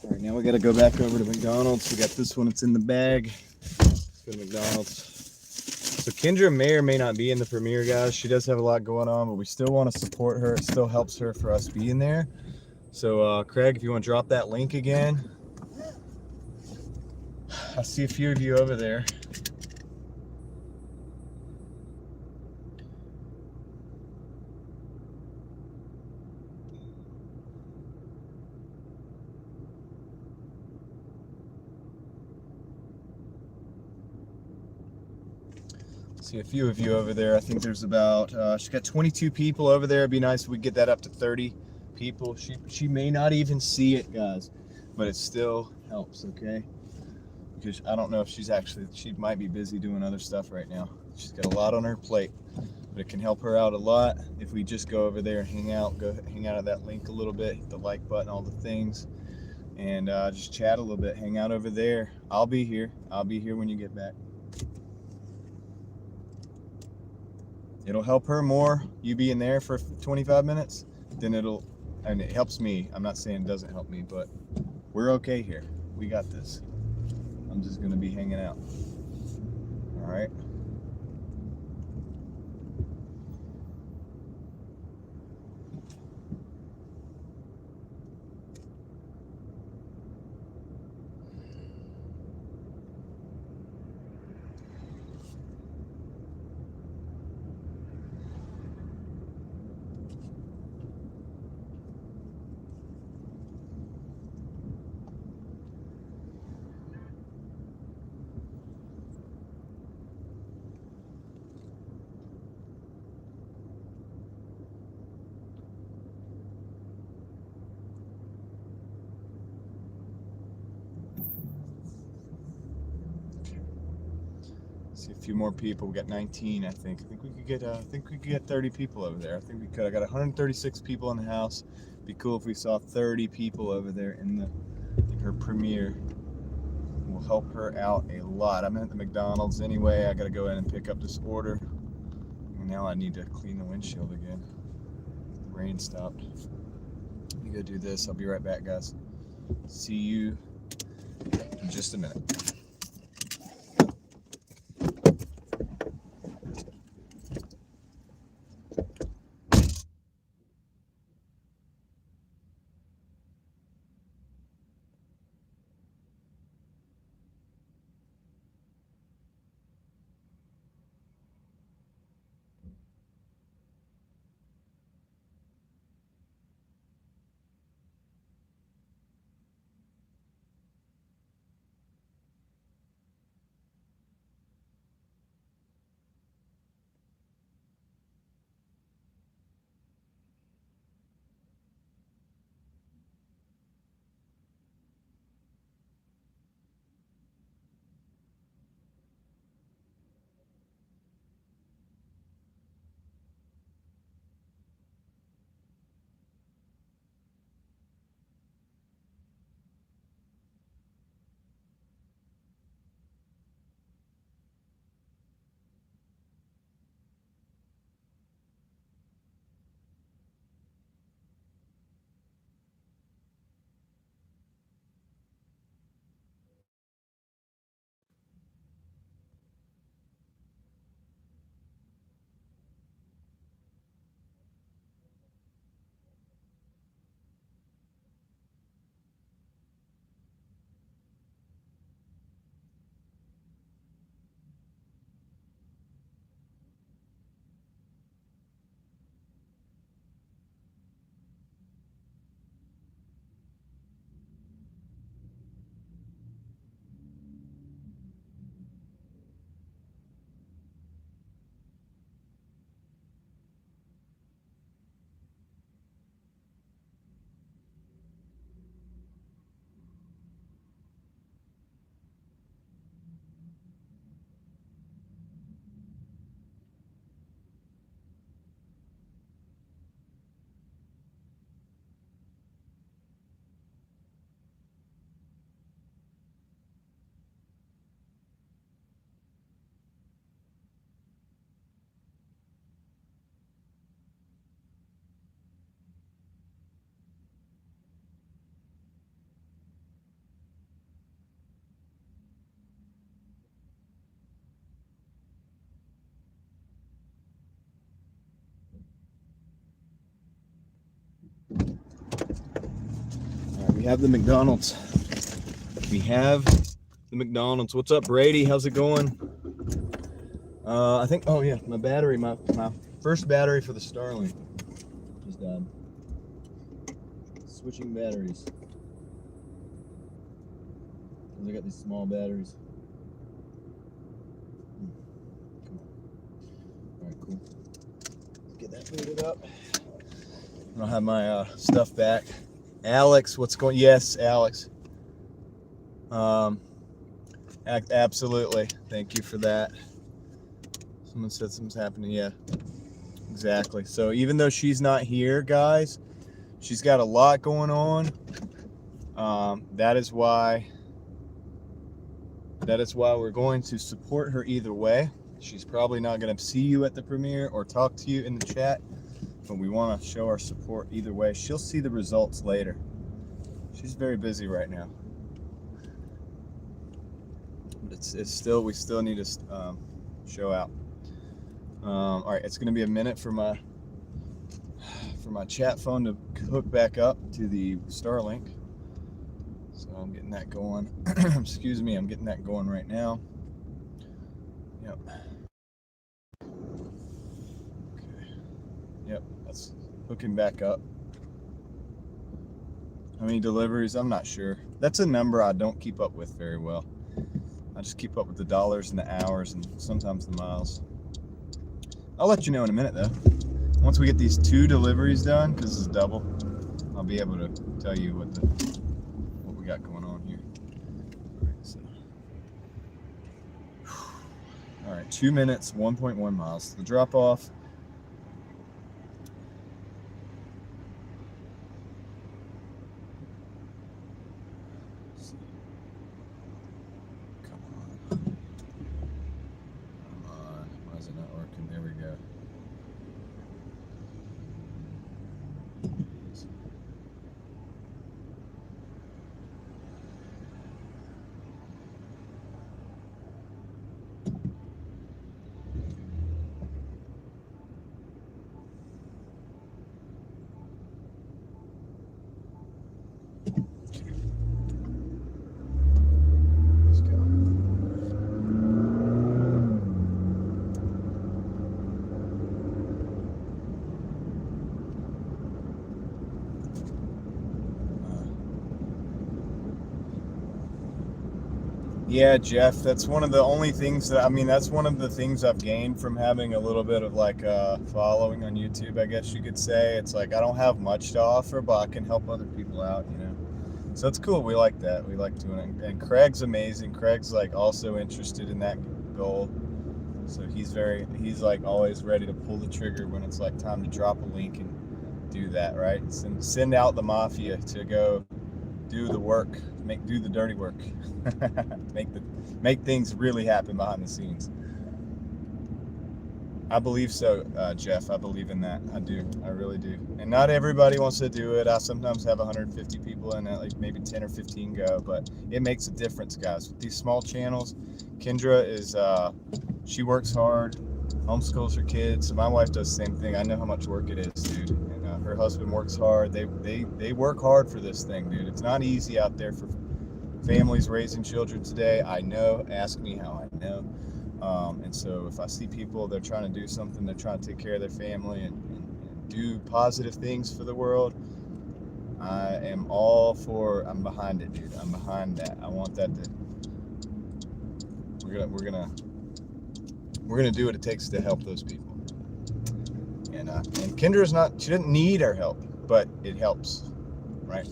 All right, now we got to go back over to McDonald's. We got this one. It's in the bag. Let's go to McDonald's. So Kendra may or may not be in the premiere, guys. She does have a lot going on, but we still want to support her. It still helps her for us being there. So Craig, if you want to drop that link again. I see a few of you over there. See a few of you over there. I think there's about, she's got 22 people over there. It'd be nice if we get that up to 30 people. She may not even see it, guys, but it still helps, okay? Because I don't know if she might be busy doing other stuff right now. She's got a lot on her plate, but it can help her out a lot if we just go over there and hang out at that link a little bit, hit the like button, all the things, and just chat a little bit, hang out over there. I'll be here when you get back. It'll help her more, you being there for 25 minutes, then and it helps me. I'm not saying it doesn't help me, but we're okay here. We got this. I'm just gonna be hanging out. All right. See a few more people. We got 19, I think. I think we could get 30 people over there. I think we could. I got 136 people in the house. Be cool if we saw 30 people over there in her premiere. Will help her out a lot. I'm at the McDonald's anyway. I gotta go in and pick up this order. And now I need to clean the windshield again. The rain stopped. Let me go do this. I'll be right back, guys. See you in just a minute. have the McDonald's. We have the McDonald's. What's up, Brady? How's it going? I think, oh yeah, my battery, my first battery for the Starlink just died. Switching batteries. I got these small batteries. Come on. All right, cool. Let's get that booted up. I'll have my stuff back. Alex, what's going? Yes, Alex. Absolutely. Thank you for that. Someone said something's happening. Yeah, exactly. So even though she's not here, guys, she's got a lot going on. That is why we're going to support her either way. She's probably not going to see you at the premiere or talk to you in the chat, but we want to show our support either way. She'll see the results later. She's very busy right now. But we still need to show out. All right, it's going to be a minute for my chat phone to hook back up to the Starlink. So I'm getting that going. Excuse me, I'm getting that going right now. Yep. Okay. Yep, that's hooking back up. How many deliveries? I'm not sure. That's a number I don't keep up with very well. I just keep up with the dollars and the hours and sometimes the miles. I'll let you know in a minute though. Once we get these 2 deliveries done, because it's double, I'll be able to tell you what we got going on here. All right, 2 minutes, 1.1 miles. The drop off. Yeah, Jeff, that's one of the only things that's one of the things I've gained from having a little bit of like following on YouTube, I guess you could say. It's like I don't have much to offer, but I can help other people out, you know. So it's cool. We like that. We like doing it. And Craig's amazing. Craig's like also interested in that goal. So he's like always ready to pull the trigger when it's like time to drop a link and do that, right? Send out the mafia to go do the work, do the dirty work. make things really happen behind the scenes. I believe so, Jeff. I believe in that. I do. I really do. And not everybody wants to do it. I sometimes have 150 people in it, like maybe 10 or 15 go, but it makes a difference, guys. With these small channels, Kendra is, she works hard, homeschools her kids. So my wife does the same thing. I know how much work it is, dude. And her husband works hard. They work hard for this thing, dude. It's not easy out there for families raising children today. I know. Ask me how I know. And so if I see people, they're trying to do something, they're trying to take care of their family and do positive things for the world, I am I'm behind it, dude. I'm behind that. I want that to, we're gonna do what it takes to help those people. And Kendra's she didn't need our help, but it helps, right?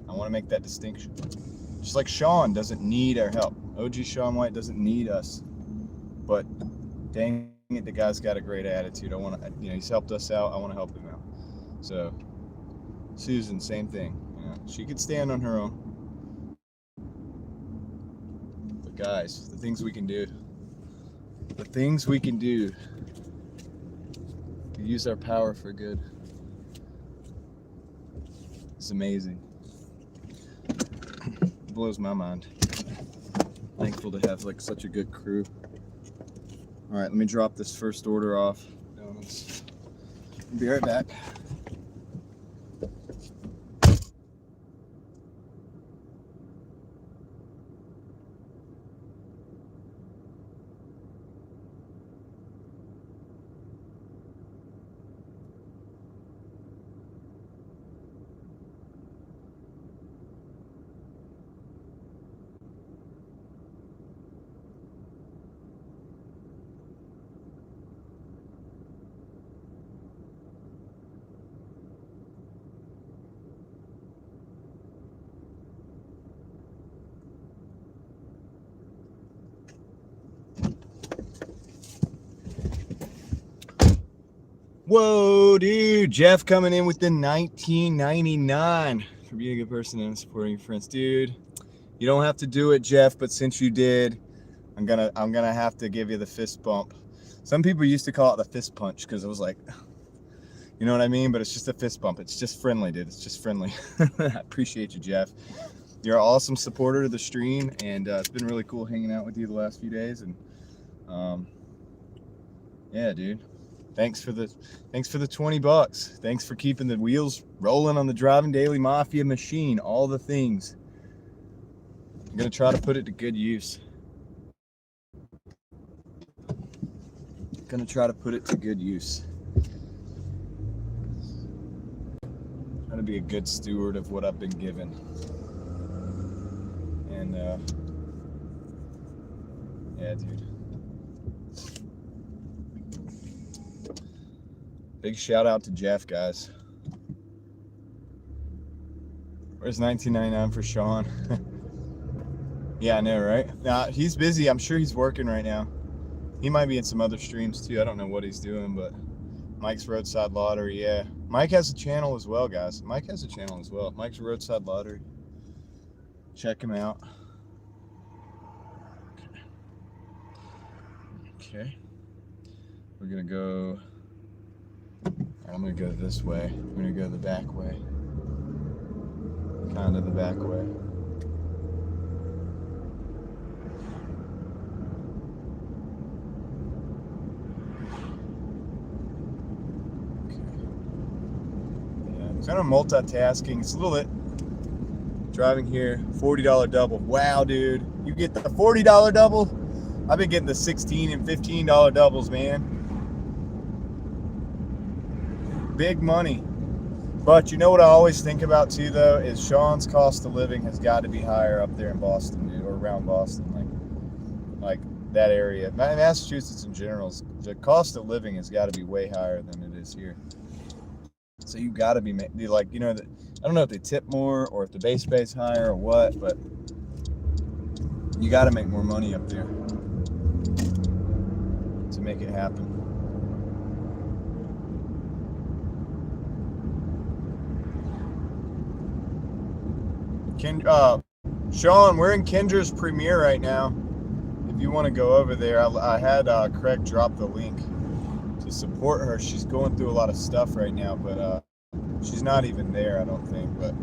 I want to make that distinction. Just like Sean doesn't need our help. OG Sean White doesn't need us. But dang it, the guy's got a great attitude. I want to, he's helped us out. I want to help him out. So Susan, same thing. She could stand on her own. But guys, the things we can do. To use our power for good. It's amazing. It blows my mind. Thankful to have like such a good crew. All right, let me drop this first order off. Be right back. Whoa, dude. Jeff coming in with the 1999 for being a good person and supporting your friends. Dude, you don't have to do it, Jeff, but since you did, I'm gonna have to give you the fist bump. Some people used to call it the fist punch because it was like, you know what I mean? But it's just a fist bump. It's just friendly, dude. It's just friendly. I appreciate you, Jeff. You're an awesome supporter of the stream, and it's been really cool hanging out with you the last few days. And yeah, dude. Thanks for the $20. Thanks for keeping the wheels rolling on the Driving Daily Mafia machine. All the things. I'm gonna try to put it to good use. Gonna try to put it to good use. Trying to be a good steward of what I've been given. And yeah, dude. Big shout out to Jeff, guys. Where's 1999 for Sean? Yeah, I know, right? Nah, he's busy. I'm sure he's working right now. He might be in some other streams too. I don't know what he's doing, but Mike's Roadside Lottery, yeah. Mike has a channel as well, guys. Mike has a channel as well. Mike's Roadside Lottery. Check him out. Okay. We're gonna go. I'm gonna go this way. I'm gonna go the back way. Kind of the back way. Kind of multitasking. It's a little bit driving here. $40 double. Wow, dude. You get the $40 double? I've been getting the $16 and $15 doubles, man. Big money. But you know what I always think about too, though, is Sean's cost of living has got to be higher up there in Boston, dude, or around Boston, like that area. Massachusetts in general, the cost of living has got to be way higher than it is here. So you got to be like, you know, I don't know if they tip more or if the base pay's higher or what, but you got to make more money up there to make it happen. Sean, we're in Kendra's premiere right now. If you want to go over there, I had Craig drop the link to support her. She's going through a lot of stuff right now, but she's not even there, I don't think. But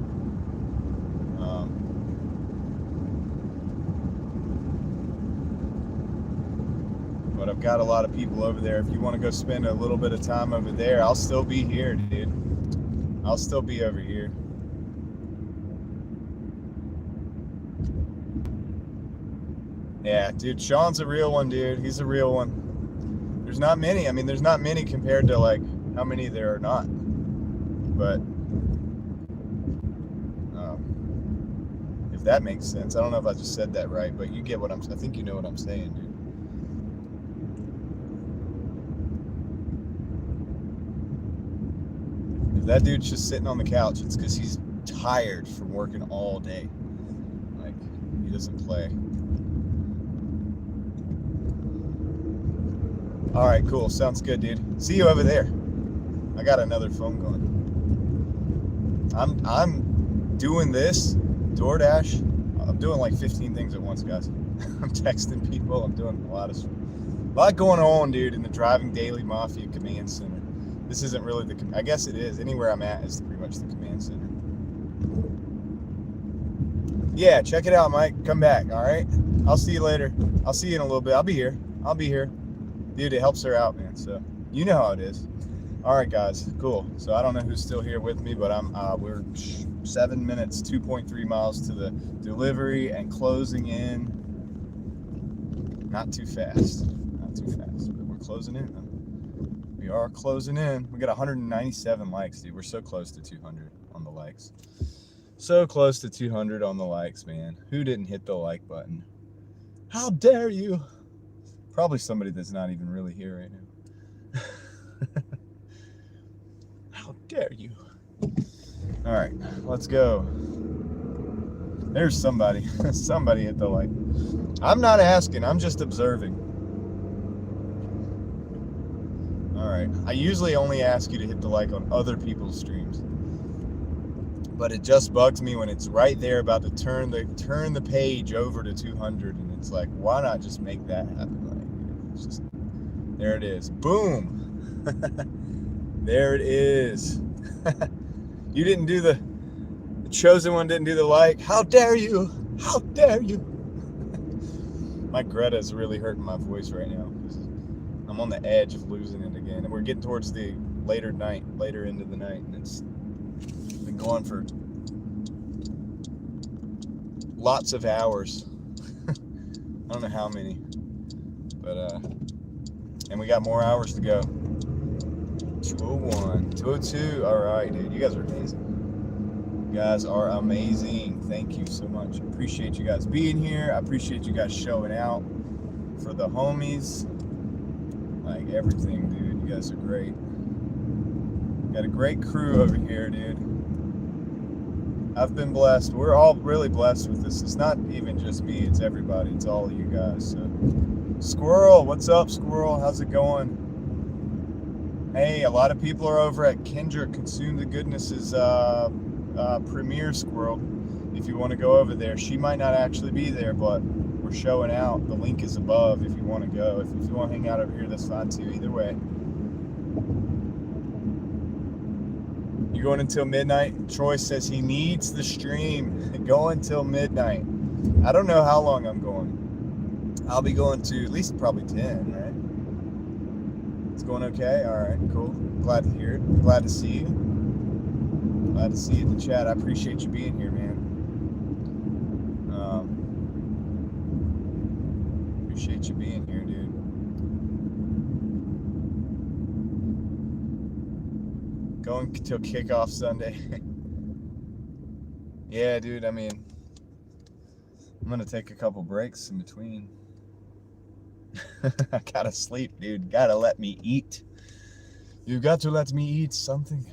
I've got a lot of people over there. If you want to go spend a little bit of time over there, I'll still be here, dude. I'll still be over here. Yeah, dude, Sean's a real one, dude. He's a real one. There's not many. I mean, there's not many compared to, like, how many there are not. But if that makes sense. I don't know if I just said that right, but you get what I think you know what I'm saying, dude. If that dude's just sitting on the couch, it's because he's tired from working all day. Like, he doesn't play. All right, cool. Sounds good, dude. See you over there. I got another phone going. I'm doing this Doordash. I'm doing like 15 things at once, guys. I'm texting people. I'm doing a lot going on, dude, in the Driving Daily Mafia Command Center. This isn't really I guess it is. Anywhere I'm at is pretty much the command center. Yeah, check it out, Mike. Come back, all right? I'll see you later. I'll see you in a little bit. I'll be here. Dude, it helps her out, man. So you know how it is. All right, guys, cool. So I don't know who's still here with me, but we're 7 minutes, 2.3 miles to the delivery and closing in. Not too fast, but we're closing in. We are closing in. We got 197 likes, dude. We're so close to 200 on the likes. So close to 200 on the likes, man. Who didn't hit the like button? How dare you? Probably somebody that's not even really here right now. How dare you? All right, let's go. There's somebody. Somebody hit the like. I'm not asking. I'm just observing. All right. I usually only ask you to hit the like on other people's streams, but it just bugs me when it's right there about to turn the page over to 200, and it's like, why not just make that happen? Like, it's just, there it is. Boom. There it is. You didn't do the chosen one didn't do the like. How dare you? How dare you? My Greta's really hurting my voice right now. I'm on the edge of losing it again, and we're getting towards the later into the night, and it's been going for lots of hours. I don't know how many, but and we got more hours to go. 201, 202. All right, dude, you guys are amazing. You guys are amazing. Thank you so much. Appreciate you guys being here. I appreciate you guys showing out for the homies. Like everything, dude. You guys are great. Got a great crew over here, dude. I've been blessed. We're all really blessed with this. It's not even just me, it's everybody. It's all of you guys. So, Squirrel, what's up, Squirrel? How's it going? Hey, a lot of people are over at Kendra Consume the Goodness's premiere, Squirrel. If you want to go over there, she might not actually be there, but we're showing out. The link is above if you want to go. If you want to hang out over here, that's fine too. Either way. You going until midnight? Troy says he needs the stream. Going till midnight. I don't know how long I'm going. I'll be going to at least probably 10, right? It's going okay? All right, cool. Glad to hear it. Glad to see you. Glad to see you in the chat. I appreciate you being here, man. Appreciate you being here, dude. Going till kickoff Sunday. Yeah, dude, I mean, I'm gonna take a couple breaks in between. I gotta sleep, dude. Gotta let me eat. You got to let me eat something.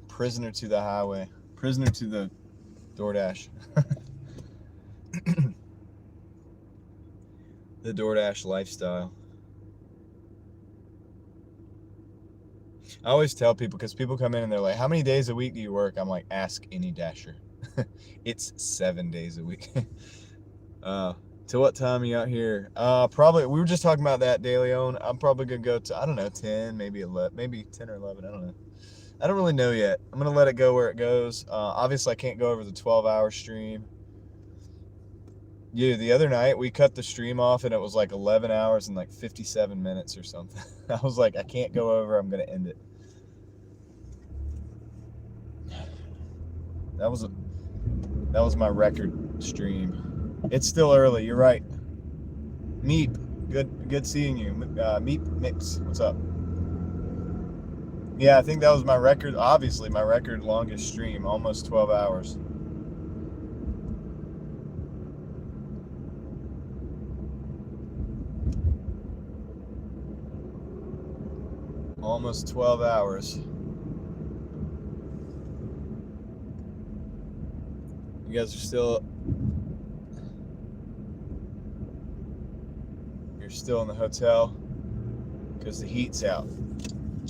Prisoner to the highway. Prisoner to the Doordash. The Doordash lifestyle. I always tell people, because people come in and they're like, how many days a week do you work? I'm like, ask any Dasher. It's 7 days a week. Till what time are you out here? Probably, we were just talking about that, De Leon. I'm probably going to go to, I don't know, 10, maybe 11, maybe 10 or 11. I don't know. I don't really know yet. I'm going to let it go where it goes. Obviously, I can't go over the 12-hour stream. Yeah, the other night, we cut the stream off, and it was like 11 hours and like 57 minutes or something. I was like, I can't go over. I'm going to end it. That was my record stream. It's still early. You're right. Meep, good seeing you. Meep Mix, what's up? Yeah, I think that was my record. Obviously, my record longest stream, almost 12 hours. Almost 12 hours. You guys are still. You're still in the hotel because the heat's out.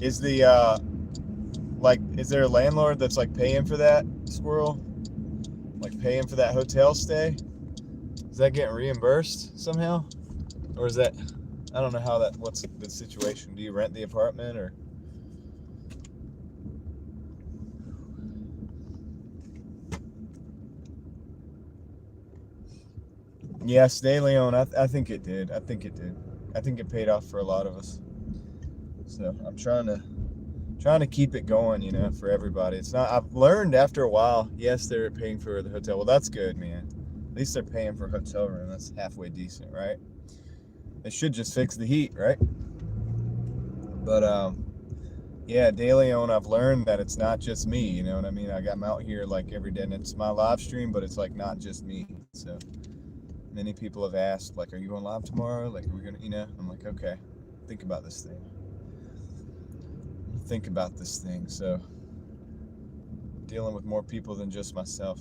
Is the is there a landlord that's like paying for that, Squirrel? Like paying for that hotel stay? Is that getting reimbursed somehow? Or is that, I don't know how that, what's the situation? Do you rent the apartment or? Yes, De Leon, I think it did. I think it did. I think it paid off for a lot of us. So I'm trying to keep it going, you know, for everybody. It's not, I've learned after a while, yes, they're paying for the hotel. Well, that's good, man. At least they're paying for a hotel room. That's halfway decent, right? They should just fix the heat, right? But yeah, De Leon, I've learned that it's not just me, you know what I mean? I'm out here like every day, and it's my live stream, but it's like not just me. So many people have asked, like, are you going live tomorrow? Like, are we gonna, you know? I'm like, okay, think about this thing. So dealing with more people than just myself.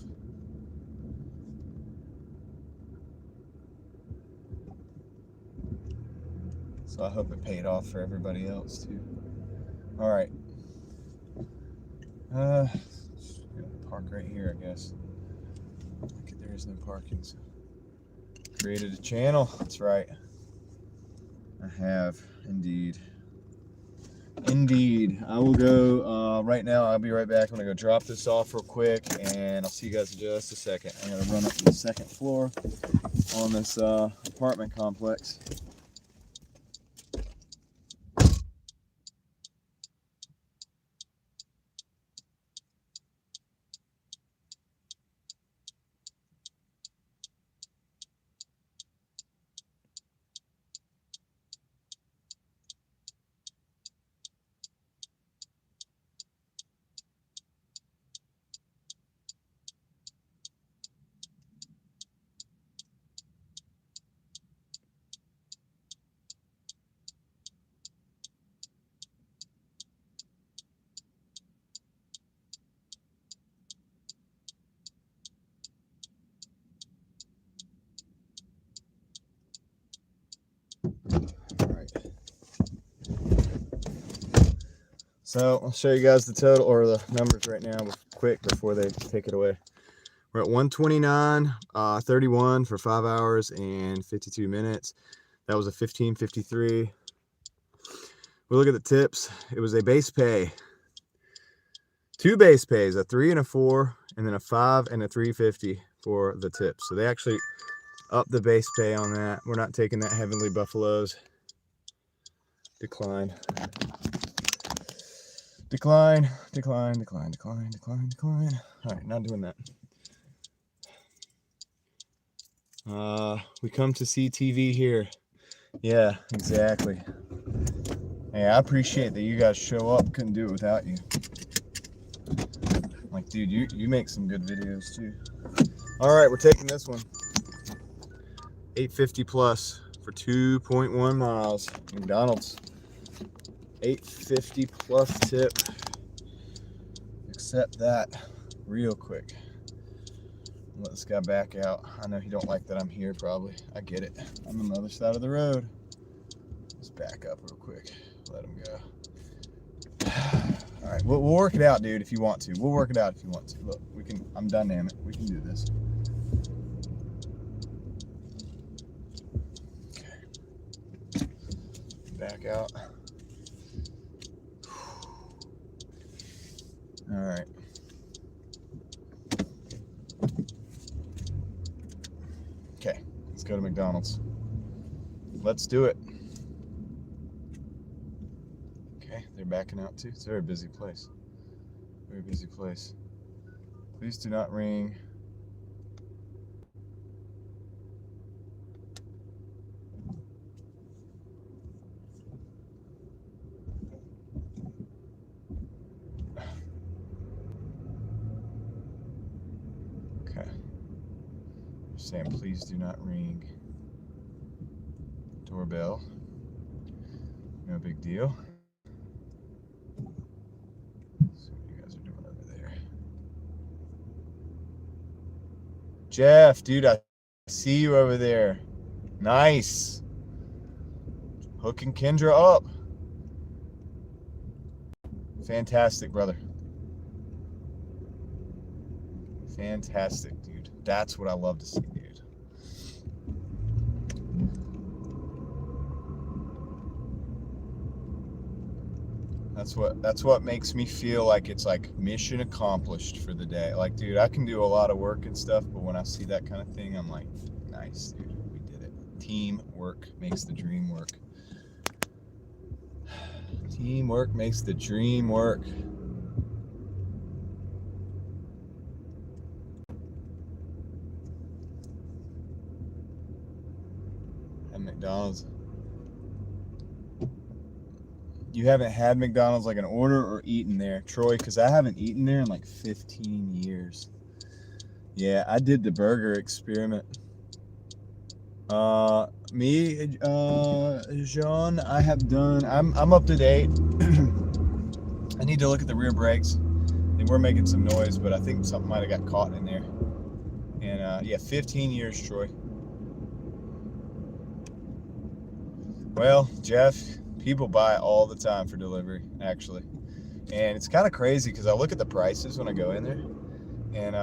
So I hope it paid off for everybody else too. All right. Park right here, I guess. Okay, there is no parking. So created a channel. That's right. I have indeed. Indeed. I will go right now. I'll be right back. I'm gonna go drop this off real quick, and I'll see you guys in just a second. I'm gonna run up to the second floor on this apartment complex. All right. So I'll show you guys the total or the numbers right now, quick before they take it away. We're at 129.31 for 5 hours and 52 minutes. That was a 15.53. We look at the tips. It was a base pay. 2 base pays, a 3 and a 4, and then a 5 and a 3.50 for the tips. So they actually upped the base pay on that. We're not taking that Heavenly Buffaloes. Decline. Decline, decline, decline, decline, decline, decline. All right, not doing that. We come to see TV here. Yeah, exactly. Hey, I appreciate that you guys show up. Couldn't do it without you. Like, dude, you make some good videos too. All right, we're taking this one. 850 plus for 2.1 miles. McDonald's. 850 plus tip. Accept that real quick. Let this guy back out. I know he don't like that I'm here probably. I get it. I'm on the other side of the road. Let's back up real quick. Let him go. All right, we'll work it out, dude, if you want to. We'll work it out if you want to. Look, we can. I'm dynamic. We can do this. Okay. Back out. All right. Okay, let's go to McDonald's. Let's do it. Okay, they're backing out too. It's a very busy place. Very busy place. Please do not ring. Okay. Saying please do not ring. Doorbell. No big deal. See what you guys are doing over there. Jeff, dude, I see you over there. Nice. Hooking Kendra up. Fantastic, brother. Fantastic, dude. That's what I love to see, dude. That's what makes me feel like it's like mission accomplished for the day. Like, dude, I can do a lot of work and stuff, but when I see that kind of thing, I'm like, nice, dude, we did it. Teamwork makes the dream work. Teamwork makes the dream work. At McDonald's. You haven't had McDonald's like an order or eaten there, Troy? Because I haven't eaten there in like 15 years. Yeah, I did the burger experiment. Me, Jean, I have done. I'm up to date. I need to look at the rear brakes. They were making some noise, but I think something might have got caught in there. And yeah, 15 years, Troy. Well, Jeff, people buy all the time for delivery, actually. And it's kind of crazy because I look at the prices when I go in there. And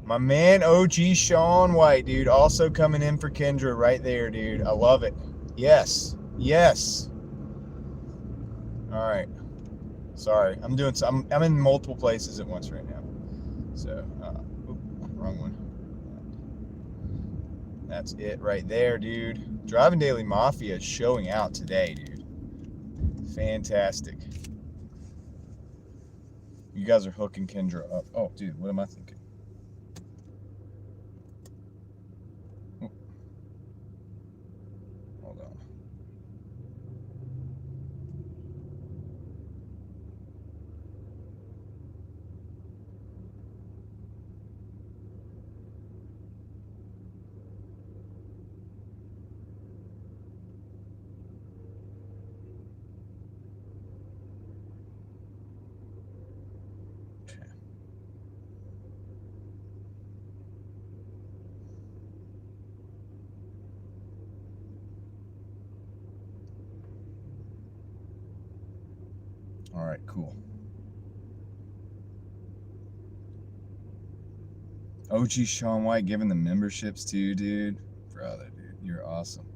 my man OG Sean White, dude, also coming in for Kendra right there, dude. I love it. Yes. Yes. All right. Sorry. I'm in multiple places at once right now. So, wrong one. That's it right there, dude. Driving Daily Mafia is showing out today, dude. Fantastic. You guys are hooking Kendra up. Oh, dude, what am I thinking? Oh, hold on. Okay. All right, cool. OG Sean White giving the memberships too, dude. Brother, dude, you're awesome.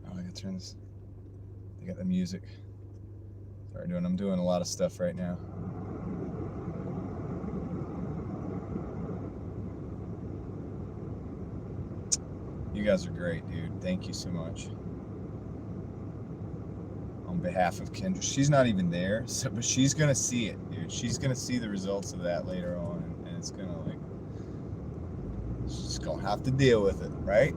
Oh, I gotta turn this. I got the music. Sorry, I'm doing a lot of stuff right now. You guys are great, dude. Thank you so much. On behalf of Kendra, she's not even there, so but she's gonna see it, dude. She's gonna see the results of that later on, and it's gonna like, she's gonna have to deal with it, right?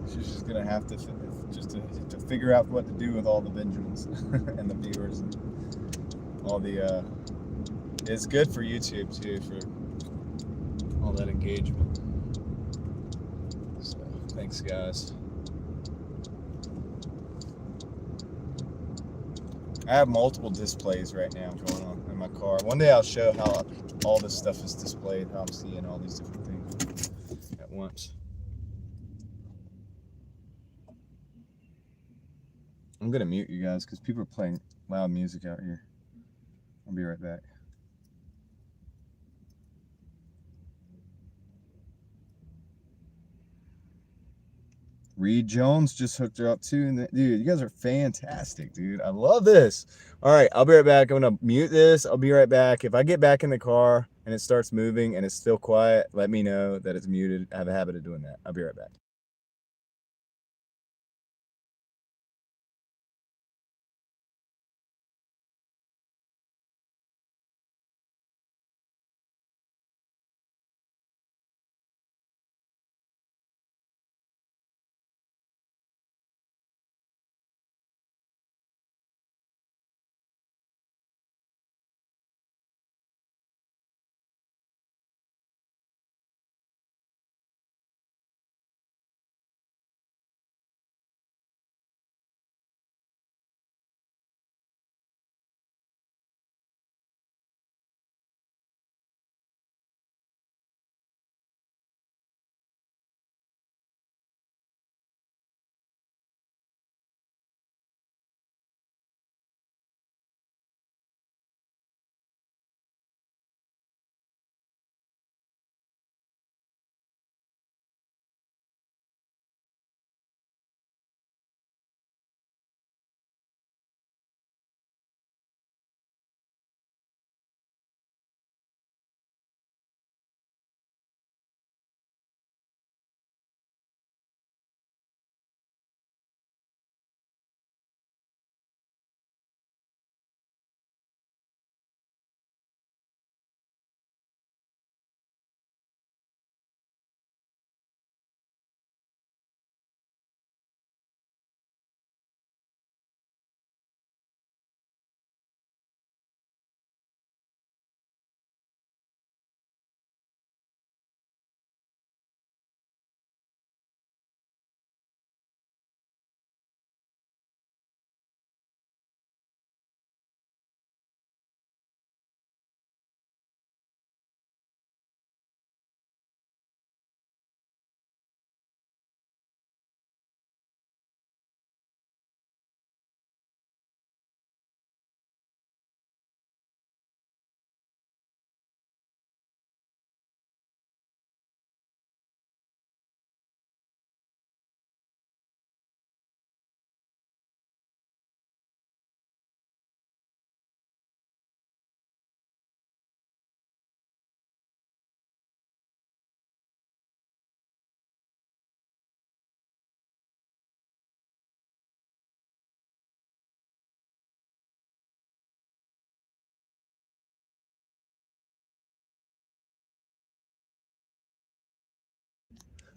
She's just gonna have to to figure out what to do with all the Benjamins and the viewers and all the. It's good for YouTube too for all that engagement. So thanks, guys. I have multiple displays right now going on in my car. One day I'll show how all this stuff is displayed, how I'm seeing all these different things at once. I'm gonna mute you guys because people are playing loud music out here. I'll be right back. Reed Jones just hooked her up too. And dude, you guys are fantastic, dude. I love this. All right, I'll be right back. I'm gonna mute this. I'll be right back. If I get back in the car and it starts moving and it's still quiet, let me know that it's muted. I have a habit of doing that. I'll be right back.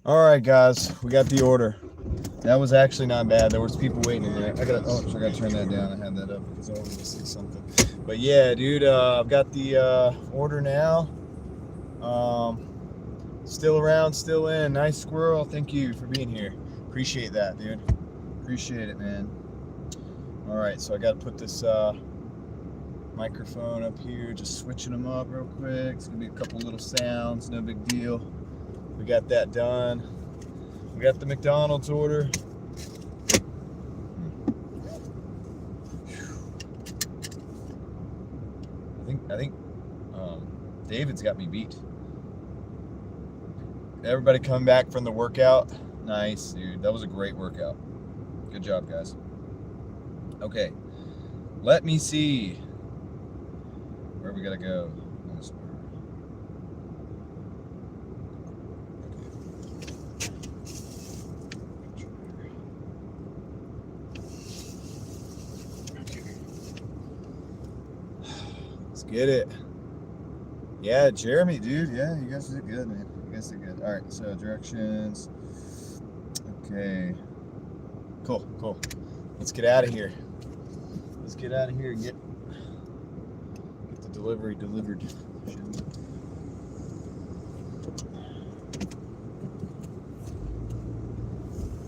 All right, guys, we got the order. That was actually not bad. There was people waiting in there. I gotta turn that down. I had that up because I wanted to see something. But yeah, dude, I've got the order now. Still around, still in. Nice squirrel. Thank you for being here. Appreciate that, dude. Appreciate it, man. All right, so I got to put this microphone up here. Just switching them up real quick. It's gonna be a couple little sounds. No big deal. We got that done. We got the McDonald's order. I think David's got me beat. Everybody coming back from the workout. Nice, dude. That was a great workout. Good job, guys. Okay. Let me see where we gotta go. Let's get it. Yeah, Jeremy, dude. Yeah, you guys did good, man. You guys did good. All right, so directions. Okay. Cool. Let's get out of here. Let's get out of here and get the delivery delivered.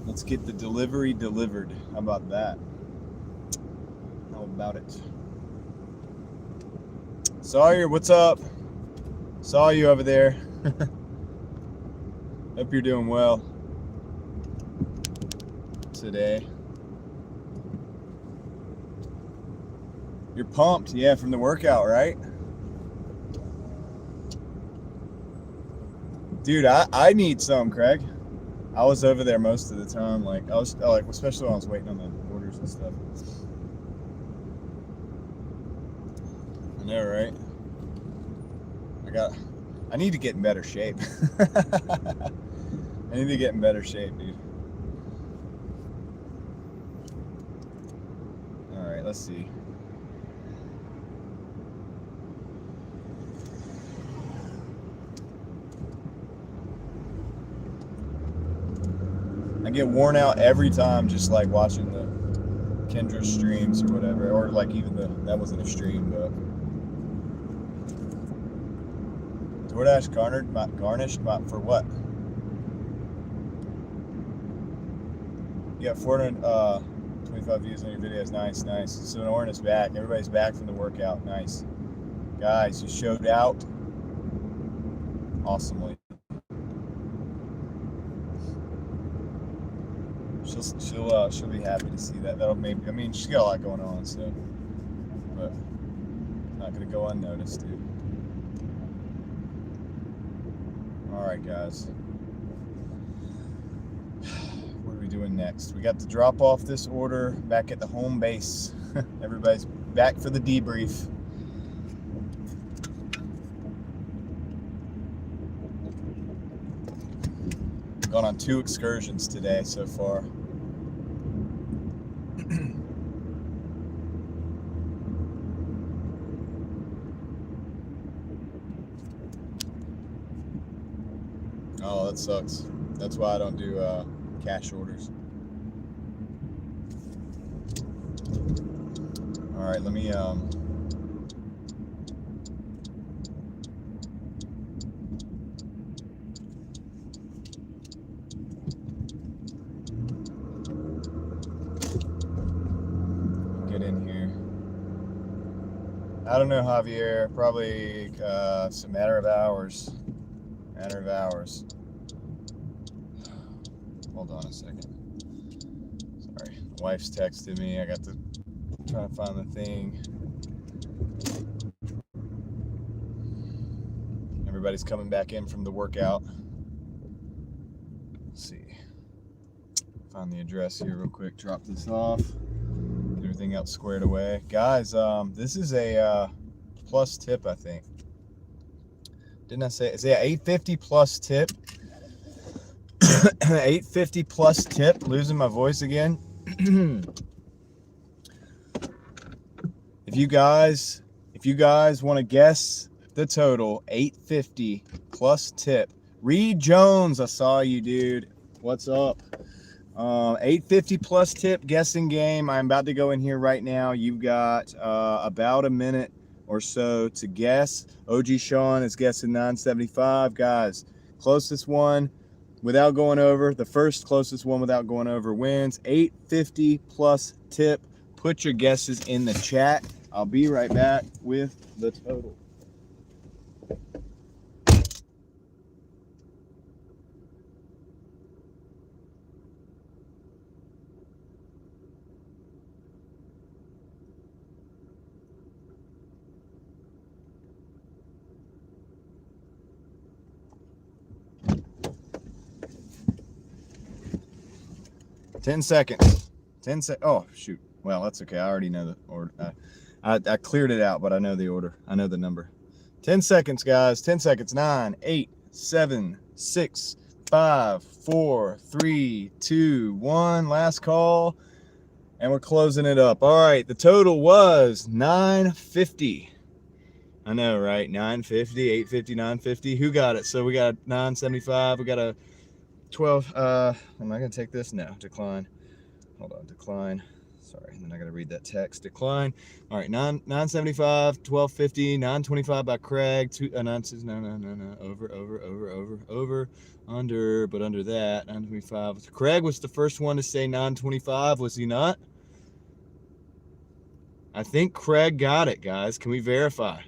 Let's get the delivery delivered. How about that? How about it? Sawyer, what's up? Saw you over there. Hope you're doing well today. You're pumped, yeah, from the workout, right? Dude, I need some, Craig. I was over there most of the time, especially when I was waiting on the orders and stuff. I know, right? I need to get in better shape. I need to get in better shape, dude. All right, let's see. I get worn out every time just like watching the Kendra streams or whatever, or like even that wasn't a stream, but Doordash garnished for what? You got 425 views on your videos. Nice. So Sonoran is back. Everybody's back from the workout. Nice. Guys, you showed out awesomely. She'll be happy to see that. She's got a lot going on, so, but not gonna go unnoticed, dude. All right, guys. What are we doing next? We got to drop off this order back at the home base. Everybody's back for the debrief. Gone on 2 excursions today so far. Oh, that sucks. That's why I don't do cash orders. All right, let me get in here. I don't know, Javier. Probably it's a matter of hours. Hold on a second. Sorry, my wife's texted me. I got to try to find the thing. Everybody's coming back in from the workout. Let's see. Find the address here real quick. Drop this off. Get everything else squared away. Guys, this is a plus tip, I think. Didn't I say it? Yeah, $8.50 plus tip. $8.50 plus tip. Losing my voice again. If you guys want to guess the total, $8.50 plus tip Reed Jones, I saw you, dude. What's up? 850 plus tip guessing game. I'm about to go in here right now. You've got about a minute or so to guess. OG Sean is guessing 975. Guys, closest one without going over, the first closest one without going over wins. 850 plus tip. Put your guesses in the chat. I'll be right back with the total. Ten seconds. 10 seconds. Oh, shoot. Well, that's okay. I already know the order. I cleared it out, but I know the order. I know the number. 10 seconds, guys. 10 seconds. 9, 8, 7, 6, 5, 4, 3, 2, 1. Last call. And we're closing it up. All right. The total was 950. I know, right? 950, 850, 950. Who got it? So we got 975. We got a 12. Am I going to take this? No. Decline. Hold on. Decline. Sorry. And then I got to read that text. Decline. All right. 975, 1250, 925 by Craig. No. Over. Under, but under that. 925. Craig was the first one to say 925. Was he not? I think Craig got it, guys. Can we verify?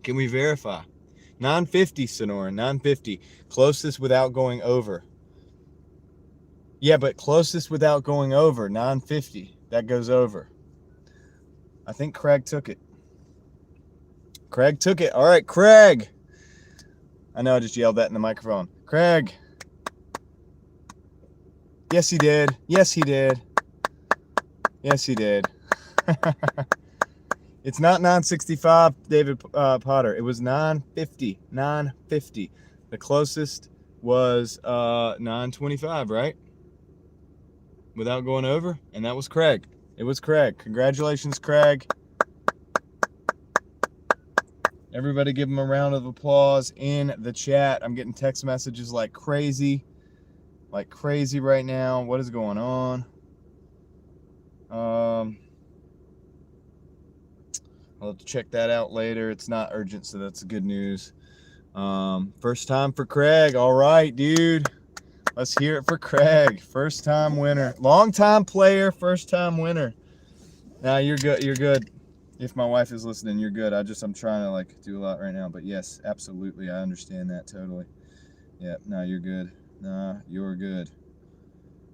950, Sonoran. 950. Closest without going over. Yeah, but closest without going over. 950. That goes over. I think Craig took it. All right, Craig. I know I just yelled that in the microphone. Craig. Yes, he did. It's not 965, David Potter. It was 950. 950. The closest was 925, right? Without going over, and that was Craig. It was Craig. Congratulations, Craig. Everybody give him a round of applause in the chat. I'm getting text messages like crazy right now. What is going on? I'll have to check that out later. It's not urgent, so that's good news. First time for Craig. All right, dude. Let's hear it for Craig. First time winner. Long time player, first time winner. Now you're good. If my wife is listening, you're good. I'm trying to do a lot right now, but yes, absolutely. I understand that totally. Yeah, no, you're good. Nah, you're good.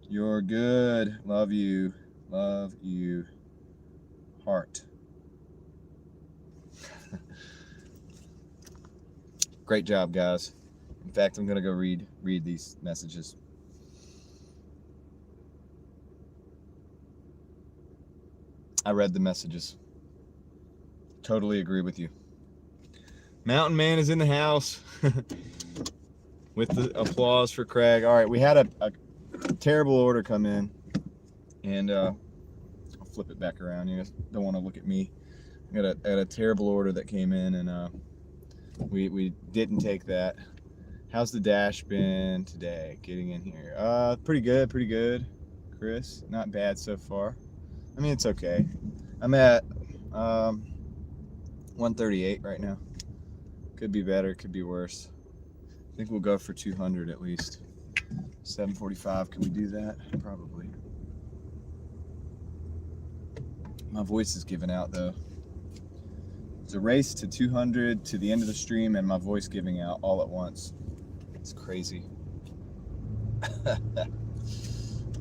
You're good. Love you. Heart. Great job, guys. In fact, I'm gonna go read these messages. I read the messages. Totally agree with you. Mountain Man is in the house with the applause for Craig. All right, we had a terrible order come in, and I'll flip it back around. You guys don't want to look at me. I got a terrible order that came in, and we didn't take that. How's the dash been today? Getting in here. Pretty good, Chris. Not bad so far. I mean, it's okay. I'm at 138 right now. Could be better, could be worse. I think we'll go for 200 at least. 745, can we do that? Probably. My voice is giving out though. It's a race to 200 to the end of the stream and my voice giving out all at once. It's crazy.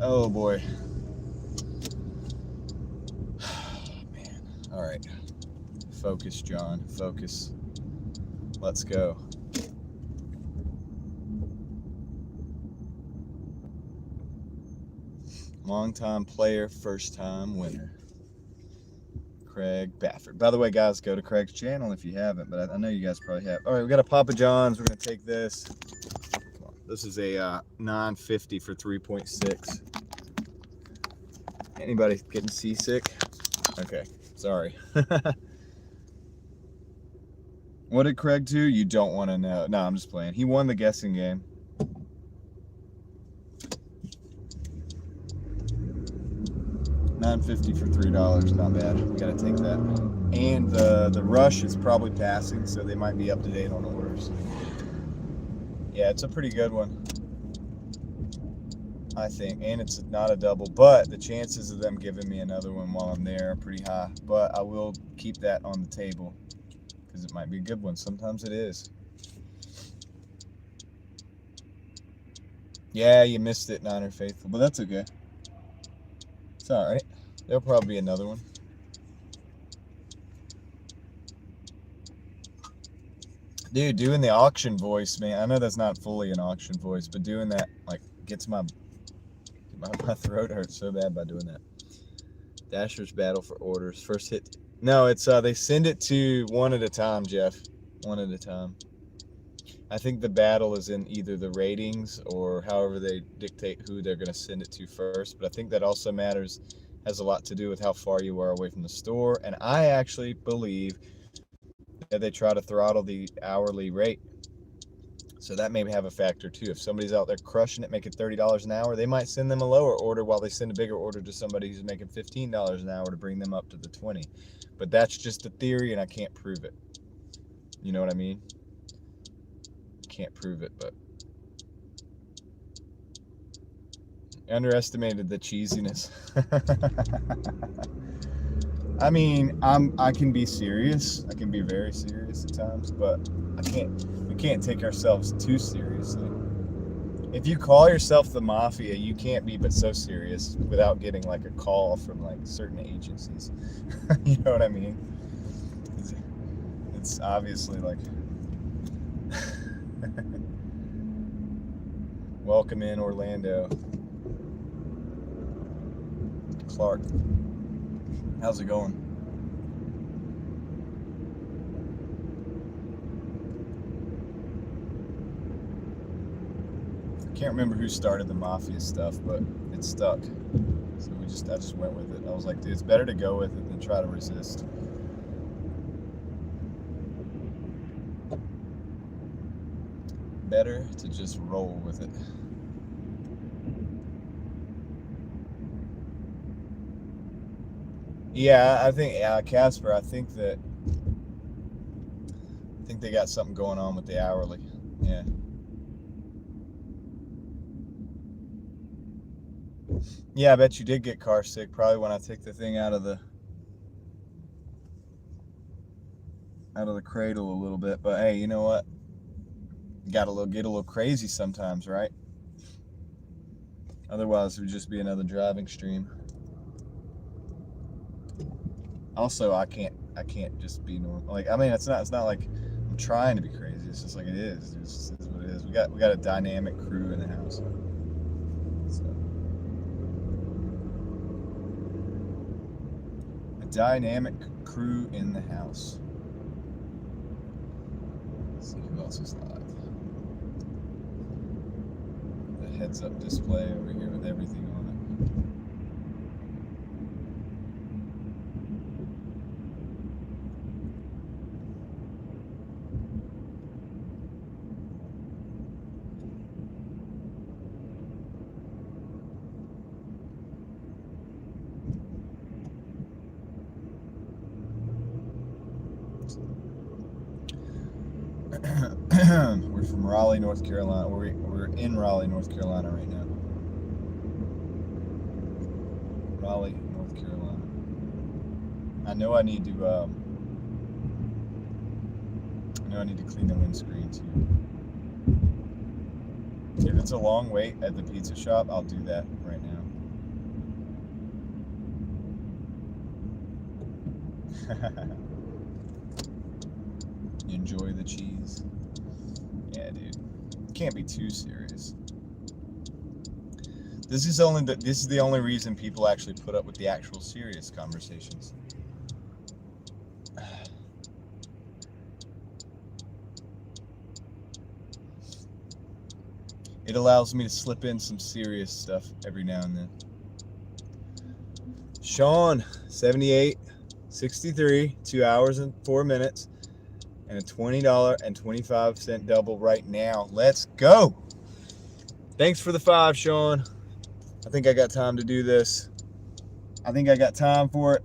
Oh boy. Man. All right. Focus, John. Focus. Let's go. Long-time player, first-time winner. Craig Baffert. By the way, guys, go to Craig's channel if you haven't, but I know you guys probably have. All right, we got a Papa John's. We're going to take this. Come on. This is a 950 for 3.6. Anybody getting seasick? Okay, sorry. What did Craig do? You don't want to know. No, I'm just playing. He won the guessing game. $9.50 for $3. Not bad. We gotta take that. And the rush is probably passing, so they might be up to date on orders. Yeah, it's a pretty good one, I think. And it's not a double, but the chances of them giving me another one while I'm there are pretty high. But I will keep that on the table because it might be a good one. Sometimes it is. Yeah, you missed it, Niner Faithful, but that's okay. It's all right. There'll probably be another one. Dude, doing the auction voice, man. I know that's not fully an auction voice, but doing that like gets my throat hurts so bad by doing that. Dasher's battle for orders. First hit. No, it's they send it to one at a time, Jeff. One at a time. I think the battle is in either the ratings or however they dictate who they're going to send it to first. But I think that also matters, has a lot to do with how far you are away from the store. And I actually believe that they try to throttle the hourly rate. So that may have a factor too. If somebody's out there crushing it, making $30 an hour, they might send them a lower order while they send a bigger order to somebody who's making $15 an hour to bring them up to the 20. But that's just a theory and I can't prove it. You know what I mean? Can't prove it, but underestimated the cheesiness. I mean, I can be serious. I can be very serious at times, but we can't take ourselves too seriously. If you call yourself the mafia, you can't be but so serious without getting like a call from like certain agencies. You know what I mean? It's obviously like welcome in Orlando. Clark. How's it going? I can't remember who started the mafia stuff, but it stuck. So I just went with it. I was like, dude, it's better to go with it than try to resist. Better to just roll with it. Yeah, I think Casper. I think they got something going on with the hourly. Yeah. Yeah, I bet you did get car sick. Probably when I take the thing out of the cradle a little bit. But hey, you know what? Get a little crazy sometimes, right? Otherwise, it would just be another driving stream. Also, I can't just be normal. Like, I mean, it's not like I'm trying to be crazy. It's just like it is. It just is what it is. We got a dynamic crew in the house. So, a dynamic crew in the house. Let's see who else is live. The heads-up display over here with everything on it. We're from Raleigh, North Carolina. We're in Raleigh, North Carolina right now. Raleigh, North Carolina. I know I need to clean the windscreen too. If it's a long wait at the pizza shop, I'll do that right now. Enjoy the cheese. Yeah, dude. Can't be too serious. This is the only reason people actually put up with the actual serious conversations. It allows me to slip in some serious stuff every now and then. Sean, 78, 63, 2 hours and 4 minutes. and a $20.25 double right now. Let's go. Thanks for the 5, Sean. I think I got time to do this. I think I got time for it.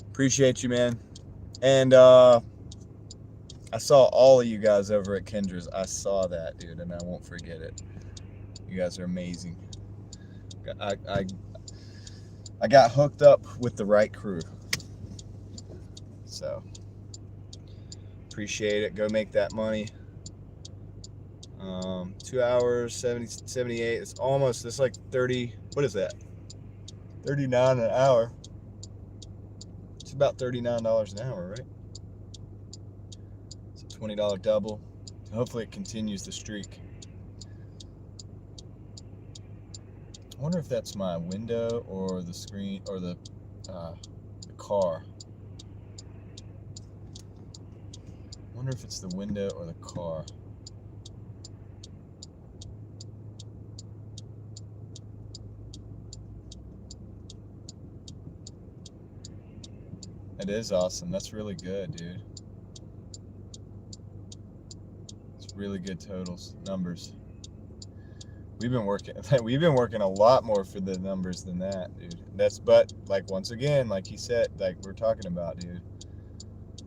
Appreciate you, man. And I saw all of you guys over at Kendra's. I saw that, dude, and I won't forget it. You guys are amazing. I got hooked up with the right crew. So appreciate it. Go make that money. 2 hours 78. It's almost, it's like 30. What is that? 39 an hour. It's about $39 an hour, right? It's a $20 double. Hopefully it continues the streak. I wonder if that's my window or the screen or the car. I wonder if it's the window or the car. It is awesome. That's really good, dude. It's really good totals, numbers. We've been working a lot more for the numbers than that, dude. But like, once again, like he said, like we're talking about, dude.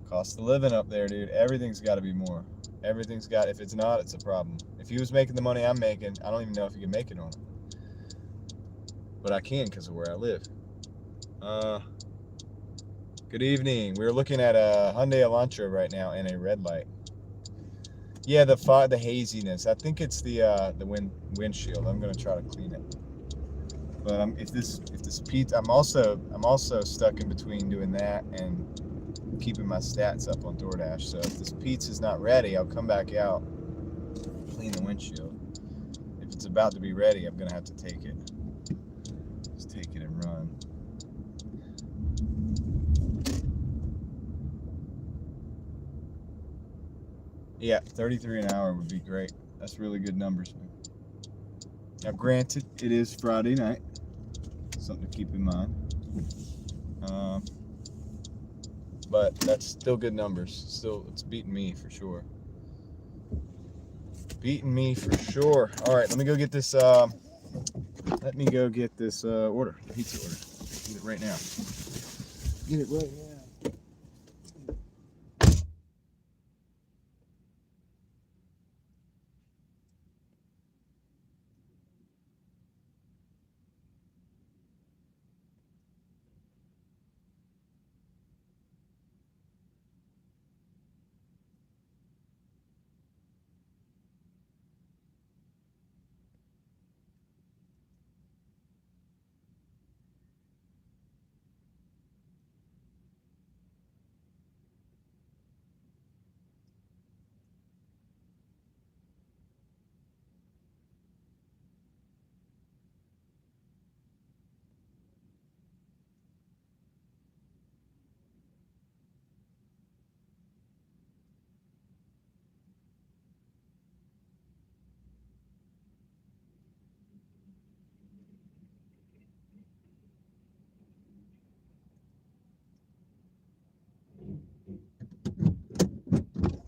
Cost of living up there, dude. Everything's got to be more. Everything's got. If it's not, it's a problem. If he was making the money I'm making, I don't even know if he can make it on it. But I can because of where I live. Good evening. We're looking at a Hyundai Elantra right now in a red light. Yeah, the haziness. I think it's the windshield. I'm gonna try to clean it. But if this pizza, I'm also stuck in between doing that and keeping my stats up on Doordash. So if this pizza's not ready, I'll come back out, clean the windshield. If it's about to be ready, I'm gonna have to take it. Just take it and run. Yeah, 33 an hour would be great. That's really good numbers, man. Now, granted, it is Friday night. Something to keep in mind. But that's still good numbers. Still, it's beating me for sure. Beating me for sure. All right, let me go get this. Order, pizza order. Get it right now. Get it right now.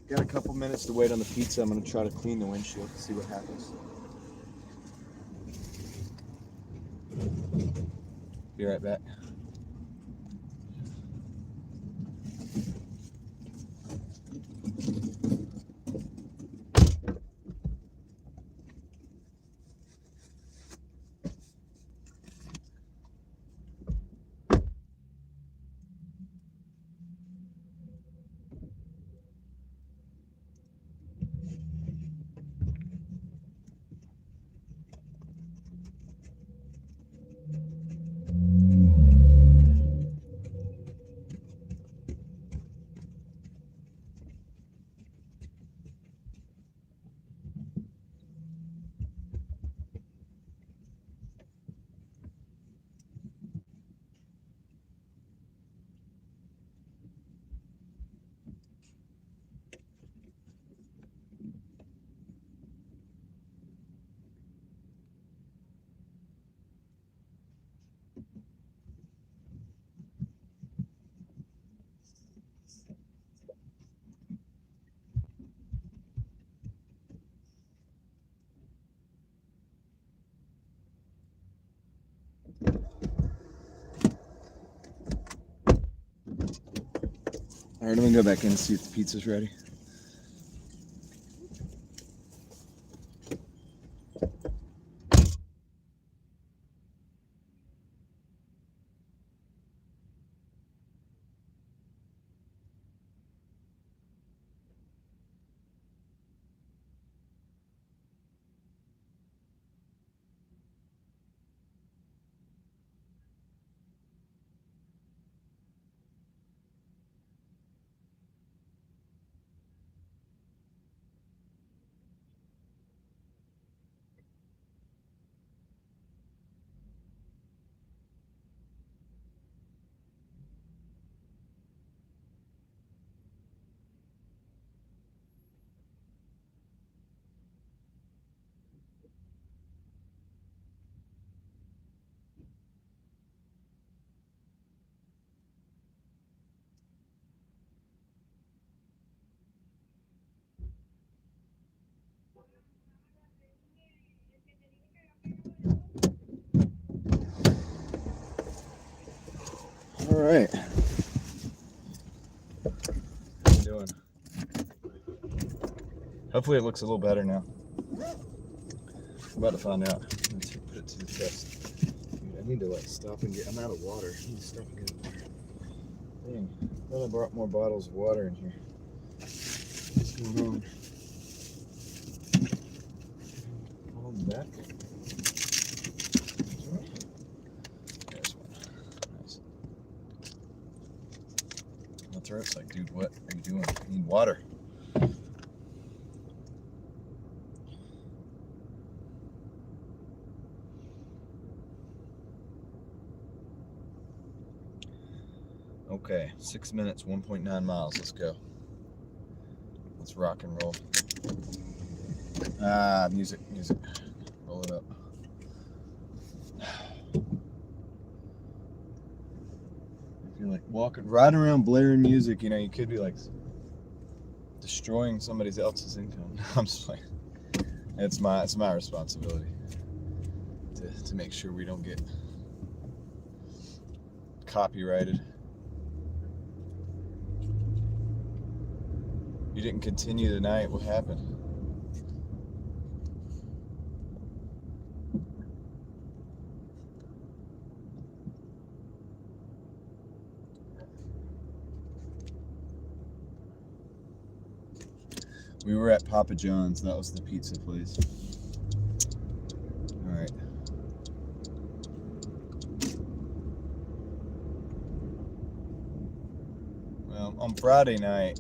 Got a couple minutes to wait on the pizza. I'm going to try to clean the windshield, see what happens. Be right back. All right, I'm gonna go back in and see if the pizza's ready. All right. How you doing? Hopefully it looks a little better now. I'm about to find out. Let's put it to the test. Dude, I need to like stop and get. I'm out of water. I need to stop and get water. Dang, I thought I brought more bottles of water in here. What's going on? On the back. There's one. Nice. My throat's like, dude, what are you doing? I need water. Okay, 6 minutes, 1.9 miles. Let's go. Let's rock and roll. Music. Roll it up. If you're like riding around blaring music, you know, you could be like destroying somebody else's income. I'm just like, it's my responsibility to make sure we don't get copyrighted. You didn't continue tonight. What happened? We were at Papa John's. That was the pizza place. All right. Well, on Friday night,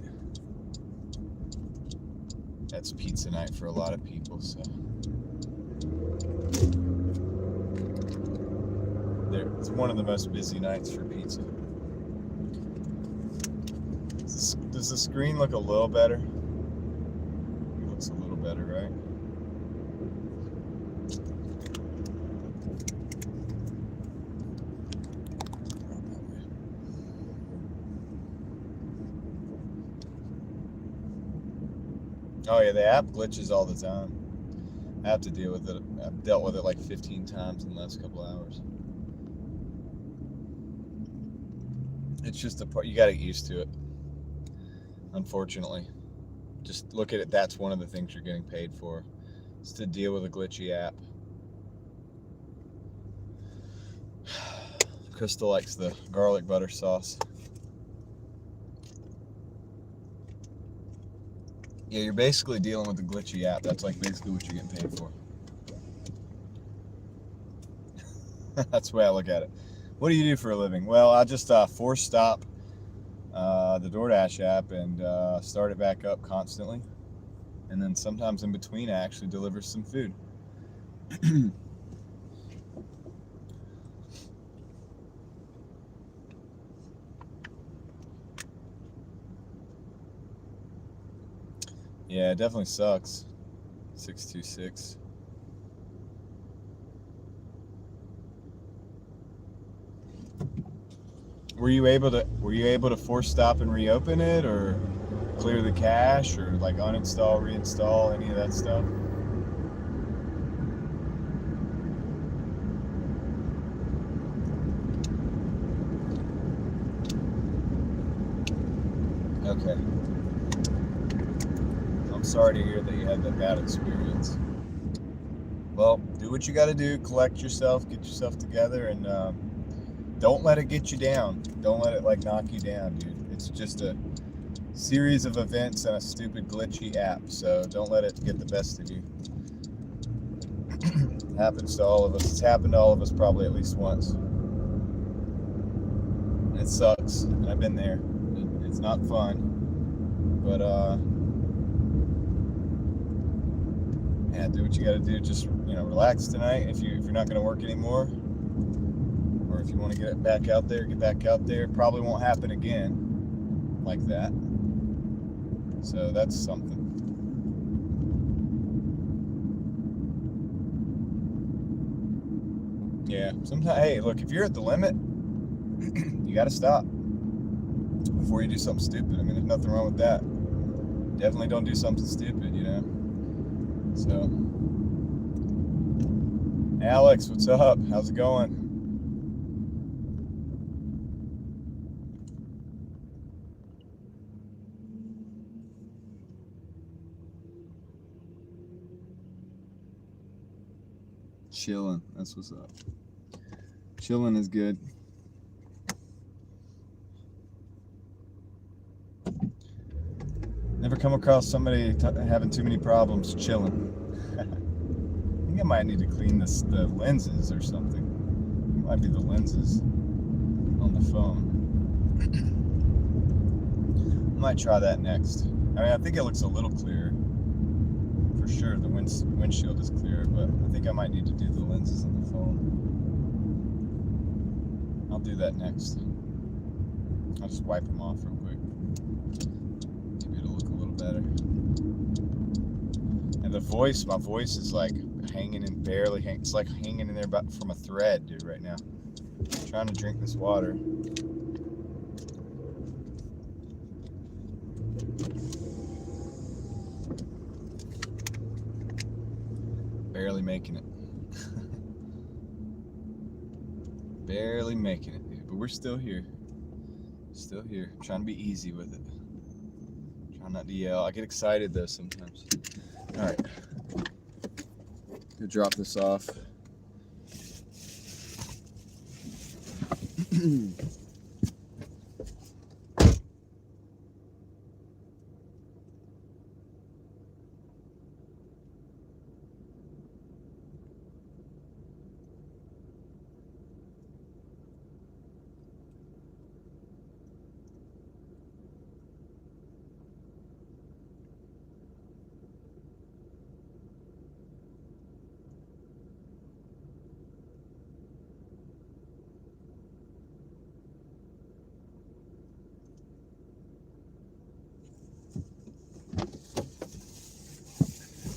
that's pizza night for a lot of people, so it's one of the most busy nights for pizza. Does the screen look a little better? It looks a little better, right? Oh yeah, the app glitches all the time. I have to deal with it. I've dealt with it like 15 times in the last couple hours. It's just a part, you gotta get used to it. Unfortunately, just look at it. That's one of the things you're getting paid for, is to deal with a glitchy app. Crystal likes the garlic butter sauce. Yeah, you're basically dealing with a glitchy app. That's like basically what you're getting paid for. That's the way I look at it. What do you do for a living? Well, I just force stop the Doordash app and start it back up constantly. And then sometimes in between, I actually deliver some food. Yeah, it definitely sucks. 626. Were you able to force stop and reopen it, or clear the cache, or like uninstall, reinstall, any of that stuff? Okay. I'm sorry to hear that you had that bad experience. Well, do what you got to do. Collect yourself, get yourself together, and don't let it get you down. Don't let it like knock you down, dude. It's just a series of events and a stupid glitchy app, so don't let it get the best of you. It happens to all of us. It's happened to all of us probably at least once. It sucks, and I've been there. It's not fun, but yeah, do what you got to do. Just relax tonight. If you're not going to work anymore, or if you want to get back out there, get back out there. It probably won't happen again like that. So that's something. Yeah, sometimes, hey, look, if you're at the limit, you got to stop before you do something stupid. I mean, there's nothing wrong with that. Definitely don't do something stupid, So, Alex, what's up? How's it going? Chilling, that's what's up. Chilling is good. Never come across somebody having too many problems chilling. I think I might need to clean the lenses or something. It might be the lenses on the phone. I might try that next. I mean, I think it looks a little clearer. For sure, the windshield is clearer, but I think I might need to do the lenses on the phone. I'll do that next. I'll just wipe them off real quick. Maybe it'll look a little better. And the voice, my voice is like hanging in, barely hanging. It's like hanging in there from a thread, dude, right now. I'm trying to drink this water. Barely making it. Barely making it, dude. But we're still here. Still here. I'm trying to be easy with it. Trying not to yell. I get excited though sometimes. Alright. Go drop this off.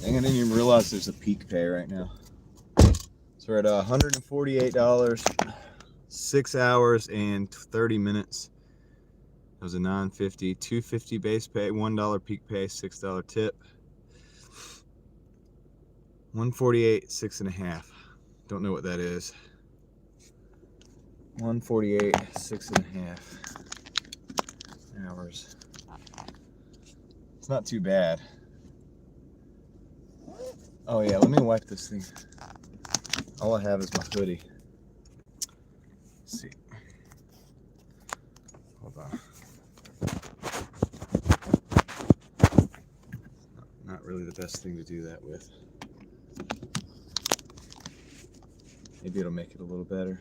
Dang, I didn't even realize there's a peak pay right now. So we're at $148, 6 hours and 30 minutes. That was a $9.50, $2.50 base pay, $1 peak pay, $6 tip. 148, 6.5. Don't know what that is. 148, 6.5 hours. It's not too bad. Oh yeah, let me wipe this thing. All I have is my hoodie. Let's see. Hold on. Not really the best thing to do that with. Maybe it'll make it a little better.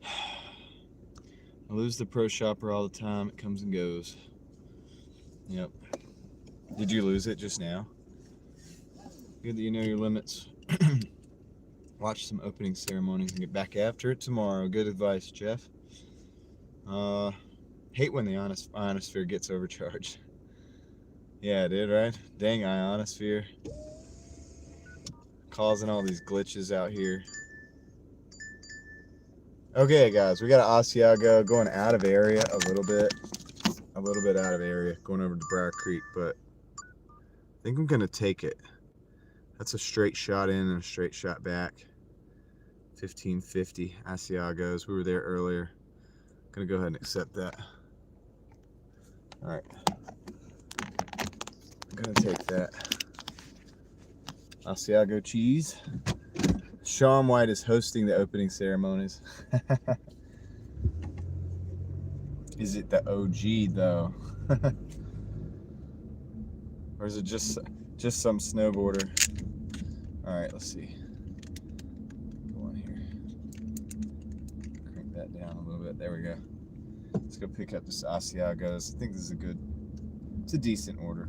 I lose the Pro Shopper all the time. It comes and goes. Yep. Did you lose it just now? Good that you know your limits. Watch some opening ceremonies and get back after it tomorrow. Good advice, Jeff. Hate when the ionosphere gets overcharged. Yeah, dude, right? Dang ionosphere. Causing all these glitches out here. Okay, guys, we got an Asiago going out of area a little bit out of area, going over to Briar Creek, but I think I'm gonna take it. That's a straight shot in and a straight shot back. 1550 Asiagos. We were there earlier. Gonna go ahead and accept that. All right. I'm gonna take that Asiago cheese. Shaun White is hosting the opening ceremonies. Is it the OG though? Or is it just some snowboarder? All right, let's see. Go on here. Crank that down a little bit. There we go. Let's go pick up this Asiagos. I think this is it's a decent order.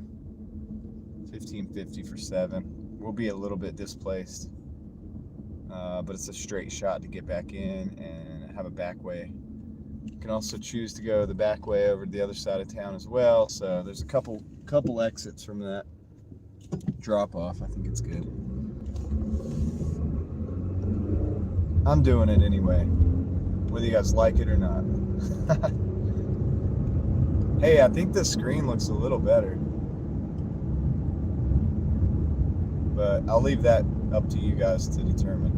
$15.50 for 7. We'll be a little bit displaced, but it's a straight shot to get back in and have a back way. You can also choose to go the back way over to the other side of town as well. So there's a couple exits from that drop off. I think it's good. I'm doing it anyway, whether you guys like it or not. Hey, I think the screen looks a little better, but I'll leave that up to you guys to determine.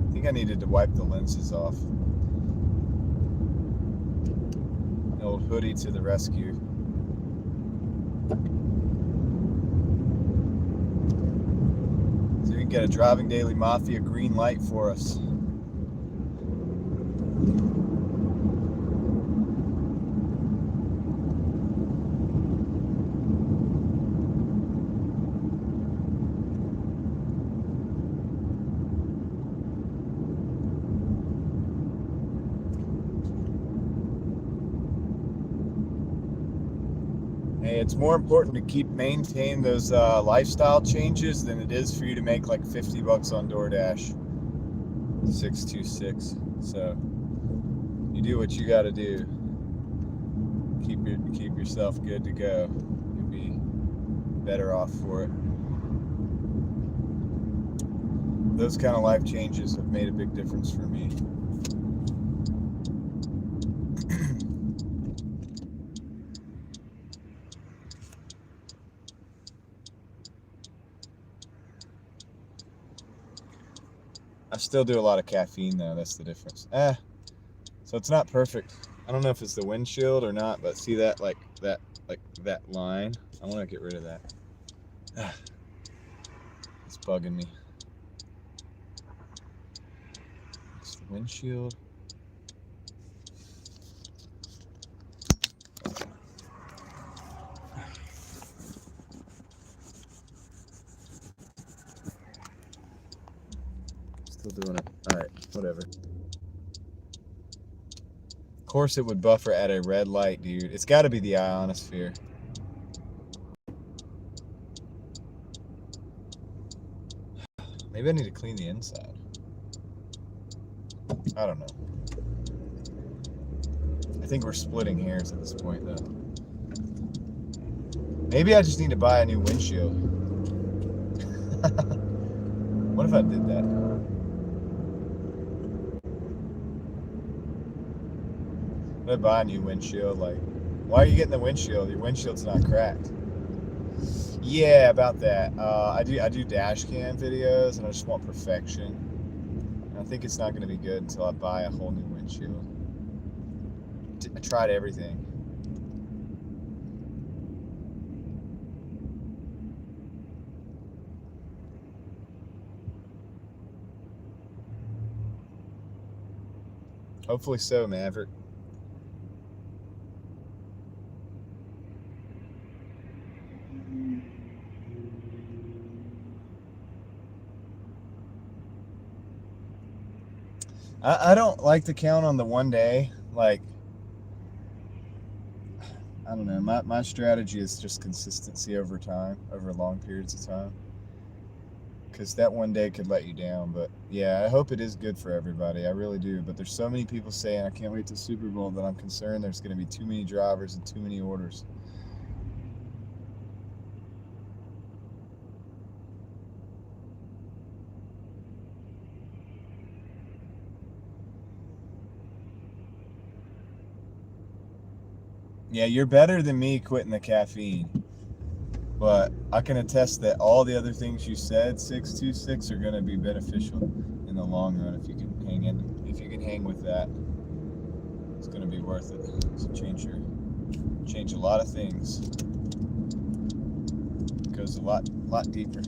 I think I needed to wipe the lenses off. An old hoodie to the rescue. So we can get a Driving Daily Mafia green light for us. Hey, it's more important to maintain those lifestyle changes than it is for you to make like $50 on Doordash. 626. So you do what you got to do. Keep yourself good to go. You'll be better off for it. Those kind of life changes have made a big difference for me. I still do a lot of caffeine though, that's the difference. So it's not perfect. I don't know if it's the windshield or not, but see that that line? I want to get rid of that. It's bugging me. It's the windshield. Still doing it. All right, whatever. Of course it would buffer at a red light, dude. It's got to be the ionosphere. Maybe I need to clean the inside. I don't know. I think we're splitting hairs at this point, though. Maybe I just need to buy a new windshield. What if I did that? What if I buy a new windshield? Like, why are you getting the windshield? Your windshield's not cracked. Yeah, about that. I do dash cam videos, and I just want perfection. And I think it's not going to be good until I buy a whole new windshield. I tried everything. Hopefully so, Maverick. I don't like to count on the one day. Like, I don't know. My strategy is just consistency over time, over long periods of time. Because that one day could let you down. But yeah, I hope it is good for everybody. I really do. But there's so many people saying, I can't wait till Super Bowl, that I'm concerned there's going to be too many drivers and too many orders. Yeah, you're better than me quitting the caffeine. But I can attest that all the other things you said, 626, are going to be beneficial in in the long run. If you can hang with that, it's going to be worth it. So change a lot of things. It goes a lot deeper.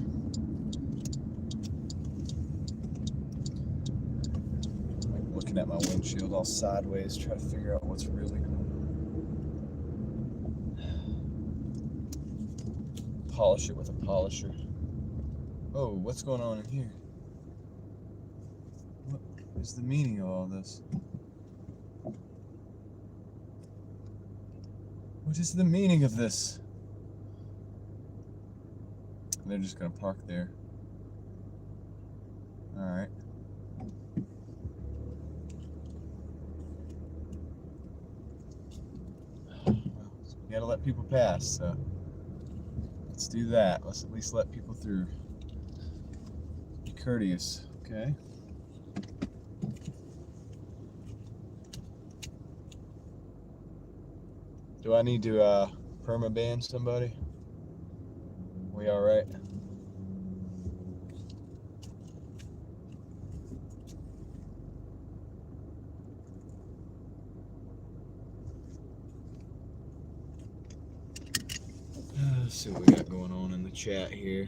I'm looking at my windshield all sideways, try to figure out what's really going on. Polish it with a polisher. Oh, what's going on in here? What is the meaning of all this? What is the meaning of this? They're just gonna park there. Alright. Well, you gotta let people pass, so let's do that. Let's at least let people through. Be courteous, okay? Do I need to permaban somebody? We all right? Let's see what we got going on in the chat here.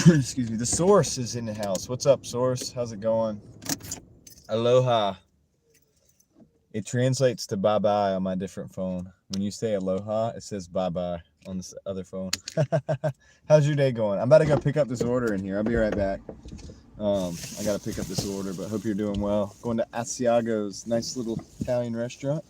Excuse me. The Source is in the house. What's up, Source? How's it going? Aloha. It translates to bye-bye on my different phone. When you say aloha, it says bye-bye on this other phone. How's your day going? I'm about to go pick up this order in here. I'll be right back. I got to pick up this order, but hope you're doing well. Going to Asiago's nice little Italian restaurant.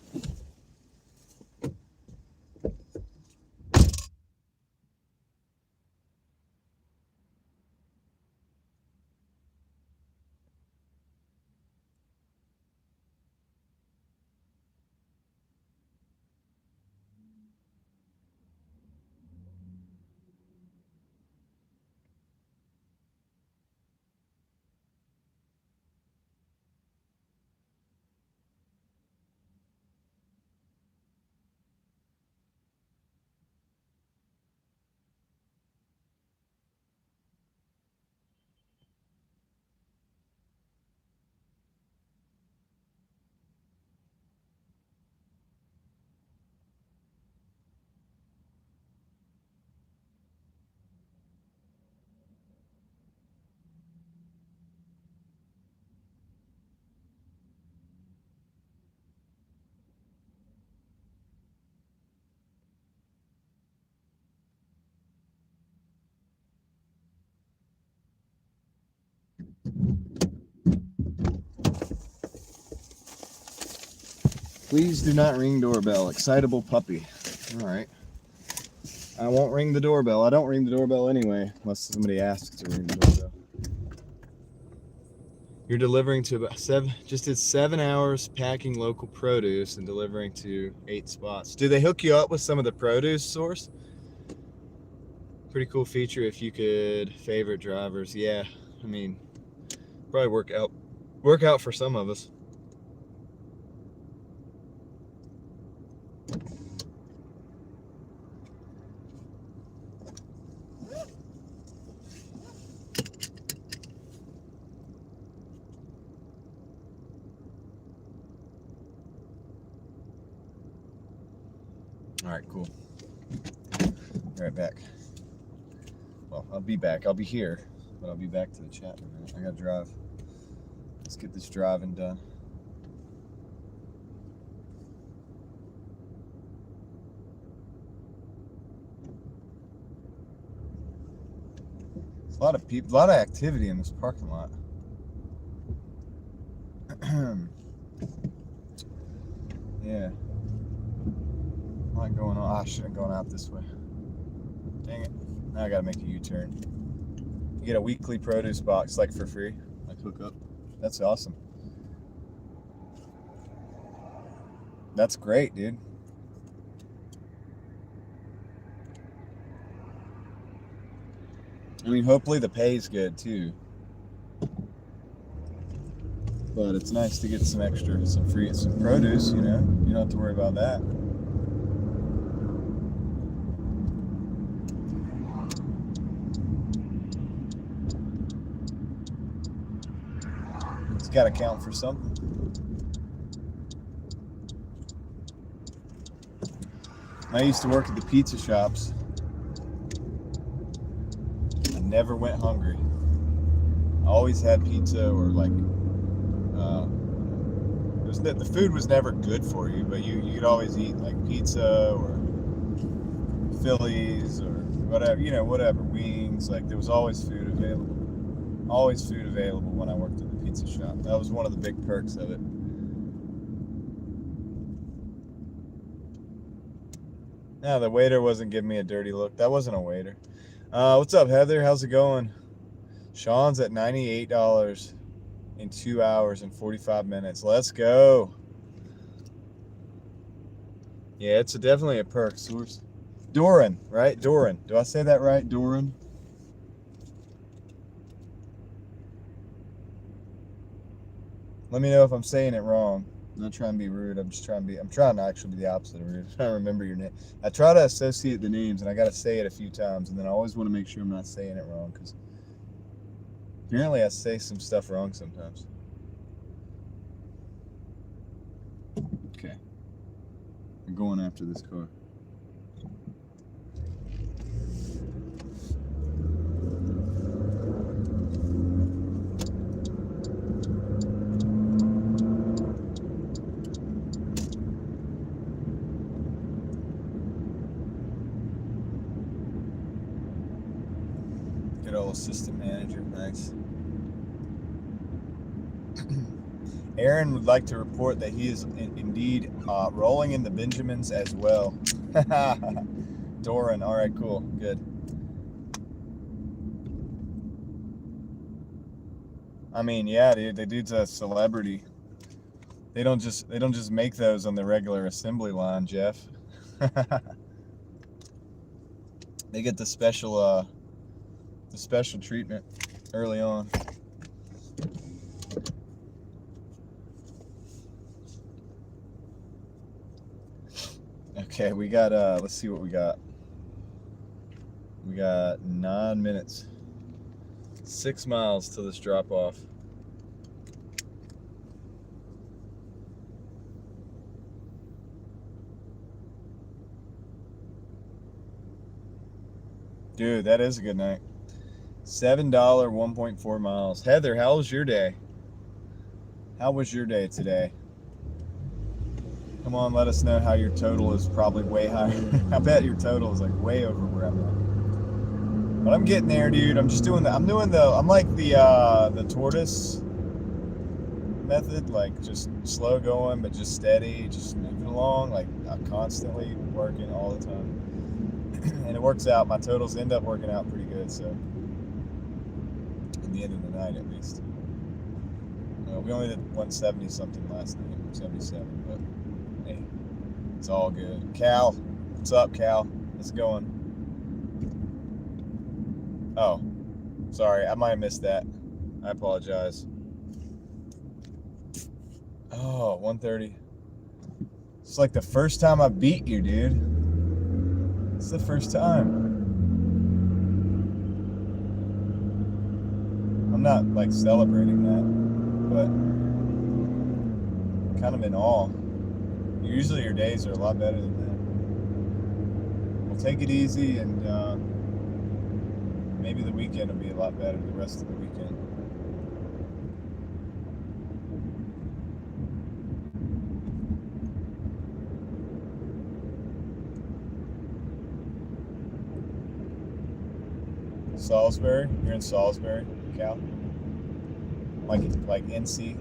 Please do not ring doorbell. Excitable puppy. All right. I won't ring the doorbell. I don't ring the doorbell anyway, unless somebody asks to ring the doorbell. You're delivering to about just did 7 hours packing local produce and delivering to 8 spots. Do they hook you up with some of the produce Source? Pretty cool feature if you could favorite drivers. Yeah, I mean, probably work out for some of us. All right, cool. Be right back. Well, I'll be back. I'll be here, but I'll be back to the chat in a minute. I gotta drive. Let's get this driving done. There's a lot of people, a lot of activity in this parking lot. Yeah. A lot going on. I should have gone out this way. Dang it. Now I gotta make a U-turn. You get a weekly produce box, like for free. Like hook up. That's awesome. That's great, dude. I mean, hopefully the pay's good too. But it's nice to get some produce, you know. You don't have to worry about that. It's got to count for something. I used to work at the pizza shops. I never went hungry. I always had pizza, or like, the food was never good for you, but you could always eat like pizza or Phillies or whatever, whatever, wings. Like, there was always food available. Always food available when I worked at the pizza shop. That was one of the big perks of it. No, the waiter wasn't giving me a dirty look. That wasn't a waiter. What's up, Heather? How's it going? Sean's at $98 in 2 hours and 45 minutes. Let's go. Yeah, it's definitely a perk. Source. Doran, right? Doran. Do I say that right? Doran? Let me know if I'm saying it wrong. I'm not trying to be rude. I'm trying to actually be the opposite of rude. I'm trying to remember your name. I try to associate the names, and I got to say it a few times, and then I always want to make sure I'm not saying it wrong, because apparently I say some stuff wrong sometimes. Okay. I'm going after this car. Good old assistant manager, thanks. Aaron would like to report that he is indeed rolling in the Benjamins as well. Doran, all right, cool, good. I mean, yeah, dude, the dude's a celebrity. They don't just make those on the regular assembly line, Jeff. They get the special treatment early on. Okay, we got let's see what we got. We got 9 minutes. 6 miles to this drop off. Dude, that is a good night. $7, 1.4 miles. Heather, how was your day? How was your day today? Come on, let us know how your total is. Probably way higher. I bet your total is like way over where I'm at. But I'm getting there, dude. I'm like the tortoise method, like just slow going, but just steady, just moving along. Like, I'm constantly working all the time. And it works out. My totals end up working out pretty good, so in the end of the night, at least. We only did 170 something last night, 77, but hey, it's all good. Cal, what's up, Cal? How's it going? Oh, sorry, I might have missed that. I apologize. Oh, 130. It's like the first time I beat you, dude. It's the first time. I'm not like celebrating that, but kind of in awe. Usually your days are a lot better than that. We'll take it easy, and maybe the weekend will be a lot better, the rest of the weekend. Salisbury? You're in Salisbury, Cal? Like NC?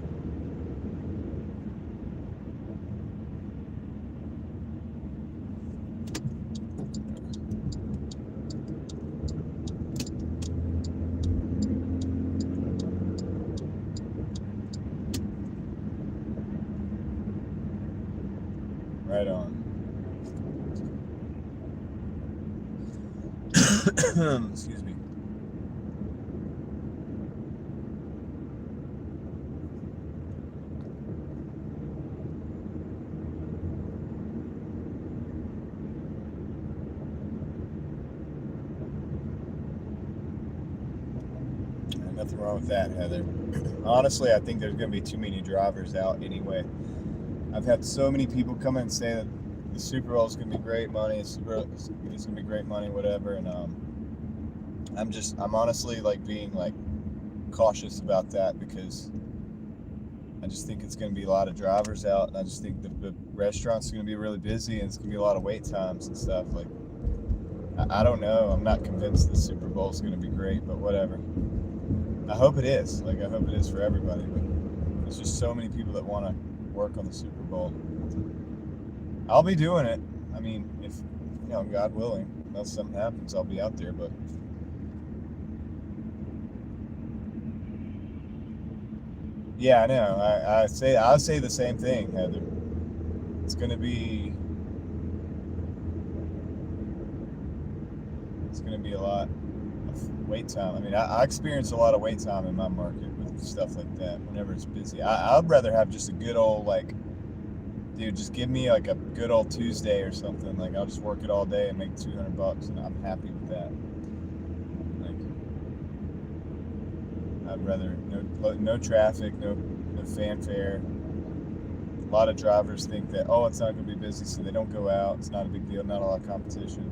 Right on. Excuse me. Nothing wrong with that, Heather. Honestly, I think there's going to be too many drivers out anyway. I've had so many people come in and say that the Super Bowl is going to be great money, it's going to be great money, whatever, and I'm honestly like being like cautious about that because I just think it's going to be a lot of drivers out, and I just think the restaurants are going to be really busy, and it's going to be a lot of wait times and stuff. Like, I don't know. I'm not convinced the Super Bowl is going to be great, but whatever. I hope it is. Like, I hope it is for everybody, but there's just so many people that want to work on the Super Bowl. I'll be doing it. I mean, if, God willing, unless something happens, I'll be out there, but yeah, I know. I'll say the same thing, Heather. It's gonna be a lot of wait time. I mean, I experience a lot of wait time in my market with stuff like that whenever it's busy. I'd rather have just a good old, like, dude, just give me like a good old Tuesday or something. Like, I'll just work it all day and make $200, and I'm happy with that. Like, I'd rather no traffic, no fanfare. A lot of drivers think that, oh, it's not going to be busy, so they don't go out. It's not a big deal, not a lot of competition.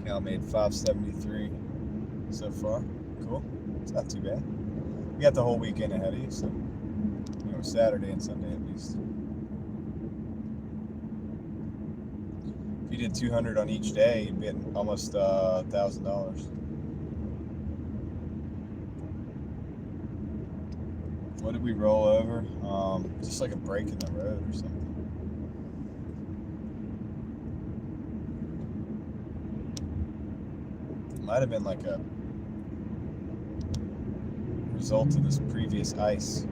Cal made 573 so far. Cool. It's not too bad. You got the whole weekend ahead of you, so Saturday and Sunday at least. If you did 200 on each day, you'd be at almost $1,000. What did we roll over? Just like a break in the road or something. It might have been like a result of this previous ice.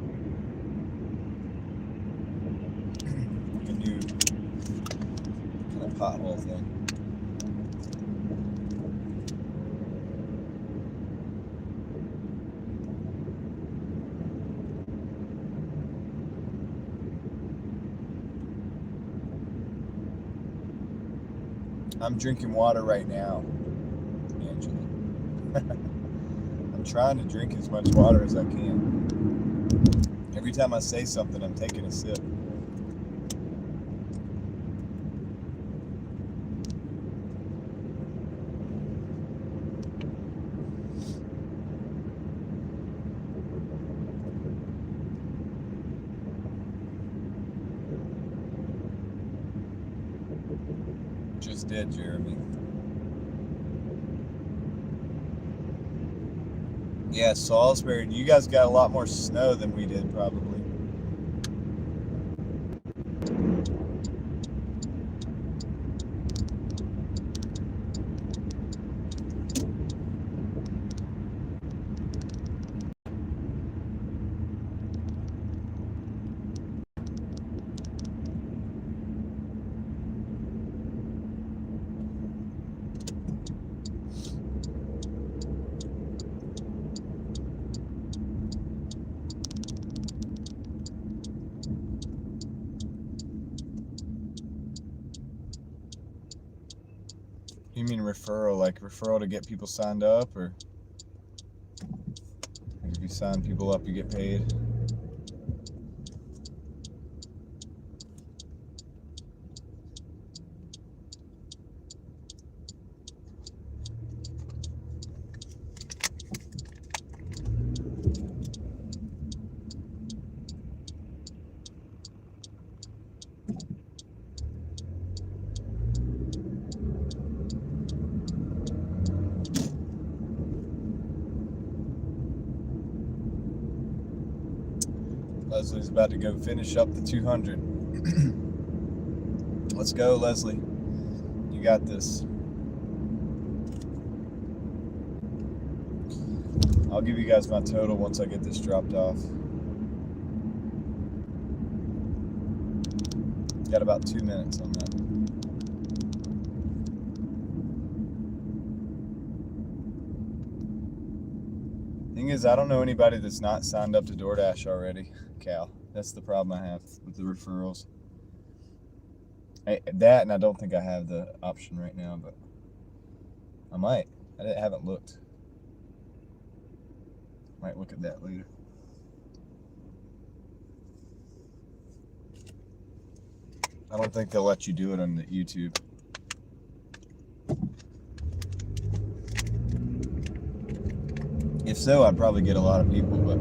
Like a new kind of pothole thing. I'm drinking water right now, Angela. I'm trying to drink as much water as I can. Every time I say something, I'm taking a sip. Just did, Jeremy. Yeah, Salisbury, you guys got a lot more snow than we did, probably. You mean referral, like referral to get people signed up, or if you sign people up, you get paid? Leslie's about to go finish up the 200. Let's go, Leslie. You got this. I'll give you guys my total once I get this dropped off. Got about 2 minutes on that. Thing is, I don't know anybody that's not signed up to DoorDash already, Cal. That's the problem I have with the referrals. That, and I don't think I have the option right now, but I might. I haven't looked. Might look at that later. I don't think they'll let you do it on the YouTube. If so, I'd probably get a lot of people, but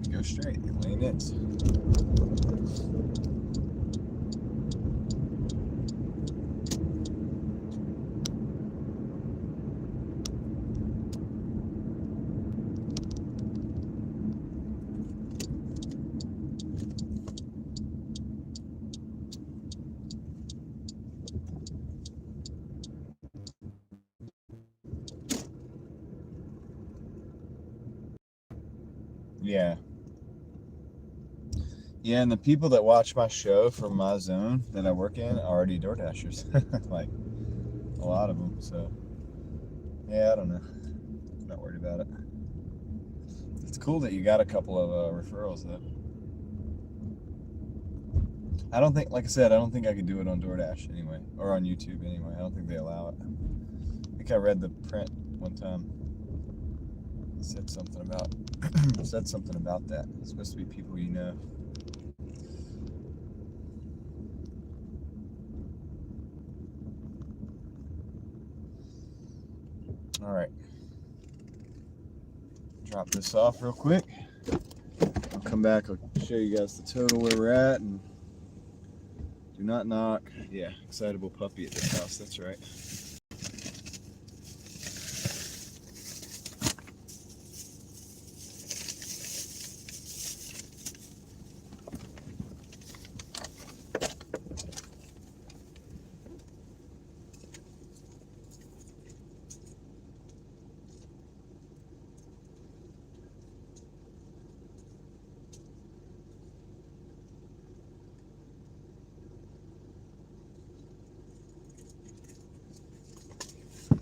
go straight, lane it. Yeah. Yeah, and the people that watch my show from my zone that I work in are already DoorDashers. Like, a lot of them, so. Yeah, I don't know. Not worried about it. It's cool that you got a couple of referrals, though. I don't think, like I said, I don't think I could do it on DoorDash anyway, or on YouTube anyway. I don't think they allow it. I think I read the print one time. It said something about that. It's supposed to be people you know. All right. Drop this off real quick. I'll come back. I'll show you guys the total where we're at, and do not knock. Yeah, excitable puppy at this house. That's right.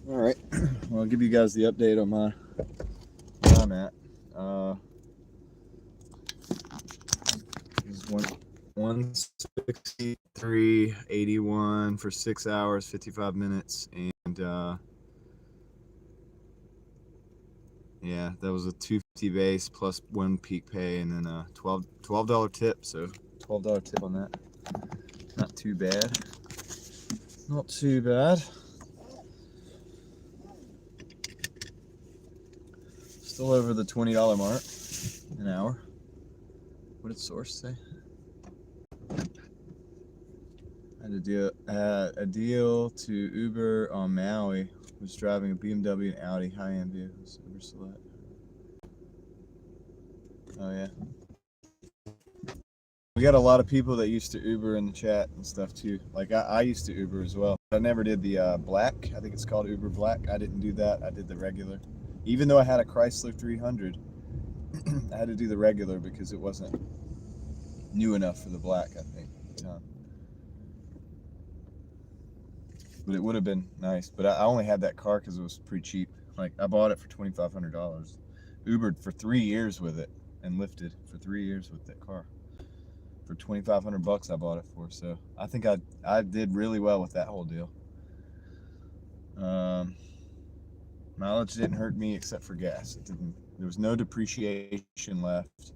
All right. Well, I'll give you guys the update on where I'm at. This is 163.81 for 6 hours, 55 minutes, and yeah, that was a 250 base plus 1 peak pay, and then a $12 tip. So $12 tip on that. Not too bad. Not too bad. Still over the $20 mark an hour. What did Source say? I had a deal to Uber on Maui. Was driving a BMW and Audi high-end vehicles. Uber Select. Oh yeah. We got a lot of people that used to Uber in the chat and stuff too. Like I used to Uber as well. I never did the black. I think it's called Uber Black. I didn't do that. I did the regular. Even though I had a Chrysler 300, I had to do the regular because it wasn't new enough for the black, I think, at the time. But it would have been nice. But I only had that car because it was pretty cheap. Like, I bought it for $2,500. Ubered for 3 years with it and lifted for 3 years with that car. For $2,500 I bought it for. So I think I did really well with that whole deal. Mileage didn't hurt me except for gas. It didn't. There was no depreciation left.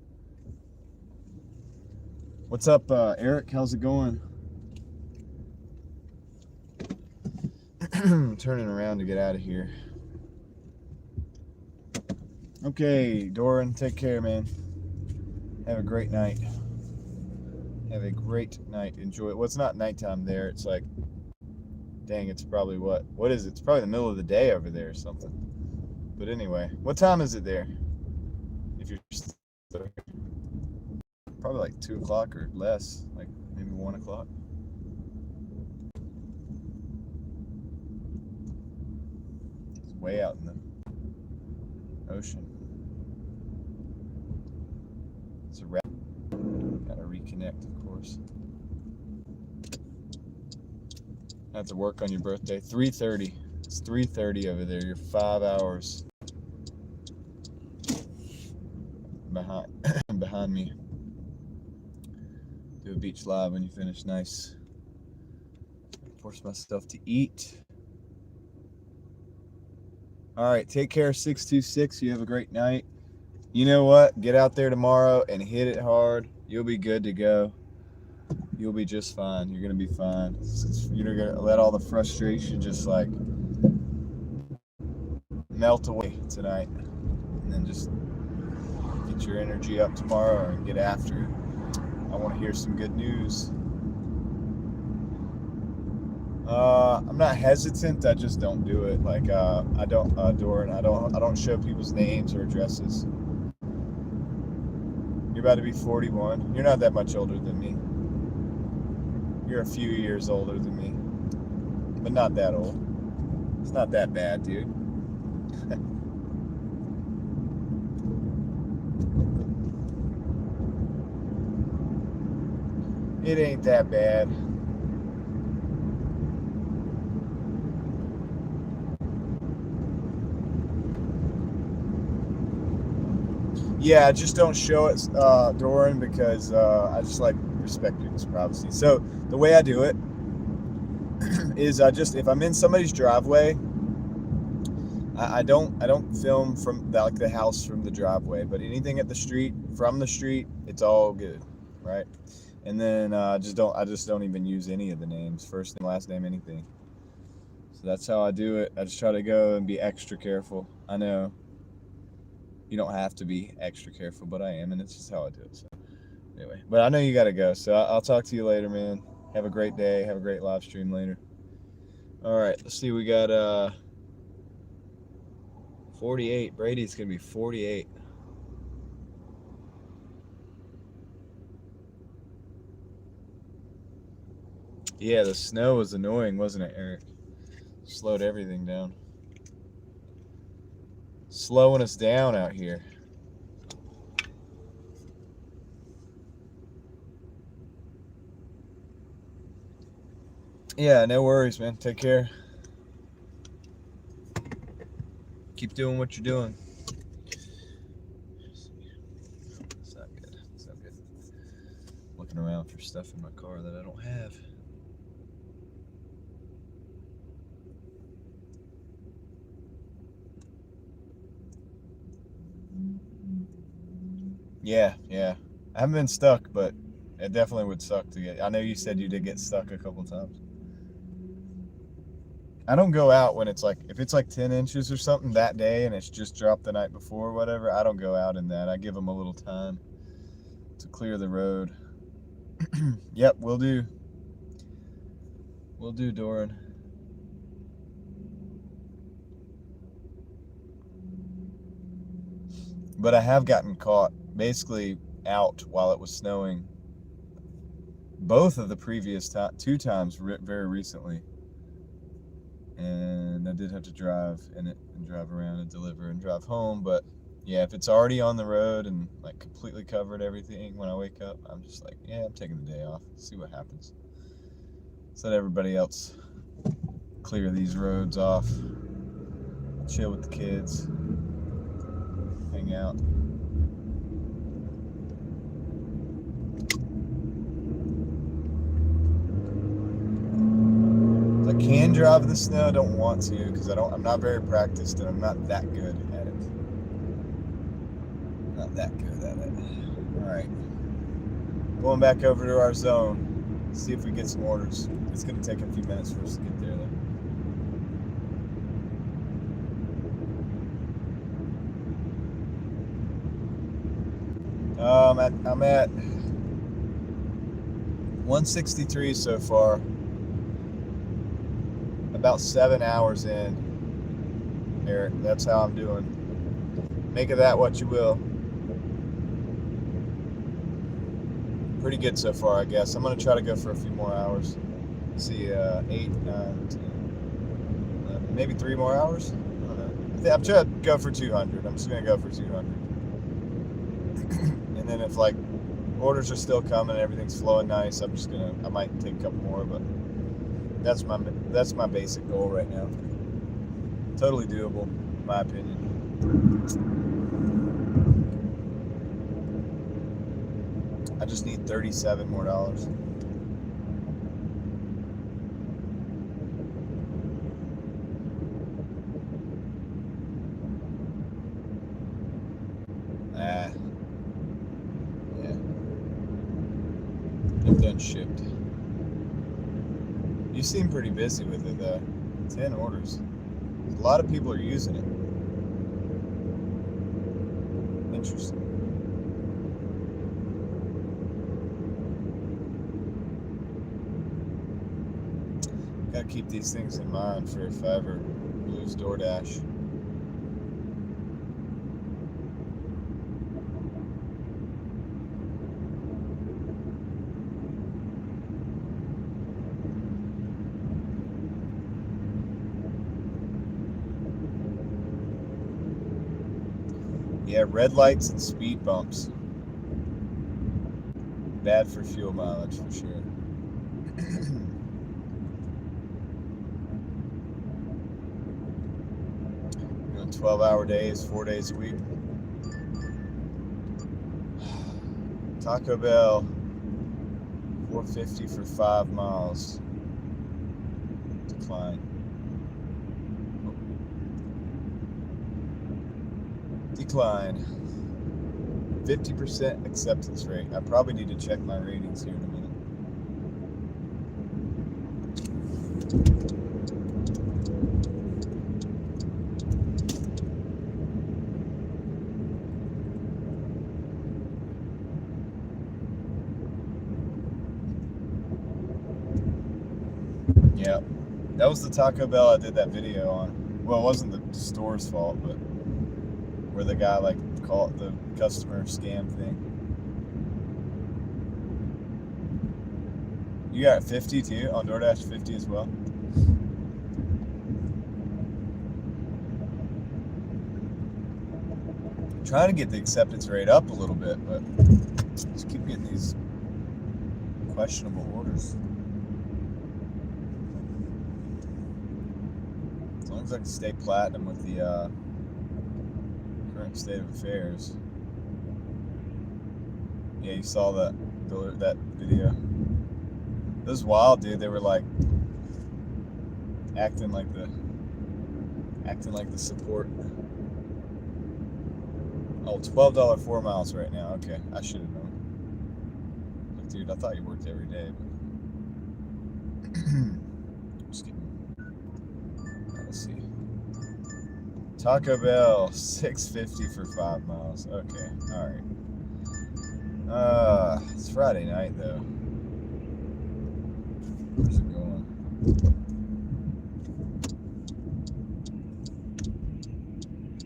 What's up, Eric? How's it going? I'm turning around to get out of here. Okay, Doran, take care, man. Have a great night. Have a great night. Enjoy it. Well, it's not nighttime there. It's like, dang, it's probably what is it? It's probably the middle of the day over there or something. But anyway, what time is it there? If you're still there. Probably like 2 o'clock or less, like maybe 1 o'clock. way out in the ocean. It's a wrap. Gotta reconnect, of course. I have to work on your birthday. 3:30. It's 3:30 over there. You're 5 hours behind me. Do a beach live when you finish. Nice. Force myself to eat. All right, take care, 626. You have a great night. You know what? Get out there tomorrow and hit it hard. You'll be good to go. You'll be just fine. You're going to be fine. You're going to let all the frustration just like melt away tonight. And then just get your energy up tomorrow and get after it. I want to hear some good news. I'm not hesitant. I just don't do it. Like I don't, Doran. I don't show people's names or addresses. You're about to be 41. You're not that much older than me. You're a few years older than me, but not that old. It's not that bad, dude. It ain't that bad. Yeah, just don't show it, Doran, because I just like respect people's privacy. So the way I do it is if I'm in somebody's driveway, I don't film from the house from the driveway, but anything at the street, from the street, it's all good, right? And then I just don't even use any of the names, first name, last name, anything. So that's how I do it. I just try to go and be extra careful. I know you don't have to be extra careful, but I am, and it's just how I do it. So anyway, but I know you got to go, so I'll talk to you later, man. Have a great day. Have a great live stream later. All right, let's see. We got 48. Brady's going to be 48. Yeah, the snow was annoying, wasn't it, Eric? Slowed everything down. Slowing us down out here. Yeah, no worries, man. Take care. Keep doing what you're doing. It's not good. It's not good. Looking around for stuff in my car that I don't have. Yeah. I haven't been stuck, but it definitely would suck to get. I know you said you did get stuck a couple times. I don't go out when it's like, if it's like 10 inches or something that day and it's just dropped the night before or whatever, I don't go out in that. I give them a little time to clear the road. Yep, will do. Will do, Doran. But I have gotten caught basically out while it was snowing. Both of the previous two times very recently. And I did have to drive in it and drive around and deliver and drive home. But yeah, if it's already on the road and like completely covered everything when I wake up, I'm just like, yeah, I'm taking the day off. See what happens. Let everybody else clear these roads off. Chill with the kids. Hang out. I can drive in the snow, don't want to because I'm not very practiced and I'm not that good at it. Not that good at it. Alright. Going back over to our zone. See if we get some orders. It's gonna take a few minutes for us to get there though. I'm at 163 so far. About 7 hours in, Eric. That's how I'm doing. Make of that what you will. Pretty good so far, I guess. I'm going to try to go for a few more hours. See, 8, 9, 10, 11, maybe 3 more hours? I don't know. I'm trying to go for 200. I'm just gonna go for 200. And then if like orders are still coming, everything's flowing nice, I might take a couple more, but that's my basic goal right now. Totally doable, in my opinion. I just need $37 more. Yeah. I've done shipped. You seem pretty busy with it though. 10 orders. A lot of people are using it. Interesting. Gotta keep these things in mind for if I ever lose Doordash. Yeah, red lights and speed bumps. Bad for fuel mileage for sure. Doing 12-hour days, 4 days a week. Taco Bell, $4.50 for 5 miles. Decline. Decline. 50% acceptance rate. I probably need to check my ratings here in a minute. Yeah, that was the Taco Bell I did that video on. Well, it wasn't the store's fault, but where the guy like called the customer scam thing. You got 50 too on DoorDash, 50 as well. I'm trying to get the acceptance rate up a little bit, but just keep getting these questionable orders. As long as I can stay platinum with the current state of affairs. Yeah, you saw that video. It was wild, dude. They were like acting like the support. Oh, $12 4 miles right now. Okay, I should have known. Like, dude, I thought you worked every day. But just kidding. Let's see. Taco Bell, $6.50 for 5 miles. Okay, all right. It's Friday night though. Where's it going?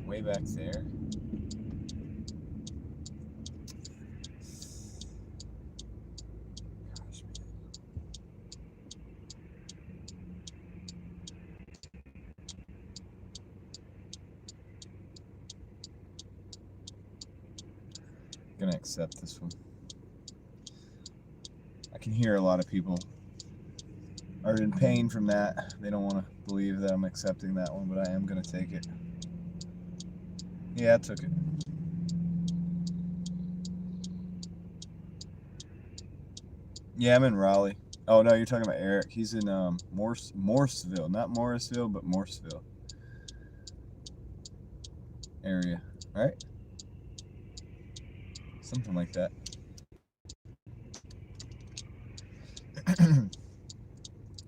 Way back there. Gosh, man. Gonna accept this one. I can hear a lot of people are in pain from that. They don't want to believe that I'm accepting that one, but I am gonna take it. Yeah, I took it. Yeah, I'm in Raleigh. Oh no, you're talking about Eric. He's in Morrisville, not Morrisville, but Morrisville area, right? Something like that.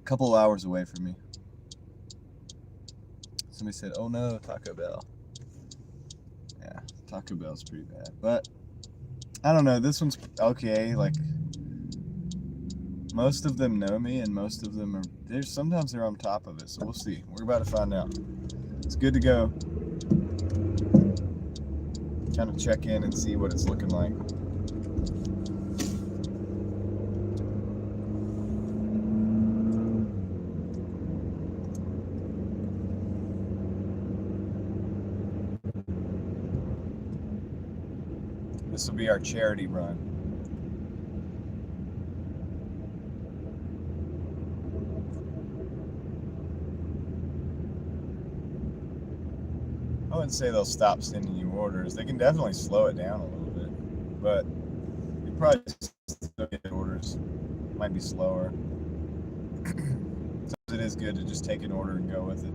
Couple hours away from me. Somebody said, "Oh no, Taco Bell." Yeah, Taco Bell's pretty bad, but I don't know. This one's okay. Like most of them know me, and most of them are. Sometimes they're on top of it, so we'll see. We're about to find out. It's good to go. Kind of check in and see what it's looking like. This will be our charity run. I wouldn't say they'll stop sending you orders. They can definitely slow it down a little bit, but you probably still get orders. Might be slower. Sometimes it is good to just take an order and go with it,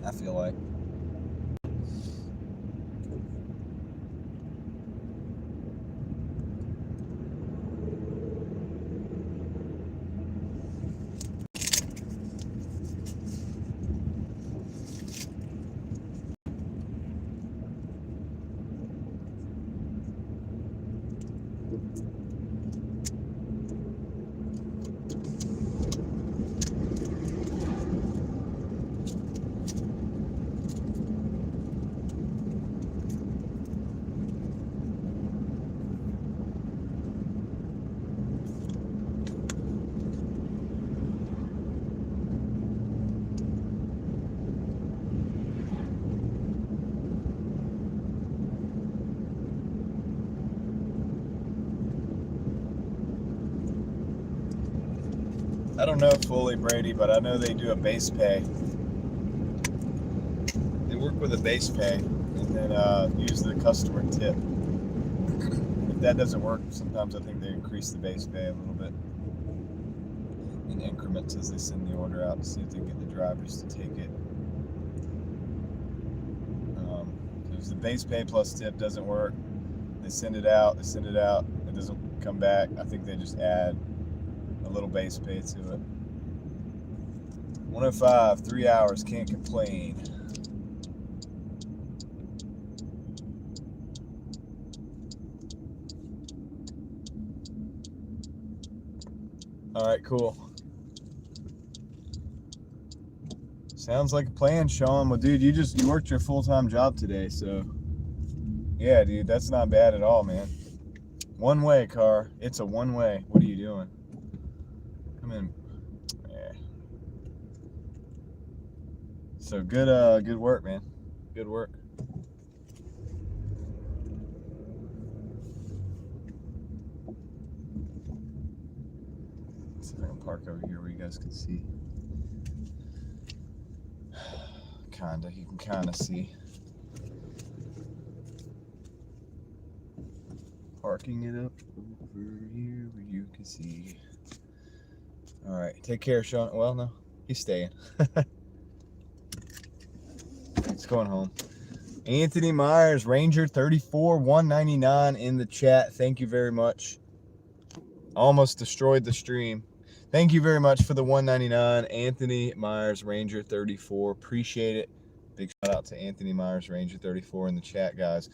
I feel like. I don't know fully, Brady, but I know they do a base pay. They work with a base pay and then use the customer tip. If that doesn't work, sometimes I think they increase the base pay a little bit in increments as they send the order out to see if they can get the drivers to take it. If the base pay plus tip doesn't work, they send it out, it doesn't come back. I think they just add a little base pay to it. 105, 3 hours, can't complain. All right, cool. Sounds like a plan, Sean. Well, dude, you worked your full-time job today, so yeah, dude, that's not bad at all, man. One way car. It's a one way. What are you doing? Come in. Yeah. So good work, man. Good work. Let's see if I can park over here where you guys can see. Kinda. You can kinda see. Parking it up over here where you can see. All right. Take care, Sean. Well, no, he's staying. He's going home. Anthony Myers, Ranger 34, 199 in the chat. Thank you very much. Almost destroyed the stream. Thank you very much for the 199. Anthony Myers, Ranger 34. Appreciate it. Big shout out to Anthony Myers, Ranger 34 in the chat, guys.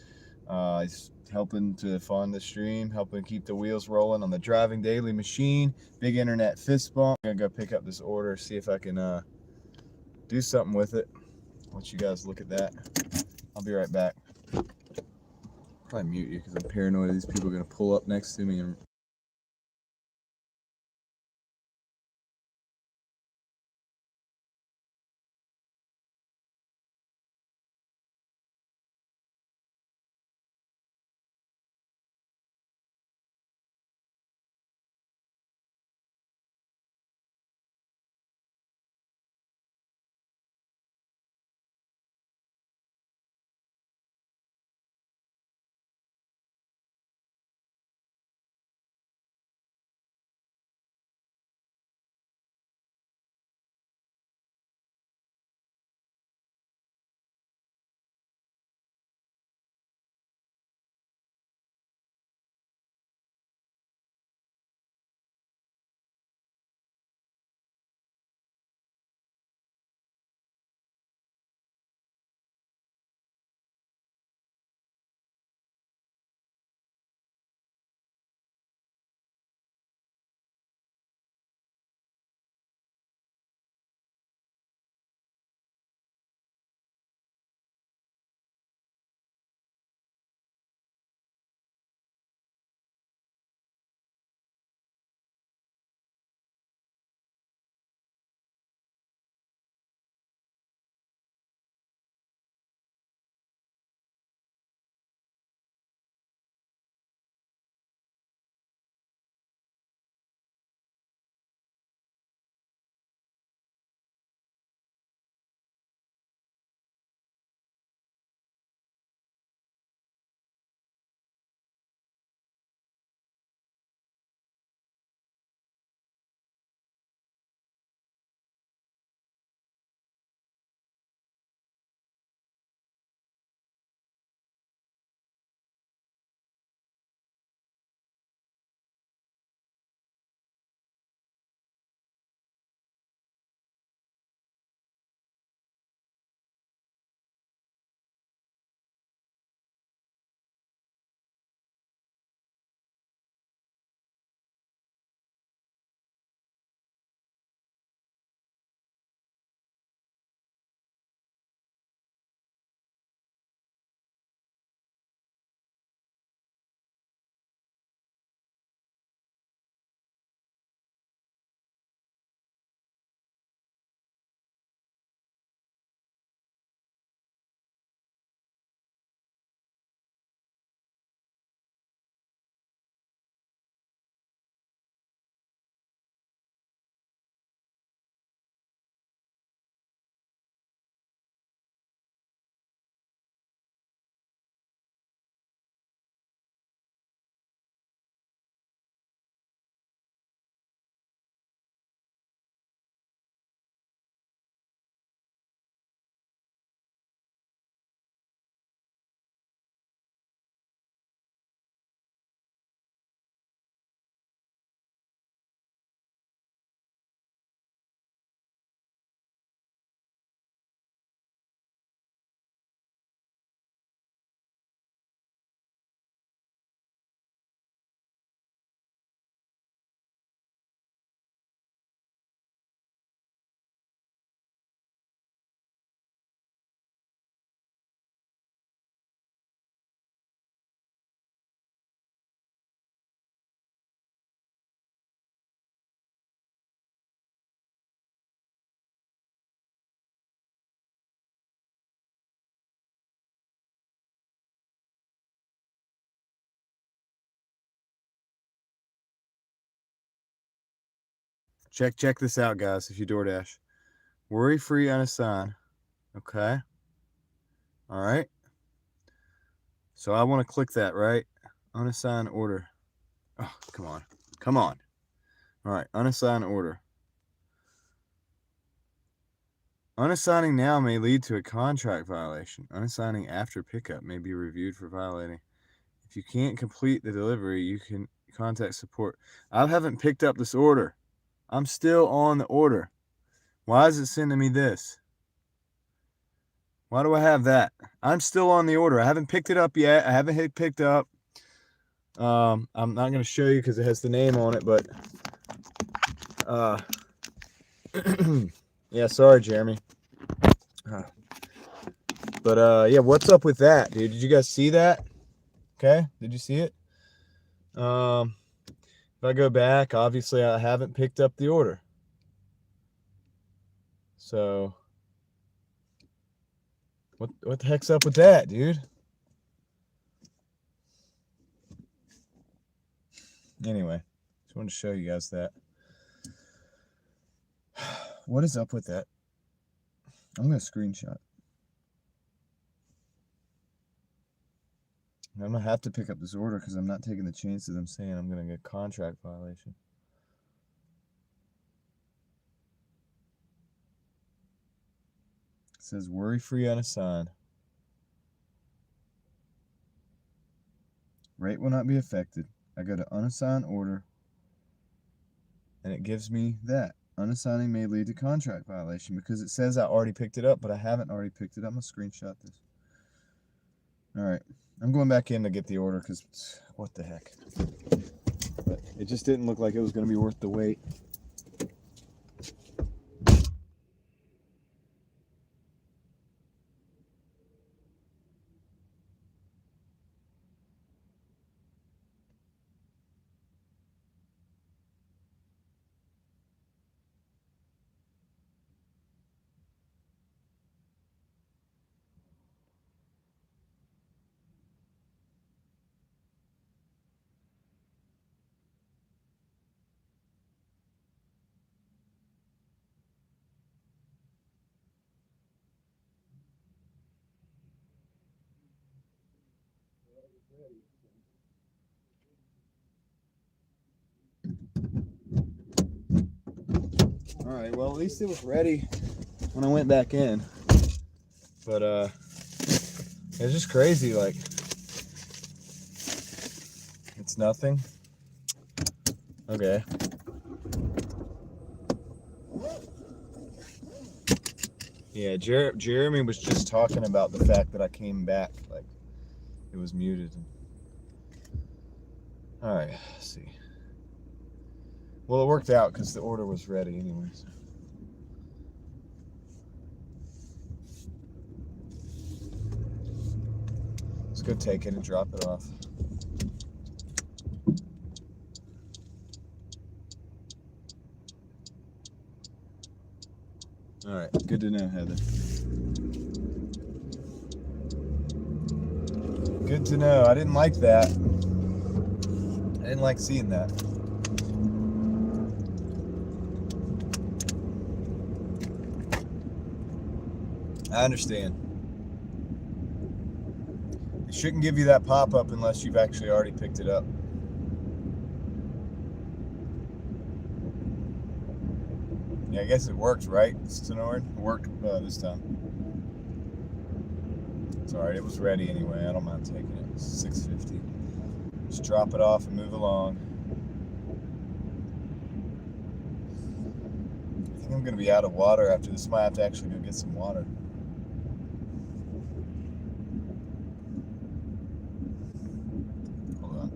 He's helping to fund the stream, helping keep the wheels rolling on the Driving Daily machine. Big internet fist bump. I'm going to go pick up this order, see if I can do something with it. Let you guys look at that. I'll be right back. Probably mute you because I'm paranoid these people are going to pull up next to me and Check this out, guys, if you DoorDash. Worry-free unassign. Okay. All right. So I want to click that, right? Unassign order. Oh, come on. Come on. All right. Unassign order. Unassigning now may lead to a contract violation. Unassigning after pickup may be reviewed for violating. If you can't complete the delivery, you can contact support. I haven't picked up this order. I'm still on the order. Why is it sending me this? Why do I have that? I'm still on the order. I haven't picked it up yet. I haven't hit picked up. I'm not going to show you because it has the name on it, but yeah, sorry, Jeremy. But yeah, what's up with that, dude? Did you guys see that? Okay, did you see it? If I go back, obviously I haven't picked up the order. So what the heck's up with that, dude? Anyway, just wanted to show you guys that. What is up with that? I'm going to screenshot. I'm going to have to pick up this order because I'm not taking the chance of them saying I'm going to get a contract violation. It says worry-free unassigned. Rate will not be affected. I go to unassign order, and it gives me that. Unassigning may lead to contract violation because it says I already picked it up, but I haven't already picked it up. I'm going to screenshot this. All right. I'm going back in to get the order because what the heck. But it just didn't look like it was going to be worth the wait. All right, well, at least it was ready when I went back in. But it's just crazy, like it's nothing. Okay. Yeah, Jeremy was just talking about the fact that I came back, like it was muted. All right, let's see. Well, it worked out because the order was ready anyways. Let's go take it and drop it off. All right, good to know, Heather. Good to know. I didn't like that. I didn't like seeing that. I understand. It shouldn't give you that pop-up unless you've actually already picked it up. Yeah, I guess it worked, right, Stenord? It worked this time. It's alright, it was ready anyway. I don't mind taking it. It's $6.50. Just drop it off and move along. I think I'm going to be out of water after this. Might have to actually go get some water. Hold on.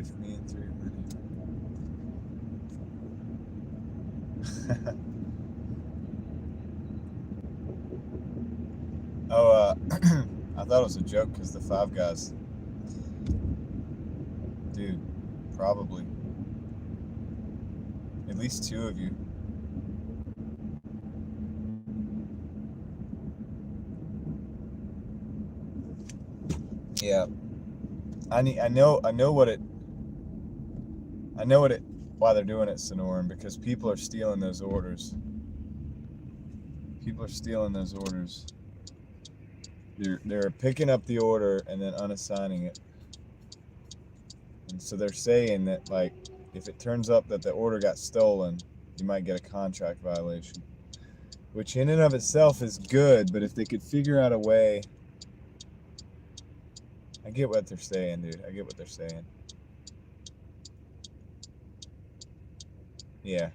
if me and 3 were Oh, I thought it was a joke because the 5 guys. Dude, probably. At least 2 of you. Yeah. I know why they're doing it, Sonoran, because people are stealing those orders. People are stealing those orders. They're picking up the order and then unassigning it. And so they're saying that, like, if it turns up that the order got stolen, you might get a contract violation. Which in and of itself is good, but if they could figure out a way... I get what they're saying, dude. I get what they're saying. Yeah.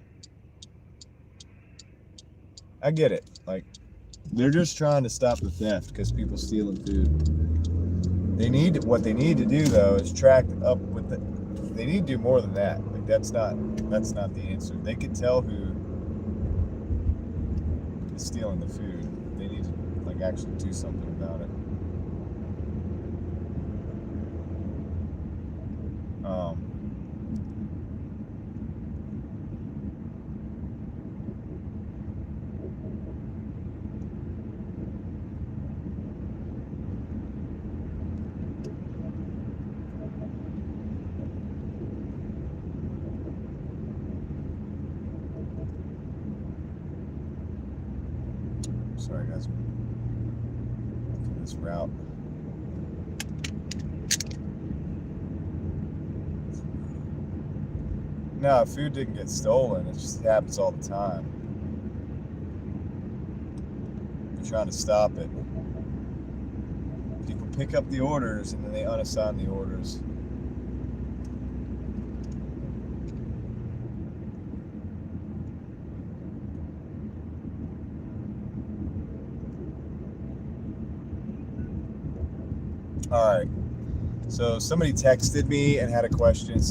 I get it. Like, they're just trying to stop the theft because people stealing food. What they need to do though is track up with the. They need to do more than that. Like that's not the answer. They can tell who is stealing the food. They need to like actually do something about it. Sorry guys. This route. No, food didn't get stolen. It just happens all the time. They're trying to stop it. People pick up the orders and then they unassign the orders. All right. So somebody texted me and had a question.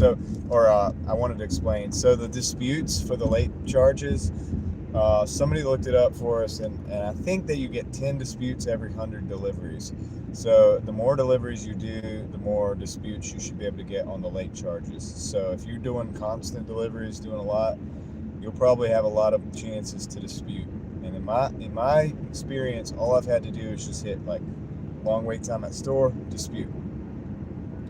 I wanted to explain. So the disputes for the late charges, somebody looked it up for us, and I think that you get 10 disputes every 100 deliveries. So the more deliveries you do, the more disputes you should be able to get on the late charges. So if you're doing constant deliveries, doing a lot, you'll probably have a lot of chances to dispute. And in my experience, all I've had to do is just hit like long wait time at store, dispute.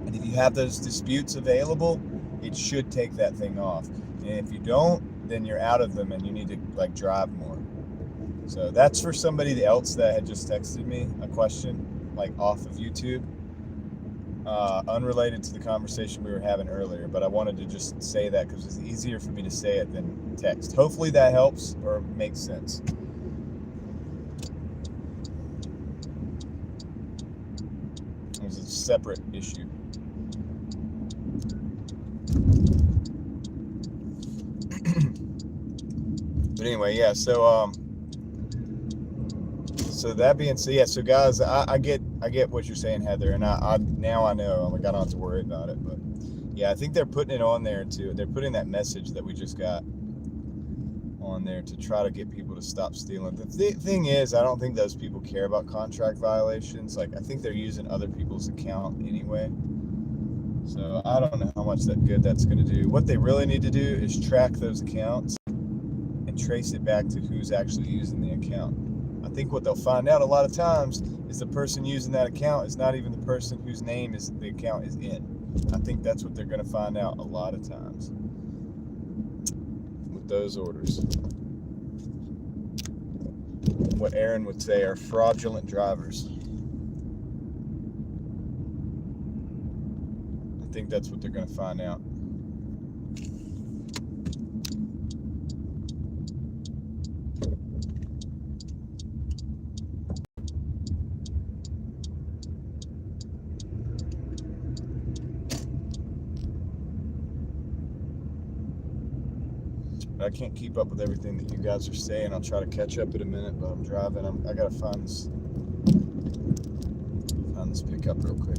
And if you have those disputes available, it should take that thing off. And if you don't, then you're out of them and you need to like drive more. So that's for somebody else that had just texted me a question like off of YouTube, unrelated to the conversation we were having earlier, but I wanted to just say that because it's easier for me to say it than text. Hopefully that helps or makes sense. It was a separate issue. But anyway, yeah, so that being said, yeah, so guys, I get what you're saying, Heather, and I now I know, like I don't have to worry about it, but yeah, I think they're putting it on there too. They're putting that message that we just got on there to try to get people to stop stealing. The thing is, I don't think those people care about contract violations. Like, I think they're using other people's account anyway. So I don't know how much good that's going to do. What they really need to do is track those accounts and trace it back to who's actually using the account. I think what they'll find out a lot of times is the person using that account is not even the person whose name the account is in. I think that's what they're going to find out a lot of times with those orders. What Aaron would say are fraudulent drivers. I think that's what they're going to find out. I can't keep up with everything that you guys are saying. I'll try to catch up in a minute, but I'm driving. I gotta find this pickup real quick.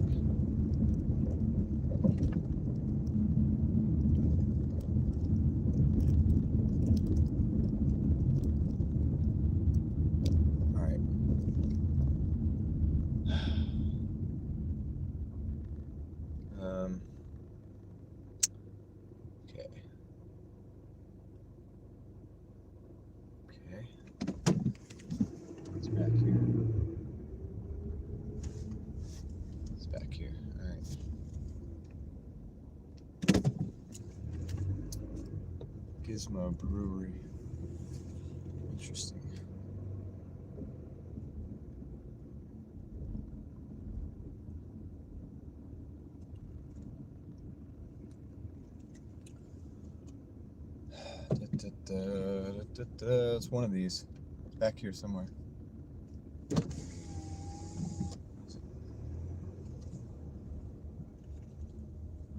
Okay. Okay. It's back here. It's back here. All right. Gizmo Brewery. Interesting. It's one of these. Back here somewhere.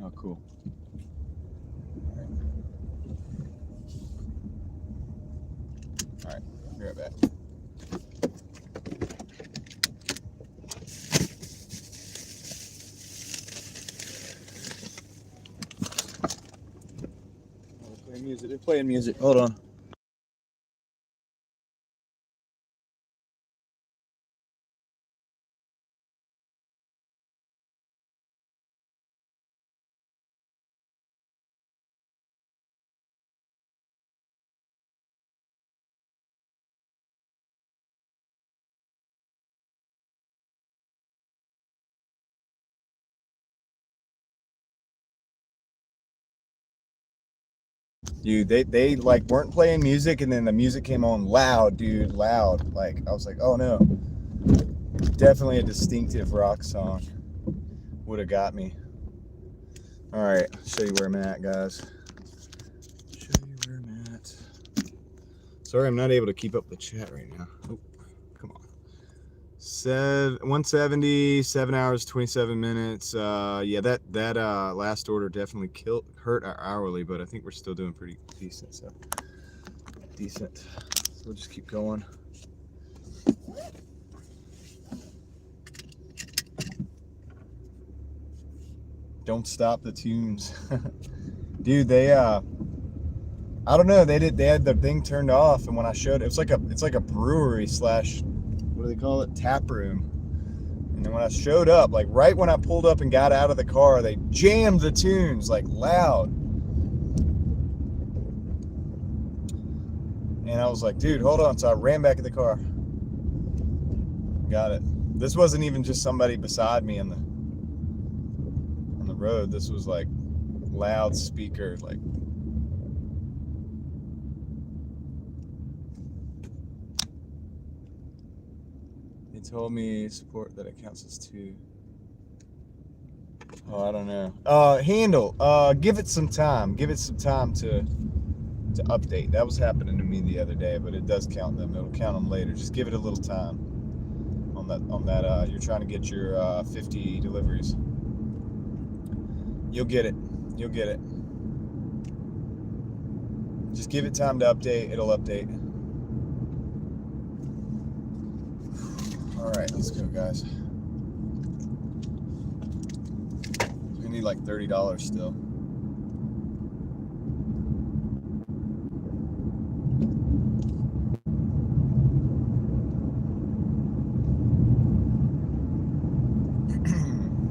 Oh, cool. All right. Be right back. They're playing music. Hold on. Dude, they like weren't playing music, and then the music came on loud, dude, loud. Like I was like, oh no, definitely a distinctive rock song. Would have got me. All right, show you where I'm at, guys. Show you where I'm at. Sorry, I'm not able to keep up the chat right now. Oh, come on. 170, 7 hours, 27 minutes. Yeah, that last order definitely hurt our hourly, but I think we're still doing pretty decent. So decent. So we'll just keep going. Don't stop the tunes. Dude, they I don't know, they had the thing turned off, and when I showed it's like a brewery slash, what do they call it, tap room. And then when I showed up, like right when I pulled up and got out of the car, they jammed the tunes like loud. And I was like, dude, hold on. So I ran back in the car. Got it. This wasn't even just somebody beside me on the road. This was like loudspeaker, like. They told me support that it counts as 2. Oh, I don't know. Handle. Give it some time. Give it some time to update. That was happening to me the other day, but it does count them. It'll count them later. Just give it a little time on that. You're trying to get your 50 deliveries. You'll get it. You'll get it. Just give it time to update. It'll update. All right, let's go, guys. We need like $30 still.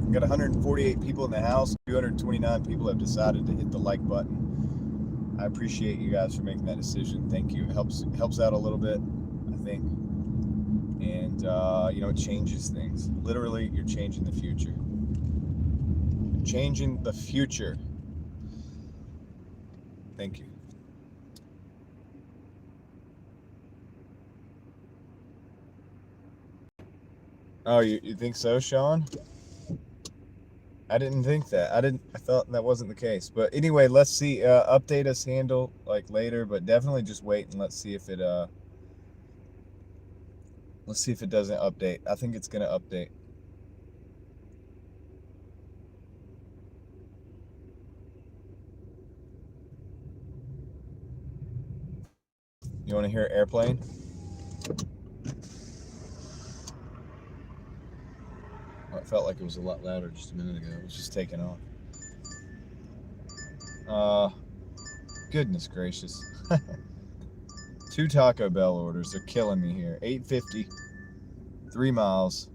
We've got 148 people in the house. 229 people have decided to hit the like button. I appreciate you guys for making that decision. Thank you. It helps out a little bit, I think. And it changes things. Literally, you're changing the future. You're changing the future. Thank you. Oh, you think so, Sean? I didn't think that. I thought that wasn't the case. But anyway, let's see. Update us handle like later, but definitely just wait and let's see if it doesn't update. I think it's gonna update. You want to hear airplane? Oh, it felt like it was a lot louder just a minute ago. It was just taking off. Goodness gracious. 2 Taco Bell orders. They're killing me here. $8.50. 3 miles.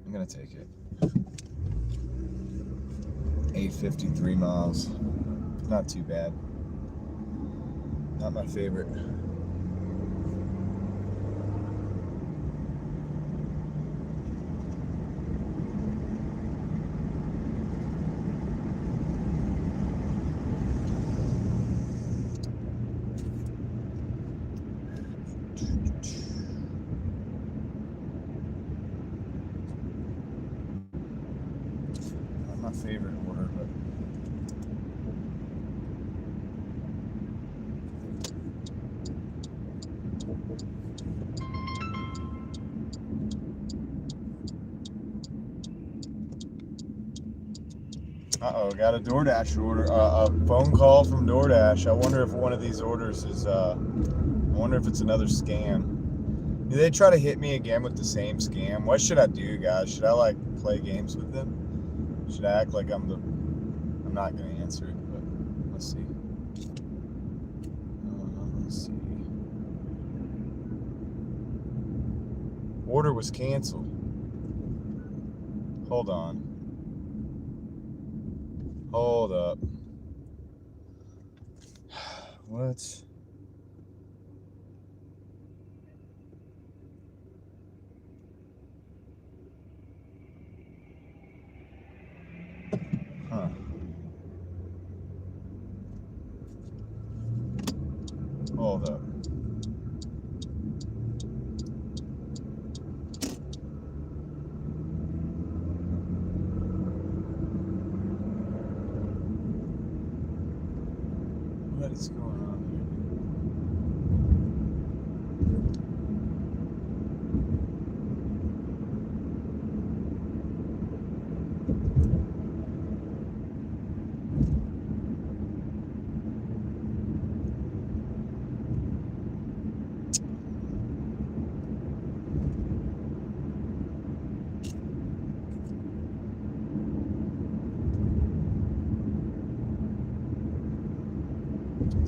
I'm gonna take it. 853 miles. Not too bad. Not my favorite. Not my favorite order, but uh-oh, got a Doordash order, a phone call from Doordash. I wonder if one of these orders is, I wonder if it's another scam. Do they try to hit me again with the same scam? What should I do, guys? Should I, like, play games with them? Should I act like I'm not going to answer it, but let's see. Let's see. Order was canceled. Hold on. Hold up. What? Huh. Hold up. What is going on here?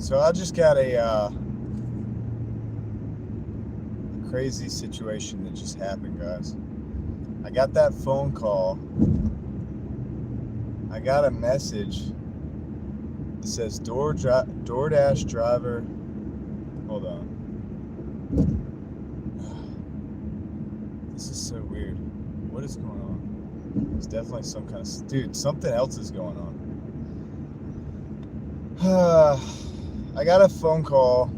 So I just got a crazy situation that just happened, guys. I got that phone call. I got a message that says Doordash driver. Hold on. This is so weird. What is going on? It's definitely some kind of... Dude, something else is going on. I got a phone call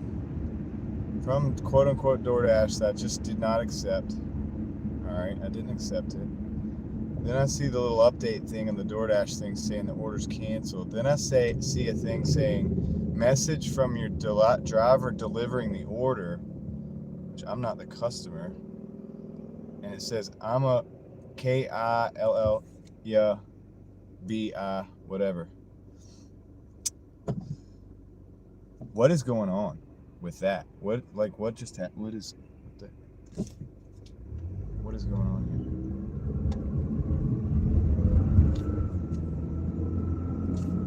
from quote-unquote Doordash that I just did not accept. Alright, I didn't accept it. Then I see the little update thing on the Doordash thing saying the order's canceled. Then I see a thing saying, message from your driver delivering the order, which I'm not the customer. And it says, I'm a Kill, yeah, BI, whatever. What is going on with that? What just happened? What is going on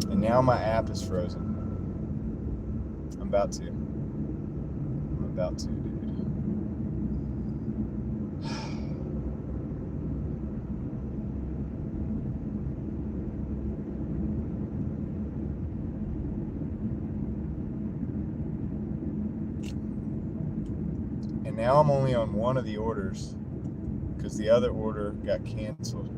here? And now my app is frozen. I'm about to, dude. And now I'm only on one of the orders because the other order got canceled.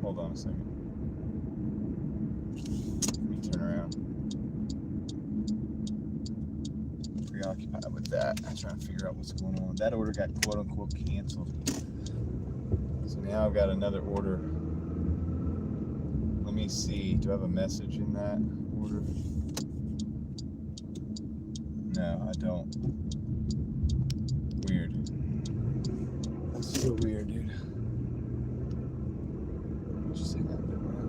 Hold on a second. Let me turn around. Preoccupied with that. I'm trying to figure out what's going on. That order got quote unquote canceled. So now I've got another order. Let me see. Do I have a message in that order? No, I don't. Weird. That's so weird, dude. Just say that bit, man.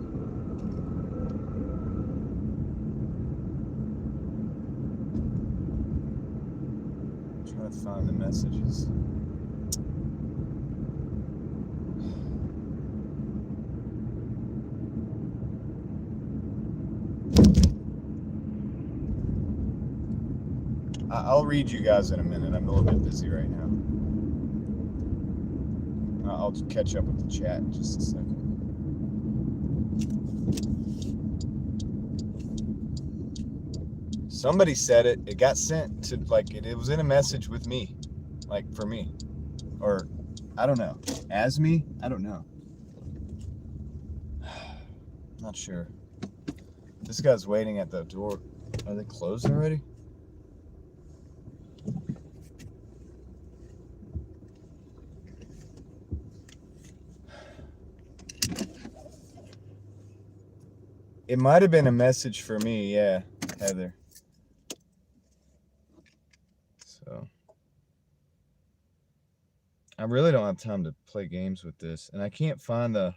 I'm trying to find the messages. I'll read you guys in a minute. I'm a little bit busy right now. I'll catch up with the chat in just a second. Somebody said it. It got sent to, like, it was in a message with me, like, for me. Or, I don't know. As me? I don't know. Not sure. This guy's waiting at the door. Are they closed already? It might have been a message for me, yeah, Heather. So I really don't have time to play games with this, and I can't find the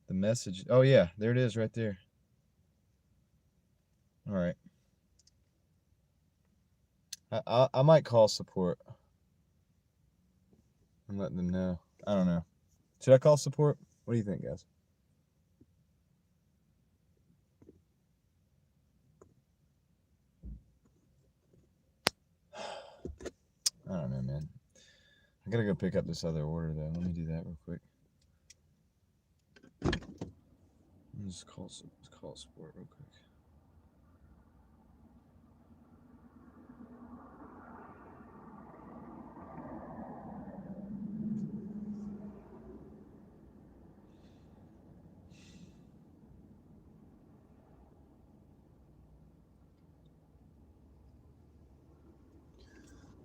message. Oh yeah, there it is right there. All right. I might call support. I'm letting them know. I don't know. Should I call support? What do you think, guys? I don't know, man. I gotta go pick up this other order though. Let me do that real quick. Let's call support real quick.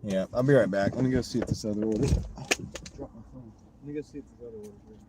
Yeah, I'll be right back. Let me go see if this other order. Drop my phone. Let me go see if this other order's ready.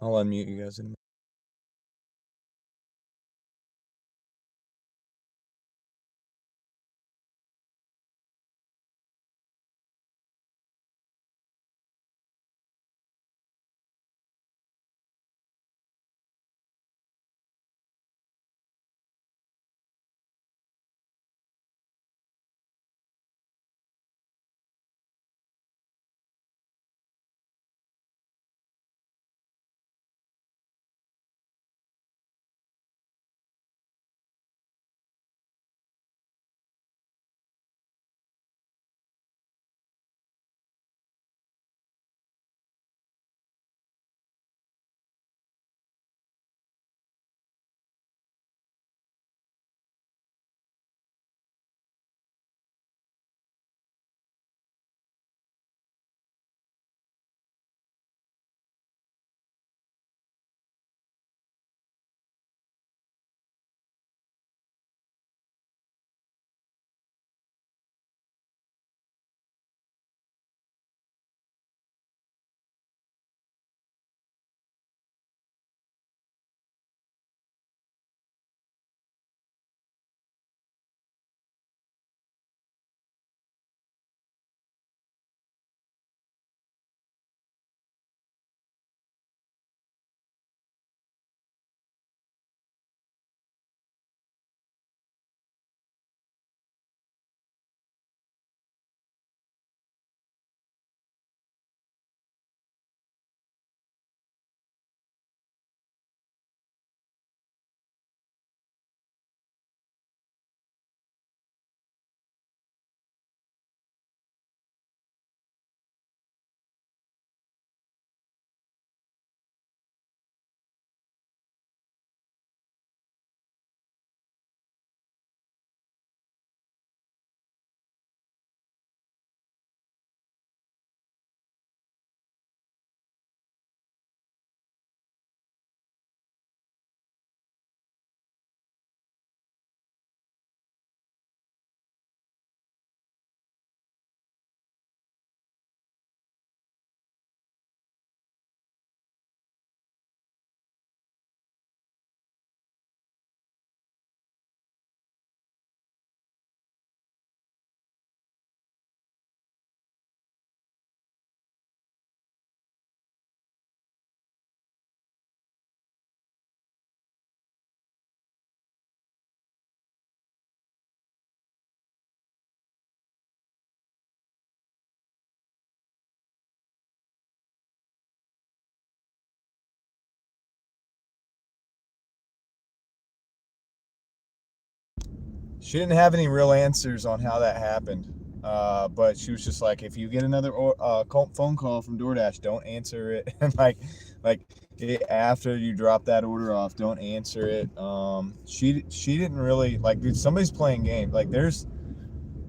I'll unmute you guys in a minute. She didn't have any real answers on how that happened, but she was just like, if you get another phone call from DoorDash, don't answer it. And after you drop that order off, don't answer it. She didn't really like. Dude, somebody's playing games. Like there's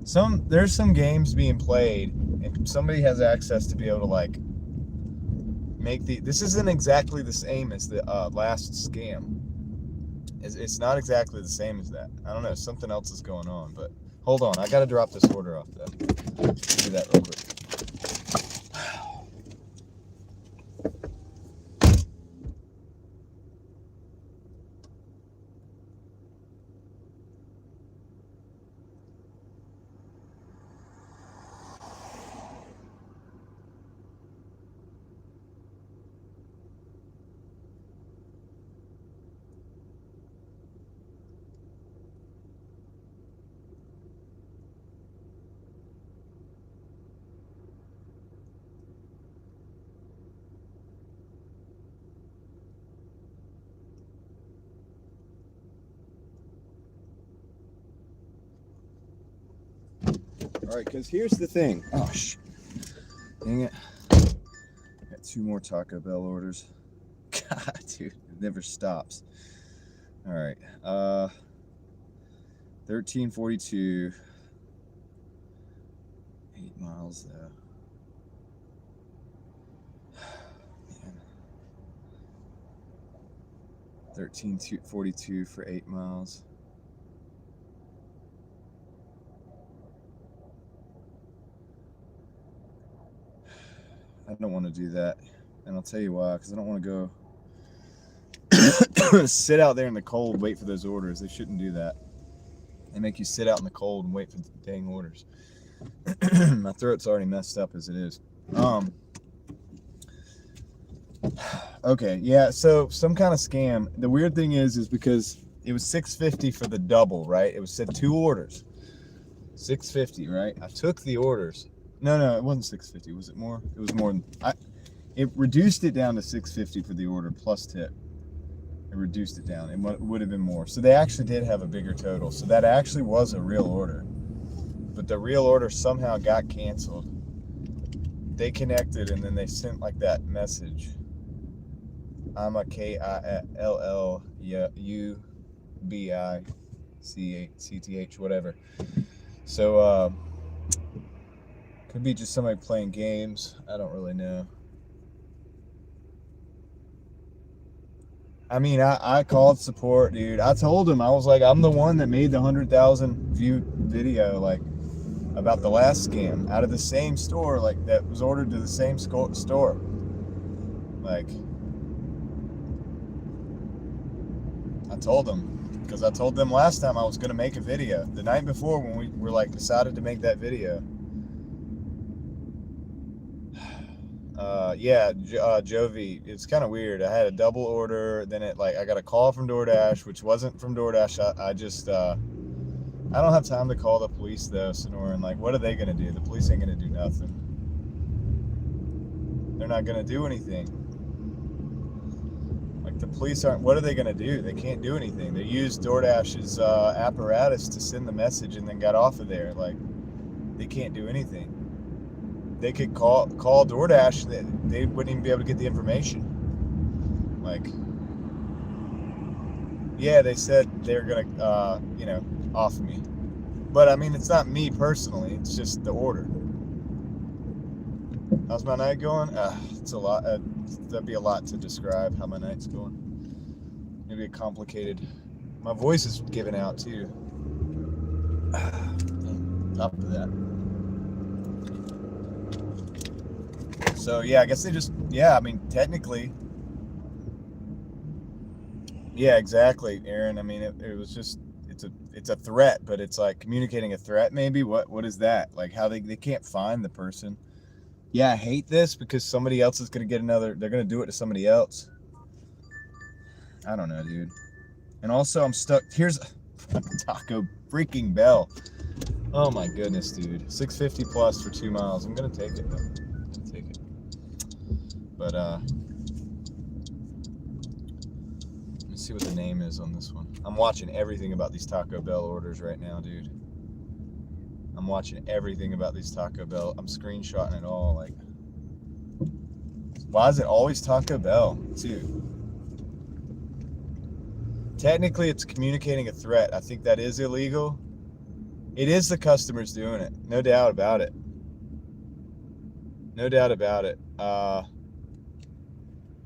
some games being played, and somebody has access to be able to like make the. This isn't exactly the same as the last scam. It's not exactly the same as that. I don't know. Something else is going on. But hold on. I got to drop this order off, though. Do that real quick. All right, because here's the thing. Oh, dang it. Got 2 more Taco Bell orders. God, dude, it never stops. All right. 1342. 8 miles, though. 13.42 for 8 miles. I don't want to do that, and I'll tell you why. Because I don't want to go sit out there in the cold, wait for those orders. They shouldn't do that. They make you sit out in the cold and wait for the dang orders. My throat's already messed up as it is. Okay, yeah, so some kind of scam. The weird thing is because it was $6.50 for the double, right? It was said 2 orders. $6.50, right? I took the orders. No, it wasn't $6.50. Was it more? It was more than it reduced it down to $6.50 for the order plus tip. It reduced it down. It would have been more. So they actually did have a bigger total. So that actually was a real order. But the real order somehow got canceled. They connected and then they sent like that message. I'm a KILLUBICTH, whatever. So could be just somebody playing games. I don't really know. I mean, I called support, dude. I told him, I was like, I'm the one that made the 100,000 view video, like, about the last scam out of the same store, like, that was ordered to the same store. Like, I told them, because I told them last time I was going to make a video. The night before when we were, like, decided to make that video. Yeah, Jovi, it's kind of weird. I had a double order, then I got a call from Doordash, which wasn't from Doordash. I don't have time to call the police though, Sonoran. Like, what are they gonna do? The police ain't gonna do nothing. They're not gonna do anything. Like, the police aren't, what are they gonna do? They can't do anything. They used Doordash's apparatus to send the message and then got off of there. Like, they can't do anything. They could call DoorDash, they wouldn't even be able to get the information. Like, yeah, they said they're gonna, offer me. But I mean, it's not me personally, it's just the order. How's my night going? It's a lot, that'd be a lot to describe how my night's going. Maybe a complicated, my voice is giving out too. On top of that. So yeah, I guess they just, I mean, technically, yeah, exactly, Aaron. I mean, it was just, it's a threat, but it's like communicating a threat. Maybe what is that? Like, how they can't find the person. Yeah, I hate this because somebody else is gonna get they're gonna do it to somebody else. I don't know, dude. And also, I'm stuck. Here's Taco freaking Bell. Oh my goodness, dude. $6.50 plus for 2 miles. I'm gonna take it though. But let me see what the name is on this one. I'm watching everything about these Taco Bell orders right now, dude. I'm watching everything about these Taco Bell. I'm screenshotting it all. Like, why is it always Taco Bell, too? Technically, it's communicating a threat. I think that is illegal. It is the customers doing it. No doubt about it. No doubt about it.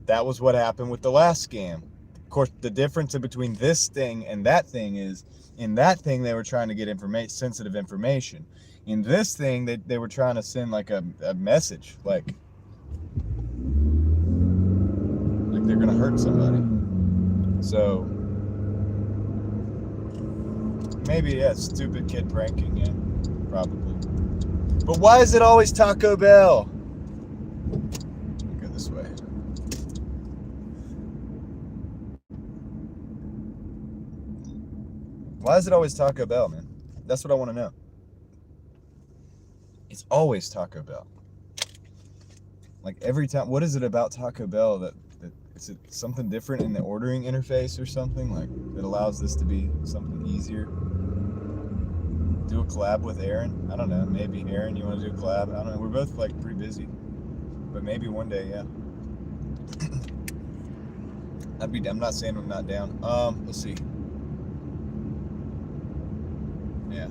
That was what happened with the last scam. Of course, the difference between this thing and that thing is, in that thing, they were trying to get sensitive information. In this thing, they were trying to send like a message, like they're gonna hurt somebody. So maybe, stupid kid pranking, probably. But why is it always Taco Bell? Go this way. Why is it always Taco Bell, man? That's what I want to know. It's always Taco Bell. Like, every time. What is it about Taco Bell that is it something different in the ordering interface or something, like, that allows this to be something easier? Do a collab with Aaron? I don't know. Maybe Aaron, you want to do a collab? I don't know. We're both like pretty busy, but maybe one day, yeah. I'm not saying I'm not down. Let's see. Yeah. I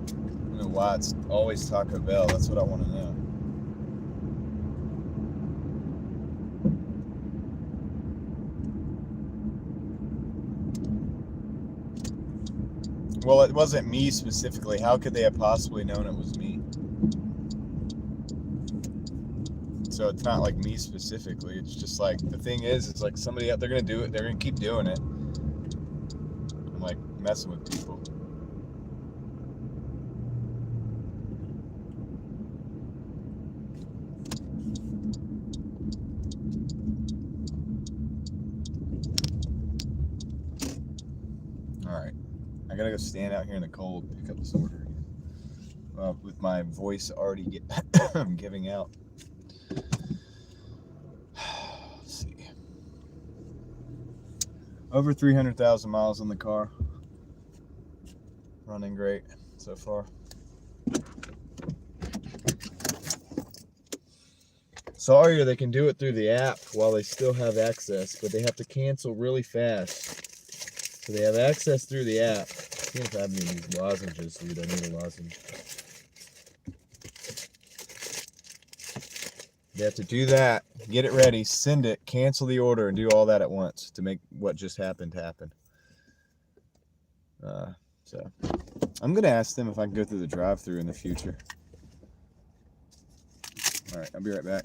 don't know why it's always Taco Bell. That's what I want to know. Well, it wasn't me specifically. How could they have possibly known it was me? So it's not like me specifically. It's just like, the thing is, it's like somebody out, they're going to do it. They're going to keep doing it. I'm like messing with people. All right. I got to go stand out here in the cold, pick up this order again. With my voice already giving out. Let's see. Over 300,000 miles on the car. Running great so far. Sorry, they can do it through the app while they still have access, but they have to cancel really fast. So they have access through the app. I can't have any of these lozenges, dude. I need a lozenge. They have to do that, get it ready, send it, cancel the order, and do all that at once to make what just happened happen. So I'm going to ask them if I can go through the drive-thru in the future. All right, I'll be right back.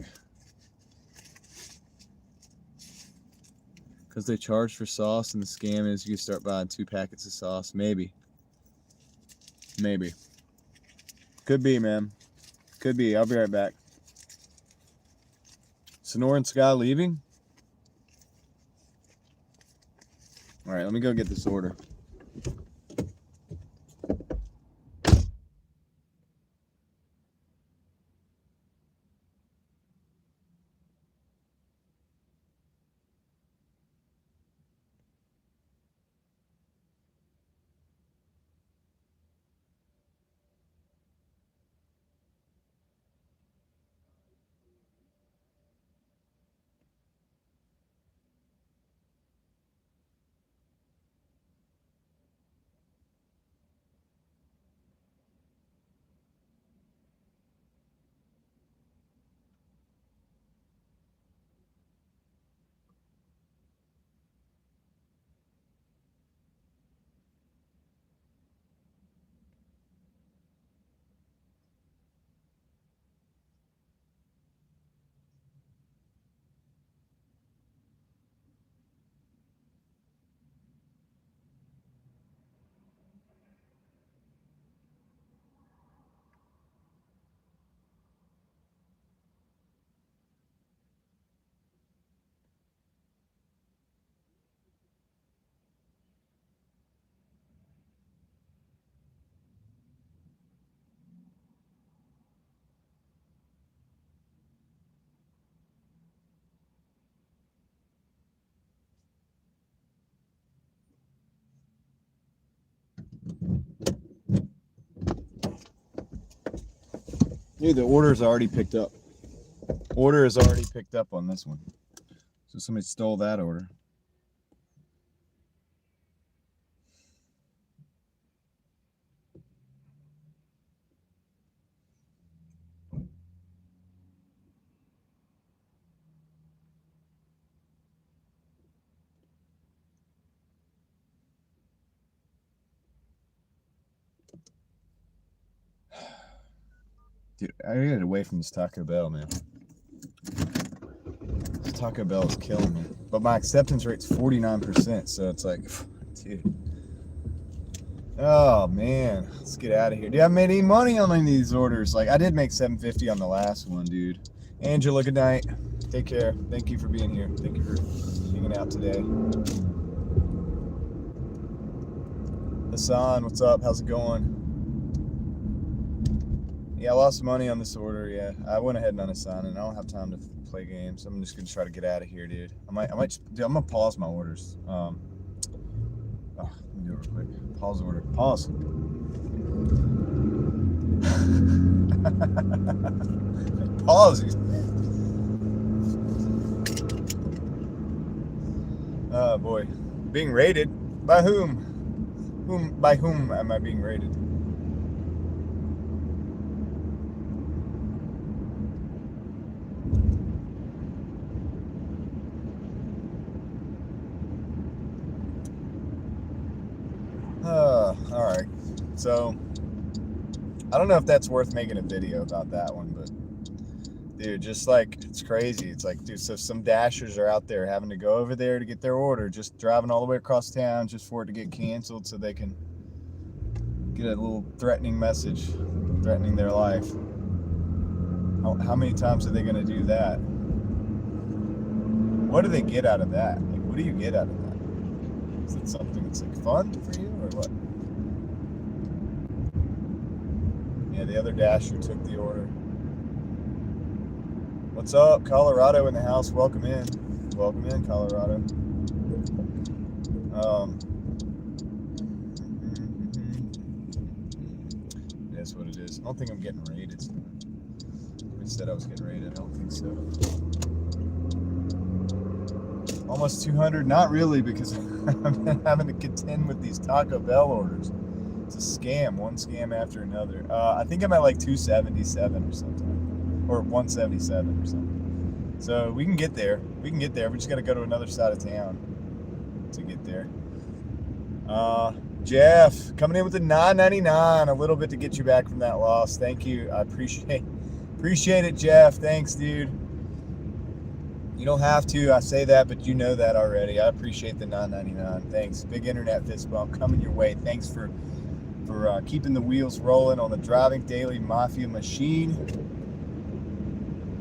Because they charge for sauce, and the scam is you start buying 2 packets of sauce. Maybe. Could be, man. Could be. I'll be right back. Sonora and Sky leaving? All right, let me go get this order. Dude, the order's already picked up. Order is already picked up on this one. So somebody stole that order. Dude, I gotta get away from this Taco Bell, man. This Taco Bell is killing me. But my acceptance rate's 49%, so it's like, dude. Oh, man. Let's get out of here. Dude, I haven't made any money on any of these orders. Like, I did make $7.50 on the last one, dude. Angela, good night. Take care. Thank you for being here. Thank you for hanging out today. Hassan, what's up? How's it going? Yeah, I lost money on this order. Yeah, I went ahead and unassigned it. I don't have time to play games. I'm just gonna try to get out of here, dude. I'm gonna pause my orders. Let me do it real quick. Pause order. Pause. Pause. Oh boy, being rated by whom? By whom am I being rated? All right. So I don't know if that's worth making a video about that one, but dude, just like, it's crazy. It's like, dude, so some dashers are out there having to go over there to get their order, just driving all the way across town just for it to get canceled so they can get a little threatening message, threatening their life. How many times are they going to do that? What do they get out of that? Like, what do you get out of that? Is it something that's like fun for you or what? Yeah, the other dasher took the order. What's up, Colorado in the house? Welcome in. Welcome in, Colorado. That's what it is. I don't think I'm getting raided. I said I was getting raided. I don't think so. Almost 200. Not really, because I've been having to contend with these Taco Bell orders. It's a scam. One scam after another. I think I'm at like 277 or something. Or 177 or something. So we can get there. We can get there. We just got to go to another side of town to get there. Jeff, coming in with the $9.99, a little bit to get you back from that loss. Thank you. I appreciate it, Jeff. Thanks, dude. You don't have to. I say that, but you know that already. I appreciate the $9.99. Thanks. Big internet fist bump coming your way. Thanks for keeping the wheels rolling on the Driving Daily Mafia machine.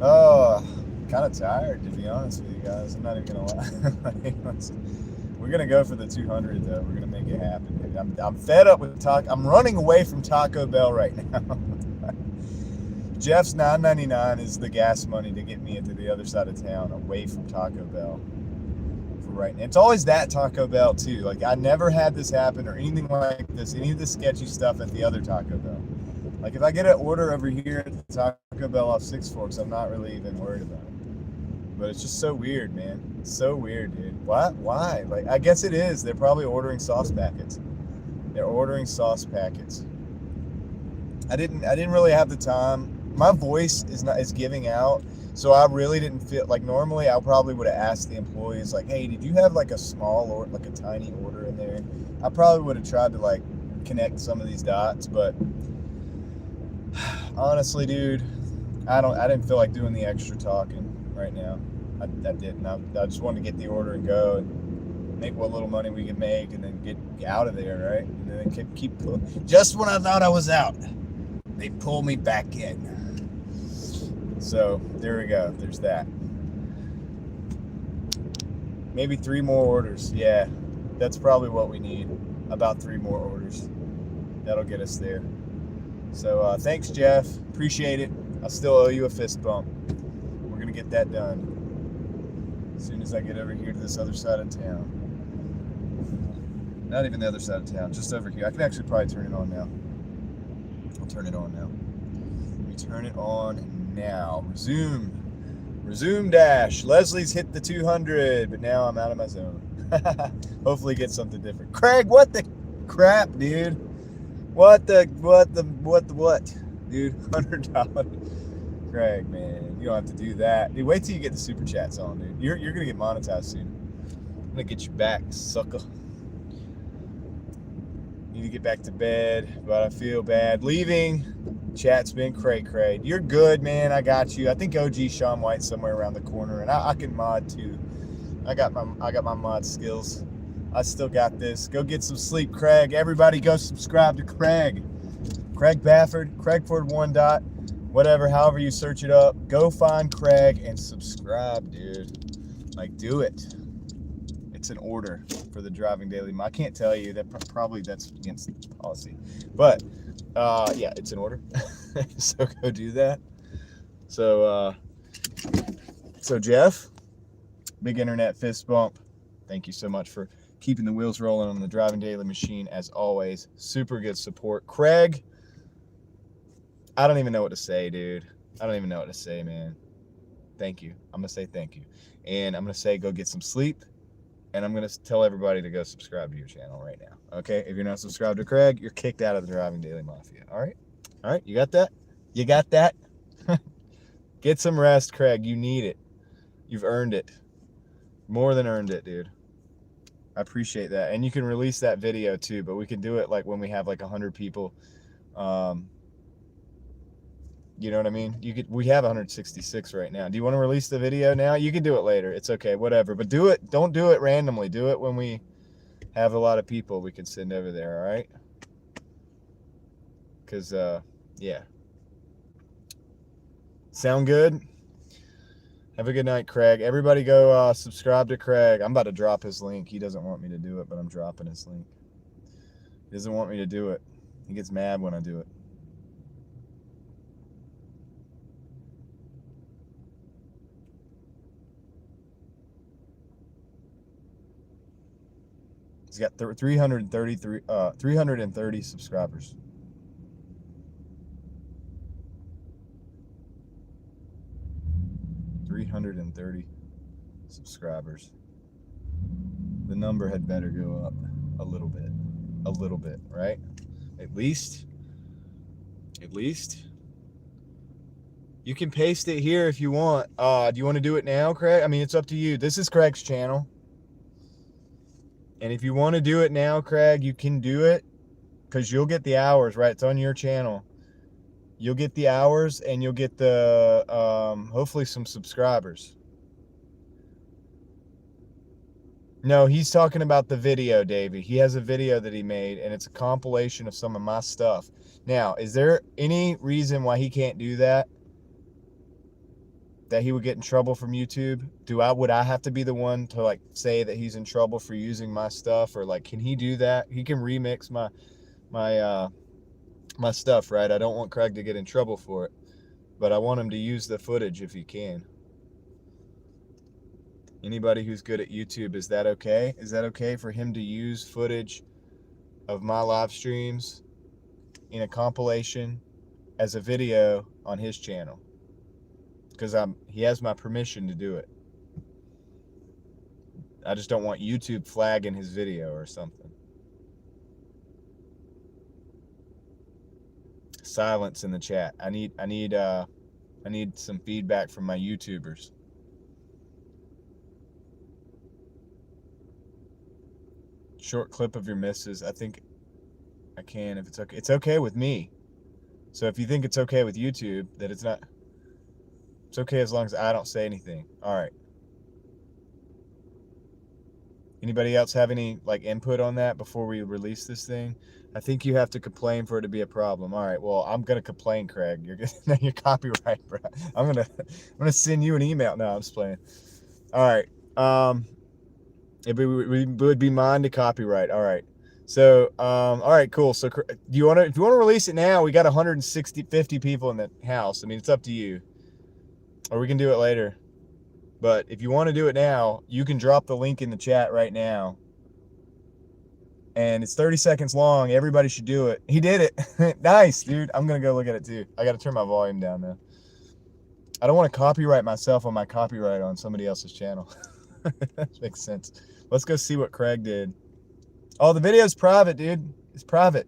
Oh, kind of tired, to be honest with you guys. I'm not even gonna lie. We're gonna go for the 200 though. We're gonna make it happen. I'm fed up with Taco. I'm running away from Taco Bell right now. Jeff's $9.99 is the gas money to get me into the other side of town, away from Taco Bell. For right now, it's always that Taco Bell too. Like, I never had this happen or anything like this. Any of the sketchy stuff at the other Taco Bell. Like, if I get an order over here at the Taco Bell off Six Forks, I'm not really even worried about it. But it's just so weird, man. It's so weird, dude. What? Why? Like, I guess it is. They're probably ordering sauce packets. They're ordering sauce packets. I didn't really have the time. My voice is giving out, so I really didn't feel like, normally I probably would have asked the employees, like, hey, did you have like a small or like a tiny order in there? I probably would have tried to like connect some of these dots, but honestly, dude, I didn't feel like doing the extra talking right now. I didn't. I just wanted to get the order and go and make what little money we could make and then get out of there, right? And then keep pulling. Just when I thought I was out, they pull me back in. So there we go. There's that. Maybe 3 more orders. Yeah, that's probably what we need. About 3 more orders. That'll get us there. So thanks, Jeff. Appreciate it. I still owe you a fist bump. We're going to get that done as soon as I get over here to this other side of town. Not even the other side of town, just over here. I can actually probably turn it on now. I'll turn it on now. Let me turn it on now. Resume dash. Leslie's hit the 200, but now I'm out of my zone. Hopefully get something different. Craig, what the crap, dude? What, dude? $100. Craig, man, you don't have to do that. Dude, wait till you get the super chats on, dude. You're gonna get monetized soon. I'm gonna get you back, sucker. Need to get back to bed, but I feel bad leaving. Chat's been cray. You're good, man. I got you. I think OG Sean White's somewhere around the corner, and I can mod too. I got my mod skills. I still got this. Go get some sleep, Craig. Everybody go subscribe to Craig. Craig Bafford, Craigford1 dot, whatever, however you search it up. Go find Craig and subscribe, dude. Like, do it. It's an order for the Driving Daily. I can't tell you that probably that's against policy, but yeah, it's an order. So go do that. So Jeff, big internet fist bump. Thank you so much for keeping the wheels rolling on the Driving Daily machine as always. Super good support. Craig, I don't even know what to say, dude. I don't even know what to say, man. Thank you. I'm gonna say thank you, and I'm gonna say go get some sleep. And I'm going to tell everybody to go subscribe to your channel right now. Okay? If you're not subscribed to Craig, you're kicked out of the Driving Daily Mafia. All right? All right? You got that? You got that? Get some rest, Craig. You need it. You've earned it. More than earned it, dude. I appreciate that. And you can release that video too, but we can do it like when we have like 100 people. You know what I mean? We have 166 right now. Do you want to release the video now? You can do it later. It's okay, whatever. But do it. Don't do it randomly. Do it when we have a lot of people we can send over there, all right? Because, yeah. Sound good? Have a good night, Craig. Everybody go subscribe to Craig. I'm about to drop his link. He doesn't want me to do it, but I'm dropping his link. He doesn't want me to do it. He gets mad when I do it. He's got 330 subscribers. $330 subscribers. The number had better go up a little bit, right? At least. You can paste it here if you want. Do you want to do it now, Craig? I mean, it's up to you. This is Craig's channel. And if you want to do it now, Craig, you can do it because you'll get the hours, right? It's on your channel. You'll get the hours and you'll get the, hopefully some subscribers. No, he's talking about the video, Davey. He has a video that he made and it's a compilation of some of my stuff. Now, is there any reason why he can't do that? That he would get in trouble from YouTube? Would I have to be the one to like say that he's in trouble for using my stuff, or like can he do that? He can remix my stuff, right? I don't want Craig to get in trouble for it, but I want him to use the footage if he can. Anybody who's good at YouTube, is that okay? Is that okay for him to use footage of my live streams in a compilation as a video on his channel? Because he has my permission to do it. I just don't want YouTube flagging his video or something. Silence in the chat. I need some feedback from my YouTubers. Short clip of your misses. I think I can if it's okay. It's okay with me. So if you think it's okay with YouTube, that it's not. It's okay as long as I don't say anything. All right. Anybody else have any like input on that before we release this thing? I think you have to complain for it to be a problem. All right. Well, I'm gonna complain, Craig. You're copyright, bro. I'm gonna send you an email. No, I'm just playing. All right. It would be mine to copyright. All right. So, all right, cool. So, if you want to release it now, we got 50 people in the house. I mean, it's up to you. Or we can do it later. But if you want to do it now, you can drop the link in the chat right now. And it's 30 seconds long. Everybody should do it. He did it. Nice, dude. I'm going to go look at it too. I got to turn my volume down now. I don't want to copyright myself on my copyright on somebody else's channel. That makes sense. Let's go see what Craig did. Oh, the video's private, dude. It's private.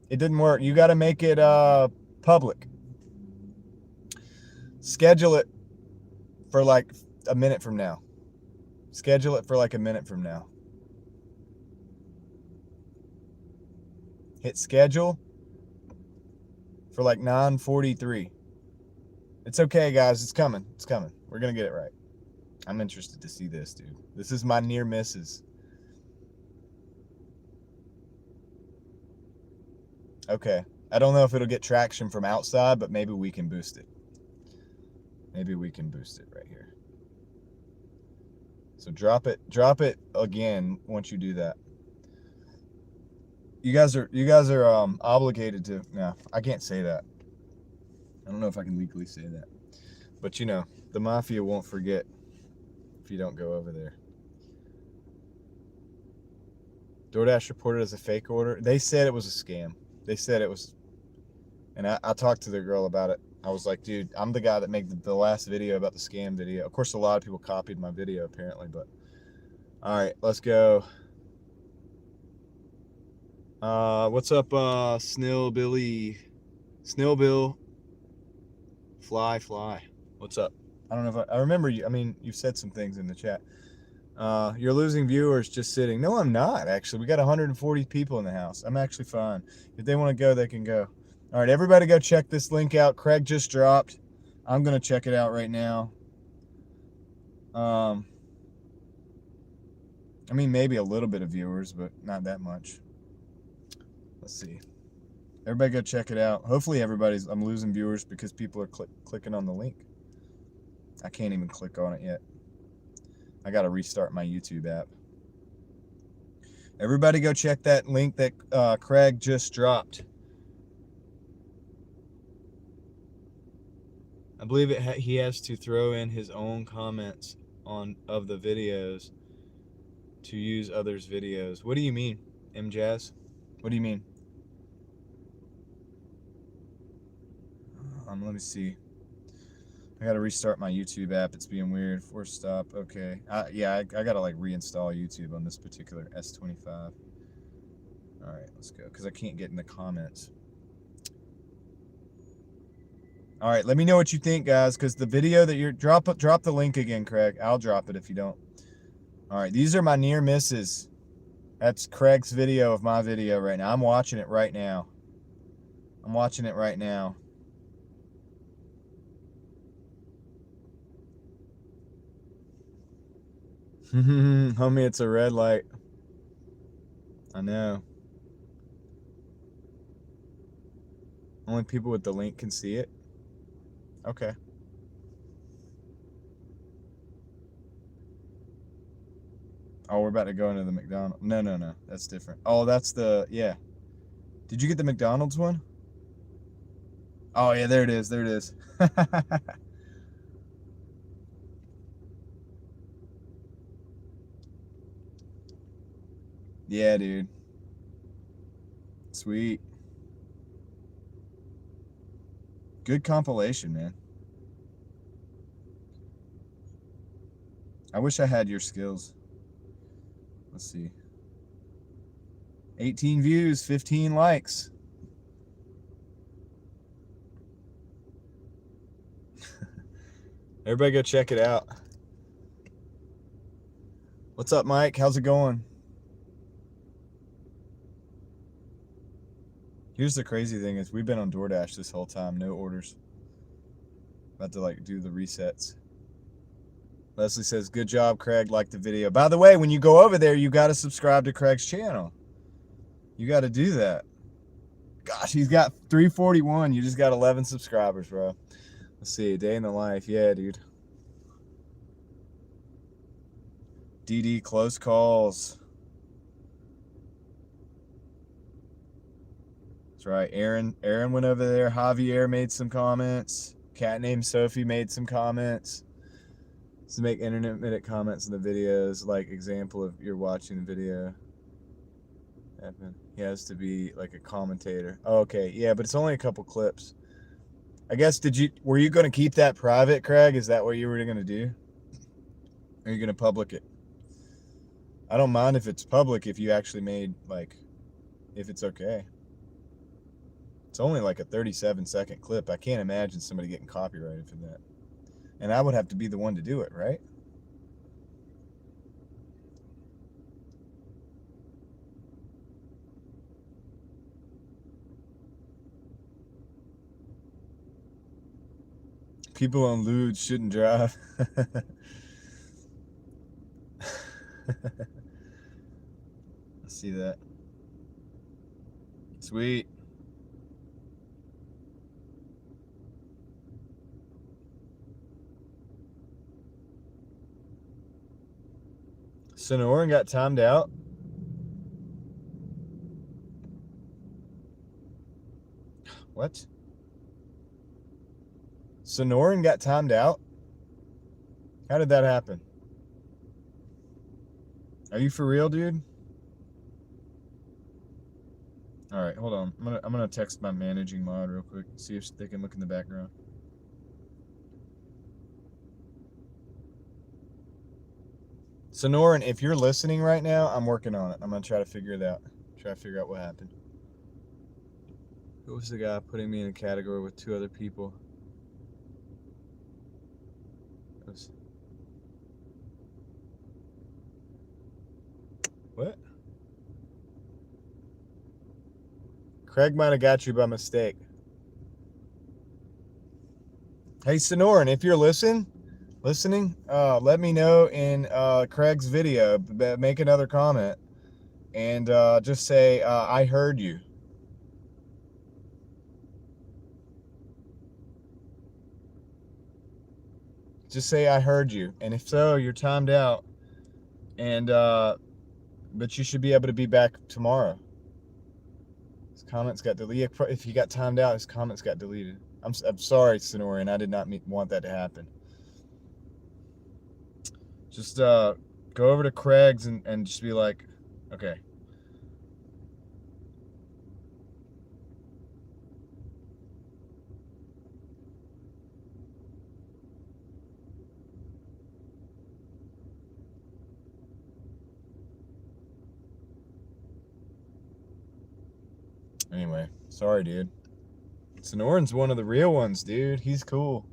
It didn't work. You got to make it public. Schedule it for like a minute from now. Schedule it for like a minute from now. Hit schedule for like 9:43. It's okay, guys. It's coming. It's coming. We're going to get it right. I'm interested to see this, dude. This is my near misses. Okay. I don't know if it'll get traction from outside, but maybe we can boost it. Maybe we can boost it right here. So drop it again once you do that. You guys are obligated to. No, I can't say that. I don't know if I can legally say that. But you know, the mafia won't forget if you don't go over there. DoorDash reported as a fake order. They said it was a scam. They said it was, and I talked to the girl about it. I was like, dude, I'm the guy that made the last video about the scam video. Of course, a lot of people copied my video apparently, but all right, let's go. What's up, Snillbilly? Snillbill. Fly. What's up? I don't know if I remember you. I mean, you've said some things in the chat. You're losing viewers just sitting. No, I'm not, actually. We got 140 people in the house. I'm actually fine. If they want to go, they can go. All right, everybody go check this link out. Craig just dropped. I'm going to check it out right now. I mean, maybe a little bit of viewers, but not that much. Let's see. Everybody go check it out. Hopefully I'm losing viewers because people are clicking on the link. I can't even click on it yet. I got to restart my YouTube app. Everybody go check that link that Craig just dropped. I believe he has to throw in his own comments of the videos to use others' videos. What do you mean, MJazz? What do you mean? Let me see. I gotta restart my YouTube app. It's being weird. Force stop. Okay. Yeah, I gotta like reinstall YouTube on this particular S25. All right, let's go. Because I can't get in the comments. All right, let me know what you think, guys. Because the video that you're drop the link again, Craig. I'll drop it if you don't. All right, these are my near misses. That's Craig's video of my video right now. I'm watching it right now. I'm watching it right now. Homie, it's a red light. I know. Only people with the link can see it. Okay. Oh, we're about to go into the McDonald's. No. That's different. Oh, that's the, yeah. Did you get the McDonald's one? Oh, yeah, there it is. There it is. Yeah, dude. Sweet. Good compilation, man. I wish I had your skills. Let's see. 18 views, 15 likes. Everybody go check it out. What's up, Mike? How's it going? Here's the crazy thing is we've been on Doordash this whole time, no orders. About to like do the resets. Leslie says, good job, Craig, like the video. By the way, when you go over there, you got to subscribe to Craig's channel. You got to do that. Gosh, he's got 341. You just got 11 subscribers, bro. Let's see, a day in the life. Yeah, dude. DD, close calls. That's right. Aaron went over there. Javier made some comments. Cat named Sophie made some comments. To make intermittent comments in the videos, like example of you're watching the video. He has to be like a commentator. Oh, okay, yeah, but it's only a couple clips. I guess were you going to keep that private, Craig? Is that what you were going to do? Or are you going to public it? I don't mind if it's public if you actually made like, if it's okay. It's only like a 37-second clip. I can't imagine somebody getting copyrighted for that. And I would have to be the one to do it, right? People on lewd shouldn't drive. I see that. Sweet. Sonoran got timed out. What? Sonoran got timed out? How did that happen? Are you for real, dude? All right, hold on. I'm gonna text my managing mod real quick. See if they can look in the background. Sonoran, if you're listening right now, I'm working on it. I'm gonna try to figure it out. Try to figure out what happened. Who was the guy putting me in a category with 2 other people? What? Craig might have got you by mistake. Hey, Sonoran, if you're listening, let me know in Craig's video. Make another comment and just say, I heard you. Just say, I heard you. And if so, you're timed out. And but you should be able to be back tomorrow. His comments got deleted. If he got timed out, his comments got deleted. I'm sorry, Sonorian. I did not want that to happen. Just go over to Craig's and just be like, okay. Anyway, sorry, dude. Sonoran's one of the real ones, dude. He's cool.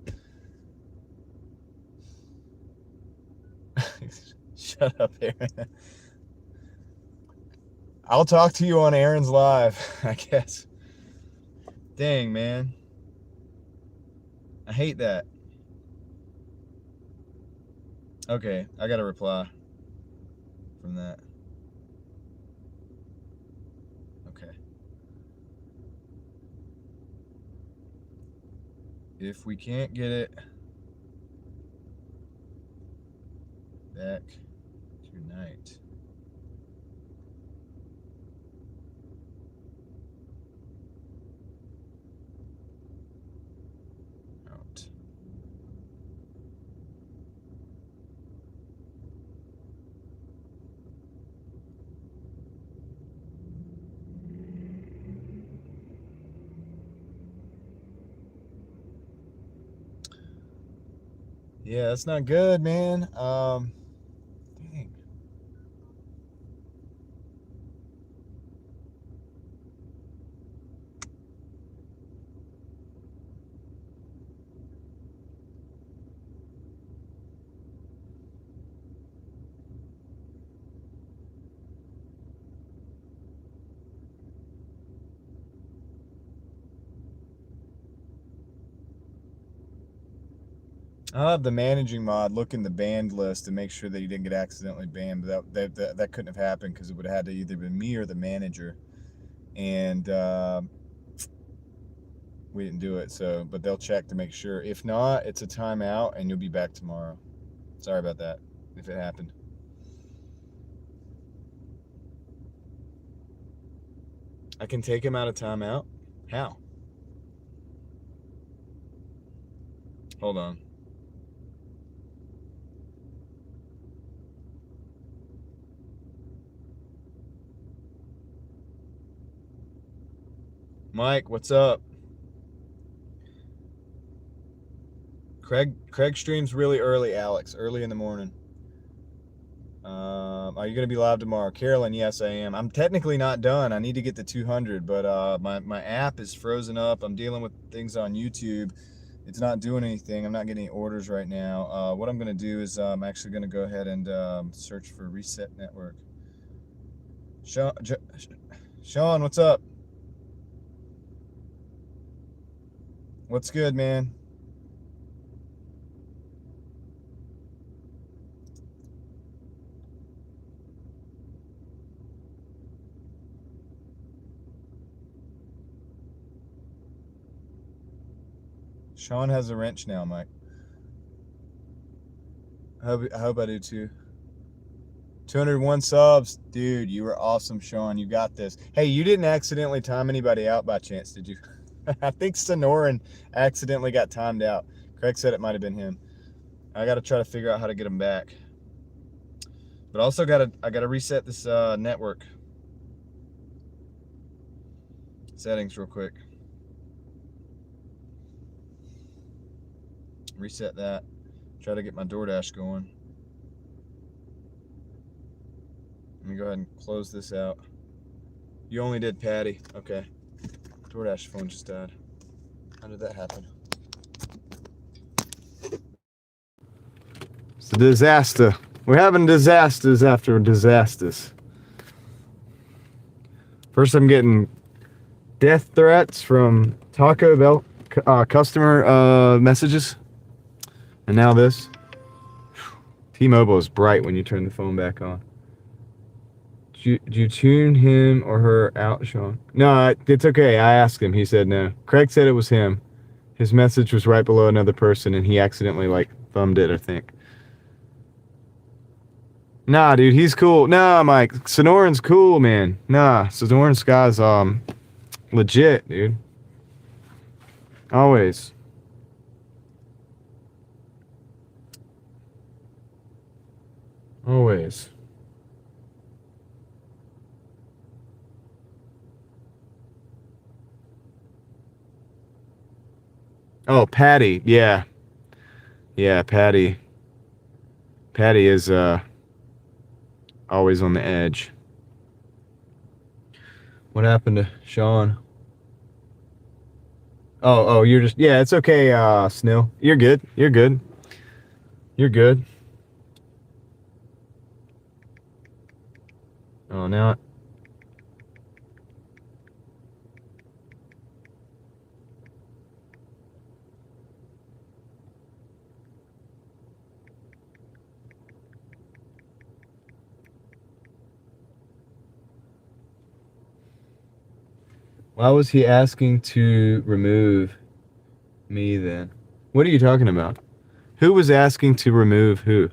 Shut up, Aaron. I'll talk to you on Aaron's live, I guess. Dang, man. I hate that. Okay, I got a reply from that. Okay. If we can't get it back tonight, out. Yeah, that's not good, man. Dang. I'll have the managing mod look in the banned list to make sure that he didn't get accidentally banned. But that couldn't have happened because it would have had to either been me or the manager. And we didn't do it. So, but they'll check to make sure. If not, it's a timeout and you'll be back tomorrow. Sorry about that if it happened. I can take him out of timeout? How? Hold on. Mike, what's up? Craig streams really early, Alex. Early in the morning. Are you going to be live tomorrow? Carolyn, yes, I am. I'm technically not done. I need to get to 200, but my app is frozen up. I'm dealing with things on YouTube. It's not doing anything. I'm not getting any orders right now. What I'm going to do is I'm actually going to go ahead and search for Reset Network. Sean, what's up? What's good, man? Sean has a wrench now, Mike. I hope I do too. 201 subs. Dude, you were awesome, Sean. You got this. Hey, you didn't accidentally time anybody out by chance, did you? I think Sonoran accidentally got timed out. Craig said it might have been him. I got to try to figure out how to get him back. But also I got to reset this network settings real quick. Reset that. Try to get my Doordash going. Let me go ahead and close this out. You only did Patty. Okay. Doordash phone just died. How did that happen? It's a disaster. We're having disasters after disasters. First I'm getting death threats from Taco Bell customer messages. And now this. T-Mobile is bright when you turn the phone back on. Did you tune him or her out, Sean? No, it's okay. I asked him. He said no. Craig said it was him. His message was right below another person, and he accidentally, like, thumbed it, I think. Nah, dude, he's cool. Nah, Mike, Sonoran's cool, man. Nah, Sonoran Sky's, legit, dude. Always. Always. Oh, Patty. Yeah. Yeah, Patty. Patty is, always on the edge. What happened to Sean? Oh, you're just... Yeah, it's okay, Snill. You're good. You're good. You're good. Oh, now... Why was he asking to remove me then? What are you talking about? Who was asking to remove who?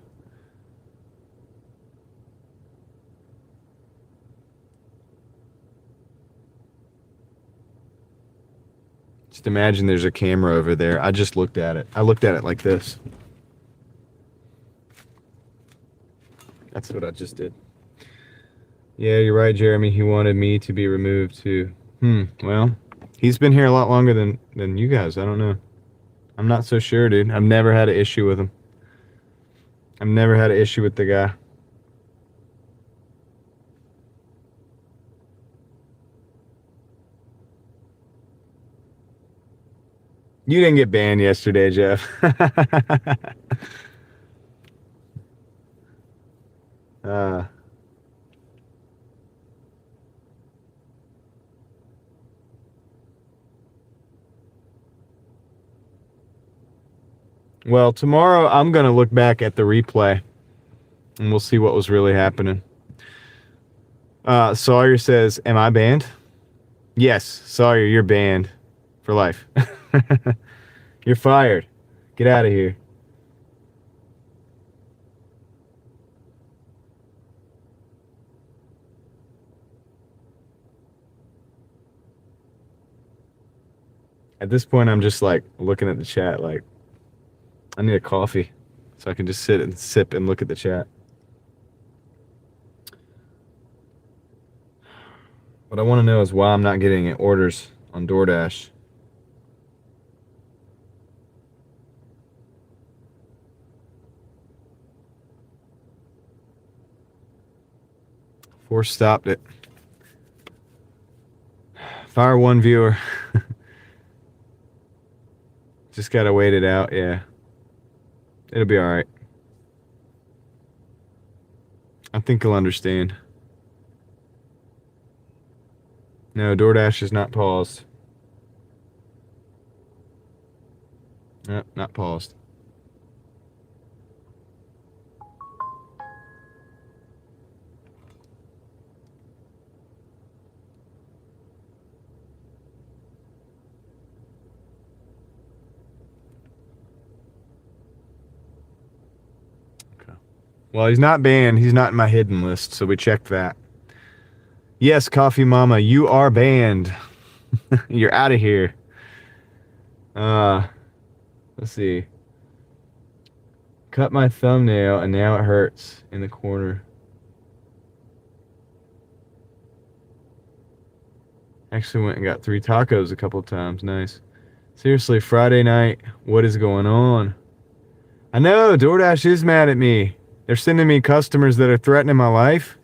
Just imagine there's a camera over there. I just looked at it. I looked at it like this. That's what I just did. Yeah, you're right, Jeremy. He wanted me to be removed too. Well, he's been here a lot longer than you guys. I don't know. I'm not so sure, dude. I've never had an issue with him. I've never had an issue with the guy. You didn't get banned yesterday, Jeff. Well, tomorrow I'm going to look back at the replay and we'll see what was really happening. Sawyer says, am I banned? Yes, Sawyer, you're banned for life. You're fired. Get out of here. At this point, I'm just like looking at the chat like, I need a coffee so I can just sit and sip and look at the chat. What I want to know is why I'm not getting orders on Doordash. Force stopped it. Fire one viewer. Just gotta wait it out, yeah. It'll be alright. I think he'll understand. No, Doordash is not paused. Nope, not paused. Okay. Well, he's not banned. He's not in my hidden list, so we checked that. Yes, Coffee Mama, you are banned. You're out of here. Let's see. Cut my thumbnail and now it hurts in the corner. Actually went and got 3 tacos a couple of times. Nice. Seriously, Friday night, what is going on? I know, DoorDash is mad at me. They're sending me customers that are threatening my life.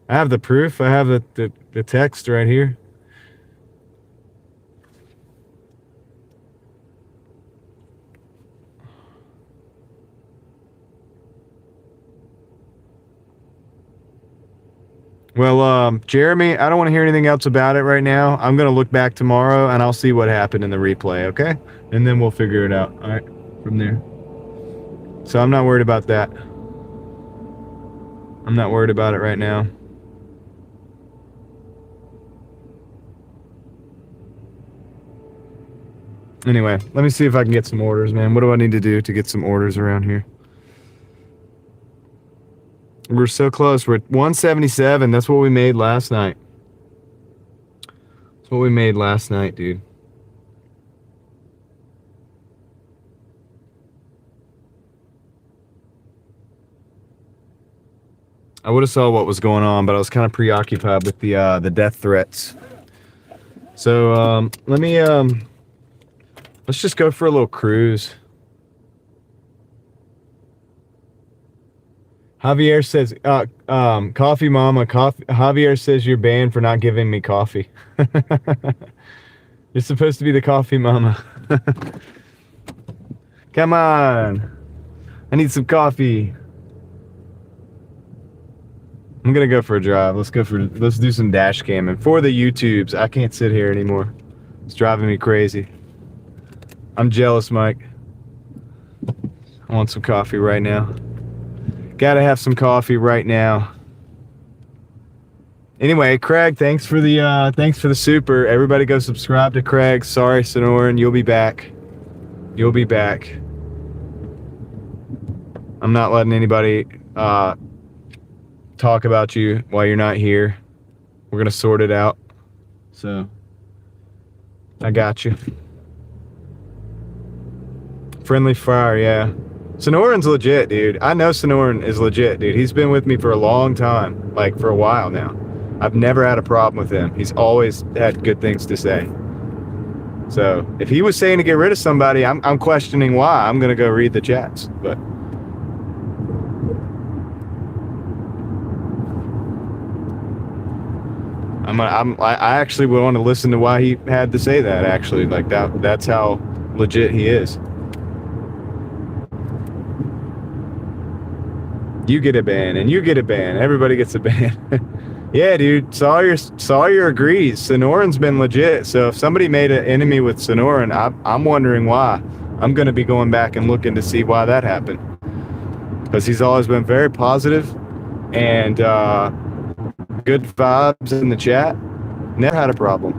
I have the proof. I have the text right here. Well, Jeremy, I don't want to hear anything else about it right now. I'm going to look back tomorrow and I'll see what happened in the replay, okay? And then we'll figure it out, all right, from there. So I'm not worried about that. I'm not worried about it right now. Anyway, let me see if I can get some orders, man. What do I need to do to get some orders around here? We're so close. We're at 177. That's what we made last night. That's what we made last night, dude. I would have saw what was going on, but I was kind of preoccupied with the death threats. So let me let's just go for a little cruise. Javier says, coffee mama, coffee. Javier says you're banned for not giving me coffee. You're supposed to be the coffee mama. Come on. I need some coffee. I'm gonna go for a drive. Let's do some dash camming for the YouTubes. I can't sit here anymore. It's driving me crazy. I'm jealous, Mike. I want some coffee right now. Gotta have some coffee right now. Anyway, Craig, thanks for the super. Everybody go subscribe to Craig. Sorry, Sonoran, you'll be back. You'll be back. I'm not letting anybody talk about you while you're not here. We're gonna sort it out. So I got you. Friendly fire, yeah. Sonoran's legit, dude. I know Sonoran is legit, dude. He's been with me for a long time, like for a while now. I've never had a problem with him. He's always had good things to say. So if he was saying to get rid of somebody, I'm questioning why. I'm gonna go read the chats, but. I actually would want to listen to why he had to say that, actually. Like, that's how legit he is. You get a ban, and you get a ban. Everybody gets a ban. Yeah, dude. Sawyer agrees. Sonoran's been legit. So if somebody made an enemy with Sonoran, I'm wondering why. I'm going to be going back and looking to see why that happened. Because he's always been very positive and good vibes in the chat. Never had a problem.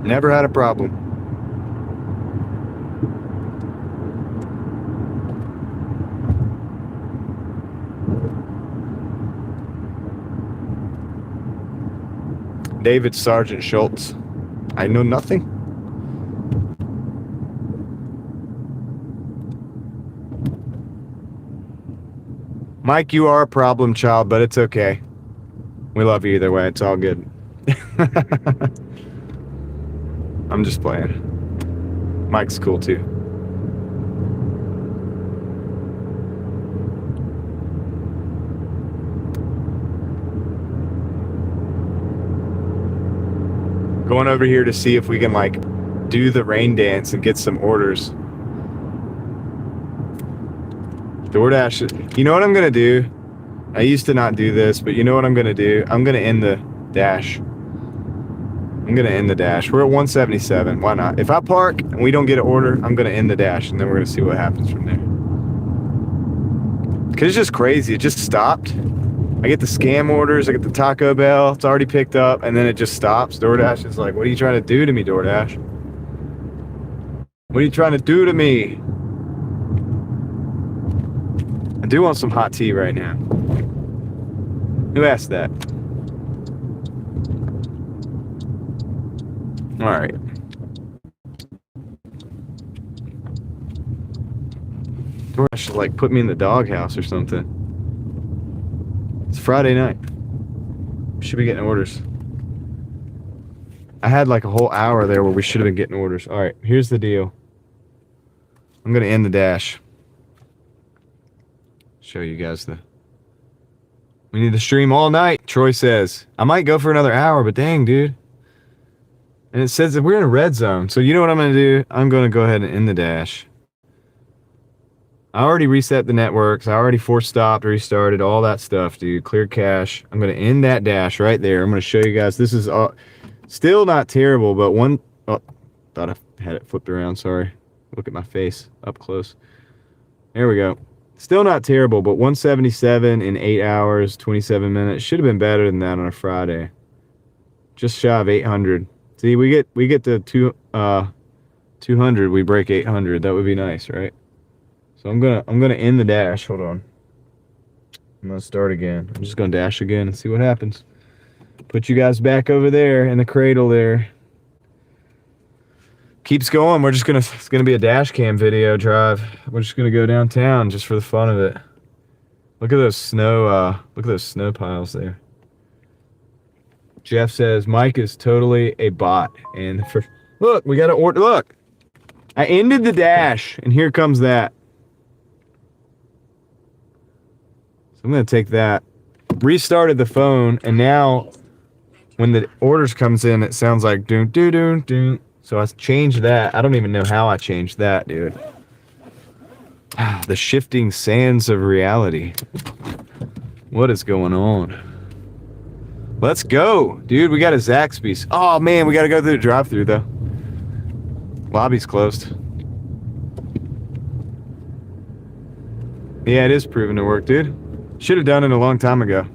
Never had a problem. David Sergeant Schultz. I know nothing. Mike, you are a problem child, but it's okay. We love you either way. It's all good. I'm just playing. Mike's cool too. Going over here to see if we can like do the rain dance and get some orders. Doordash. You know what I'm gonna do? I used to not do this, but you know what I'm gonna do? I'm gonna end the dash. I'm gonna end the dash. We're at 177. Why not? If I park and we don't get an order, I'm gonna end the dash, and then we're gonna see what happens from there. Cause it's just crazy. It just stopped. I get the scam orders. I get the Taco Bell. It's already picked up, and then it just stops. Doordash is like, "What are you trying to do to me, Doordash? What are you trying to do to me?" I do want some hot tea right now. Who asked that? All right. Doordash should like put me in the doghouse or something. It's Friday night. We should be getting orders. I had like a whole hour there where we should have been getting orders. All right, here's the deal. I'm gonna end the dash. Show you guys we need to stream all night, Troy says. I might go for another hour, but dang, dude. And it says that we're in a red zone. So you know what I'm going to do? I'm going to go ahead and end the dash. I already reset the networks. I already force stopped, restarted, all that stuff, dude. Clear cache. I'm going to end that dash right there. I'm going to show you guys. This is still not terrible, but oh, thought I had it flipped around. Sorry. Look at my face up close. There we go. Still not terrible, but 177 in 8 hours, 27 minutes. Should have been better than that on a Friday. Just shy of 800. See, we get to 200, we break 800. That would be nice, right? So I'm gonna end the dash. Hold on. I'm gonna start again. I'm just gonna dash again and see what happens. Put you guys back over there in the cradle there. Keeps going. It's gonna be a dash cam video drive. We're just gonna go downtown just for the fun of it. Look at those snow piles there. Jeff says Mike is totally a bot. And look, we got to order. Look, I ended the dash, and here comes that. So I'm gonna take that. Restarted the phone, and now when the orders comes in, it sounds like doon doon doon doon. So I changed that. I don't even know how I changed that, dude. The shifting sands of reality. What is going on? Let's go, dude. We got a Zaxby's. Oh man, we got to go through the drive-thru though. Lobby's closed. Yeah, it is proven to work, dude. Should have done it a long time ago.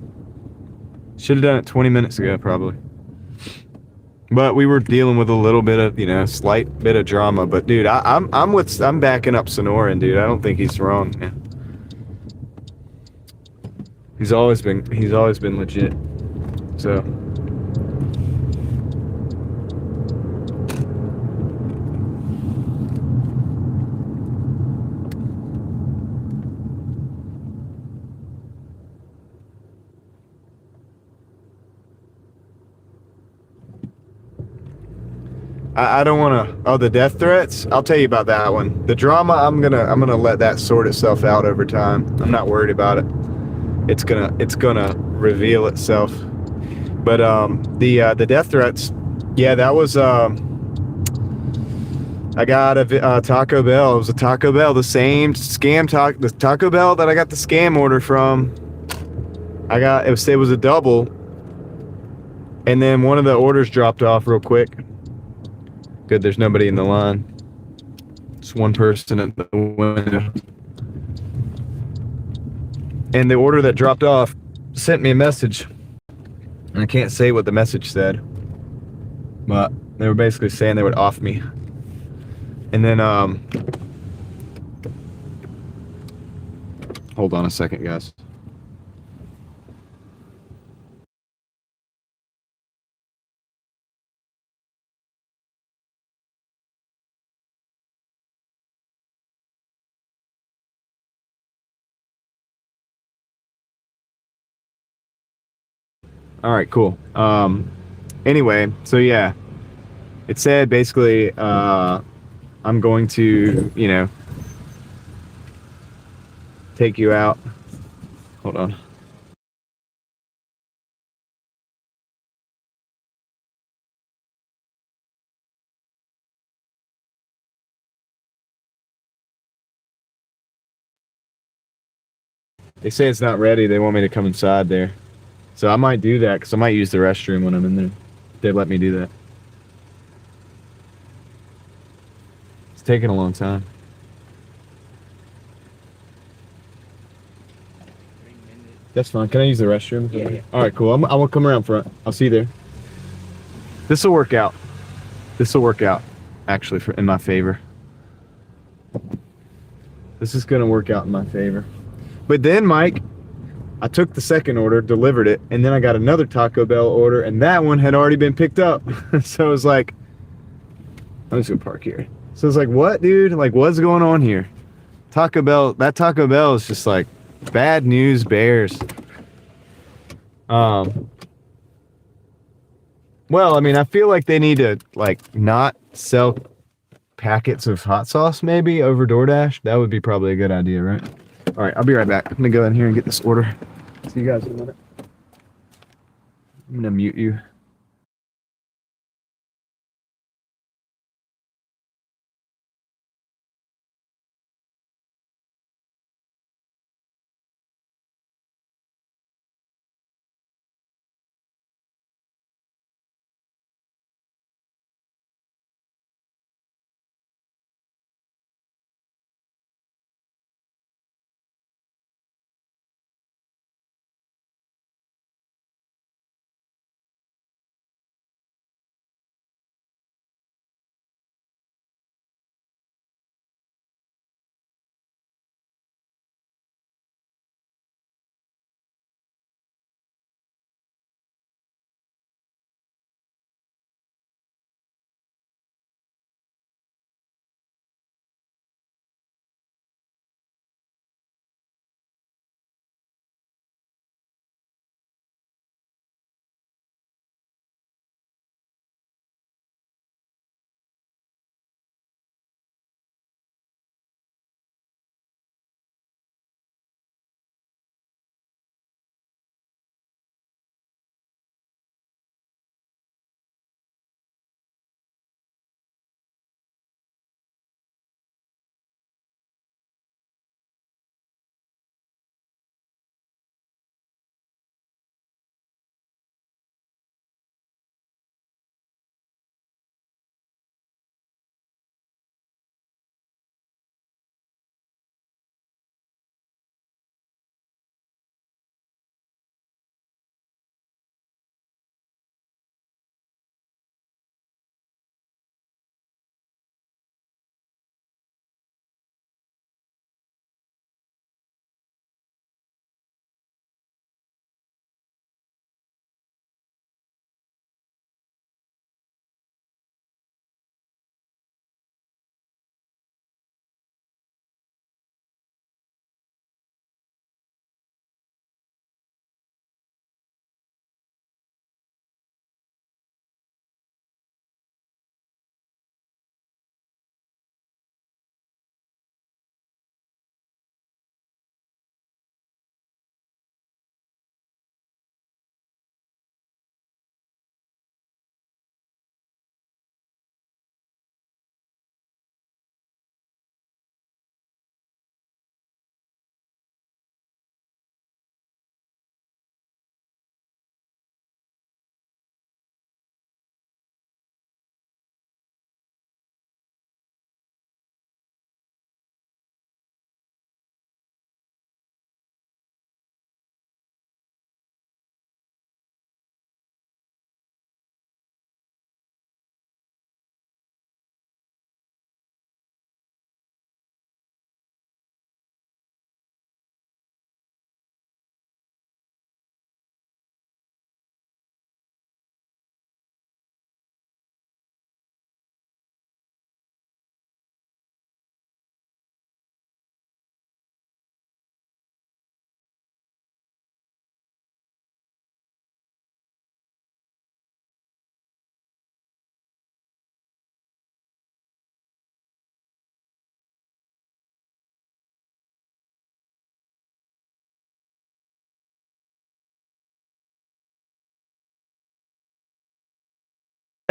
Should have done it 20 minutes ago, probably. But we were dealing with a little bit of, slight bit of drama. But dude, I'm backing up Sonoran, dude. I don't think he's wrong, man. He's always been legit. So. I don't want to. Oh, the death threats. I'll tell you about that one. The drama. I'm gonna let that sort itself out over time. I'm not worried about it. It's gonna reveal itself. But the death threats. Yeah, that was. I got a Taco Bell. It was a Taco Bell, the same the Taco Bell that I got the scam order from. It was a double, and then one of the orders dropped off real quick. Good, there's nobody in the line. Just one person at the window. And the order that dropped off sent me a message. And I can't say what the message said. But they were basically saying they would off me. And then, hold on a second, guys. All right, cool. Anyway, so yeah, it said basically, I'm going to, take you out. Hold on. They say it's not ready. They want me to come inside there. So I might do that because I might use the restroom when I'm in there. They let me do that. It's taking a long time. That's fine. Can I use the restroom? Yeah. All right, cool. I will come around front. I'll see you there. This will work out. Actually, in my favor. This is going to work out in my favor. But then, Mike, I took the second order, delivered it, and then I got another Taco Bell order, and that one had already been picked up. So I was like, I'm just gonna park here. So it's like, what, dude? Like, what's going on here? That Taco Bell is just like bad news bears. Well, I mean, I feel like they need to not sell packets of hot sauce maybe over Doordash. That would be probably a good idea, right? All right, I'll be right back. I'm gonna go in here and get this order. See you guys in a minute. I'm gonna mute you.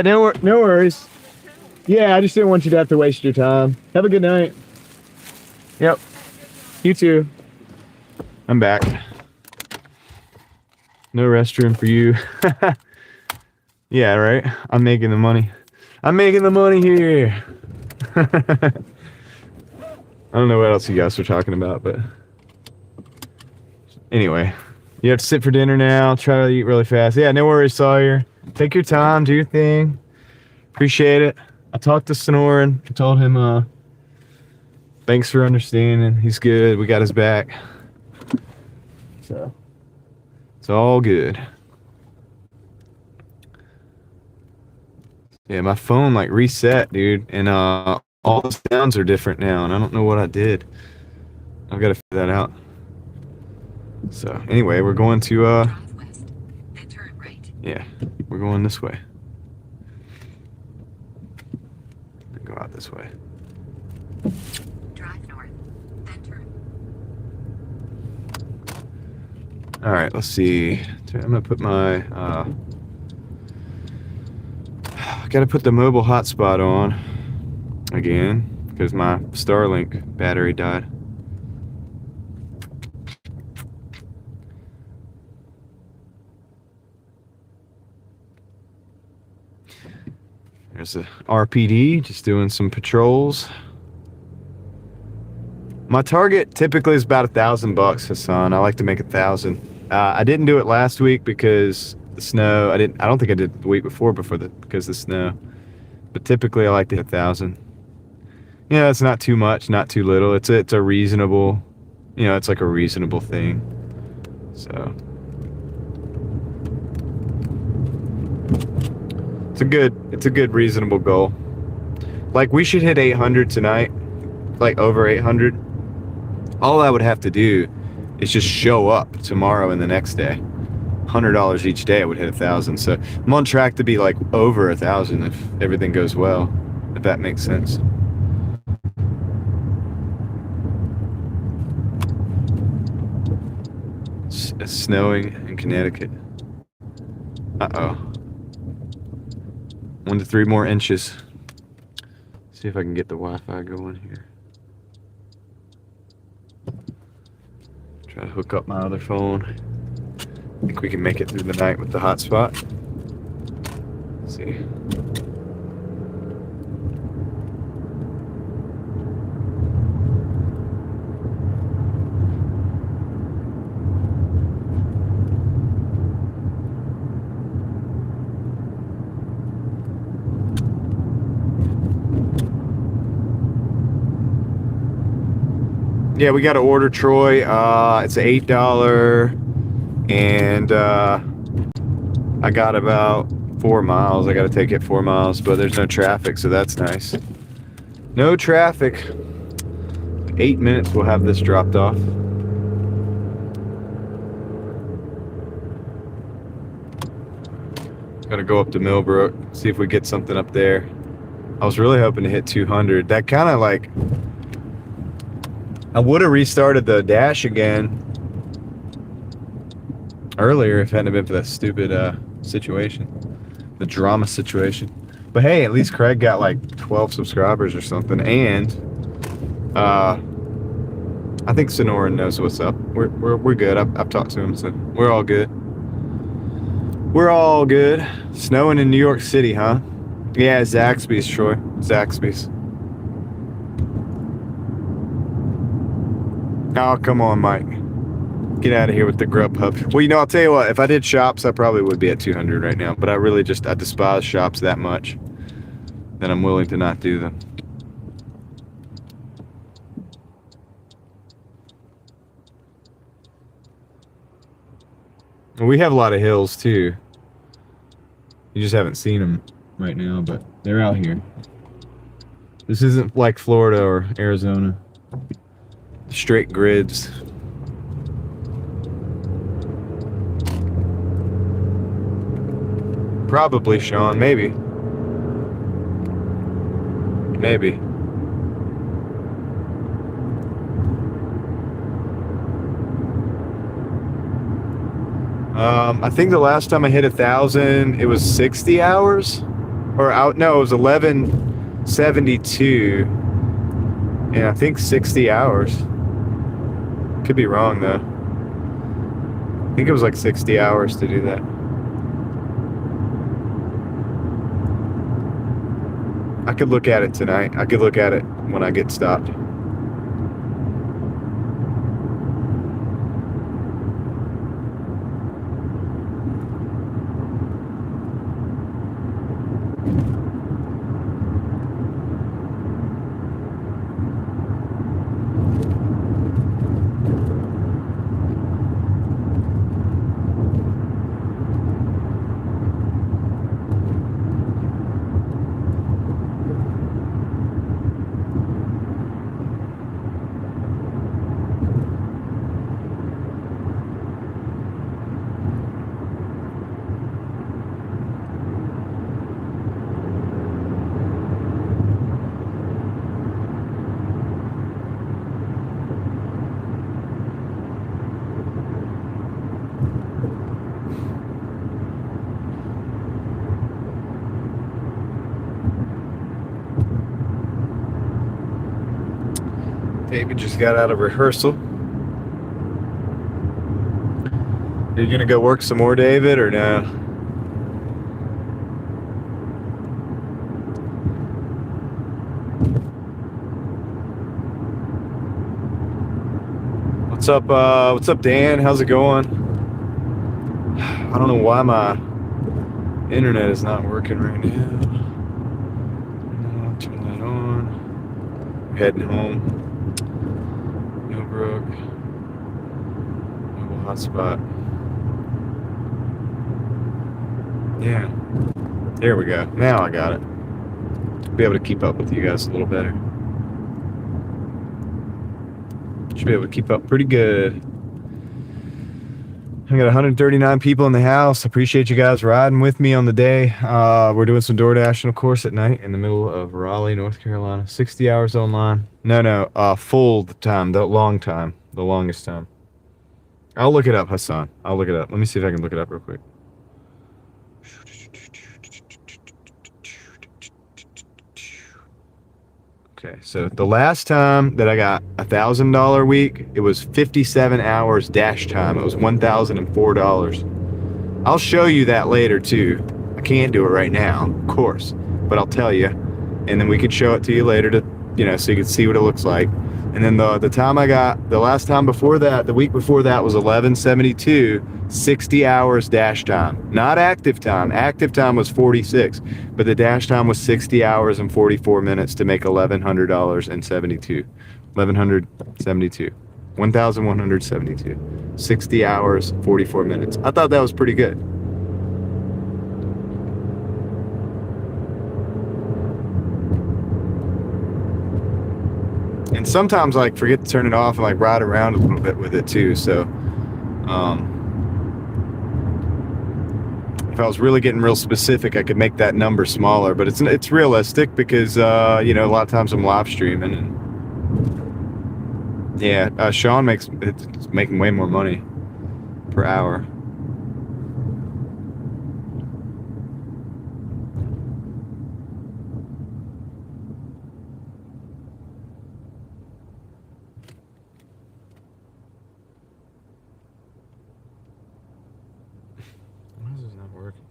No worries. Yeah, I just didn't want you to have to waste your time. Have a good night. Yep. You too. I'm back. No restroom for you. Yeah, right? I'm making the money. I'm making the money here. I don't know what else you guys were talking about, but anyway, you have to sit for dinner now. Try to eat really fast. Yeah, no worries, Sawyer. Take your time, do your thing. Appreciate it. I talked to Sonoran. I told him, thanks for understanding. He's good. We got his back. So, it's all good. Yeah, my phone like reset, dude, and all the sounds are different now, and I don't know what I did. I've got to figure that out. So anyway, we're going to Drive west, then turn right. yeah, we're going this way. Go out this way. Drive north, then turn. All right, let's see. I'm gonna put my gotta put the mobile hotspot on again because my Starlink battery died. There's a RPD, just doing some patrols. My target typically is about $1,000, Hassan. I like to make 1,000. I didn't do it last week because the snow. I don't think I did the week before because of the snow. But typically, I like to hit 1,000. Yeah, it's not too much, not too little. It's a reasonable. It's like a reasonable thing. So it's a good reasonable goal. Like we should hit 800 tonight, like over 800. All I would have to do is just show up tomorrow and the next day. $100 each day, I would hit 1,000. So I'm on track to be like over 1,000 if everything goes well, if that makes sense. It's snowing in Connecticut. Uh-oh. 1 to 3 more inches. See if I can get the Wi-Fi going here. Try to hook up my other phone. I think we can make it through the night with the hotspot. Let's see. Yeah, we got to order Troy. It's $8, and I got about 4 miles. I got to take it 4 miles, but there's no traffic, so that's nice. No traffic. 8 minutes, we'll have this dropped off. Got to go up to Millbrook, see if we get something up there. I was really hoping to hit 200. That kind of like. I would have restarted the dash again earlier if it hadn't been for that stupid situation, the drama situation. But hey, at least Craig got like 12 subscribers or something, and I think Sonoran knows what's up. We're good. I've talked to him, so we're all good. We're all good. Snowing in New York City, huh? Yeah, Zaxby's, Troy. Zaxby's. Oh, come on, Mike. Get out of here with the Grubhub. Well, I'll tell you what. If I did shops, I probably would be at 200 right now. But I really I despise shops that much that I'm willing to not do them. We have a lot of hills, too. You just haven't seen them right now, but they're out here. This isn't like Florida or Arizona. Straight grids. Probably, Sean. Maybe. Maybe. I think the last time I hit 1,000, it was 60 hours. or out. No, it was 1172, and I think 60 hours. Could be wrong though. I think it was like 60 hours to do that. I could look at it tonight. I could look at it when I get stopped. David just got out of rehearsal. Are you gonna go work some more, David, or no? What's up, Dan? How's it going? I don't know why my internet is not working right now. Turn that on. We're heading home. Millbrook. Mobile hotspot. Yeah. There we go. Now I got it. Be able to keep up with you guys a little better. Should be able to keep up pretty good. I got 139 people in the house. Appreciate you guys riding with me on the day. We're doing some Doordashing, of course, at night in the middle of Raleigh, North Carolina. 60 hours online. No, full time, the longest time. I'll look it up, Hassan. I'll look it up. Let me see if I can look it up real quick. Okay, so the last time that I got $1,000 week, it was 57 hours dash time. It was $1,004. I'll show you that later too. I can't do it right now, of course, but I'll tell you, and then we could show it to you later to, so you can see what it looks like. And then the time I got, the last time before that, the week before that was 1172, 60 hours dash time. Not active time. Active time was 46, but the dash time was 60 hours and 44 minutes to make $1,172. 1,172. 1,172. 60 hours, 44 minutes. I thought that was pretty good. And sometimes I forget to turn it off and ride around a little bit with it too. So if I was really getting real specific, I could make that number smaller, but it's realistic because a lot of times I'm live streaming, and yeah, Sean it's making way more money per hour. Why is this not working?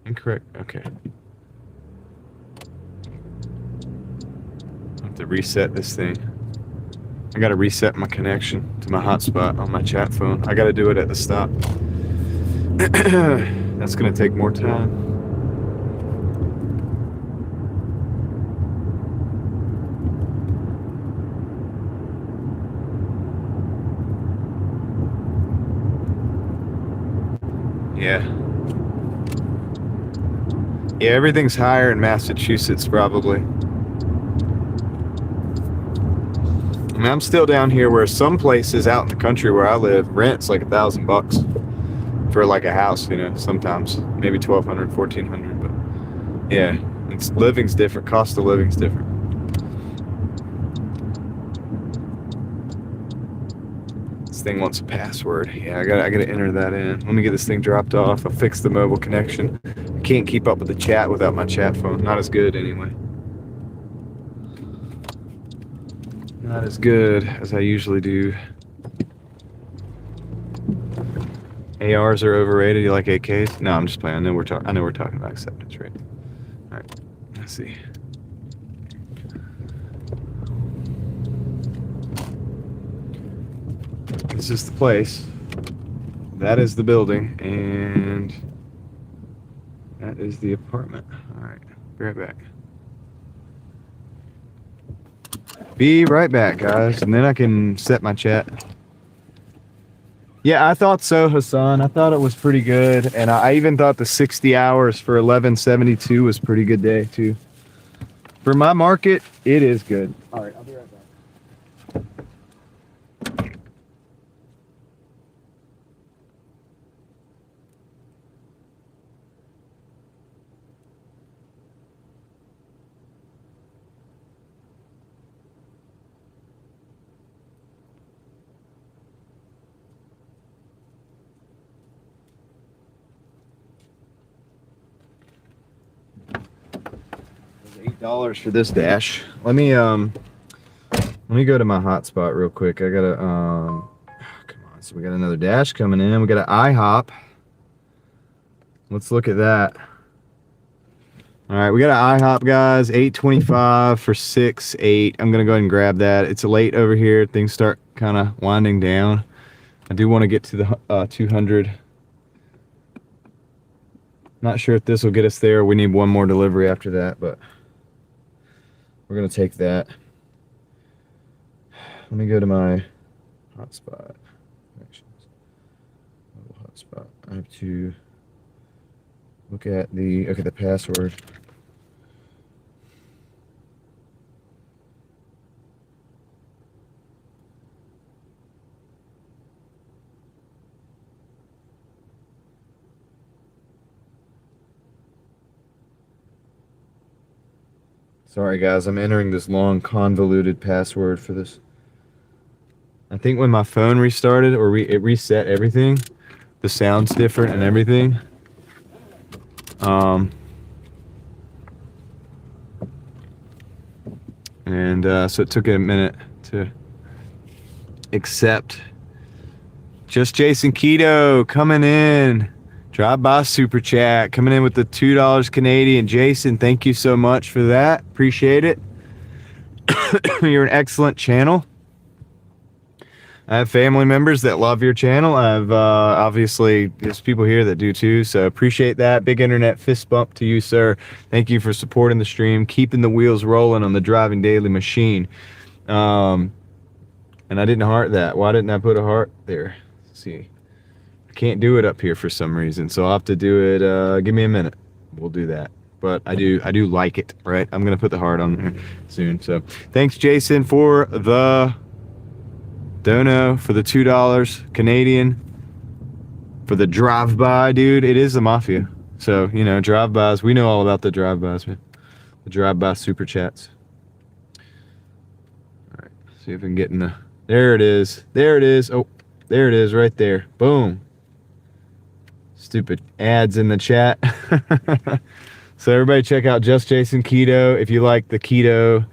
Incorrect. Okay. I have to reset this thing. I gotta reset my connection to my hotspot on my chat phone. I gotta do it at the stop. That's gonna take more time. Yeah, everything's higher in Massachusetts, probably. And I'm still down here where some places out in the country where I live, rent's like $1,000 for a house, sometimes maybe 1,200, 1,400, but yeah, living's different. Cost of living's different. thing wants a password. Yeah, I gotta enter that in. Let me get this thing dropped off. I'll fix the mobile connection. I can't keep up with the chat without my chat phone. Not as good anyway. Not as good as I usually do. ARs are overrated. You like AKs? No, I'm just playing. I know we're talking about acceptance rate. All right, let's see. This is the place. That is the building, and that is the apartment. All right, be right back. Be right back, guys, and then I can set my chat. Yeah, I thought so, Hassan. I thought it was pretty good, and I even thought the 60 hours for 1172 was a pretty good day too. For my market, it is good. All right, I'll be right back. $8 for this dash. Let me go to my hotspot real quick. I gotta come on. So we got another dash coming in. We got an IHOP. Let's look at that. All right, we got an IHOP, guys. $8.25 for 6-8. I'm gonna go ahead and grab that. It's late over here. Things start kind of winding down. I do want to get to the 200. Not sure if this will get us there. We need one more delivery after that, but we're gonna take that. Let me go to my hotspot. Actions. Hotspot. I have to look at the password. Sorry guys, I'm entering this long convoluted password for this. I think when my phone restarted or it reset everything, the sound's different and everything. So it took a minute to accept. Just Jason Keto coming in. Drive by super chat coming in with the $2 Canadian. Jason, thank you so much for that. Appreciate it. You're an excellent channel. I have family members that love your channel. I have obviously there's people here that do too. So appreciate that. Big internet fist bump to you, sir. Thank you for supporting the stream, keeping the wheels rolling on the Driving Daily machine. And I didn't heart that. Why didn't I put a heart there? Let's see. Can't do it up here for some reason, so I'll have to do it. Give me a minute, we'll do that. But I do like it, right? I'm gonna put the heart on there soon. So thanks Jason for the dono, for the $2 Canadian, for the drive-by, dude. It is the mafia, so you know, drive-bys, we know all about the drive-bys, man. The drive-by super chats. All right, see if we can get in the, there it is, oh, there it is right there, boom. Stupid ads in the chat. So everybody check out Just Jason Keto if you like the keto.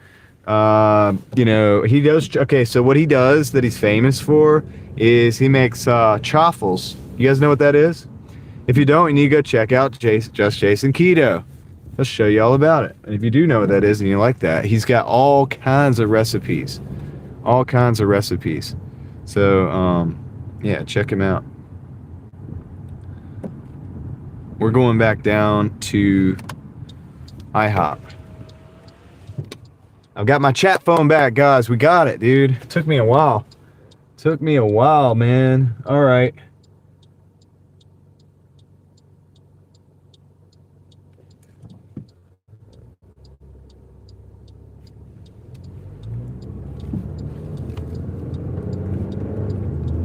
You know, he does, okay, so what he does that he's famous for is he makes chaffles. You guys know what that is? If you don't, you need to go check out Just Jason Keto. Let's show you all about it. And if you do know what that is and you like that, he's got all kinds of recipes. All kinds of recipes. So, yeah, check him out. We're going back down to IHOP. I've got my chat phone back, guys. We got it, dude. It took me a while. Took me a while, man. All right.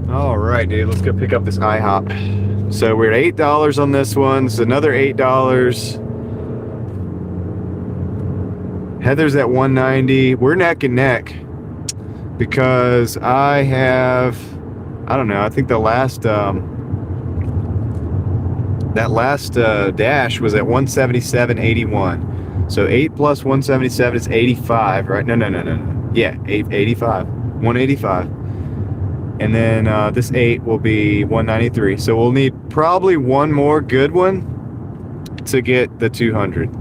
All right, dude. Let's go pick up this IHOP. So we're at $8 on this one. So another $8. Heather's at $1.90. We're neck and neck because I have I don't know. I think the last that last dash was at 177.81. So 8 plus 177 is 85, right? No. Yeah, 85. 185. And then this 8 will be 193. So we'll need probably one more good one to get the 200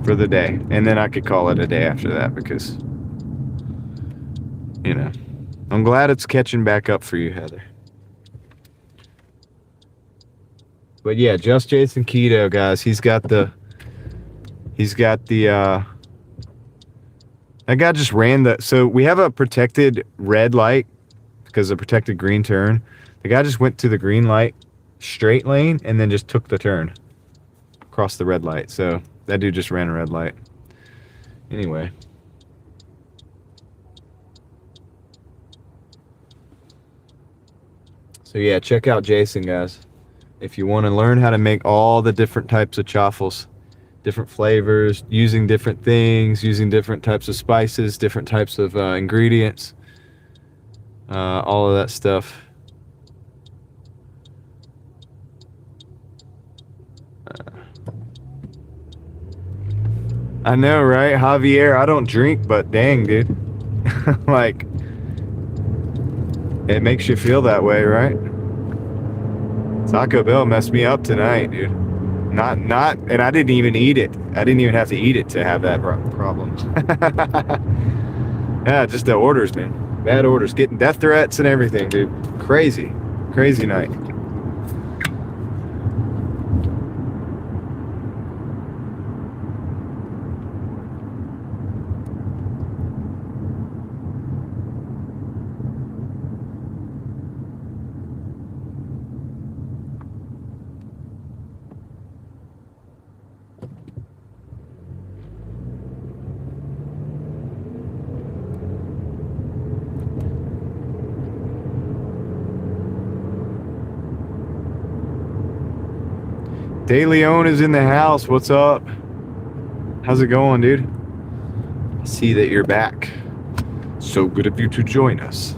for the day. And then I could call it a day after that because, you know, I'm glad it's catching back up for you, Heather. But yeah, just Jason Keto, guys. He's got the that guy just ran the, so we have a protected red light because of protected green turn. The guy just went to the green light straight lane and then just took the turn across the red light. So that dude just ran a red light. Anyway. So yeah, check out Jason, guys. If you want to learn how to make all the different types of chaffles, different flavors, using different things, using different types of spices, different types of ingredients, all of that stuff. I know, right? Javier, I don't drink, but dang, dude. Like, it makes you feel that way, right? Taco Bell messed me up tonight, dude. Not, and I didn't even eat it. I didn't even have to eat it to have that problem. Yeah, just the orders, man. Bad orders. Getting death threats and everything, dude. Crazy. Crazy night. De Leon is in the house. What's up? How's it going, dude? I see that you're back. So good of you to join us.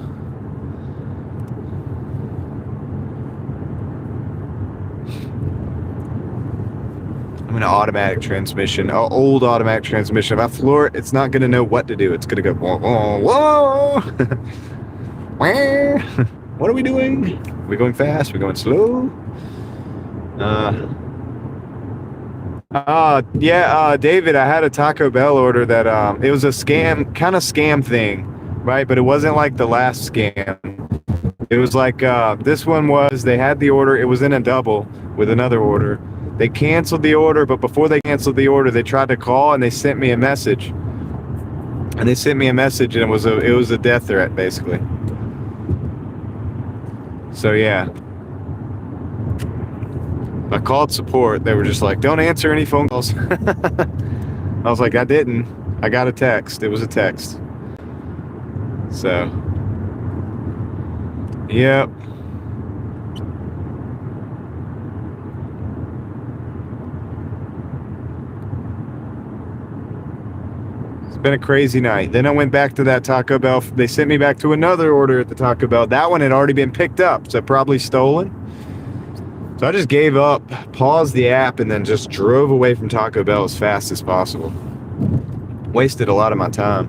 I'm in an automatic transmission, an old automatic transmission. If I floor it, it's not going to know what to do. It's going to go, whoa, whoa, whoa. What are we doing? Are we going fast? Are we going slow? David, I had a Taco Bell order that it was a scam, kind of scam thing, right? But it wasn't like the last scam. It was like this one was, they had the order, it was in a double with another order. They canceled the order, but before they canceled the order, they tried to call and they sent me a message. And it was a death threat, basically. So yeah. I called support. They were just like, don't answer any phone calls. I was like, I didn't. I got a text. It was a text. So, yep. It's been a crazy night. Then I went back to that Taco Bell. They sent me back to another order at the Taco Bell. That one had already been picked up, so probably stolen. So I just gave up, paused the app, and then just drove away from Taco Bell as fast as possible. Wasted a lot of my time.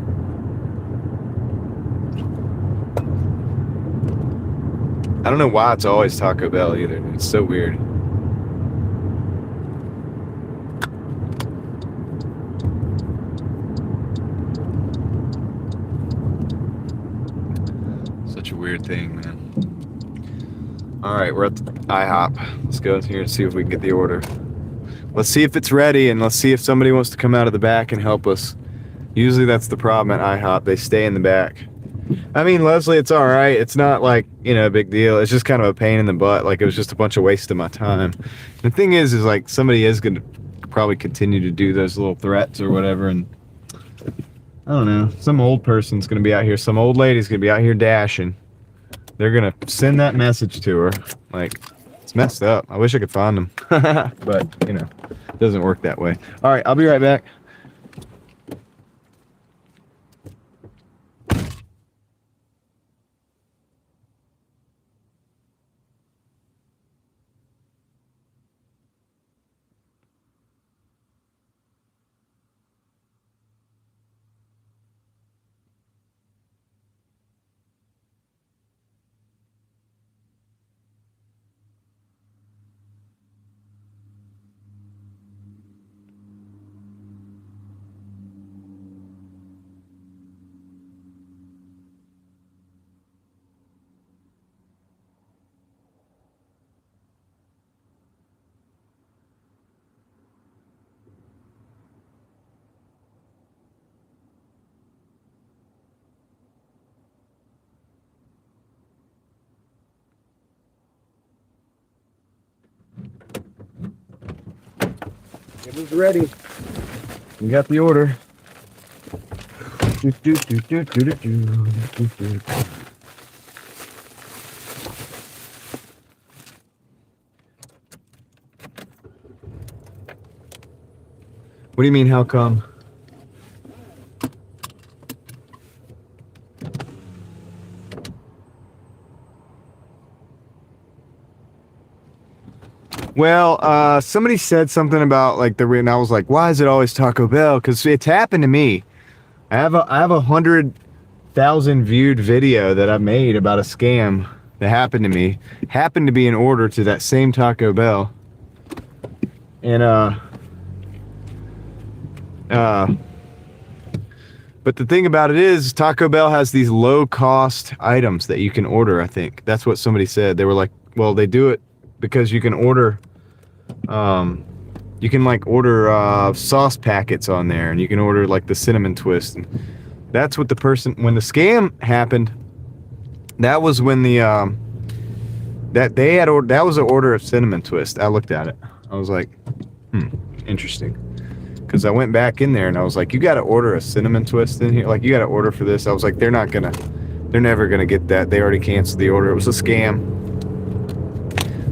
I don't know why it's always Taco Bell either. It's so weird. Such a weird thing, man. All right, we're at the IHOP. Let's go in here and see if we can get the order. Let's see if it's ready, and let's see if somebody wants to come out of the back and help us. Usually that's the problem at IHOP. They stay in the back. I mean, Leslie, it's all right. It's not like, you know, a big deal. It's just kind of a pain in the butt. Like, it was just a bunch of waste of my time. The thing is like somebody is going to probably continue to do those little threats or whatever, and I don't know. Some old person's going to be out here. Some old lady's going to be out here dashing. They're going to send that message to her. Like, it's messed up. I wish I could find them. But, you know, it doesn't work that way. All right, I'll be right back. It was ready. We got the order. What do you mean, how come? Well, somebody said something about like and I was like, why is it always Taco Bell? Because it's happened to me. I have a 100,000 viewed video that I made about a scam that happened to me. Happened to be an order to that same Taco Bell. And but the thing about it is Taco Bell has these low cost items that you can order, I think. That's what somebody said. They were like, well, they do it because you can order sauce packets on there, and you can order like the cinnamon twist. And that's what when the scam happened, that was when that was an order of cinnamon twist. I looked at it. I was like, interesting. Because I went back in there and I was like, you got to order a cinnamon twist in here. Like, you got to order for this. I was like, they're never going to get that. They already canceled the order. It was a scam.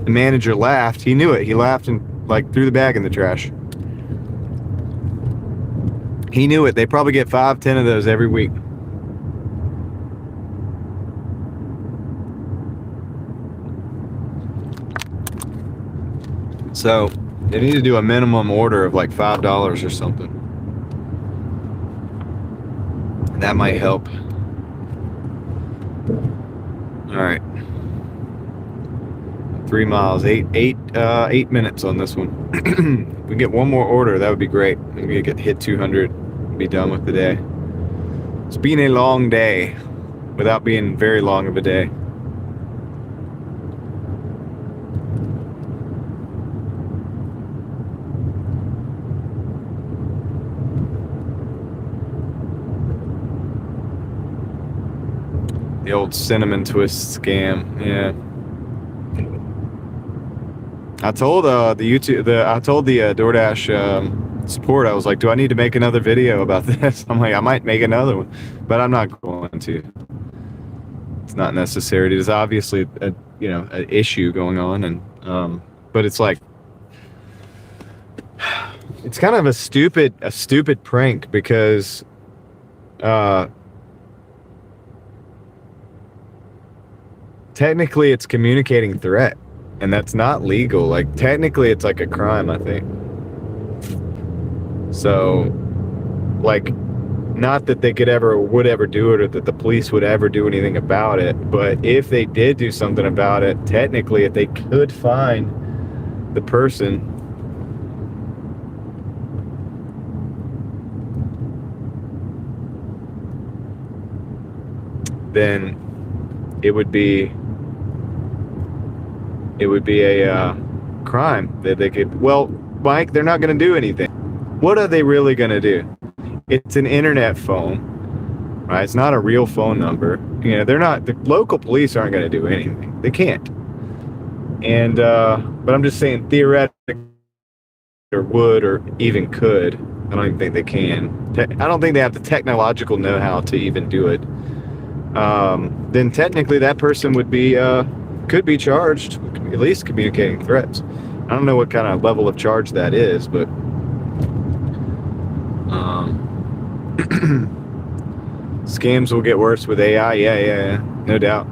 The manager laughed. He knew it. He laughed and like threw the bag in the trash. He knew it. They probably get 5-10 of those every week. So they need to do a minimum order of like $5 or something. That might help. All right. 3 miles, eight minutes on this one. If we get one more order, that would be great. Maybe get hit 200, be done with the day. It's been a long day without being very long of a day. The old cinnamon twist scam, yeah. I told the Doordash support, I was like, do I need to make another video about this? I'm like, I might make another one, but I'm not going to. It's not necessary. There's obviously an issue going on, and but it's like, it's kind of a stupid prank because technically it's communicating threat, and that's not legal. Like, technically it's like a crime, I think. So, like, not that they would ever do it, or that the police would ever do anything about it, but if they did do something about it, technically, if they could find the person, then it would be a crime that they could. Well, Mike, they're not going to do anything. What are they really going to do? It's an internet phone, right? It's not a real phone number. They're not. The local police aren't going to do anything. They can't. And but I'm just saying, theoretically, or would, or even could. I don't even think they can. I don't think they have the technological know-how to even do it. Then technically, that person would be could be charged, at least communicating threats. I don't know what kind of level of charge that is, but scams will get worse with AI. Yeah, no doubt.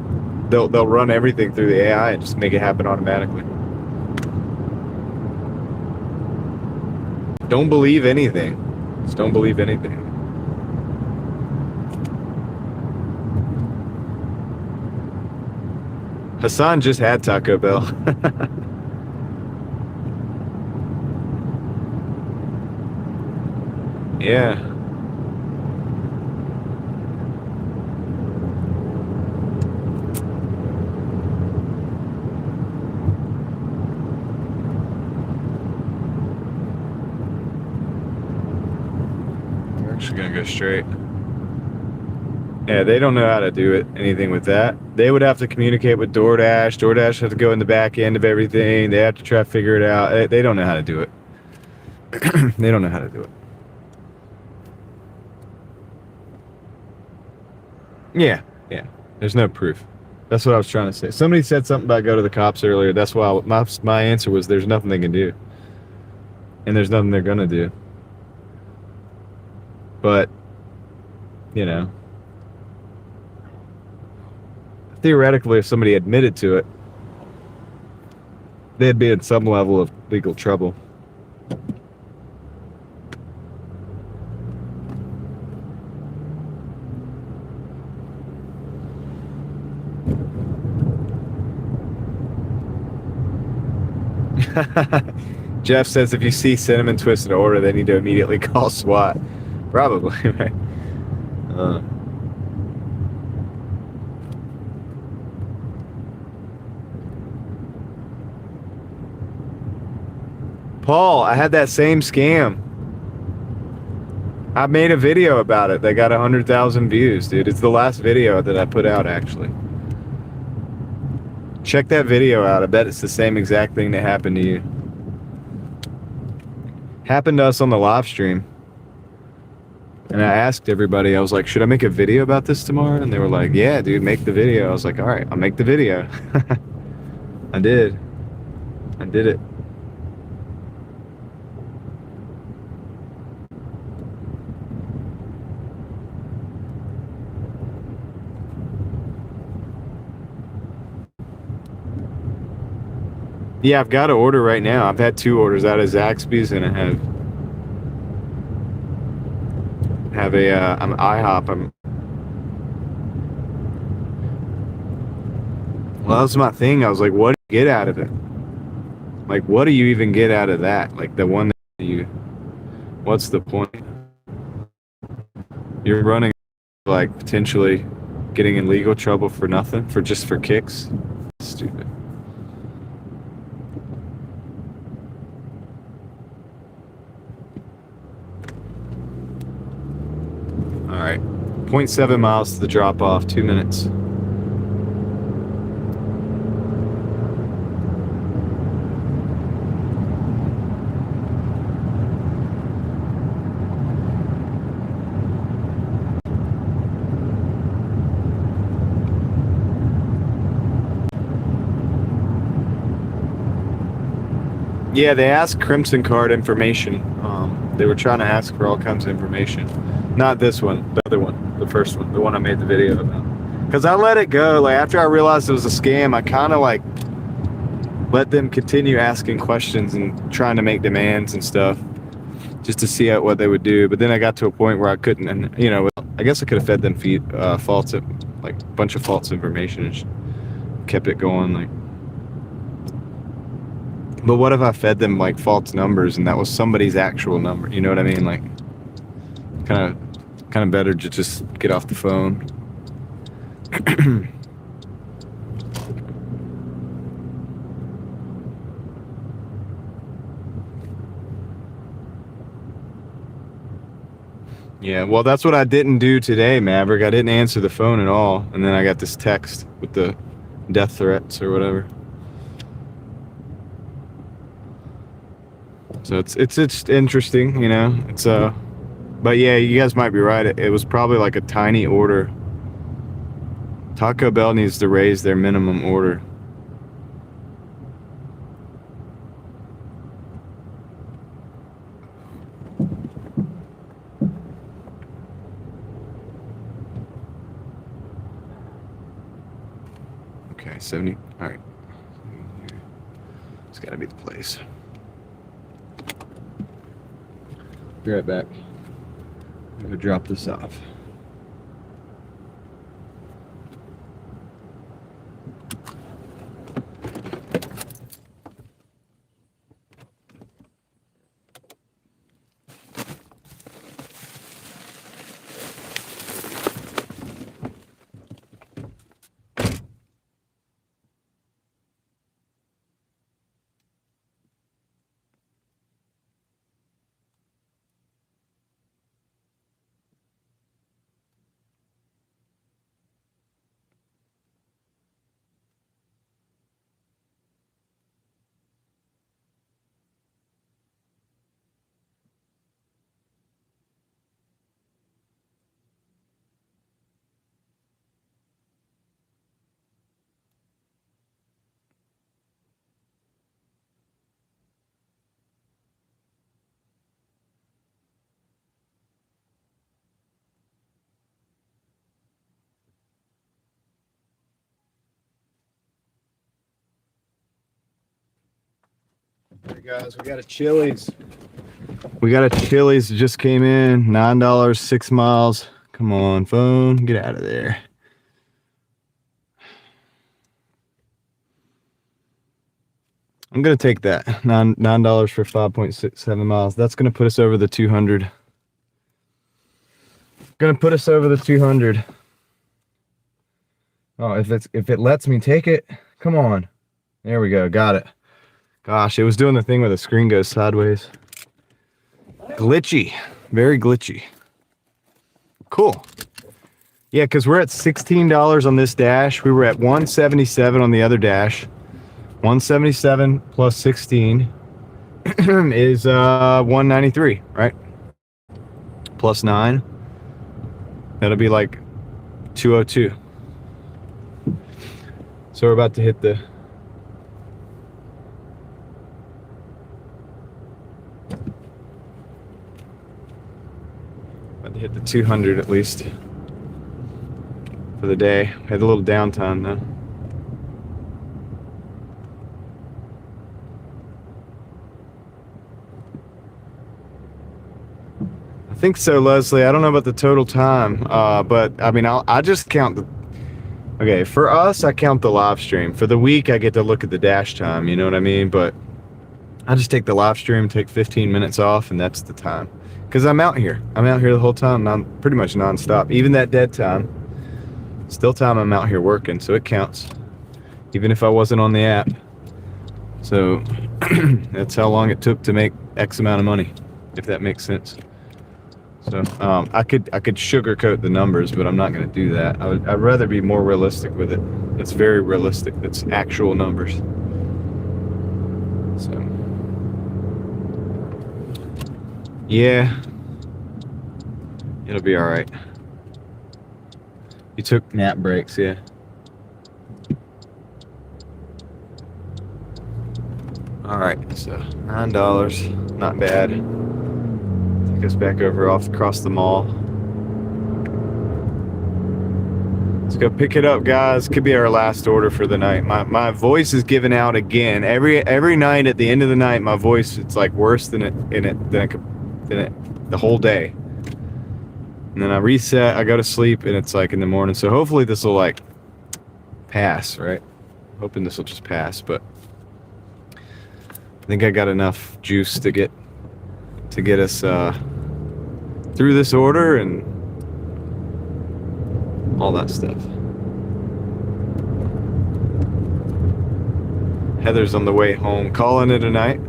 They'll run everything through the AI and just make it happen automatically. Don't believe anything. Just don't believe anything. Hassan just had Taco Bell. Yeah. We're actually gonna go straight. Yeah, they don't know how to do anything with that. They would have to communicate with Doordash. Doordash has to go in the back end of everything. They have to try to figure it out. They don't know how to do it. They don't know how to do it. Yeah, yeah. There's no proof. That's what I was trying to say. Somebody said something about go to the cops earlier. That's why my answer was there's nothing they can do. And there's nothing they're going to do. But, you know, theoretically, if somebody admitted to it, they'd be in some level of legal trouble. Jeff says if you see Cinnamon Twist in order, they need to immediately call SWAT. Probably, right? Paul, I had that same scam. I made a video about it. They got 100,000 views, dude. It's the last video that I put out, actually. Check that video out. I bet it's the same exact thing that happened to you. Happened to us on the live stream. And I asked everybody, I was like, should I make a video about this tomorrow? And they were like, yeah, dude, make the video. I was like, all right, I'll make the video. I did. I did it. Yeah, I've got an order right now. I've had 2 orders out of Zaxby's, and I have a I'm IHOP. Well, that's my thing. I was like, what do you get out of it? Like, what do you even get out of that? Like, the one that you, what's the point? You're running, like, potentially getting in legal trouble for nothing, for just for kicks. Stupid. All right, 0.7 miles to the drop off, 2 minutes. Yeah, they asked Crimson Card information. They were trying to ask for all kinds of information. Not this one, the other one, the first one, the one I made the video about. Because I let it go. Like, after I realized it was a scam, I kind of like let them continue asking questions and trying to make demands and stuff, just to see out what they would do. But then I got to a point where I couldn't, and you know, I guess I could have fed them false, like a bunch of false information, and just kept it going, like. But what if I fed them like false numbers and that was somebody's actual number? You know what I mean? Like, kind of better to just get off the phone. Yeah, well, that's what I didn't do today, Maverick. I didn't answer the phone at all, and then I got this text with the death threats or whatever. So it's interesting, you know. But yeah, you guys might be right. It was probably like a tiny order. Taco Bell needs to raise their minimum order. Okay, 70. All right. It's got to be the place. Be right back. I'm gonna drop this off. Hey guys, we got a Chili's. We got a Chili's that just came in. $9, 6 miles. Come on, phone, get out of there. I'm gonna take that. $9 for 5.67 miles. That's gonna put us over the 200. Gonna put us over the 200. Oh, if it lets me take it, come on. There we go, got it. Gosh, it was doing the thing where the screen goes sideways. Glitchy, very glitchy. Cool. Yeah, because we're at $16 on this dash. We were at $177 on the other dash. 177 plus 16 is 193, right? Plus 9. That'll be like 202. So we're about to hit the about to hit the 200 at least for the day. Had a little downtime though. I think so, Leslie. I don't know about the total time, but I mean, I just count the. Okay, for us, I count the live stream. For the week, I get to look at the dash time. You know what I mean? But I just take the live stream, take 15 minutes off, and that's the time. Because I'm out here. I'm out here the whole time. I'm pretty much nonstop. Even that dead time, still time I'm out here working, so it counts. Even if I wasn't on the app. So that's how long it took to make X amount of money, if that makes sense. So I could sugarcoat the numbers, but I'm not going to do that. I'd rather be more realistic with it. It's very realistic. It's actual numbers. So yeah, it'll be all right. You took nap breaks, yeah. All right, so $9, not bad. Take us back over across the mall. Let's go pick it up, guys. Could be our last order for the night. My voice is giving out again. Every night at the end of the night, my voice, it's like worse than the whole day. And then I reset, I go to sleep, and it's like in the morning. So hopefully this will like pass, right? Hoping this will just pass, but I think I got enough juice to get us through this order and all that stuff. Heather's on the way home, calling it a night.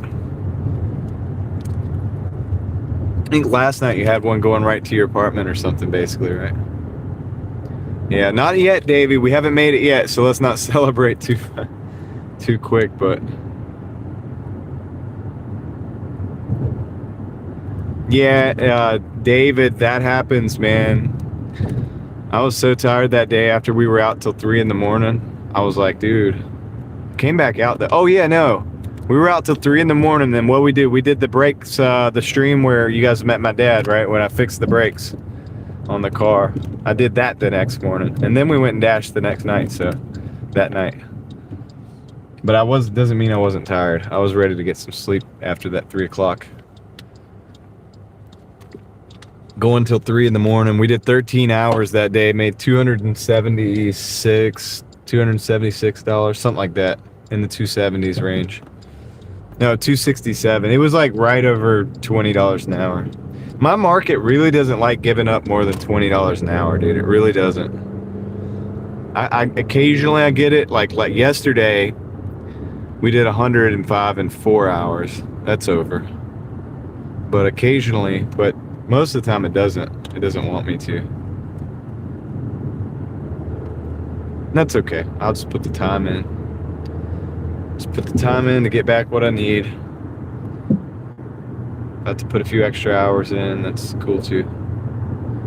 I think last night you had one going right to your apartment or something, basically, right? Yeah, not yet, Davey. We haven't made it yet, so let's not celebrate too quick, but yeah, David, that happens, man. I was so tired that day after we were out till 3 in the morning. I was like, dude, came back out. Oh yeah, no, we were out till 3 in the morning. Then what we did the brakes, the stream where you guys met my dad, right? When I fixed the brakes on the car, I did that the next morning, and then we went and dashed the next night. So that night, but doesn't mean I wasn't tired. I was ready to get some sleep after that 3 o'clock. Going till 3 in the morning. We did 13 hours that day, made $276, something like that, in the 270s range. No, 267. It was like right over $20 an hour. My market really doesn't like giving up more than $20 an hour, dude. It really doesn't. I occasionally I get it. Like yesterday, we did 105 in 4 hours. That's over. But occasionally, but most of the time it doesn't. It doesn't want me to. That's okay. I'll just put the time in. Just put the time in to get back what I need. About to put a few extra hours in. That's cool too.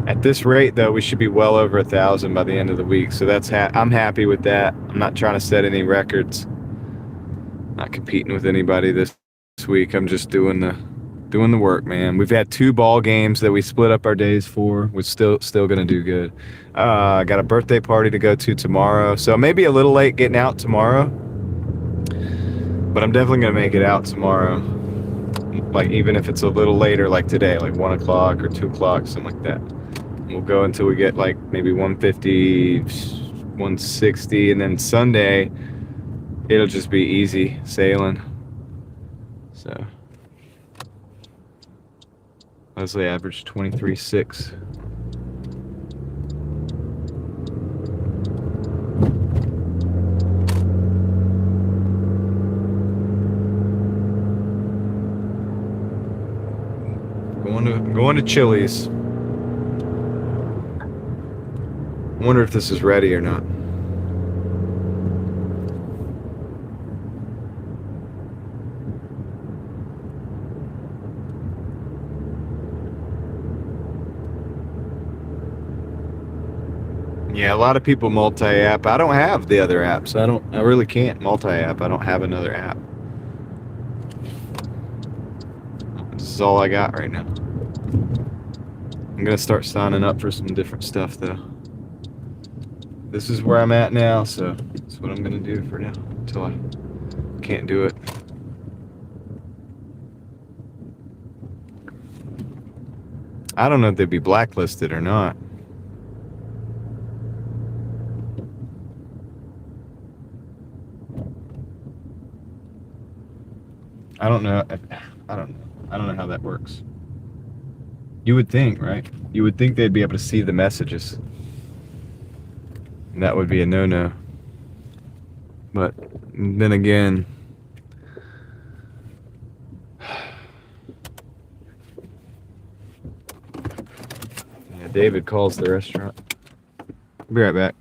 At this rate, though, we should be well over 1,000 by the end of the week. So that's I'm happy with that. I'm not trying to set any records. Not competing with anybody this week. I'm just doing the work, man. We've had 2 ball games that we split up our days for. We're still gonna do good. I got a birthday party to go to tomorrow, so maybe a little late getting out tomorrow. But I'm definitely gonna make it out tomorrow. Like even if it's a little later, like today, like 1 o'clock or 2 o'clock, something like that. We'll go until we get like maybe 150, 160, and then Sunday it'll just be easy sailing. So Leslie averaged 23.6. Going to Chili's. I wonder if this is ready or not. Yeah, a lot of people multi-app. I don't have the other apps. I really can't multi-app. I don't have another app. This is all I got right now. I'm gonna start signing up for some different stuff though. This is where I'm at now, so that's what I'm gonna do for now until I can't do it. I don't know if they'd be blacklisted or not. I don't know. I don't know how that works. You would think, right? You would think they'd be able to see the messages. And that would be a no-no. But then again, yeah, David calls the restaurant. I'll be right back.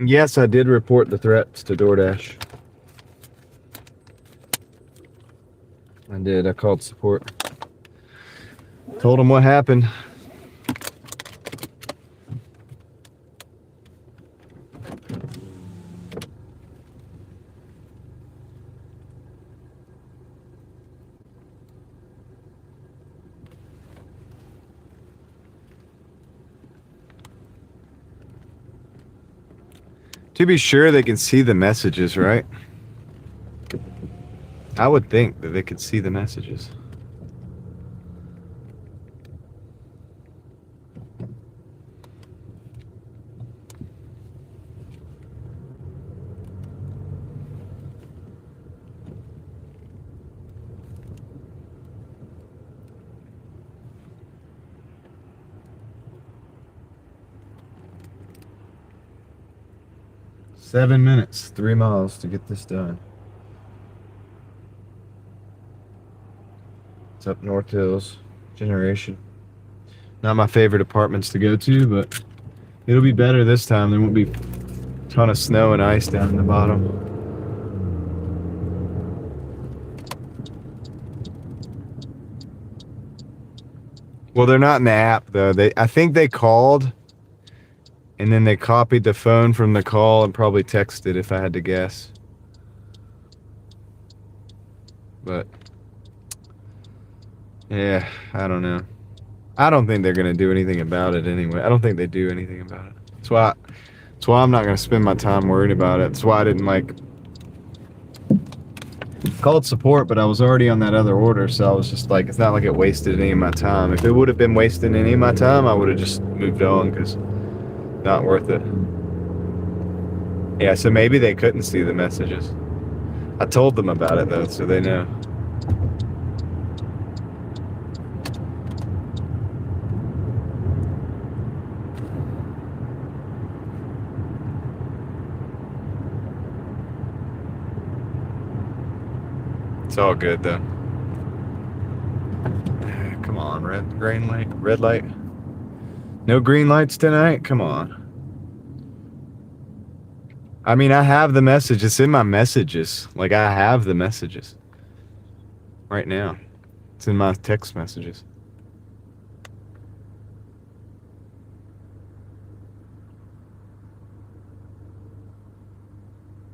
Yes, I did report the threats to Doordash. I did. I called support. Told them what happened. To be sure, they can see the messages, right? I would think that they could see the messages. Seven minutes, 3 miles to get this done. It's up North Hills, Generation. Not my favorite apartments to go to, but it'll be better this time. There won't be a ton of snow and ice down in the bottom. Well, they're not in the app though. I think they called and then they copied the phone from the call and probably texted, if I had to guess. But yeah, I don't know. I don't think they're gonna do anything about it anyway. I don't think they do anything about it. That's why I'm not gonna spend my time worried about it. That's why I didn't called support, but I was already on that other order, so I was just like, it's not like it wasted any of my time. If it would have been wasting any of my time, I would have just moved on, because not worth it. Yeah, so maybe they couldn't see the messages. I told them about it though, so they know. It's all good though. Come on, red light. No green lights tonight? Come on. I mean, I have the message. It's in my messages. Like, I have the messages. Right now. It's in my text messages.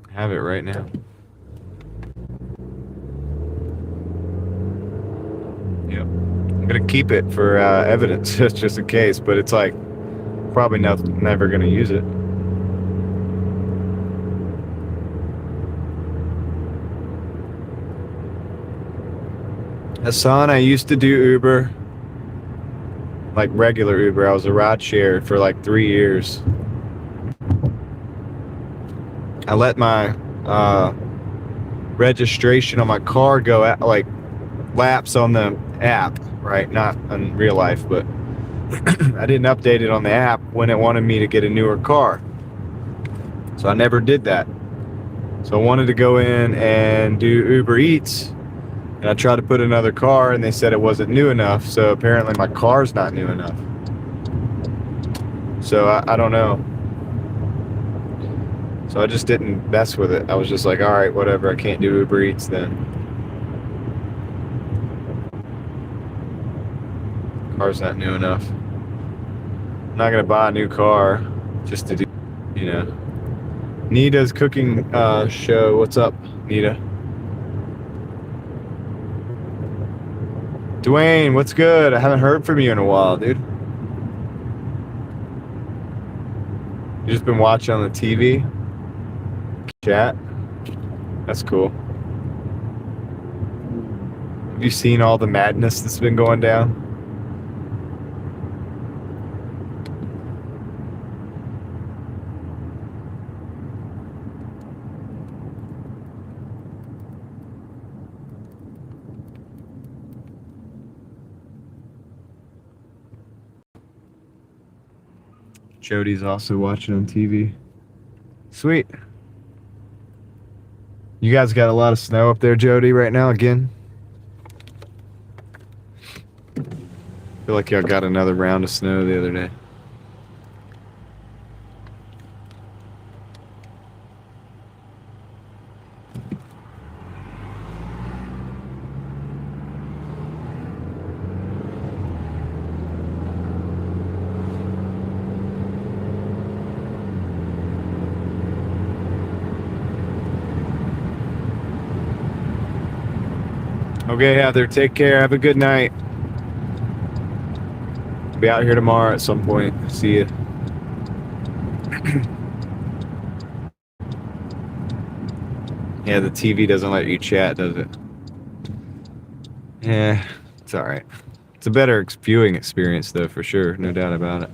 I have it right now. Yep. I'm gonna keep it for evidence, just in case. But it's like, probably never gonna use it. Hassan, I used to do Uber, like regular Uber. I was a ride share for like 3 years. I let my registration on my car go at, like, lapse on the app, right? Not in real life, but I didn't update it on the app when it wanted me to get a newer car. So I never did that. So I wanted to go in and do Uber Eats. And I tried to put another car, and they said it wasn't new enough. So apparently my car's not new enough. So I don't know. So I just didn't mess with it. I was just like, all right, whatever. I can't do Uber Eats then. Car's not new enough. I'm not going to buy a new car just to do, you know. Nita's cooking show. What's up, Nita? Dwayne, what's good? I haven't heard from you in a while, dude. You just been watching on the TV? Chat? That's cool. Have you seen all the madness that's been going down? Jody's also watching on TV. Sweet. You guys got a lot of snow up there, Jody, right now again? Feel like y'all got another round of snow the other day. Okay, Heather, take care. Have a good night. Be out here tomorrow at some point. See you. Yeah, the TV doesn't let you chat, does it? Yeah, it's all right. It's a better viewing experience, though, for sure. No doubt about it.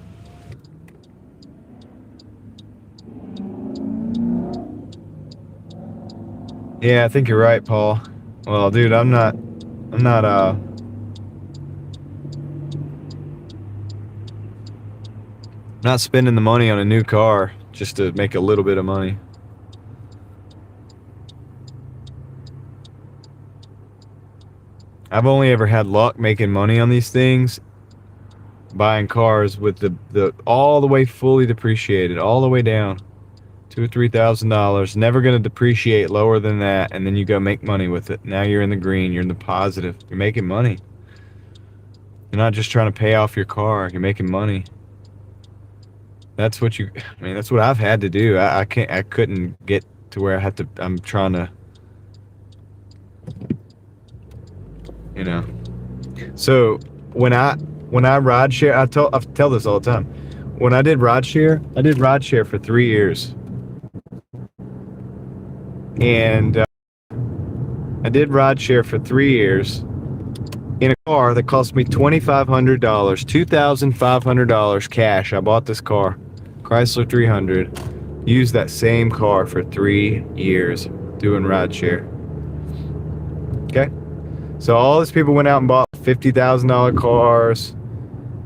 Yeah, I think you're right, Paul. Well, dude, I'm not spending the money on a new car just to make a little bit of money. I've only ever had luck making money on these things buying cars with the all the way fully depreciated, all the way down. $2,000 or $3,000, never going to depreciate lower than that, and then you go make money with it. Now you're in the green, you're in the positive, you're making money. You're not just trying to pay off your car, you're making money. That's what that's what I've had to do. I couldn't get to where I'm trying to, you know. So when I ride share, I tell this all the time. When I did ride share for 3 years. And I did ride share for 3 years in a car that cost me $2,500, $2,500 cash. I bought this car, Chrysler 300, used that same car for 3 years doing ride share. Okay? So all these people went out and bought $50,000 cars,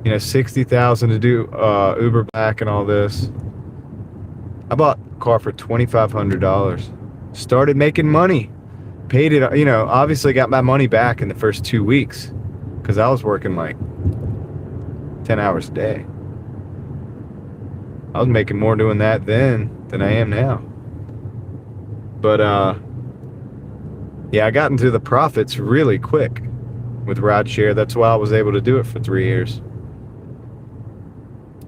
you know, $60,000 to do Uber Black and all this. I bought a car for $2,500. Started making money. paid it, you know, obviously got my money back in the first 2 weeks because I was working like 10 hours a day. I was making more doing that then than I am now. But yeah, I got into the profits really quick with rideshare. That's why I was able to do it for 3 years.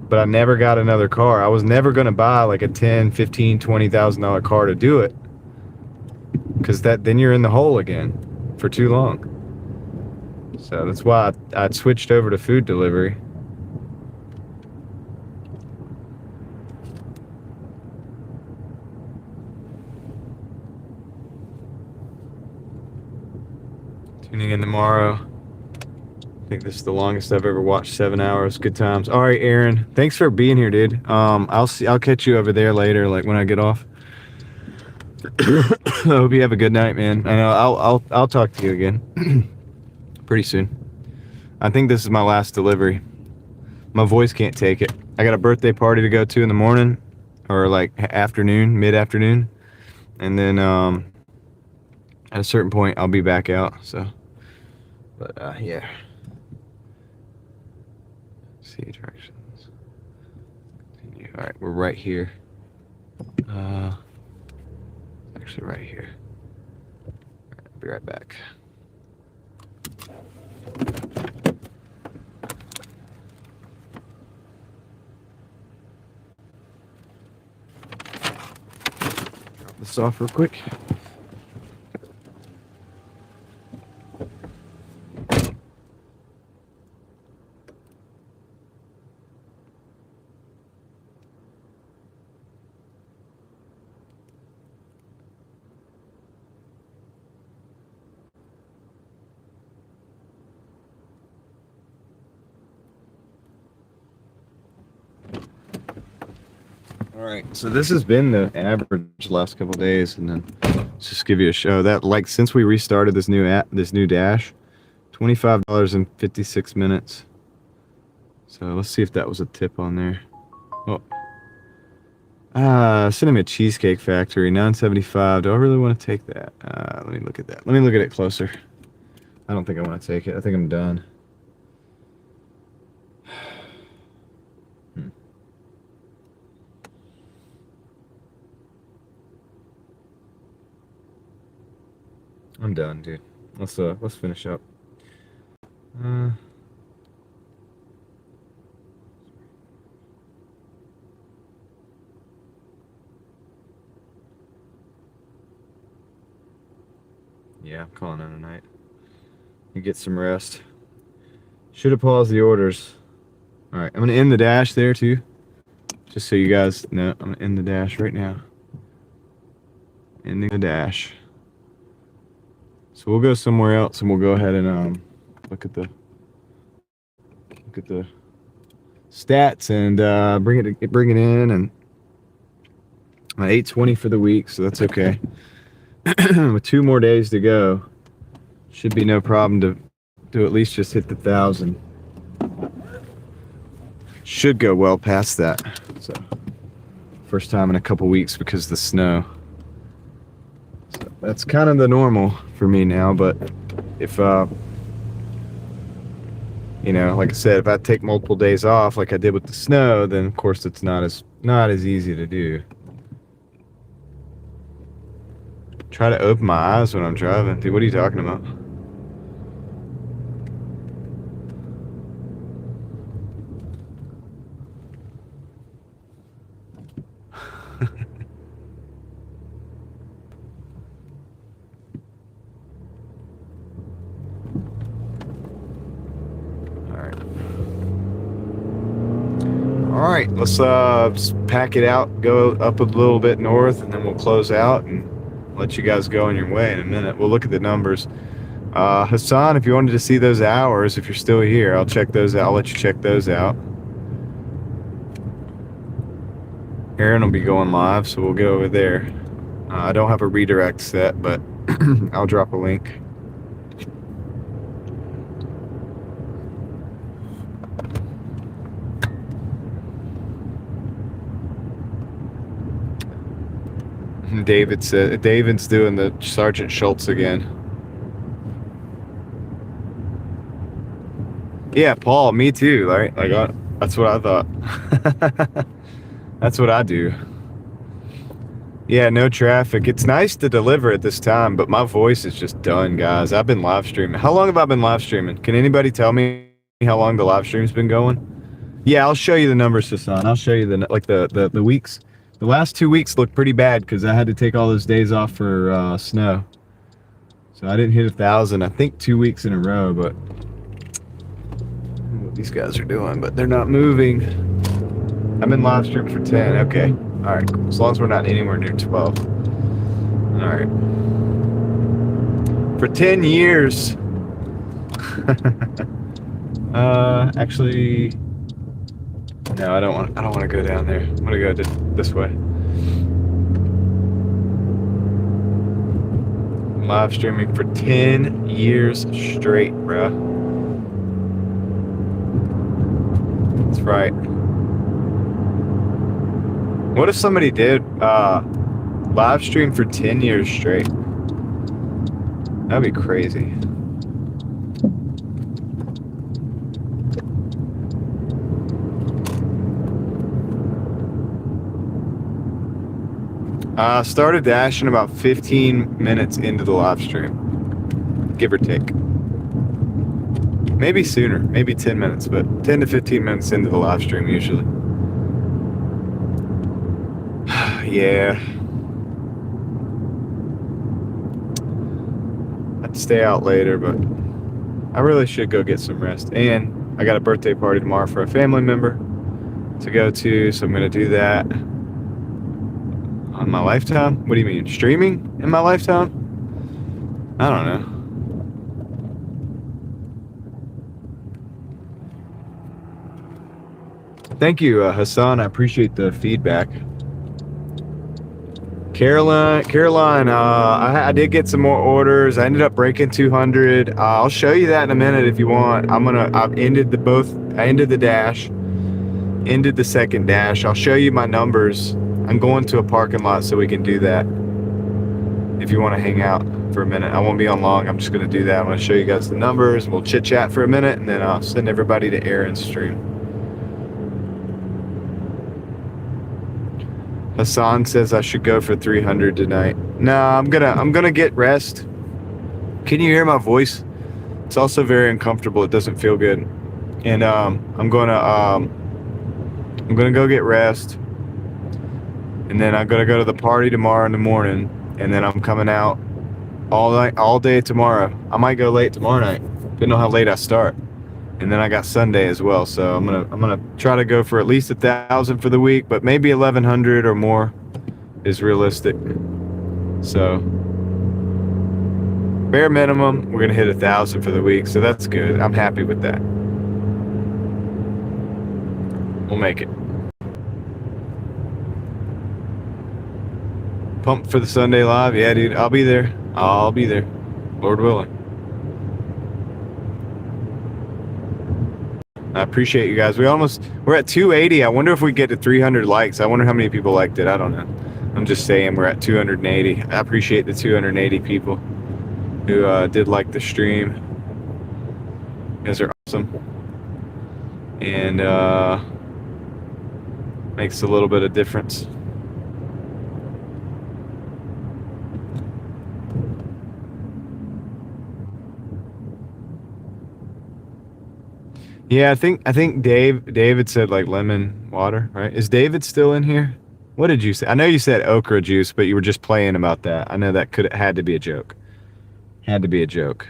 But I never got another car. I was never going to buy like a $10,000, $15,000, $20,000 car to do it, because then you're in the hole again for too long. So that's why I switched over to food delivery. Tuning in tomorrow. I think this is the longest I've ever watched. 7 hours. Good times. All right, Aaron. Thanks for being here, dude. I'll catch you over there later, like when I get off. I hope you have a good night, man. I know I'll talk to you again pretty soon. I think this is my last delivery. My voice can't take it. I got a birthday party to go to in the morning, or like afternoon, mid-afternoon, and then at a certain point I'll be back out. So, but yeah. See directions. Continue. All right, we're right here. Actually, right here. All right, I'll be right back. Drop this off real quick. All right, so this has been the average last couple of days, and then let's just give you a show that, like, since we restarted this new app, this new dash, $25.56. So let's see if that was a tip on there. Oh, Cinnamon Cheesecake Factory, $9.75. Do I really want to take that? Let me look at that. Let me look at it closer. I don't think I want to take it. I think I'm done. I'm done, dude. Let's finish up. Yeah, I'm calling it a night. You get some rest. Should have paused the orders. All right, I'm gonna end the dash there too, just so you guys know. I'm gonna end the dash right now. Ending the dash. So we'll go somewhere else, and we'll go ahead and look at the stats and bring it in, and I'm at 820 for the week, so that's okay. With 2 more days to go, should be no problem to at least just hit the 1,000. Should go well past that. So first time in a couple weeks because of the snow. So that's kind of the normal for me now, but if you know, like I said, if I take multiple days off like I did with the snow, then of course it's not as easy to do. Try to open my eyes when I'm driving. Dude, what are you talking about? All right, let's just pack it out, go up a little bit north, and then we'll close out and let you guys go on your way in a minute. We'll look at the numbers. Hassan, if you wanted to see those hours, if you're still here, I'll check those out. I'll let you check those out. Aaron will be going live, so we'll go over there. I don't have a redirect set, but I'll drop a link. David's doing the Sergeant Schultz again. Yeah, Paul, me too, right? That's what I thought. That's what I do. Yeah, no traffic. It's nice to deliver at this time, but my voice is just done, guys. I've been live streaming. How long have I been live streaming? Can anybody tell me how long the live stream's been going? Yeah, I'll show you the numbers, Hassan. I'll show you the weeks. The last 2 weeks look pretty bad because I had to take all those days off for snow. So I didn't hit 1,000, I think 2 weeks in a row, but I don't know what these guys are doing, but they're not moving. I've been live streaming for 10. Okay. All right, cool. As long as we're not anywhere near 12. All right. For 10 years. Actually, no, I don't want to go down there. I'm gonna go this way. I'm live streaming for 10 years straight, bruh. That's right. What if somebody did live stream for 10 years straight? That'd be crazy. Started dashing about 15 minutes into the live stream, give or take. Maybe sooner, maybe 10 minutes, but 10 to 15 minutes into the live stream usually. Yeah. I'd stay out later, but I really should go get some rest. And I got a birthday party tomorrow for a family member to go to, so I'm going to do that on my lifetime. What do you mean? Streaming in my lifetime? I don't know. Thank you, Hassan. I appreciate the feedback. Caroline, I did get some more orders. I ended up breaking 200. I'll show you that in a minute if you want. I ended the dash, ended the second dash. I'll show you my numbers. I'm going to a parking lot so we can do that. If you want to hang out for a minute, I won't be on long. I'm just going to do that. I'm going to show you guys the numbers. We'll chit chat for a minute, and then I'll send everybody to Aaron's stream. Hassan says I should go for 300 tonight. No, I'm gonna get rest. Can you hear my voice? It's also very uncomfortable. It doesn't feel good, and I'm gonna go get rest, and then I'm gonna go to the party tomorrow in the morning, and then I'm coming out all day tomorrow. I might go late tomorrow night, depending on how late I start. And then I got Sunday as well, so I'm gonna try to go for at least 1,000 for the week, but maybe 1,100 or more is realistic. So bare minimum, we're gonna hit 1,000 for the week, so that's good. I'm happy with that. We'll make it. Pumped for the Sunday live, yeah, dude. I'll be there. Lord willing. I appreciate you guys. We're at 280. I wonder if we get to 300 likes. I wonder how many people liked it. I don't know. I'm just saying we're at 280. I appreciate the 280 people who did like the stream. You guys are awesome. And makes a little bit of difference. Yeah, I think David said like lemon water, right? Is David still in here? What did you say? I know you said okra juice, but you were just playing about that. I know that had to be a joke. Had to be a joke.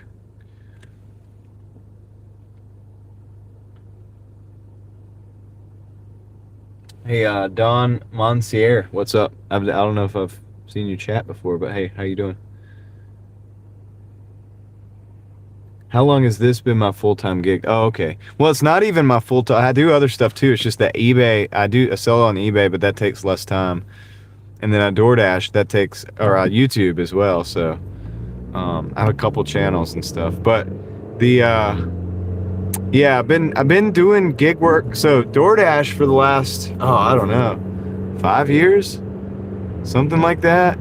Hey, Don Monsier, what's up? I don't know if I've seen you chat before, but hey, how you doing? How long has this been my full-time gig? Oh, okay. Well, it's not even my full-time. I do other stuff too. It's just that eBay, I sell on eBay, but that takes less time. And then I Doordash, that takes, or YouTube as well. So I have a couple channels and stuff. But yeah, I've been doing gig work. So Doordash for the last, I don't know, 5 years, something like that.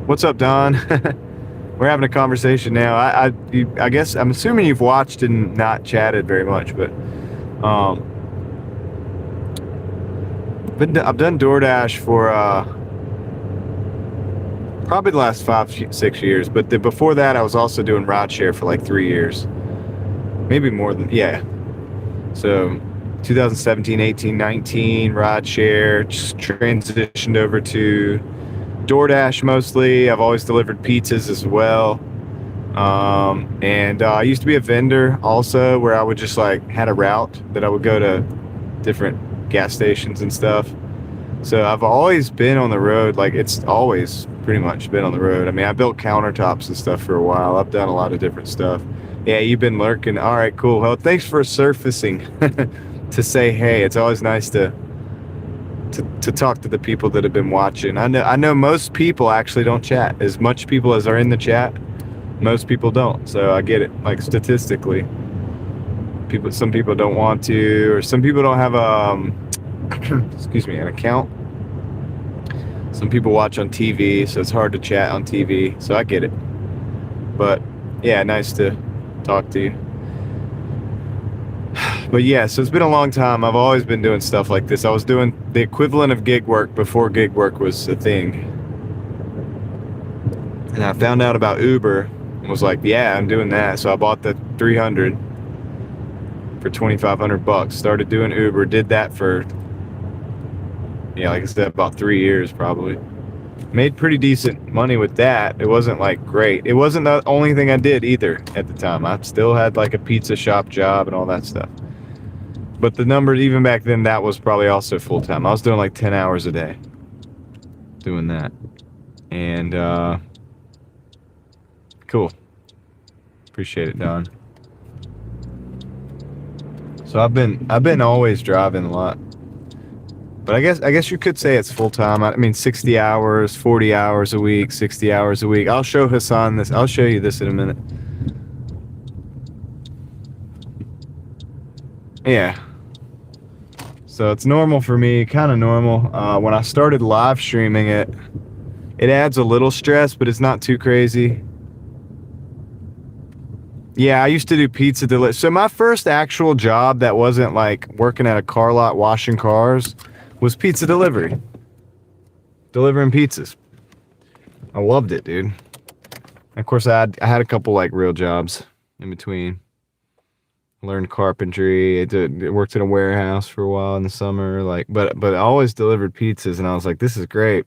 What's up, Don? We're having a conversation now. I guess I'm assuming you've watched and not chatted very much, but I've done DoorDash for probably the last 5-6 years, but before that I was also doing rideshare for like 3 years, maybe more than, yeah. So 2017, 18, 19 rideshare, just transitioned over to DoorDash mostly. I've always delivered pizzas as well. And I used to be a vendor also, where I would just like had a route that I would go to different gas stations and stuff. So I've always been on the road. Like, it's always pretty much been on the road. I mean, I built countertops and stuff for a while. I've done a lot of different stuff. Yeah, you've been lurking. All right, cool. Well, thanks for surfacing to say hey. It's always nice to talk to the people that have been watching. I know most people actually don't chat. As much people as are in the chat, most people don't. So I get it. Like, statistically, some people don't want to, or some people don't have excuse me, an account. Some people watch on TV, so it's hard to chat on TV. So I get it. But yeah, nice to talk to you. But yeah, so it's been a long time. I've always been doing stuff like this. I was doing the equivalent of gig work before gig work was a thing. And I found out about Uber and was like, yeah, I'm doing that. So I bought the 300 for $2,500. Started doing Uber, did that for, yeah, like I said, about 3 years probably. Made pretty decent money with that. It wasn't like great. It wasn't the only thing I did either at the time. I still had like a pizza shop job and all that stuff. But the numbers, even back then, that was probably also full time. I was doing like 10 hours a day doing that. And cool. Appreciate it, Don. So I've been always driving a lot. But I guess you could say it's full time. I mean, 60 hours, 40 hours a week, 60 hours a week. I'll show Hassan this. I'll show you this in a minute. Yeah. So it's normal for me, kind of normal. When I started live streaming it adds a little stress, but it's not too crazy. Yeah, I used to do pizza delivery. So my first actual job that wasn't like working at a car lot washing cars was pizza delivery. Delivering pizzas. I loved it, dude. Of course, I had a couple like real jobs in between. Learned carpentry. I worked in a warehouse for a while in the summer. Like, but I always delivered pizzas, and I was like, this is great.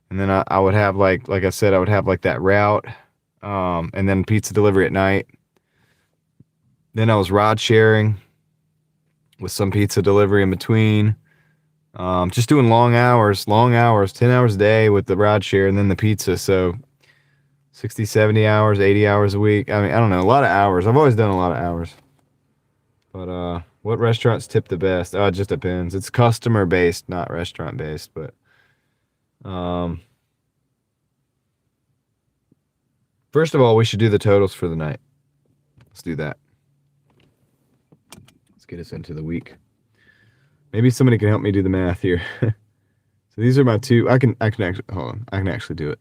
And then I would have like I said, I would have like that route, and then pizza delivery at night. Then I was ride sharing with some pizza delivery in between. Just doing long hours, 10 hours a day with the ride share and then the pizza. So 60, 70 hours, 80 hours a week. I mean, I don't know, a lot of hours. I've always done a lot of hours. But what restaurants tip the best? It just depends. It's customer based, not restaurant based. But first of all, we should do the totals for the night. Let's do that. Let's get us into the week. Maybe somebody can help me do the math here. So these are my two. I can actually hold on. I can actually do it.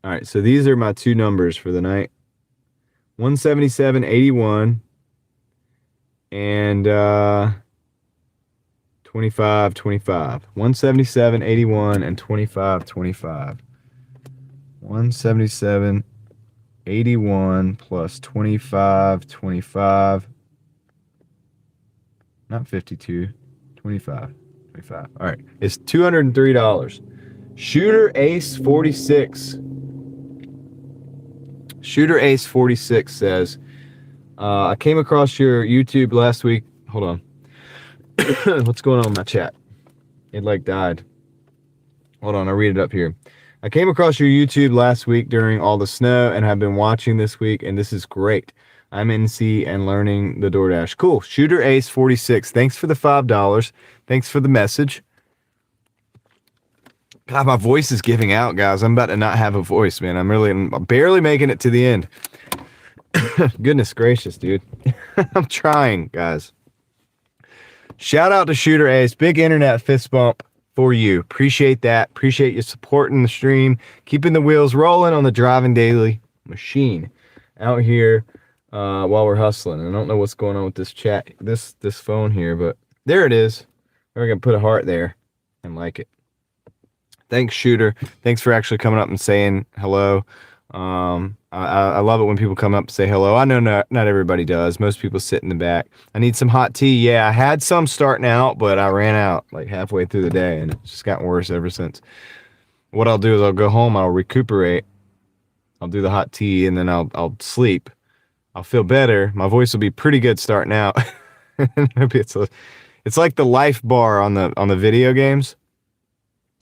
All right. So these are my two numbers for the night. 177.81 and 25.25. 177.81 and 25.25. 177.81 plus 25.25. Not 52, 25. All right, it's $203. Shooter Ace 46. Shooter Ace 46 says, I came across your YouTube last week. Hold on. What's going on with my chat? It like died. Hold on, I'll read it up here. I came across your YouTube last week during all the snow and have been watching this week, and this is great. I'm NC and learning the DoorDash. Cool. Shooter Ace 46. Thanks for the $5. Thanks for the message. God, my voice is giving out, guys. I'm about to not have a voice, man. I'm barely making it to the end. Goodness gracious, dude. I'm trying, guys. Shout out to Shooter Ace. Big internet fist bump for you. Appreciate that. Appreciate you supporting the stream, keeping the wheels rolling on the Driving Daily machine out here while we're hustling. I don't know what's going on with this chat, this phone here, but there it is. We're gonna put a heart there and like it. Thanks, Shooter. Thanks for actually coming up and saying hello. I love it when people come up and say hello. I know not everybody does. Most people sit in the back. I need some hot tea. Yeah, I had some starting out, but I ran out like halfway through the day, and it's just gotten worse ever since. What I'll do is I'll go home, I'll recuperate, I'll do the hot tea, and then I'll sleep. I'll feel better. My voice will be pretty good starting out. Maybe it's like the life bar on the video games.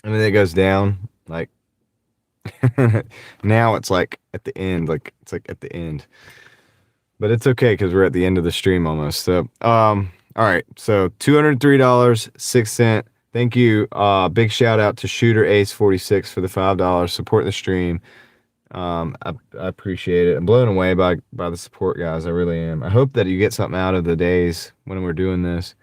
And then it goes down, like now it's like at the end, it's like at the end. But it's okay because we're at the end of the stream almost. So all right, so $203.06. Thank you. Big shout out to Shooter Ace 46 for the $5. Support the stream. I appreciate it. I'm blown away by the support, guys. I really am. I hope that you get something out of the days when we're doing this.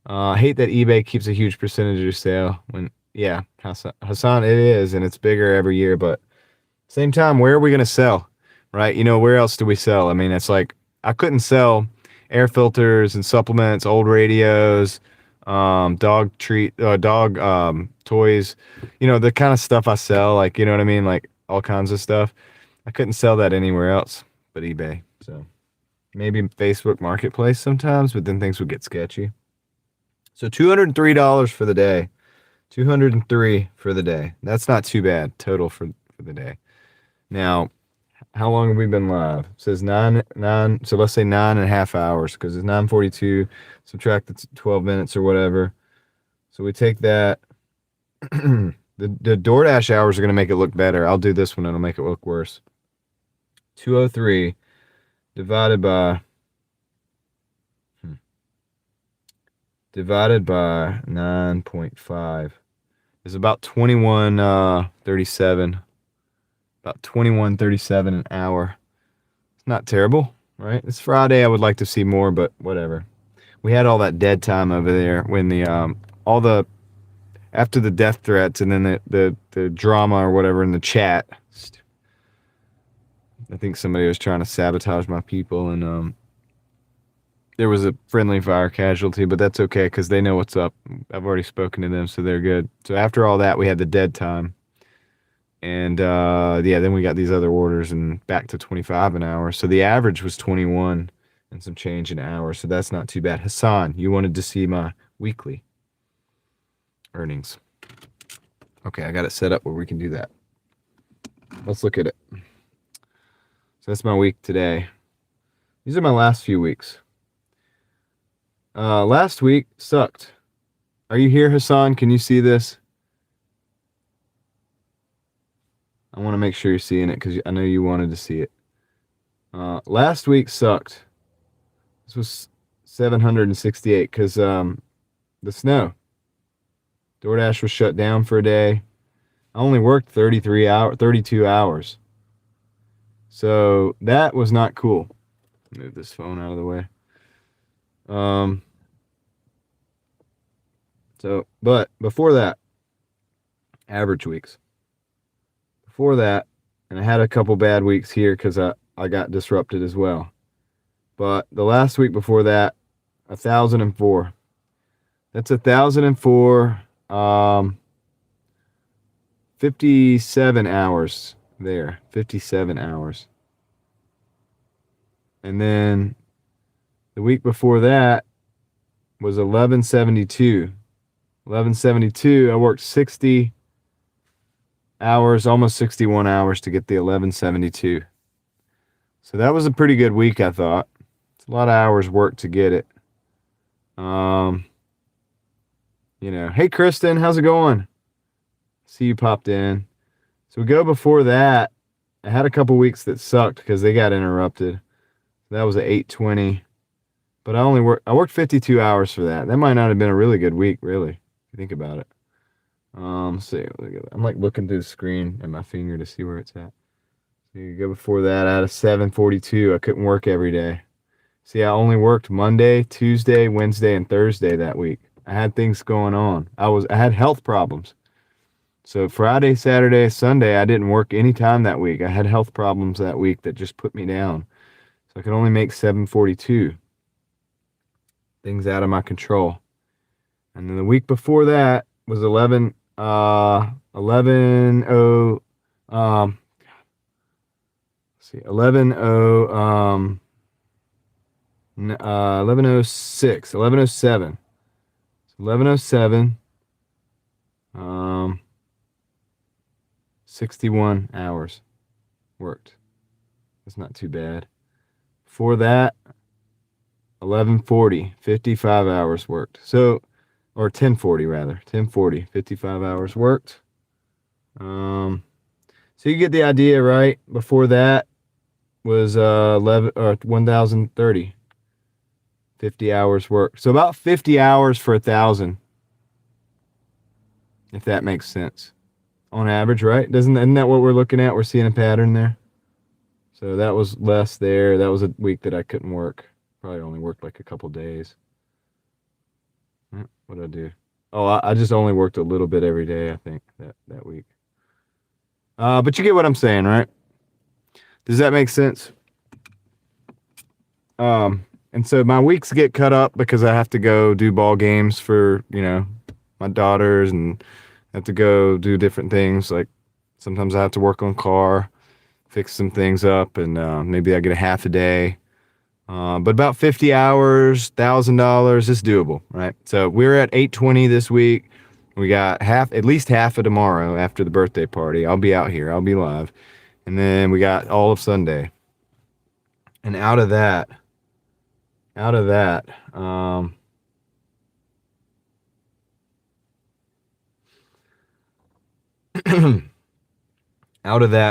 I hate that eBay keeps a huge percentage of your sale when. Yeah, Hassan, it is, and it's bigger every year, but same time, where are we going to sell, right? You know, where else do we sell? I mean, it's like, I couldn't sell air filters and supplements, old radios, dog toys, you know, the kind of stuff I sell, like, you know what I mean? Like, all kinds of stuff. I couldn't sell that anywhere else but eBay, so maybe Facebook Marketplace sometimes, but then things would get sketchy. So $203 for the day. 203 for the day. That's not too bad total for the day. Now, how long have we been live? It says nine. So let's say 9.5 hours because it's 9:42. Subtract the 12 minutes or whatever. So we take that. the DoorDash hours are going to make it look better. I'll do this one. It'll make it look worse. 203 divided by 9.5 is about 21.37. About 21.37 an hour. It's not terrible, right? It's Friday. I would like to see more, but whatever. We had all that dead time over there when the after the death threats and then the drama or whatever in the chat. I think somebody was trying to sabotage my people, and there was a friendly fire casualty, but that's okay because they know what's up. I've already spoken to them, so they're good. So after all that, we had the dead time. And yeah, then we got these other orders and back to 25 an hour. So the average was 21 and some change an hour. So that's not too bad. Hassan, you wanted to see my weekly earnings. Okay, I got it set up where we can do that. Let's look at it. So that's my week today. These are my last few weeks. Last week sucked. Are you here, Hassan? Can you see this? I want to make sure you're seeing it because I know you wanted to see it. Last week sucked. This was 768 because the snow. Doordash was shut down for a day. I only worked 32 hours. So that was not cool. Move this phone out of the way. But before that, average weeks. Before that, and I had a couple bad weeks here because I got disrupted as well. But the last week before that, 1,004. That's 1,004. 57 hours there. 57 hours. And then the week before that was 1172. 1172, I worked 60 hours, almost 61 hours to get the 1172. So that was a pretty good week, I thought. It's a lot of hours work to get it. You know, hey Kristen, how's it going? See you popped in. So we go before that. I had a couple weeks that sucked because they got interrupted. That was at 820. But I worked 52 hours for that. That might not have been a really good week, really, if you think about it. Let's see. I'm like looking through the screen and my finger to see where it's at. So you go before that, I had a 742. I couldn't work every day. See, I only worked Monday, Tuesday, Wednesday, and Thursday that week. I had things going on. I had health problems. So Friday, Saturday, Sunday, I didn't work any time that week. I had health problems that week that just put me down. So I could only make 742. Things out of my control. And then the week before that was 11 0 let's see, 11 0 1106, 1107. 1107, 61 hours worked. That's not too bad. Before that, 1140, 55 hours worked. So, or 1040 rather, 1040, 55 hours worked. So you get the idea, right? Before that was 1030. 50 hours worked. So about 50 hours for 1,000. If that makes sense. On average, right? Isn't that what we're looking at? We're seeing a pattern there. So that was less there. That was a week that I couldn't work. Probably only worked like a couple days. What did I do? Oh, I just only worked a little bit every day, I think, that week. But you get what I'm saying, right? Does that make sense? And so my weeks get cut up because I have to go do ball games for, my daughters, and have to go do different things. Like sometimes I have to work on car, fix some things up, and maybe I get a half a day. But about 50 hours, $1,000 is doable, right? So we're at 820 this week. We got at least half of tomorrow after the birthday party. I'll be out here. I'll be live. And then we got all of Sunday. And out of that, out of that,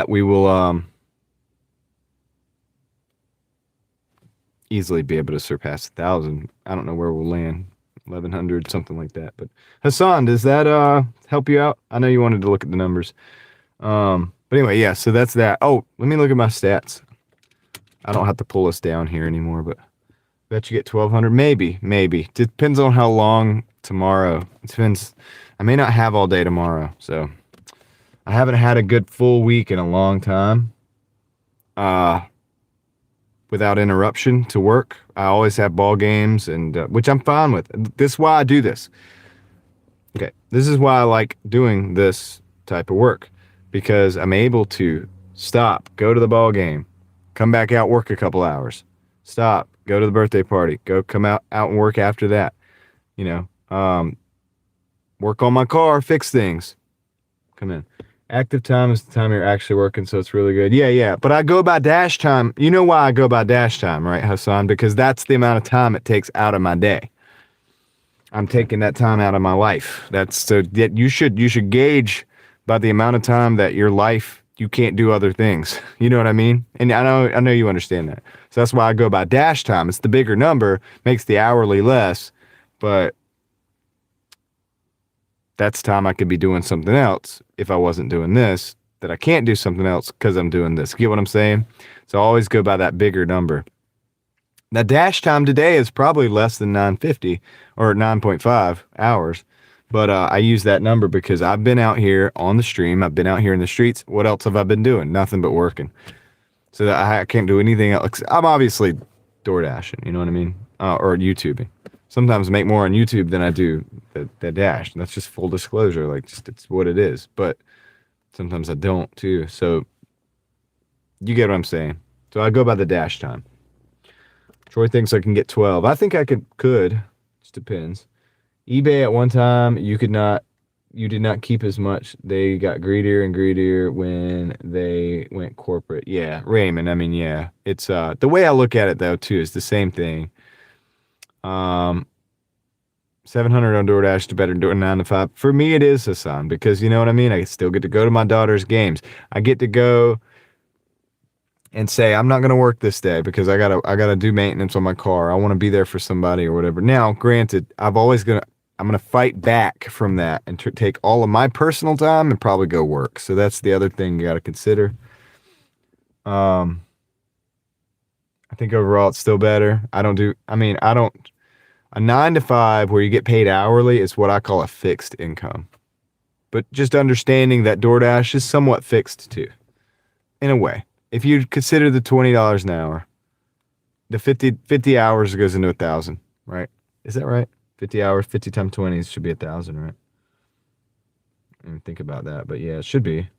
we will easily be able to surpass 1,000. I don't know where we'll land, 1,100, something like that. But Hassan, does that help you out? I know you wanted to look at the numbers. But anyway, yeah. So that's that. Oh, let me look at my stats. I don't have to pull us down here anymore, but bet you get 1,200. Maybe. Depends on how long tomorrow. It depends. I may not have all day tomorrow, so I haven't had a good full week in a long time. Without interruption to work. I always have ball games, and which I'm fine with. This is why I do this. Okay, this is why I like doing this type of work, because I'm able to stop, go to the ball game, come back out, work a couple hours, stop, go to the birthday party, come out and work after that. Work on my car, fix things, come in. Active time is the time you're actually working, so it's really good. Yeah. But I go by dash time. You know why I go by dash time, right, Hassan? Because that's the amount of time it takes out of my day. I'm taking that time out of my life. That's so that you should gauge by the amount of time that your life you can't do other things. You know what I mean? And I know you understand that. So that's why I go by dash time. It's the bigger number, makes the hourly less, but that's time I could be doing something else if I wasn't doing this, that I can't do something else because I'm doing this. Get what I'm saying? So I always go by that bigger number. Now, dash time today is probably less than 950 or 9.5 hours, but I use that number because I've been out here on the stream. I've been out here in the streets. What else have I been doing? Nothing but working. So that I can't do anything else. I'm obviously Doordashing, you know what I mean? Or YouTubing. Sometimes I make more on YouTube than I do the dash. And that's just full disclosure. Like, just it's what it is. But sometimes I don't too. So you get what I'm saying. So I go by the dash time. Troy thinks I can get 12. I think I could. Just depends. eBay at one time, you did not keep as much. They got greedier and greedier when they went corporate. Yeah, Raymond. I mean, yeah. It's the way I look at it though too is the same thing. 700 on Doordash to better doing 9 to 5. For me, it is, Hassan, because you know what I mean? I still get to go to my daughter's games. I get to go and say, I'm not going to work this day because I gotta do maintenance on my car. I want to be there for somebody or whatever. Now, granted, I'm going to fight back from that and take all of my personal time and probably go work. So that's the other thing you got to consider. I think overall it's still better. I don't A 9 to 5 where you get paid hourly is what I call a fixed income. But just understanding that DoorDash is somewhat fixed too, in a way. If you consider the $20 an hour, the 50 hours goes into 1,000, right? Is that right? 50 hours, 50 times 20 should be 1,000, right? I didn't think about that, but yeah, it should be.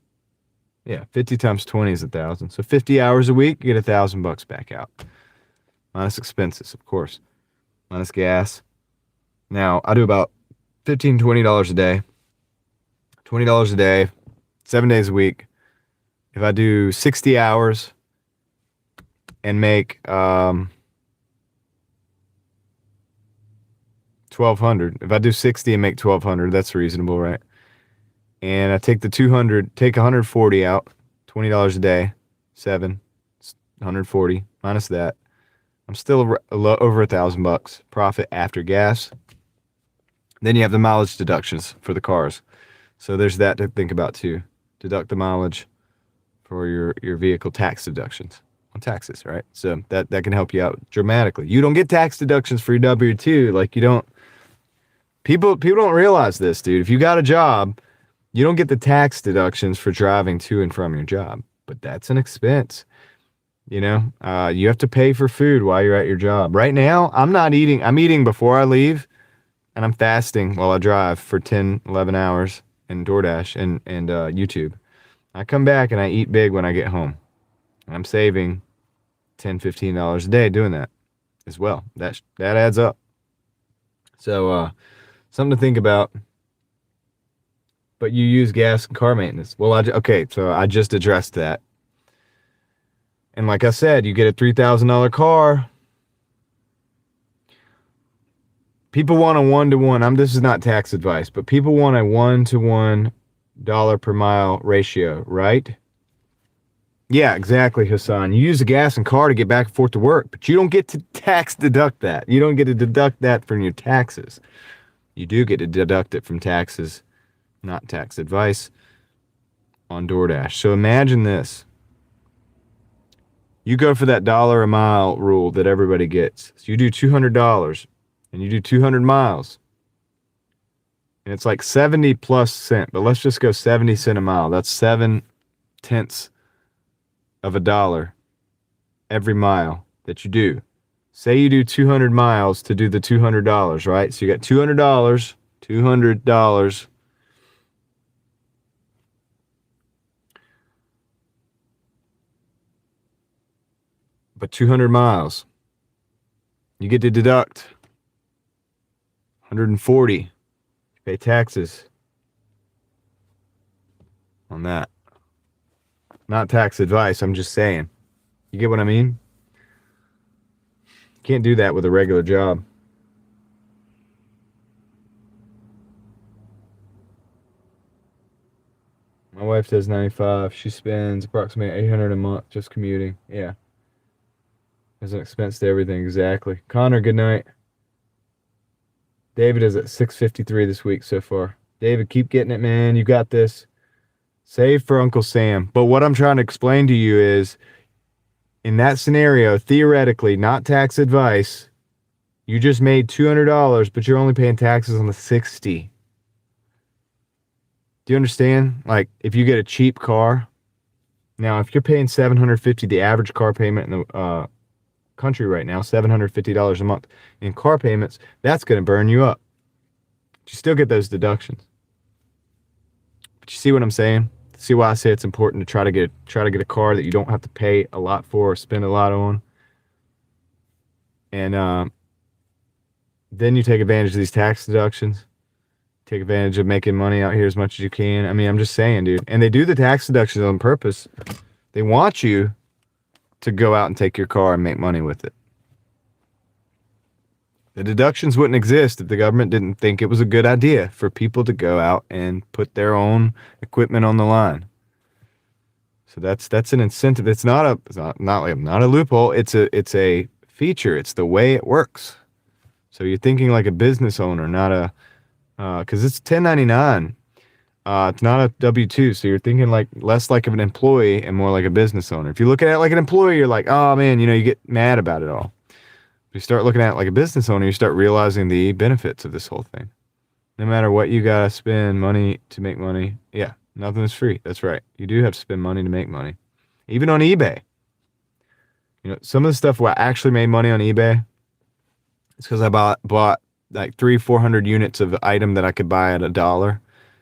Yeah, 50 times 20 is 1,000. So 50 hours a week, you get $1,000 back out. Minus expenses, of course. Minus gas. Now, I do about $15, $20 a day. $20 a day, 7 days a week. If I do 60 hours and make $1,200, if I do 60 and make $1,200, that's reasonable, right? And I take the 200, take 140 out, $20 a day, 7, 140 minus that. I'm still over $1,000 profit after gas. Then you have the mileage deductions for the cars. So there's that to think about too. Deduct the mileage for your vehicle tax deductions on taxes, right? So that can help you out dramatically. You don't get tax deductions for your W-2. Like you don't, people don't realize this, dude. If you got a job, you don't get the tax deductions for driving to and from your job, but that's an expense. You know, you have to pay for food while you're at your job. Right now, I'm not eating. I'm eating before I leave, and I'm fasting while I drive for 10, 11 hours in Doordash and YouTube. I come back and I eat big when I get home. I'm saving $10, $15 a day doing that as well. That adds up. So something to think about. But you use gas and car maintenance. Well, okay, so I just addressed that. And like I said, you get a $3,000 car. People want a 1-to-1. This is not tax advice, but people want a 1-to-1 dollar per mile ratio, right? Yeah, exactly, Hassan. You use the gas and car to get back and forth to work, but you don't get to tax deduct that. You don't get to deduct that from your taxes. You do get to deduct it from taxes, not tax advice, on DoorDash. So imagine this. You go for that dollar a mile rule that everybody gets. So you do $200 and you do 200 miles. And it's like 70 plus cent, but let's just go 70 cent a mile. That's 7/10 of a dollar every mile that you do. Say you do 200 miles to do the $200, right? So you got $200. But 200 miles, you get to deduct 140. Pay taxes on that. Not tax advice, I'm just saying. You get what I mean? You can't do that with a regular job. My wife does 95. She spends approximately $800 a month just commuting. Yeah. There's an expense to everything, exactly. Connor, good night. David is at 653 this week so far. David, keep getting it, man. You got this. Save for Uncle Sam. But what I'm trying to explain to you is, in that scenario, theoretically, not tax advice, you just made $200, but you're only paying taxes on the 60. Do you understand? Like, if you get a cheap car, now, if you're paying $750, the average car payment in the country right now, $750 a month in car payments, that's going to burn you up. But you still get those deductions. But you see what I'm saying? See why I say it's important to try to get a car that you don't have to pay a lot for or spend a lot on. And then you take advantage of these tax deductions. Take advantage of making money out here as much as you can. I mean, I'm just saying, dude. And they do the tax deductions on purpose. They want you to go out and take your car and make money with it. The deductions wouldn't exist if the government didn't think it was a good idea for people to go out and put their own equipment on the line. So that's an incentive. It's not a loophole. It's a feature. It's the way it works. So you're thinking like a business owner, not a because it's 1099. It's not a W-2, so you're thinking like less like of an employee and more like a business owner. If you look at it like an employee, you're like, oh man, you get mad about it all. You start looking at it like a business owner, you start realizing the benefits of this whole thing. No matter what you gotta spend money to make money. Yeah, nothing is free. That's right. You do have to spend money to make money. Even on eBay. You know, some of the stuff where I actually made money on eBay, it's because I bought like 300-400 units of item that I could buy at $1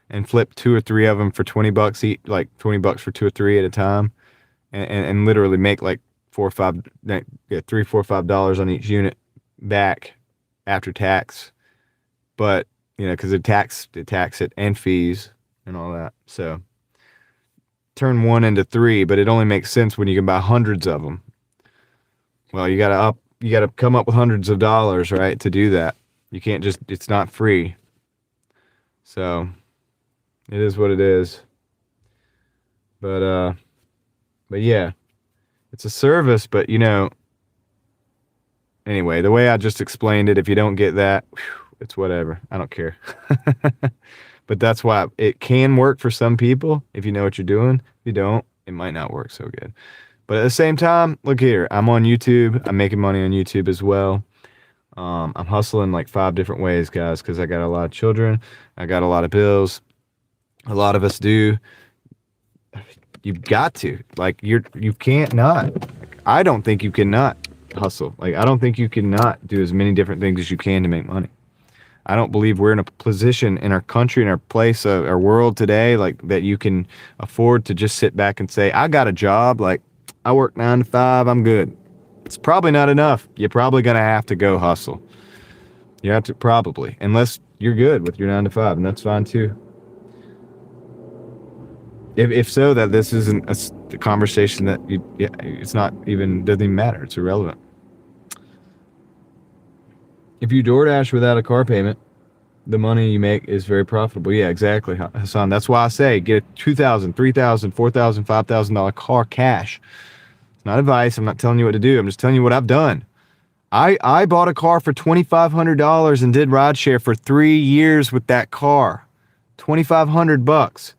and flip 2 or 3 of them for $20 each, like $20 for 2 or 3 at a time, and literally make like $4 or $5, $3, $4, $5 on each unit back after tax. But you know, because they tax it and fees and all that. So turn 1 into 3, but it only makes sense when you can buy hundreds of them. Well, you gotta come up with hundreds of dollars, right, to do that. You can't just, it's not free. So it is what it is. But yeah, it's a service, but you know, anyway, the way I just explained it, if you don't get that, it's whatever. I don't care. But that's why it can work for some people if you know what you're doing. If you don't, it might not work so good. But at the same time, look here, I'm on YouTube. I'm making money on YouTube as well. I'm hustling like 5 different ways, guys, because I got a lot of children. I got a lot of bills. A lot of us do. You've got to. Like, you can't not. I don't think you cannot hustle. Like, I don't think you cannot do as many different things as you can to make money. I don't believe we're in a position in our country, in our place, our world today, like that you can afford to just sit back and say, I got a job, like I work 9 to 5, I'm good. It's probably not enough. You're probably going to have to go hustle. You have to probably, unless you're good with your 9 to 5, and that's fine too. If so, that this isn't a conversation that it's not even, doesn't even matter. It's irrelevant. If you DoorDash without a car payment, the money you make is very profitable. Yeah, exactly, Hassan. That's why I say get a $2,000, $3,000, $4,000, $5,000 car cash. It's not advice. I'm not telling you what to do. I'm just telling you what I've done. I bought a car for $2,500 and did rideshare for 3 years with that car. $2,500.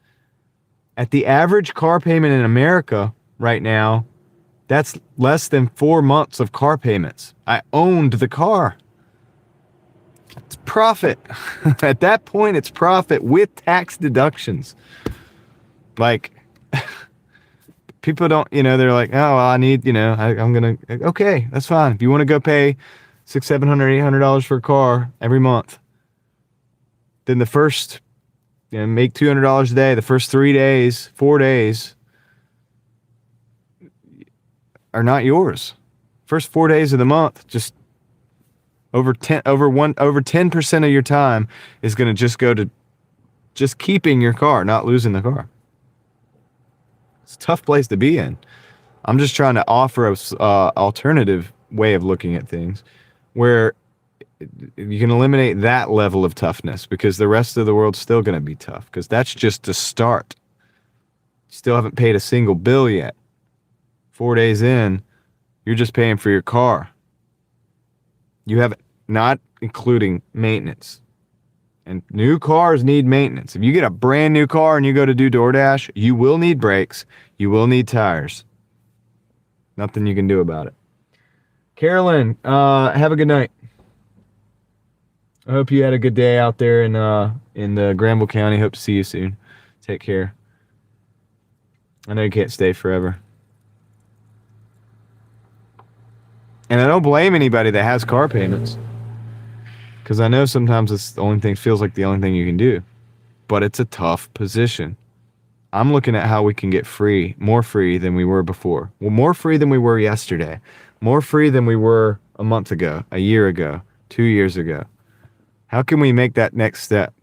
At the average car payment in America right now, that's less than 4 months of car payments. I owned the car. It's profit. At that point, it's profit with tax deductions. Like, people don't, you know, they're like, oh, well, I need, you know, I'm going to, okay, that's fine. If you want to go pay $600, $700, $800 for a car every month, then the first, you know, make $200 a day, the first 3 days, 4 days are not yours. First 4 days of the month, just over 10% of your time is going to just go to just keeping your car, not losing the car. It's a tough place to be in. I'm just trying to offer a alternative way of looking at things where you can eliminate that level of toughness, because the rest of the world's still going to be tough, because that's just the start. You still haven't paid a single bill yet. 4 days in, you're just paying for your car. You have not including maintenance. And new cars need maintenance. If you get a brand new car and you go to do DoorDash, you will need brakes. You will need tires. Nothing you can do about it. Carolyn, have a good night. I hope you had a good day out there in the Granville County. Hope to see you soon. Take care. I know you can't stay forever. And I don't blame anybody that has car payments, because I know sometimes it's the only thing, feels like the only thing you can do, but it's a tough position. I'm looking at how we can get free, more free than we were before. Well, more free than we were yesterday, more free than we were a month ago, a year ago, 2 years ago. How can we make that next step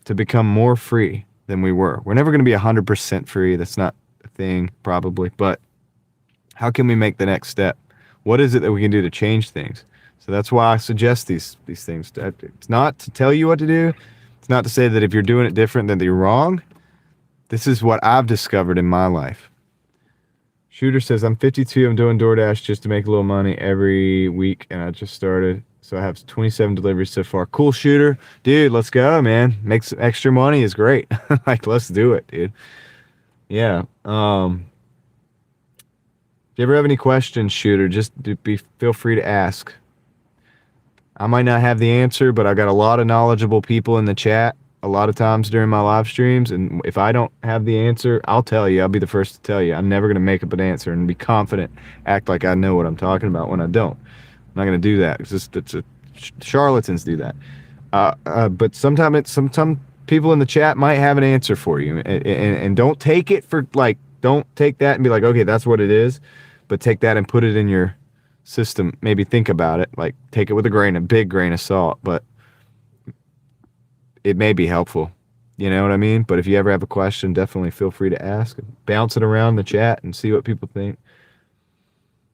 to become more free than we were? We're never going to be 100% free. That's not a thing, probably, but how can we make the next step? What is it that we can do to change things? So that's why I suggest these things. It's not to tell you what to do. It's not to say that if you're doing it different that you're wrong. This is what I've discovered in my life. Shooter says, I'm 52. I'm doing DoorDash just to make a little money every week, and I just started. So I have 27 deliveries so far. Cool, Shooter. Dude, let's go, man. Make some extra money is great. Like, let's do it, dude. Yeah. If you ever have any questions, Shooter, just feel free to ask. I might not have the answer, but I got a lot of knowledgeable people in the chat a lot of times during my live streams, and if I don't have the answer, I'll tell you. I'll be the first to tell you. I'm never going to make up an answer and be confident, act like I know what I'm talking about when I don't. I'm not going to do that. Charlatans do that. But sometimes some people in the chat might have an answer for you, and don't take it for like, don't take that and be like, okay, that's what it is, but take that and put it in your system. Maybe think about it, like take it with a big grain of salt, but it may be helpful. You know what I mean? But if you ever have a question, definitely feel free to ask. Bounce it around the chat and see what people think.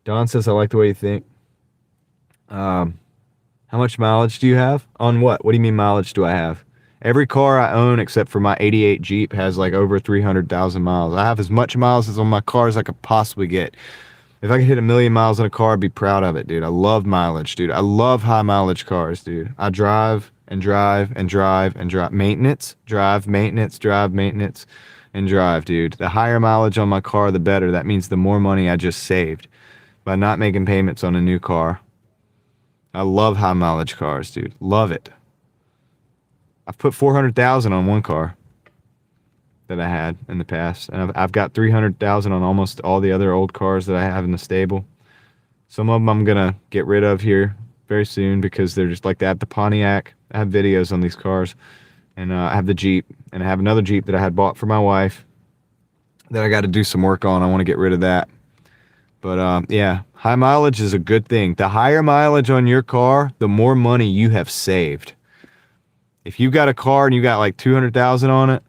Don says, I like the way you think. How much mileage do you have? On what? What do you mean mileage do I have? Every car I own except for my 88 Jeep has like over 300,000 miles. I have as much miles as on my car as I could possibly get. If I could hit 1 million miles in a car, I'd be proud of it, dude. I love mileage, dude. I love high mileage cars, dude. I drive and drive and drive and drive. Maintenance, drive, maintenance, drive, maintenance, and drive, dude. The higher mileage on my car, the better. That means the more money I just saved by not making payments on a new car. I love high mileage cars, dude. Love it. I've put 400,000 on one car that I had in the past, and I've got 300,000 on almost all the other old cars that I have in the stable. Some of them I'm gonna get rid of here very soon because they're just like that. The Pontiac, I have videos on these cars, and I have the Jeep, and I have another Jeep that I had bought for my wife that I got to do some work on. I want to get rid of that. But yeah, high mileage is a good thing. The higher mileage on your car, the more money you have saved. If you got a car and you got like 200,000 on it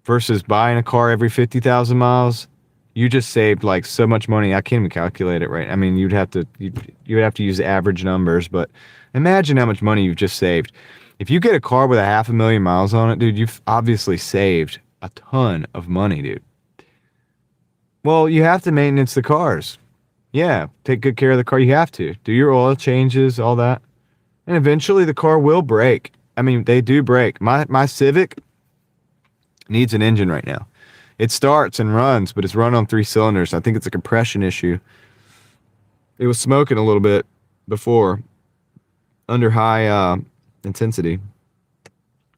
versus buying a car every 50,000 miles, you just saved like so much money. I can't even calculate it right. I mean, you would have to use average numbers, but imagine how much money you've just saved. If you get a car with 500,000 miles on it, dude, you've obviously saved a ton of money, dude. Well, you have to maintenance the cars. Yeah, take good care of the car. You have to. Do your oil changes, all that. And eventually the car will break. I mean, they do break. My Civic needs an engine right now. It starts and runs, but it's run on 3 cylinders. I think it's a compression issue. It was smoking a little bit before under high intensity.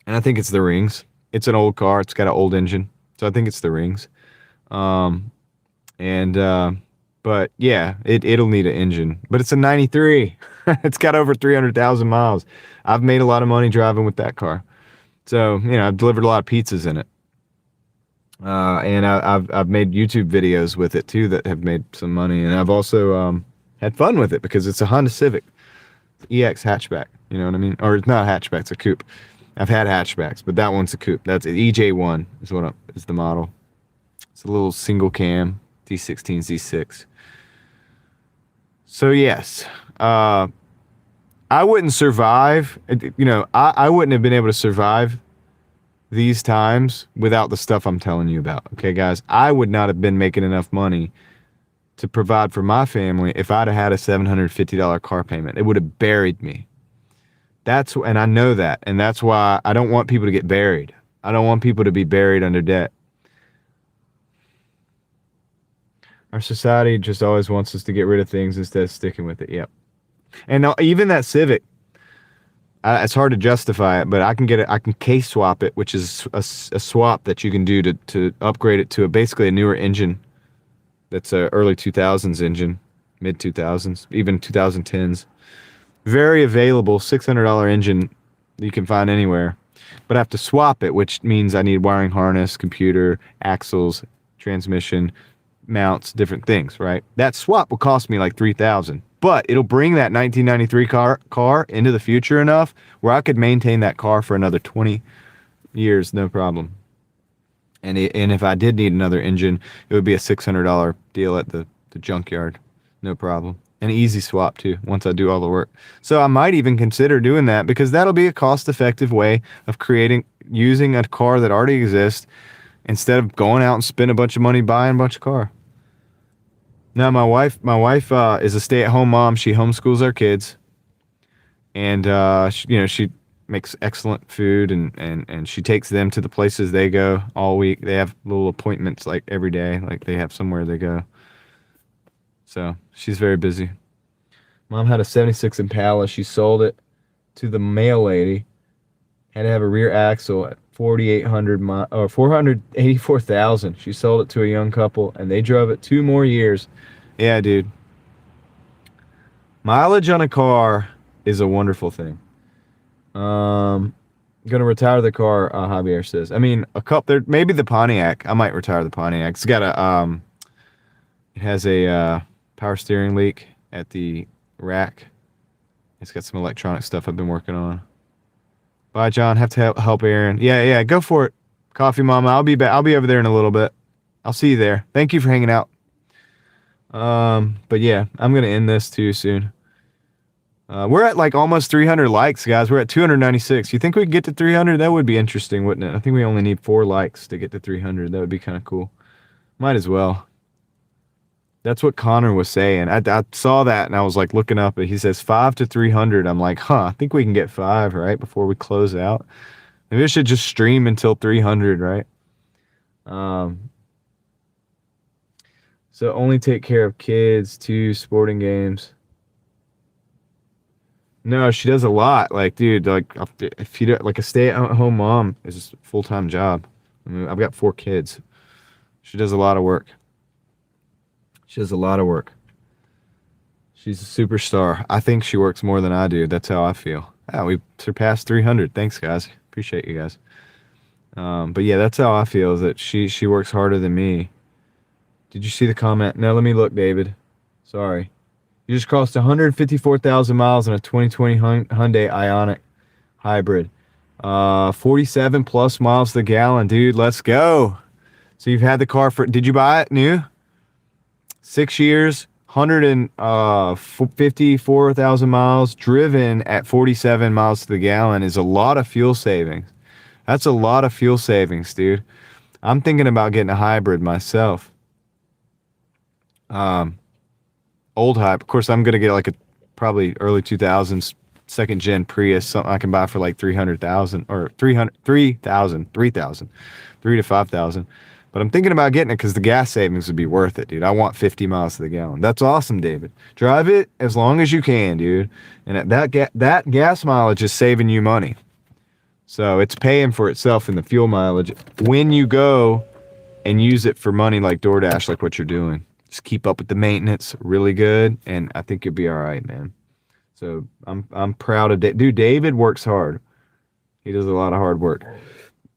And I think it's the rings. It's an old car. It's got an old engine. So I think it's the rings. But yeah, it'll need an engine, but it's a 93. It's got over 300,000 miles. I've made a lot of money driving with that car. So, you know, I've delivered a lot of pizzas in it. And I've made YouTube videos with it too that have made some money. And I've also, had fun with it because it's a Honda Civic EX hatchback. You know what I mean? Or it's not a hatchback, it's a coupe. I've had hatchbacks, but that one's a coupe. That's an EJ1 is the model. It's a little single cam D16 Z6. So yes, I wouldn't survive. You know, I wouldn't have been able to survive these times without the stuff I'm telling you about. Okay, guys, I would not have been making enough money to provide for my family if I'd have had a $750 car payment. It would have buried me. And I know that, and that's why I don't want people to get buried. I don't want people to be buried under debt. Our society just always wants us to get rid of things instead of sticking with it. Yep. And now, even that Civic, it's hard to justify it, but I can case swap it, which is a swap that you can do to upgrade it to basically a newer engine. That's a early 2000s engine, mid 2000s, even 2010s. Very available, $600 engine you can find anywhere. But I have to swap it, which means I need wiring harness, computer, axles, transmission, mounts, different things, right? That swap will cost me like $3,000, but it'll bring that 1993 car into the future enough where I could maintain that car for another 20 years, no problem. And if I did need another engine, it would be a $600 deal at the junkyard, no problem. An easy swap too, once I do all the work. So I might even consider doing that because that'll be a cost-effective way of using a car that already exists instead of going out and spending a bunch of money buying a bunch of car. Now, my wife is a stay-at-home mom. She homeschools our kids, and she makes excellent food, and she takes them to the places they go all week. They have little appointments like every day, like they have somewhere they go. So she's very busy. Mom had a 76 Impala. She sold it to the mail lady. Had to have a rear axle at 4,800 or 484,000. She sold it to a young couple, and they drove it 2 more years. Yeah, dude. Mileage on a car is a wonderful thing. Gonna retire the car, Javier says. I mean, a couple there, maybe the Pontiac. I might retire the Pontiac. It's got a it has a power steering leak at the rack. It's got some electronic stuff I've been working on. Bye, John. Have to help Aaron. Yeah, go for it. Coffee Mama. I'll be back. I'll be over there in a little bit. I'll see you there. Thank you for hanging out. But yeah, I'm gonna end this too soon. We're at like almost 300 likes, guys. We're at 296. You think we could get to 300? That would be interesting, wouldn't it? I think we only need 4 likes to get to 300. That would be kind of cool. Might as well. That's what Connor was saying. I saw that and I was like looking up and he says 5 to 300. I'm like, I think we can get 5 right before we close out. Maybe I should just stream until 300, right? So only take care of kids, 2 sporting games. No, she does a lot. Like, dude, like if you do, like a stay-at-home mom is a full-time job. I mean, I've got 4 kids. She does a lot of work. She's a superstar. I think she works more than I do. That's how I feel. We surpassed 300. Thanks, guys. Appreciate you guys. But yeah, that's how I feel. Is that she works harder than me. Did you see the comment? No, let me look, David. Sorry. You just crossed 154,000 miles in a 2020 Hyundai Ioniq hybrid. 47 plus miles to the gallon, dude. Let's go. So you've had the car for, did you buy it new? 6 years, 154,000 miles driven at 47 miles to the gallon is a lot of fuel savings. That's a lot of fuel savings, dude. I'm thinking about getting a hybrid myself. Old hype. Of course, I'm going to get like a probably early 2000s second gen Prius, something I can buy for like 300,000 or 3,000, 3 to 5,000. But I'm thinking about getting it because the gas savings would be worth it, dude. I want 50 miles to the gallon. That's awesome, David. Drive it as long as you can, dude. And that gas mileage is saving you money. So it's paying for itself in the fuel mileage when you go and use it for money like DoorDash, like what you're doing. Just keep up with the maintenance really good, and I think you'll be all right, man. So I'm proud of dude. David works hard. He does a lot of hard work.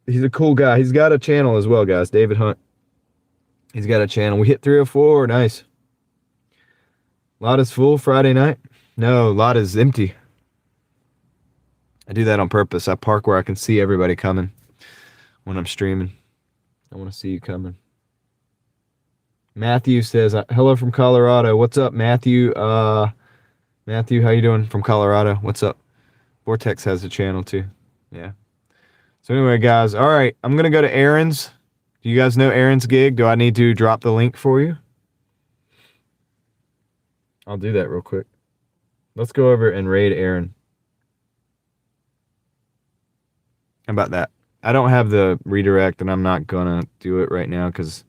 He's a cool guy. He's got a channel as well, guys. David Hunt. He's got a channel. We hit 304. Nice. Lot is full Friday night. No, lot is empty. I do that on purpose. I park where I can see everybody coming when I'm streaming. I want to see you coming. Matthew says, hello from Colorado. What's up, Matthew? Matthew, how you doing from Colorado? What's up? Vortex has a channel too. Yeah. So anyway, guys, all right. I'm going to go to Aaron's. Do you guys know Aaron's gig? Do I need to drop the link for you? I'll do that real quick. Let's go over and raid Aaron. How about that? I don't have the redirect, and I'm not going to do it right now because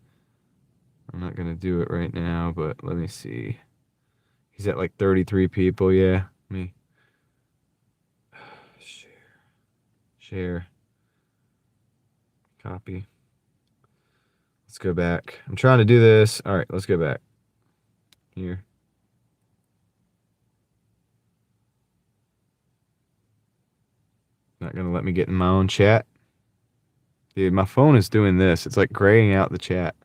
I'm not going to do it right now, but let me see. He's at like 33 people. Yeah. Me. Share. Copy. Let's go back. I'm trying to do this. All right, let's go back. Here. Not going to let me get in my own chat. Dude, my phone is doing this. It's like graying out the chat.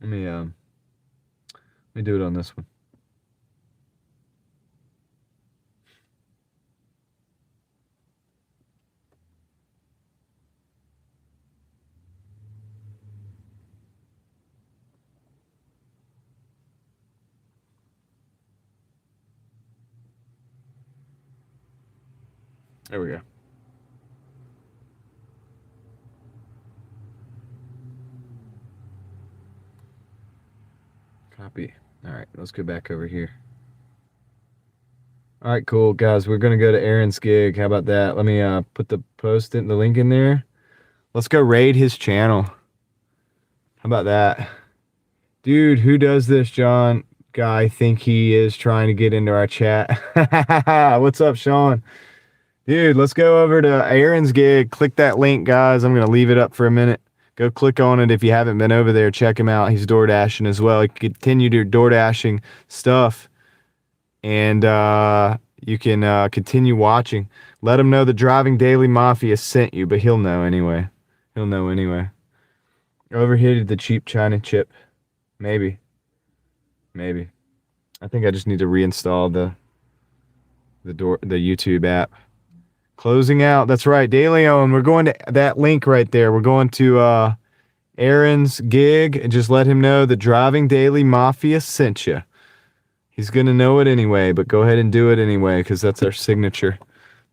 Let me do it on this one. There we go. Copy. All right, let's go back over here. All right, cool, guys. We're going to go to Aaron's gig. How about that? Let me put the link in there. Let's go raid his channel. about that? Dude, who does this, John? Guy, think he is trying to get into our chat. What's up, Sean? Dude, let's go over to Aaron's gig. Click that link, guys. I'm going to leave it up for a minute. Go click on it if you haven't been over there. Check him out. He's Doordashing as well. You can continue your Doordashing stuff. And you can continue watching. Let him know the Driving Daily Mafia sent you, but he'll know anyway. He'll know anyway. Overheated the cheap China chip. Maybe. I think I just need to reinstall the YouTube app. Closing out. That's right. DeLeon. We're going to that link right there. We're going to Aaron's gig and just let him know the Driving Daily Mafia sent you. He's going to know it anyway, but go ahead and do it anyway because that's our signature.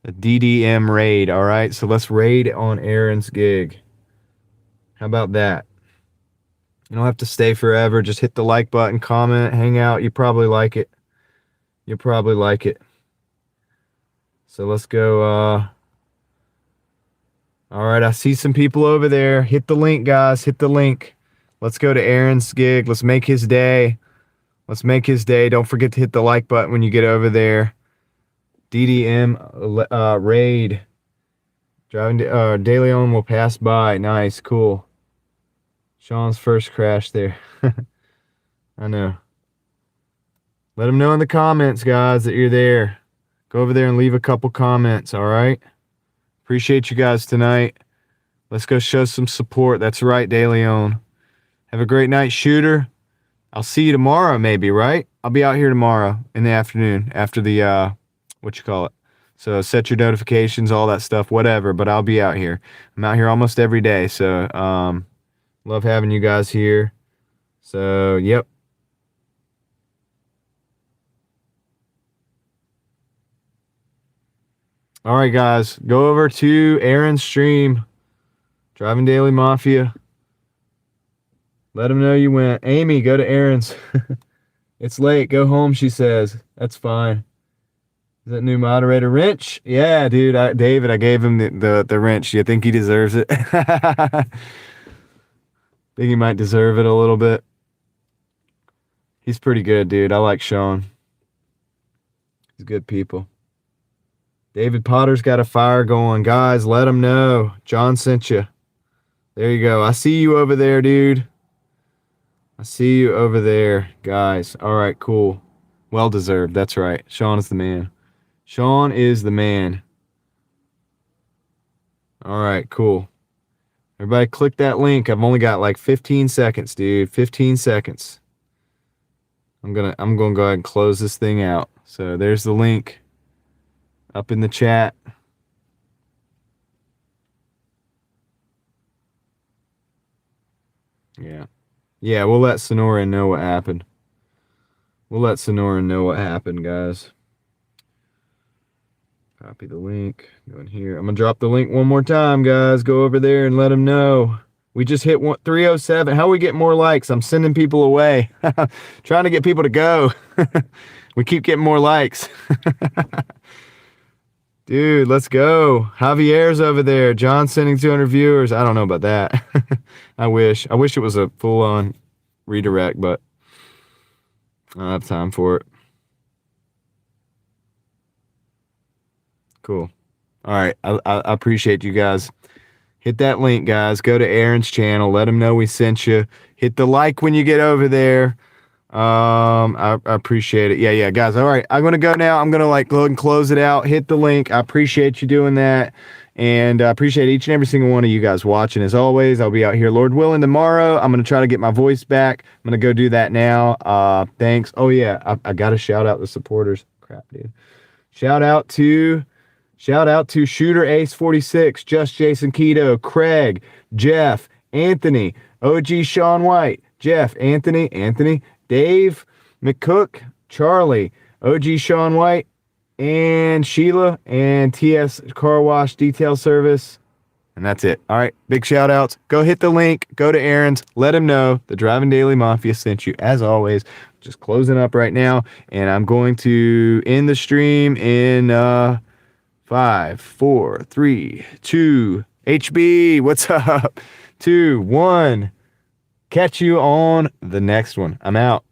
The DDM raid. All right. So let's raid on Aaron's gig. How about that? You don't have to stay forever. Just hit the like button, comment, hang out. You probably like it. You'll probably like it. So let's go. All right, I see some people over there. Hit the link, guys. Hit the link. Let's go to Aaron's gig. Let's make his day. Let's make his day. Don't forget to hit the like button when you get over there. DDM raid. Driving DeLeon will pass by. Nice, cool. Sean's first crash there. I know. Let him know in the comments, guys, that you're there. Go over there and leave a couple comments, all right? Appreciate you guys tonight. Let's go show some support. That's right, DeLeon. Have a great night, Shooter. I'll see you tomorrow, maybe, right? I'll be out here tomorrow in the afternoon after the, So set your notifications, all that stuff, whatever, but I'll be out here. I'm out here almost every day, so love having you guys here. So, yep. All right, guys. Go over to Aaron's stream. Driving Daily Mafia. Let him know you went. Amy, go to Aaron's. It's late. Go home, she says. That's fine. Is that new moderator? Wrench? Yeah, dude. David, I gave him the wrench. You think he deserves it? Think he might deserve it a little bit. He's pretty good, dude. I like Sean. He's good people. David Potter's got a fire going. Guys, let him know. John sent you. There you go. I see you over there, dude. I see you over there, guys. All right, cool. Well deserved. That's right. Sean is the man. Sean is the man. All right, cool. Everybody click that link. I've only got like 15 seconds, dude. 15 seconds. I'm gonna go ahead and close this thing out. So there's the link up in the chat. Yeah. Yeah, we'll let Sonoran know what happened. We'll let Sonoran know what happened, guys. Copy the link. Go in here. I'm going to drop the link one more time, guys. Go over there and let them know. We just hit 307. How we get more likes? I'm sending people away. Trying to get people to go. We keep getting more likes. Dude, let's go. Javier's over there. John sending 200 viewers. I don't know about that. I wish it was a full-on redirect, but I don't have time for it. Cool. All right. I appreciate you guys. Hit that link, guys. Go to Aaron's channel. Let him know we sent you. Hit the like when you get over there. I appreciate it. Yeah, guys. All right. I'm going to go now. I'm going to go ahead and close it out. Hit the link. I appreciate you doing that. And I appreciate each and every single one of you guys watching. As always, I'll be out here, Lord willing, tomorrow. I'm going to try to get my voice back. I'm going to go do that now. Thanks. Oh, yeah. I got to shout out the supporters. Crap, dude. Shout out to Shooter Ace 46, Just Jason Keto, Craig, Jeff, Anthony, OG Sean White, Jeff, Anthony, Dave, McCook, Charlie, OG Sean White, and Sheila, and TS Car Wash Detail Service. And that's it. All right. Big shout outs. Go hit the link. Go to Aaron's. Let him know the Driving Daily Mafia sent you. As always, just closing up right now. And I'm going to end the stream in 5, 4, 3, 2, HB. What's up? 2, 1. catch you on the next one. I'm out.